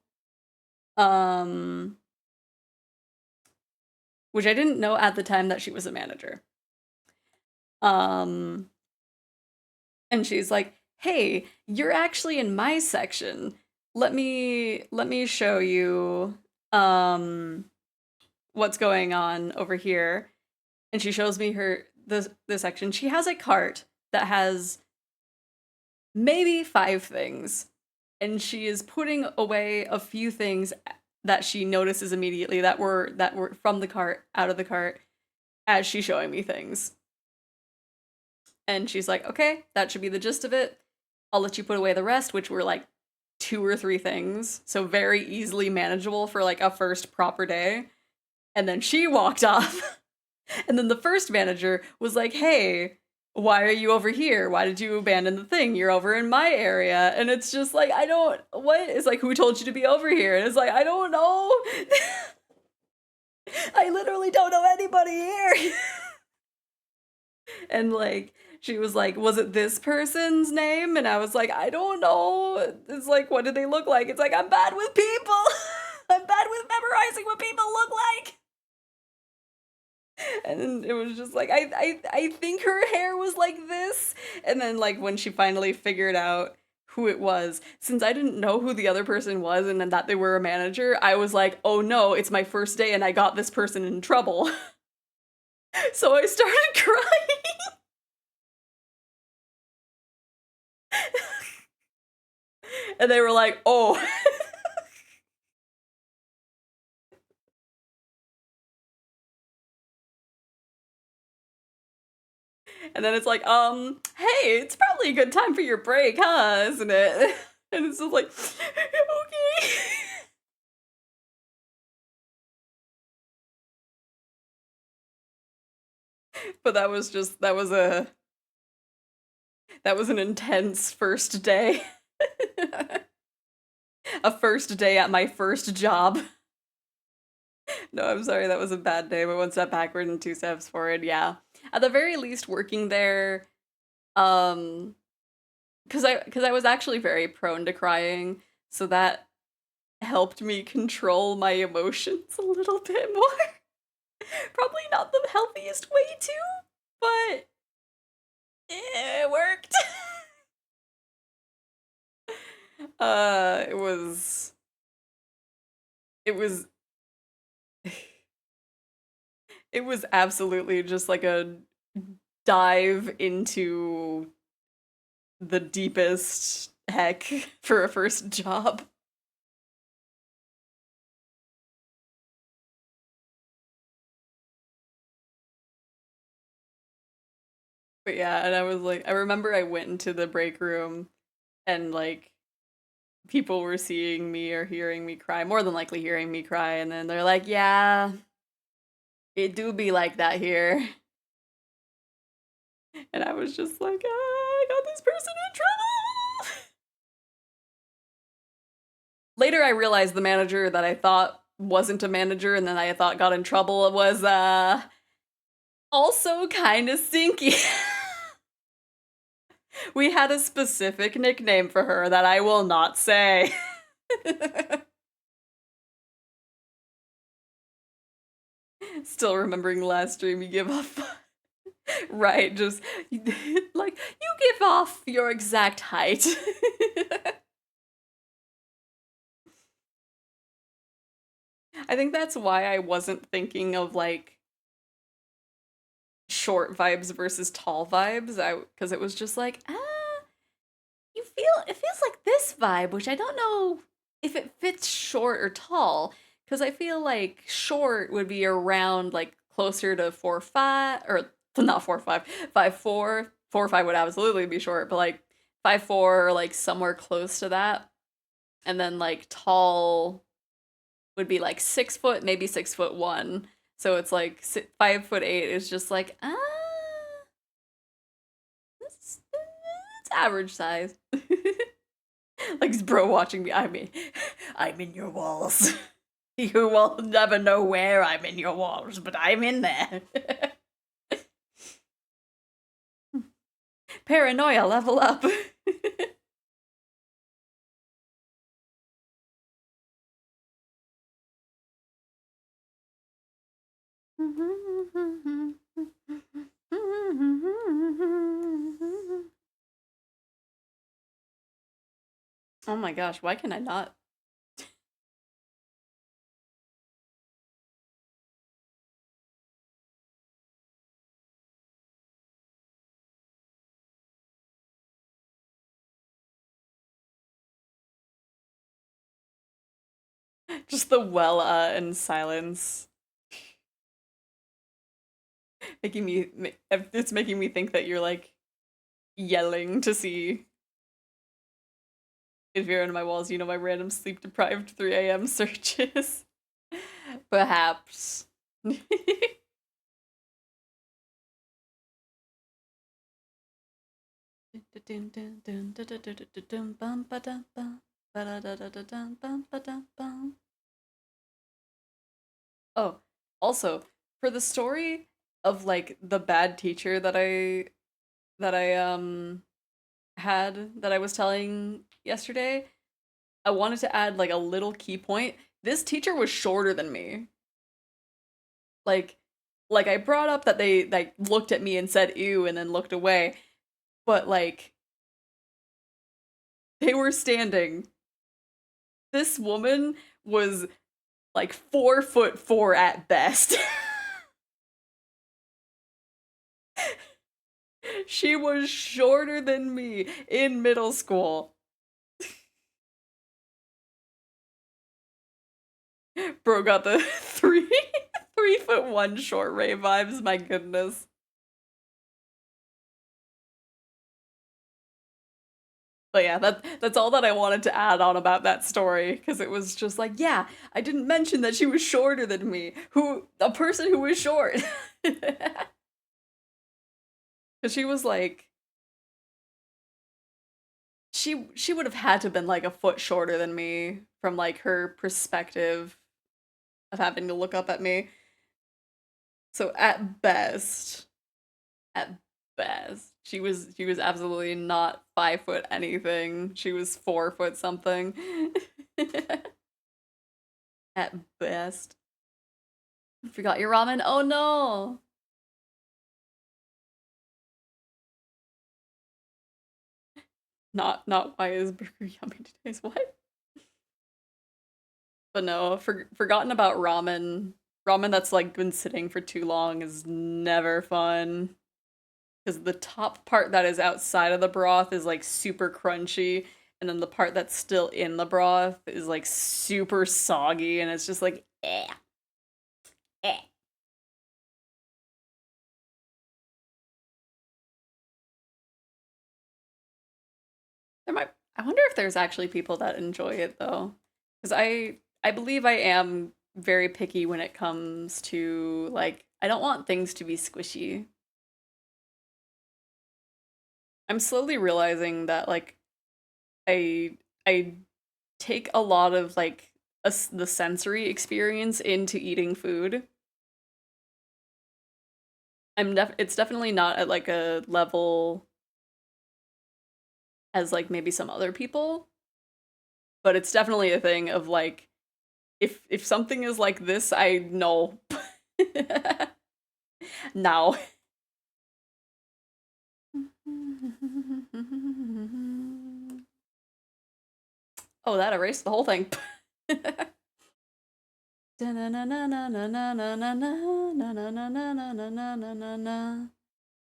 Which I didn't know at the time that she was a manager. And she's like, "Hey, you're actually in my section. Let me show you what's going on over here." And she shows me the section. She has a cart that has maybe 5 things, and she is putting away a few things that she notices immediately that were from the cart, out of the cart, as she's showing me things. And she's like, "Okay, that should be the gist of it. I'll let you put away the rest," which were like 2 or 3 things, so very easily manageable for like a first proper day. And then she walked off. And then the first manager was like, "Hey, why are you over here? Why did you abandon the thing? You're over in my area." And it's just like, I don't, what? It's like, "Who told you to be over here?" And it's like, I don't know. I literally don't know anybody here. And like, she was like, "Was it this person's name?" And I was like, "I don't know." It's like, "What did they look like?" It's like, "I'm bad with people." I'm bad with memorizing what people look like. And then it was just like, I think her hair was like this. And then like when she finally figured out who it was, since I didn't know who the other person was and then that they were a manager, I was like, "Oh no, it's my first day and I got this person in trouble." So I started crying. And they were like, "Oh." And then it's like, "Hey, it's probably a good time for your break, huh? Isn't it?" And it's just like, "Okay." But that was an intense first day. A first day at my first job. No, I'm sorry, that was a bad day, but 1 step backward and 2 steps forward, yeah. At the very least, working there, because I was actually very prone to crying, so that helped me control my emotions a little bit more. Probably not the healthiest way to, but it worked. It was it was it was absolutely just like a dive into the deepest heck for a first job. But yeah, and I was like, I remember I went into the break room and like people were seeing me or hearing me cry, more than likely hearing me cry, and then they're like, "Yeah, it do be like that here." And I was just like, "Ah, I got this person in trouble." Later, I realized the manager that I thought wasn't a manager and then I thought got in trouble was also kind of stinky. We had a specific nickname for her that I will not say. Still remembering last stream, you give off. Right, just like, "You give off your exact height." I think that's why I wasn't thinking of like short vibes versus tall vibes. Because it was just like, it feels like this vibe, which I don't know if it fits short or tall. Because I feel like short would be around like closer to 4'5", or not 4'5", 5'4". 4'5" would absolutely be short, but like 5'4", or like somewhere close to that. And then like tall would be like 6 foot, maybe 6'1". So it's like 5'8" is just like, it's average size. Like this bro watching me. I'm in your walls. You will never know where I'm in your walls, but I'm in there. Paranoia level up. Oh my gosh, why can I not? Just the well and silence. It's making me think that you're like yelling to see if you're in my walls, you know, my random sleep deprived 3 a.m. searches. Perhaps. Oh, also, for the story of like the bad teacher that I had that I was telling yesterday, I wanted to add like a little key point. This teacher was shorter than me. Like like I brought up that they like looked at me and said ew and then looked away, but like they were standing. This woman was like 4'4" at best. She was shorter than me in middle school. Bro got the 3'1" short Ray vibes, my goodness. But yeah, that's all that I wanted to add on about that story, because it was just like, yeah, I didn't mention that she was shorter than me. A person who was short. Because she was like, she would have had to have been like a foot shorter than me from like her perspective of having to look up at me. So at best, she was absolutely not 5 foot anything. She was 4 foot something. At best. Forgot your ramen? Oh no! Not why is burger yummy today's what? But no, forgotten about ramen. Ramen that's like been sitting for too long is never fun. Because the top part that is outside of the broth is like super crunchy, and then the part that's still in the broth is like super soggy, and it's just like, eh. Eh. I wonder if there's actually people that enjoy it though. Because I believe I am very picky when it comes to like, I don't want things to be squishy. I'm slowly realizing that like I take a lot of like the sensory experience into eating food. It's definitely not at like a level as like maybe some other people, but it's definitely a thing of like if something is like this, I know. Now. Oh, that erased the whole thing.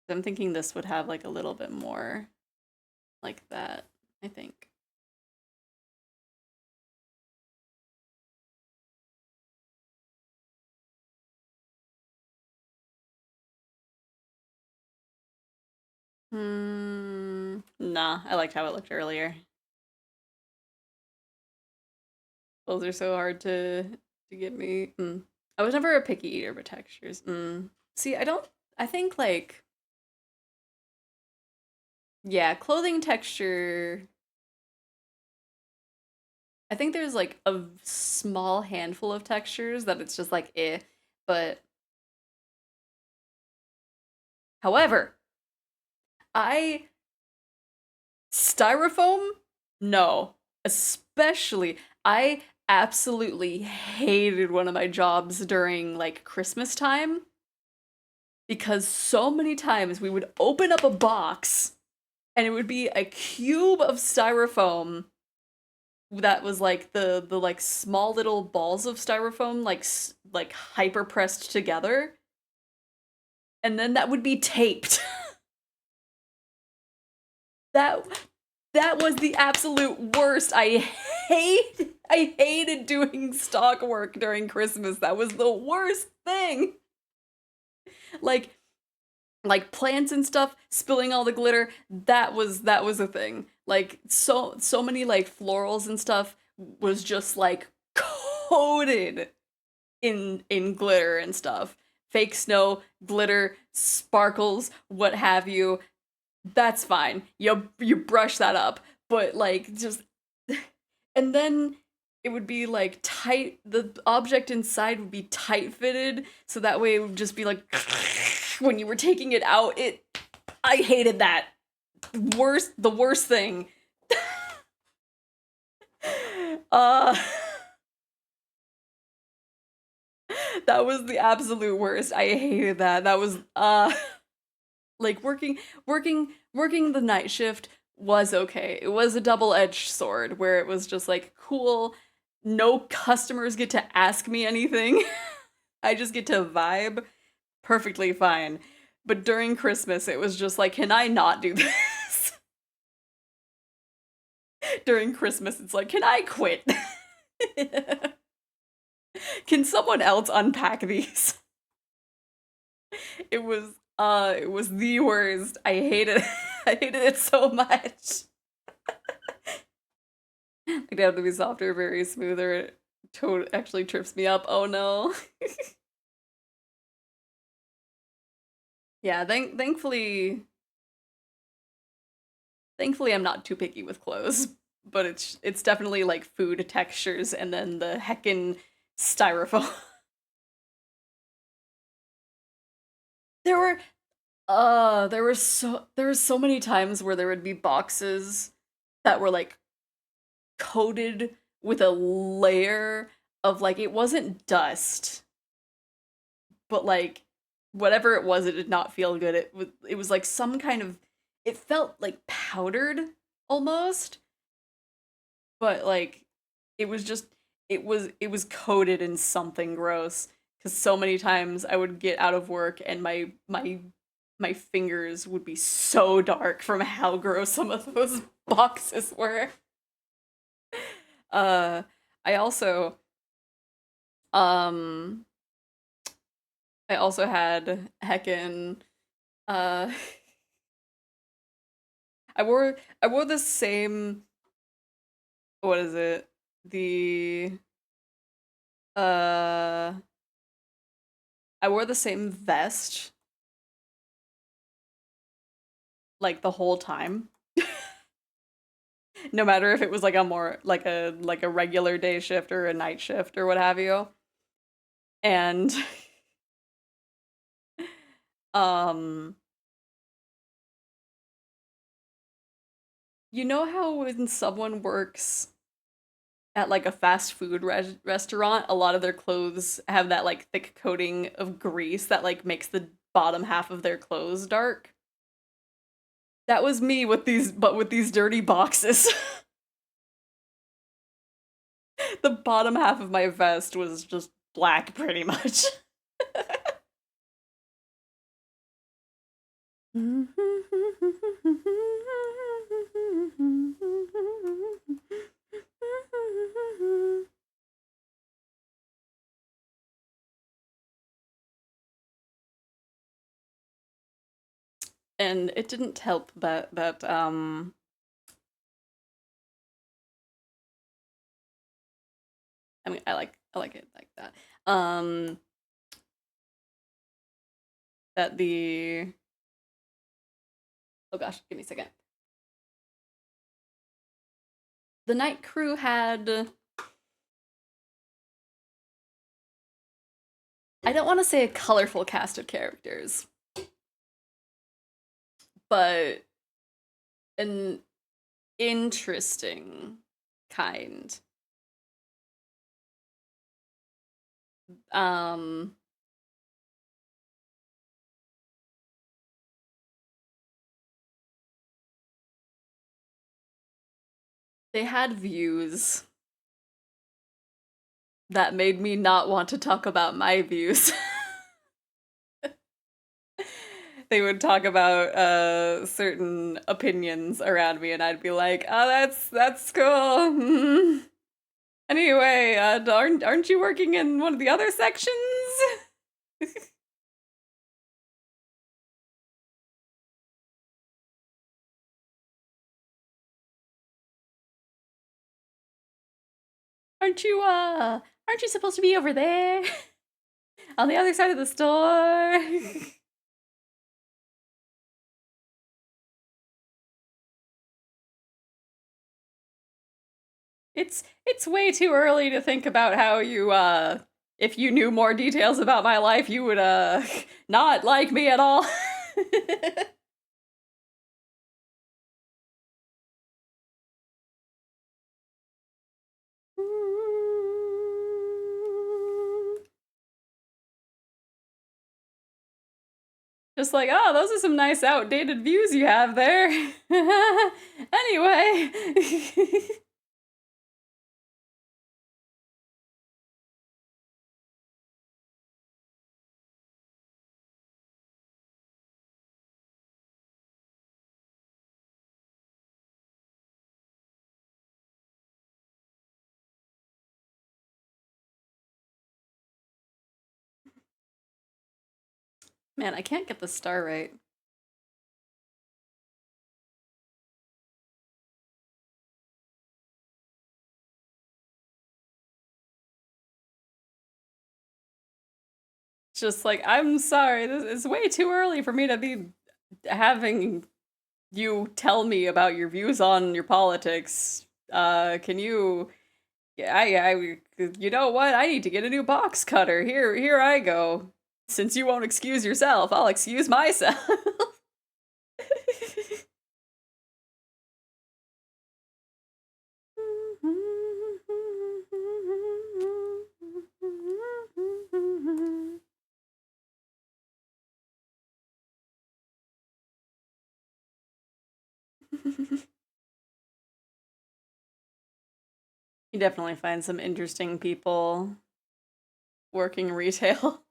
I'm thinking this would have like a little bit more like that, I think. Nah, I liked how it looked earlier. Those are so hard to get me. I was never a picky eater, but textures. See, I think like, yeah, clothing texture. I think there's like a small handful of textures that it's just like eh, but however, I styrofoam? No. Especially, I absolutely hated one of my jobs during like Christmas time because so many times we would open up a box and it would be a cube of styrofoam that was like the like small little balls of styrofoam like hyper pressed together, and then that would be taped. that that was the absolute worst. I hated doing stock work during Christmas. That was the worst thing. Like plants and stuff spilling all the glitter, that was a thing. Like so many like florals and stuff was just like coated in glitter and stuff. Fake snow, glitter, sparkles, what have you. That's fine. You brush that up, but like just and then it would be like tight, the object inside would be tight fitted, so that way it would just be like when you were taking it out. I hated that. The worst thing. uh that was the absolute worst. I hated that. That was like working the night shift was okay. It was a double-edged sword where it was just like, cool, no customers get to ask me anything. I just get to vibe. Perfectly fine. But during Christmas, it was just like, can I not do this? During Christmas, it's like, can I quit? Can someone else unpack these? It was the worst. I hated it. I hated it so much. Like, they have to be softer, very smoother. It actually trips me up. Oh no. Yeah, thankfully I'm not too picky with clothes, but it's definitely like food textures and then the heckin' styrofoam. there were there were so many times where there would be boxes that were like coated with a layer of like, it wasn't dust, but like whatever it was, it did not feel good. It was like some kind of, it felt like powdered almost, but like it was just, it was coated in something gross, because so many times I would get out of work and my fingers would be so dark from how gross some of those boxes were. uh I also um I also had heckin' uh I wore the same, what is it? The uh I wore the same vest like the whole time. No matter if it was like a more like a regular day shift or a night shift or what have you. And um you know how when someone works at like a fast food restaurant, a lot of their clothes have that like thick coating of grease that like makes the bottom half of their clothes dark? That was me with these dirty boxes. The bottom half of my vest was just black pretty much. And it didn't help that I mean, I like it like that. That the, oh gosh, give me a second. The night crew had, I don't want to say a colorful cast of characters, but an interesting kind. Um They had views that made me not want to talk about my views. They would talk about certain opinions around me, and I'd be like, "Oh, that's cool." Anyway, aren't you working in one of the other sections? Aren't you supposed to be over there? On the other side of the store? It's way too early to think about how you if you knew more details about my life, you would not like me at all. Just like, oh, those are some nice outdated views you have there. Anyway. Man, I can't get the star right. It's just like, I'm sorry, this is way too early for me to be having you tell me about your views on your politics. Can you? Yeah, you know what? I need to get a new box cutter. Here I go. Since you won't excuse yourself, I'll excuse myself. You definitely find some interesting people working retail.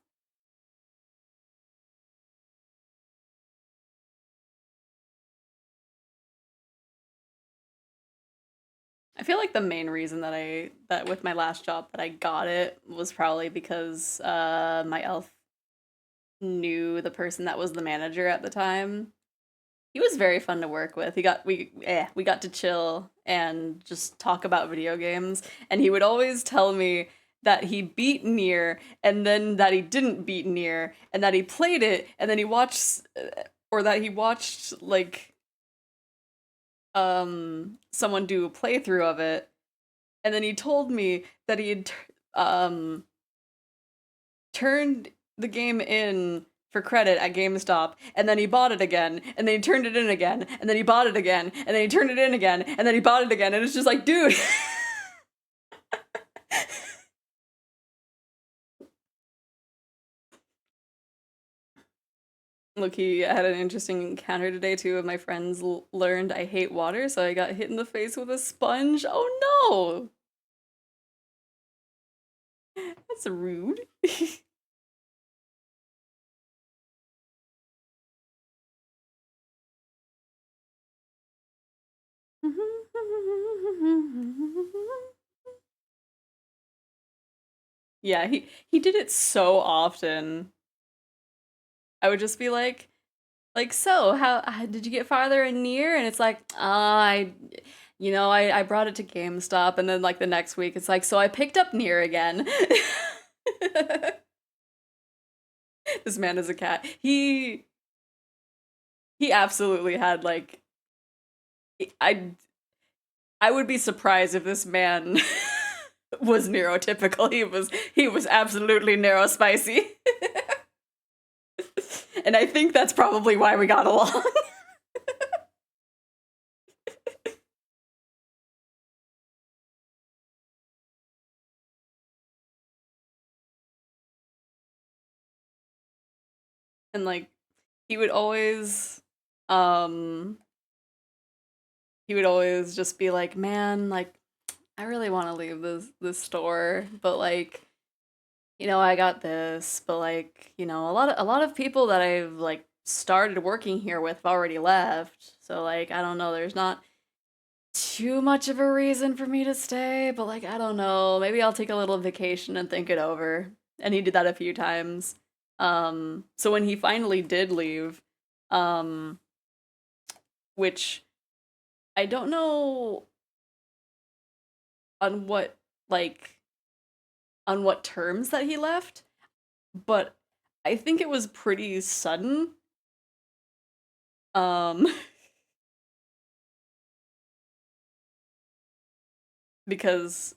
I feel like the main reason that with my last job that I got it was probably because my elf knew the person that was the manager at the time. He was very fun to work with. We got to chill and just talk about video games, and he would always tell me that he beat Nier and then that he didn't beat Nier and that he played it and then he watched or that he watched like someone do a playthrough of it, and then he told me that he had turned the game in for credit at GameStop, and then he bought it again, and then he turned it in again, and then he bought it again, and then he turned it in again, and then he bought it again, and it's just like, dude. Look, he had an interesting encounter today. Two of my friends learned I hate water, so I got hit in the face with a sponge. Oh no! That's rude. Yeah, he did it so often. I would just be like, so how did you get farther in Nier? And it's like, I brought it to GameStop, and then like the next week, it's like, so I picked up Nier again. This man is a cat. He absolutely had like, I I would be surprised if this man was neurotypical. He was absolutely neurospicy. And I think that's probably why we got along. And like he would always he would always just be like, "Man, like I really want to leave this store, but like, I got this, but like, a lot of people that I've like started working here with have already left. So like, I don't know, there's not too much of a reason for me to stay, but like, I don't know, maybe I'll take a little vacation and think it over." And he did that a few times. So when he finally did leave, um, which I don't know on what like on what terms that he left, but I think it was pretty sudden. Um because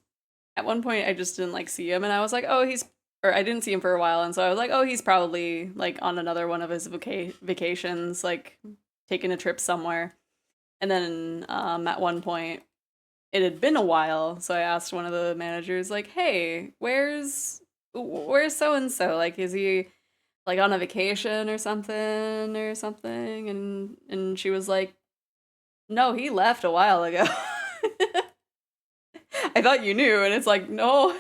at one point I just didn't like see him and I was like, "Oh, he's," or I didn't see him for a while and so I was like, "Oh, he's probably like on another one of his vacations, like taking a trip somewhere." And then at one point it had been a while, so I asked one of the managers like, "Hey, where's so and so? Like is he like on a vacation or something or something?" And she was like, "No, he left a while ago." I thought you knew, and it's like, no.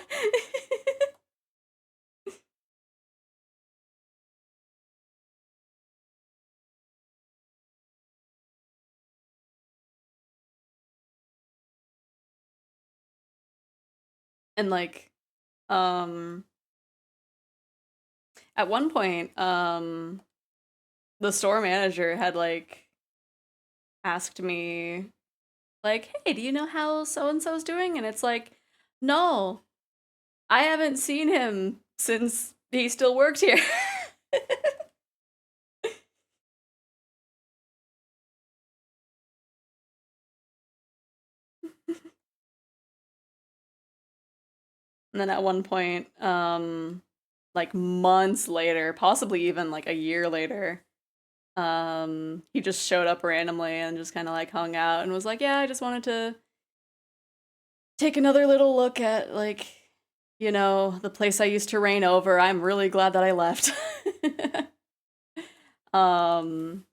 And like, um, at one point, the store manager had like asked me, like, "Hey, do you know how so and so's doing?" And it's like, no, I haven't seen him since he still worked here. And then at one point, like months later, possibly even like a year later, he just showed up randomly and just kind of like hung out and was like, "Yeah, I just wanted to take another little look at like, the place I used to reign over. I'm really glad that I left." um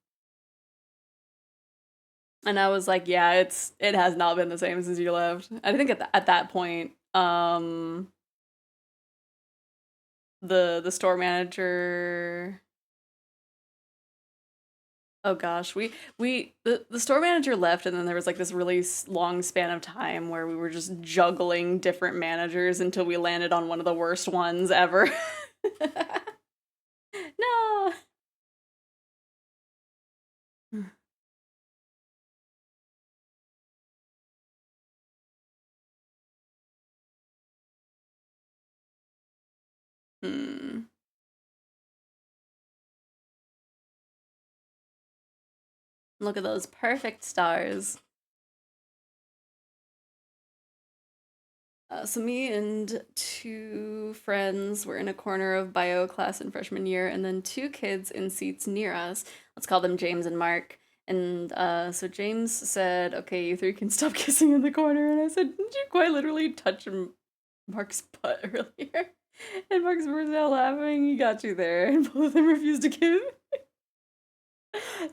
and I was like, "Yeah, it has not been the same since you left." I think at that point, the store manager, oh gosh, the store manager left, and then there was like this really long span of time where we were just juggling different managers until we landed on one of the worst ones ever. No. Hmm. Look at those perfect stars. So me and two friends were in a corner of bio class in freshman year, and then two kids in seats near us. Let's call them James and Mark. And so James said, "Okay, you three can stop kissing in the corner." And I said, "Didn't you quite literally touch Mark's butt earlier?" And Mark's burst out laughing. "He got you there," and both of them refused to kiss.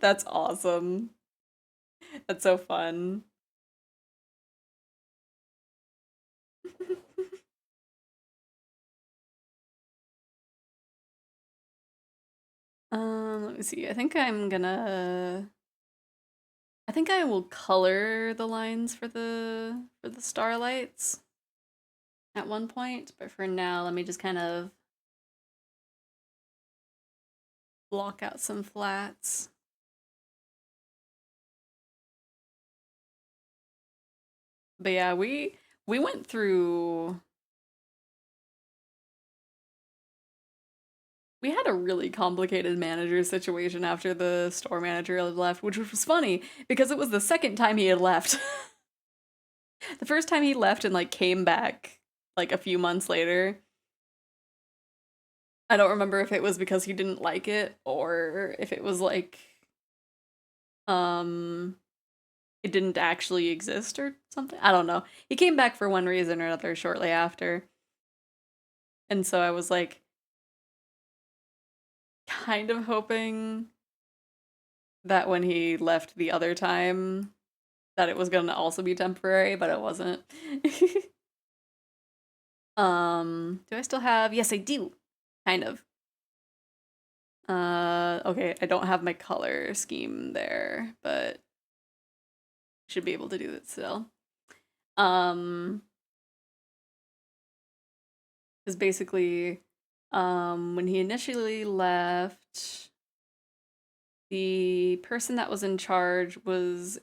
That's awesome. That's so fun. Let me see. I think I will color the lines for the starlights at one point, but for now, let me just kind of block out some flats. But yeah, we went through, we had a really complicated manager situation after the store manager had left, which was funny because it was the second time he had left. The first time he left and like came back like a few months later. I don't remember if it was because he didn't like it or if it was like um it didn't actually exist or something. I don't know. He came back for one reason or another shortly after. And so I was like kind of hoping that when he left the other time that it was gonna also be temporary, but it wasn't. Do I still have? Yes, I do. Kind of. Okay, I don't have my color scheme there, but should be able to do that still. Because basically, when he initially left, the person that was in charge was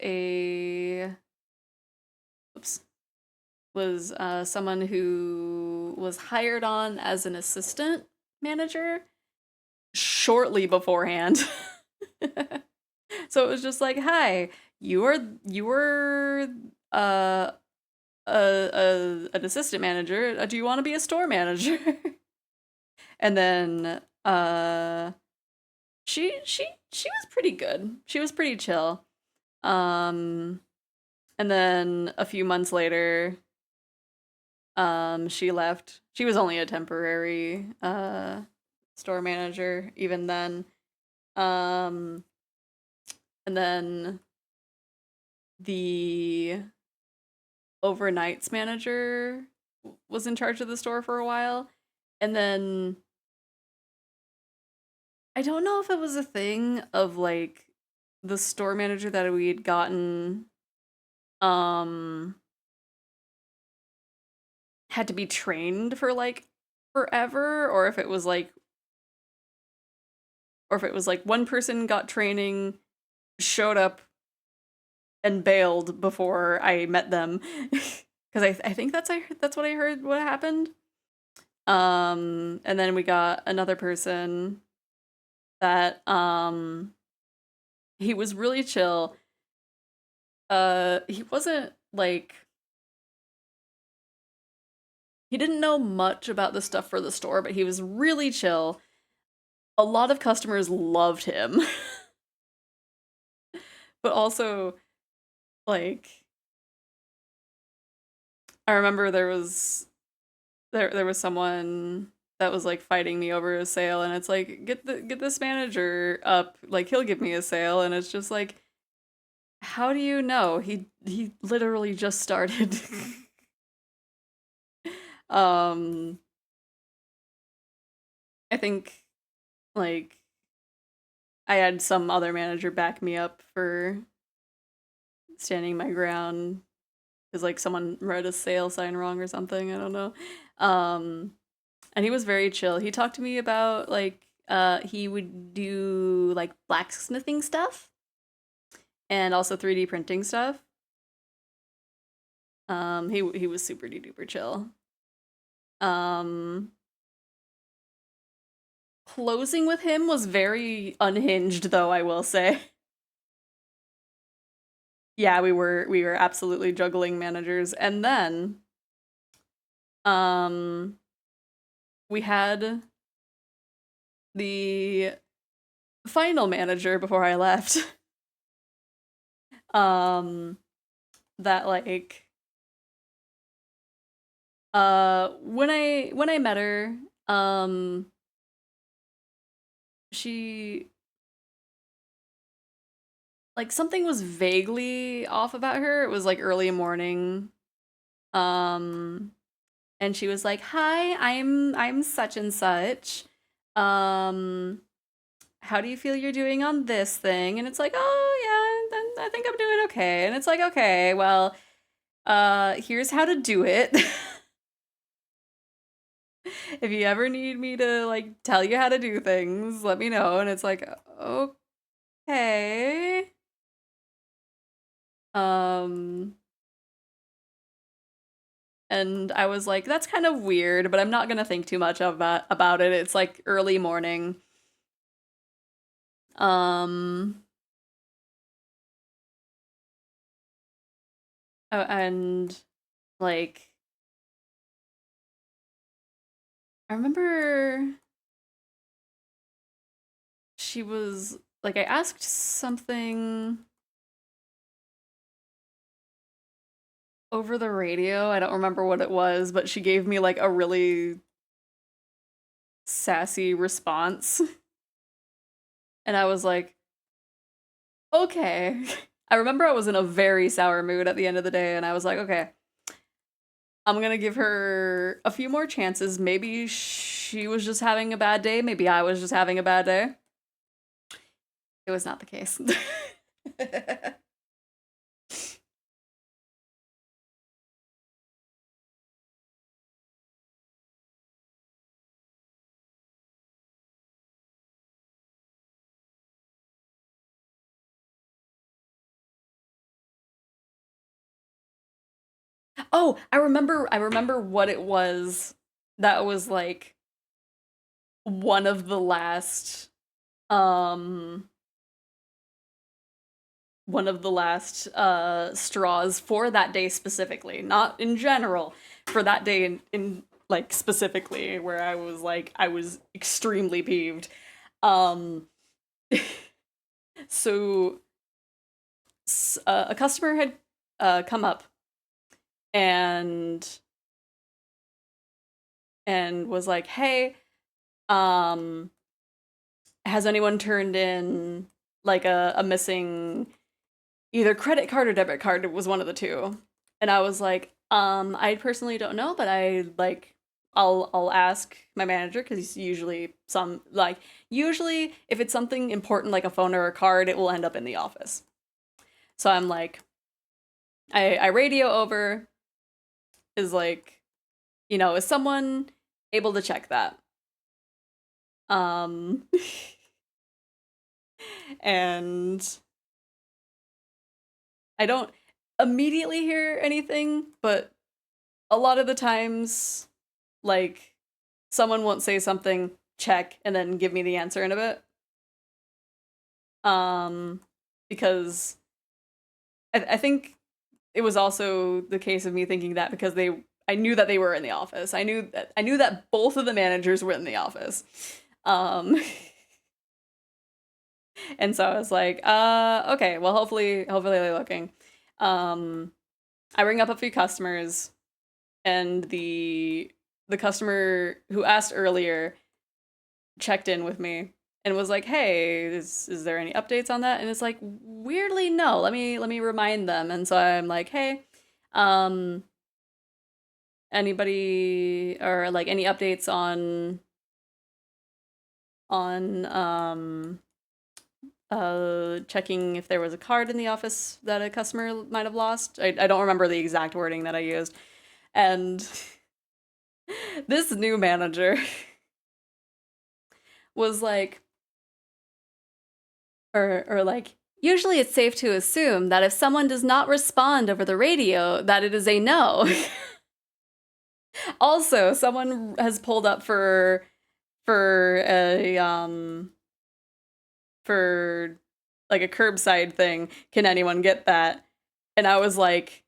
someone who was hired on as an assistant manager shortly beforehand. So it was just like, hi, you were an assistant manager. Do you want to be a store manager? And then she was pretty good. She was pretty chill. And then a few months later, she left. She was only a temporary store manager even then. And then the overnights manager was in charge of the store for a while. And then I don't know if it was a thing of like the store manager that we had gotten had to be trained for like forever, or if it was like one person got training, showed up and bailed before I met them. Because I think that's what I heard what happened. And then we got another person that he was really chill. He wasn't like, he didn't know much about the stuff for the store, but he was really chill. A lot of customers loved him. But also, like, I remember there was someone that was like fighting me over a sale, and it's like, get this manager up, like he'll give me a sale, and it's just like, how do you know? He literally just started. I think like I had some other manager back me up for standing my ground because like someone read a sale sign wrong or something. I don't know. And he was very chill. He talked to me about like he would do like blacksmithing stuff and also 3D printing stuff. He was super duper chill. Closing with him was very unhinged, though, I will say. Yeah, we were absolutely juggling managers. And then we had the final manager before I left. That like when I met her, she like something was vaguely off about her. It was like early morning. And she was like, "Hi, I'm such and such. How do you feel you're doing on this thing?" And it's like, "Oh, yeah, I think I'm doing okay." And it's like, "Okay, well, here's how to do it." If you ever need me to like tell you how to do things, let me know. And it's like, okay. And I was like, that's kind of weird, but I'm not gonna think too much about it. It's like early morning. And like I remember she was like, I asked something over the radio. I don't remember what it was, but she gave me like a really sassy response. And I was like, okay. I remember I was in a very sour mood at the end of the day, and I was like, okay, I'm gonna give her a few more chances. Maybe she was just having a bad day. Maybe I was just having a bad day. It was not the case. Oh, I remember what it was that was like one of the last um straws for that day specifically, not in general, for that day in like specifically, where I was like I was extremely peeved. Um so a customer had come up and was like, "Hey, um has anyone turned in like a missing either credit card or debit card?" It was one of the two. And I was like, I personally don't know, but I like I'll ask my manager, because he's usually usually if it's something important like a phone or a card, it will end up in the office. So I'm like, I radio over, is like, is someone able to check that? Um and I don't immediately hear anything, but a lot of the times, like, someone won't say something, check, and then give me the answer in a bit. Because I think it was also the case of me thinking that because I knew that they were in the office. I knew that both of the managers were in the office. And so I was like, okay, well, hopefully they're looking. I ring up a few customers, and the customer who asked earlier checked in with me and was like, "Hey, is there any updates on that?" And it's like, weirdly, no. Let me remind them. And so I'm like, "Hey, um, anybody or like any updates on on um checking if there was a card in the office that a customer might have lost?" I don't remember the exact wording that I used. And this new manager was like, or like, "Usually it's safe to assume that if someone does not respond over the radio, that it is a no." Also, someone has pulled up for a for like a curbside thing. Can anyone get that? And I was like,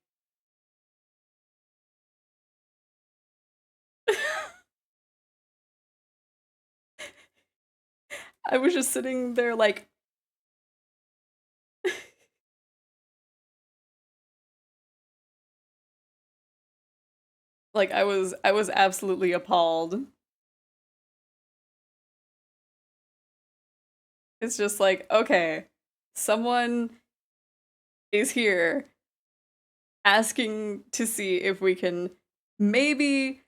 I was just sitting there like, I was absolutely appalled. It's just like, okay, someone is here asking to see if we can maybe,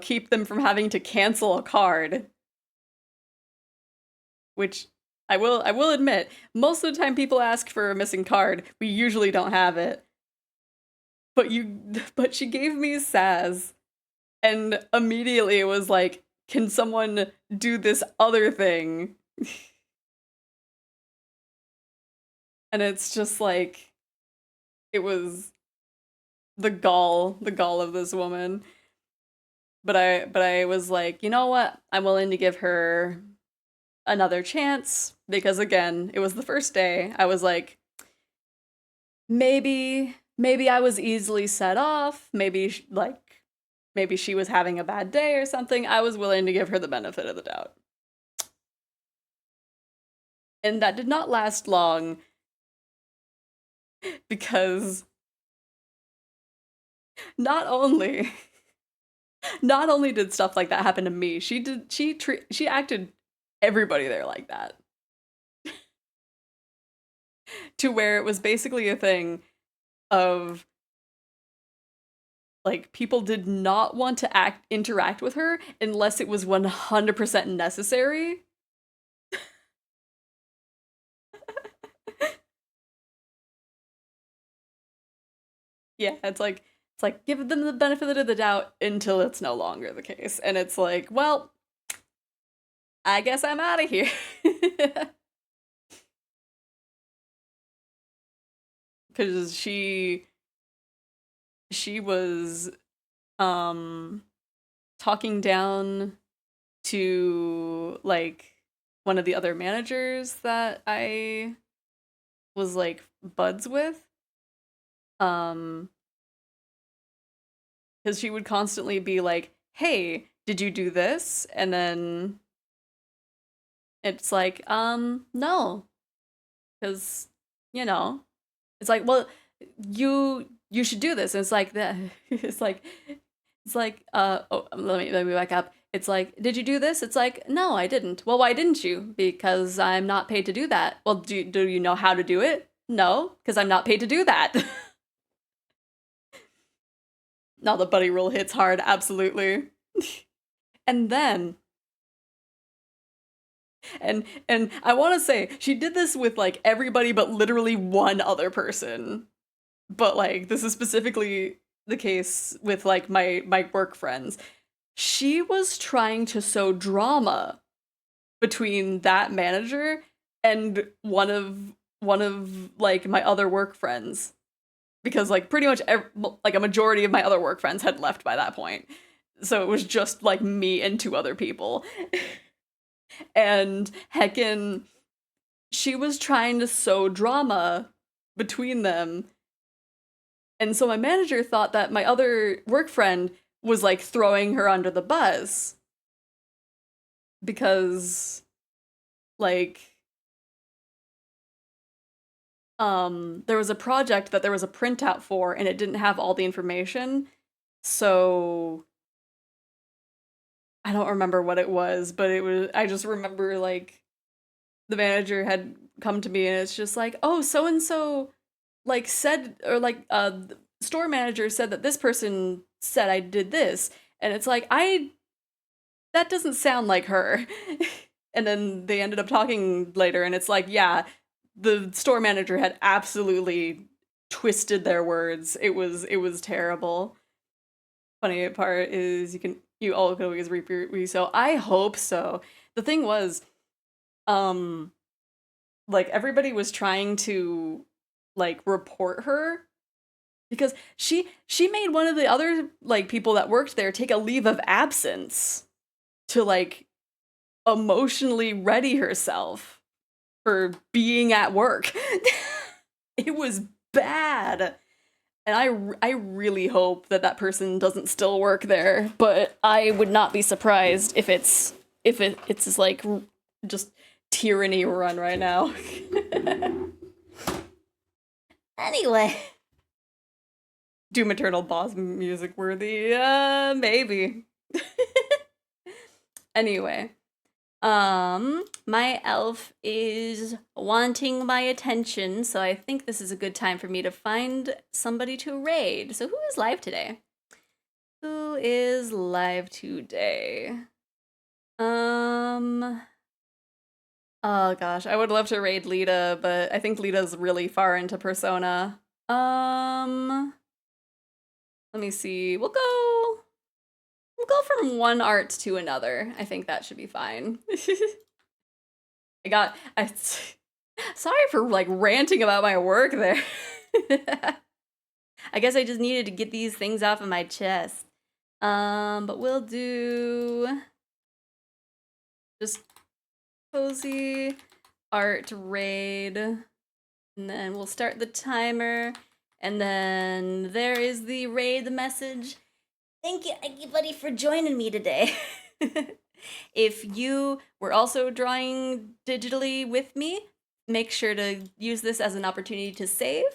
keep them from having to cancel a card. Which I will admit, most of the time people ask for a missing card, we usually don't have it. But she gave me Saz, and immediately it was like, can someone do this other thing? And it's just like, it was the gall of this woman. But I was like, you know what? I'm willing to give her another chance, because again, it was the first day. I was like, maybe I was easily set off. Maybe maybe she was having a bad day or something. I was willing to give her the benefit of the doubt. And that did not last long, because not only did stuff like that happen to me, she acted everybody there like that. to where it was basically a thing of like people did not want to interact with her unless it was 100% necessary. Yeah, it's like give them the benefit of the doubt until it's no longer the case. And it's like, well, I guess I'm out of here. Cuz she was talking down to like one of the other managers that I was like buds with. Because she would constantly be like, hey, did you do this? And then it's like, no. Because, you know, it's like, well, you should do this. And it's like that. Let me back up. It's like, did you do this? It's like, no, I didn't. Well, why didn't you? Because I'm not paid to do that. Well, do you know how to do it? No, because I'm not paid to do that. Now the buddy rule hits hard, absolutely. And then and I want to say she did this with like everybody but literally one other person. But like this is specifically the case with like my work friends. She was trying to sow drama between that manager and one of like my other work friends. Because like pretty much like a majority of my other work friends had left by that point. So it was just like me and two other people. And heckin' she was trying to sow drama between them. And so my manager thought that my other work friend was like throwing her under the bus. Because like there was a project that there was a printout for and it didn't have all the information. So I don't remember what it was, but I just remember like the manager had come to me and it's just like, oh, so and so like said, or like the store manager said that this person said I did this. And it's like, that doesn't sound like her. And then they ended up talking later and it's like, yeah, the store manager had absolutely twisted their words. It was terrible. Funny part is you all can always reap your so I hope so. The thing was, like everybody was trying to like report her because she made one of the other like people that worked there take a leave of absence to like emotionally ready herself for being at work. It was bad. And I really hope that person doesn't still work there, but I would not be surprised if it's just like just tyranny run right now. Anyway. Doom Eternal boss music worthy? Maybe. Anyway. My elf is wanting my attention, so I think this is a good time for me to find somebody to raid. So who is live today? Who is live today? Oh gosh, I would love to raid Lita, but I think Lita's really far into Persona. Let me see. We'll go from one art to another. I think that should be fine. Sorry for like ranting about my work there. I guess I just needed to get these things off of my chest. But we'll do just cozy art raid, and then we'll start the timer, and then there is the raid message. Thank you, everybody, for joining me today. If you were also drawing digitally with me, make sure to use this as an opportunity to save.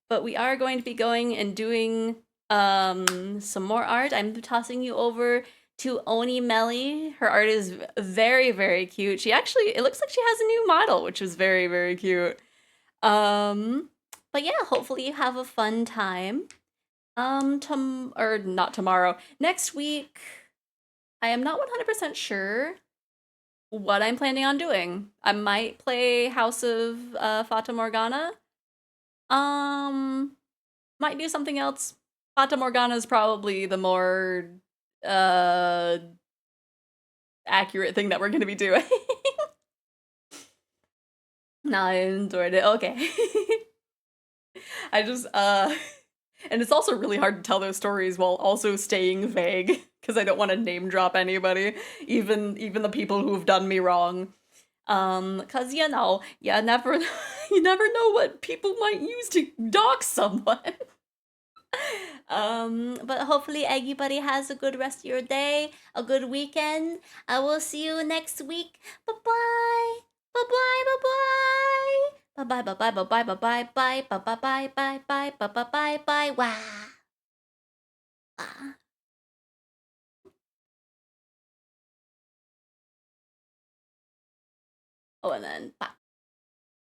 But we are going to be going and doing some more art. I'm tossing you over to Oni Melly. Her art is very, very cute. It looks like she has a new model, which is very, very cute. But yeah, hopefully you have a fun time. Or not tomorrow. Next week, I am not 100% sure what I'm planning on doing. I might play House of Fata Morgana. Might do something else. Fata Morgana is probably the more accurate thing that we're gonna be doing. No, I enjoyed it. Okay. I just and it's also really hard to tell those stories while also staying vague because I don't want to name drop anybody, even the people who've done me wrong. Cause you know, you never you never know what people might use to dox someone. But hopefully everybody has a good rest of your day, a good weekend. I will see you next week. Bye-bye. Bye-bye, bye-bye. Bye-bye, bye-bye, bye-bye, bye-bye, bye, bye-bye, bye, bye, bye-bye, bye, bye, wah. Wah. Oh, and then bye.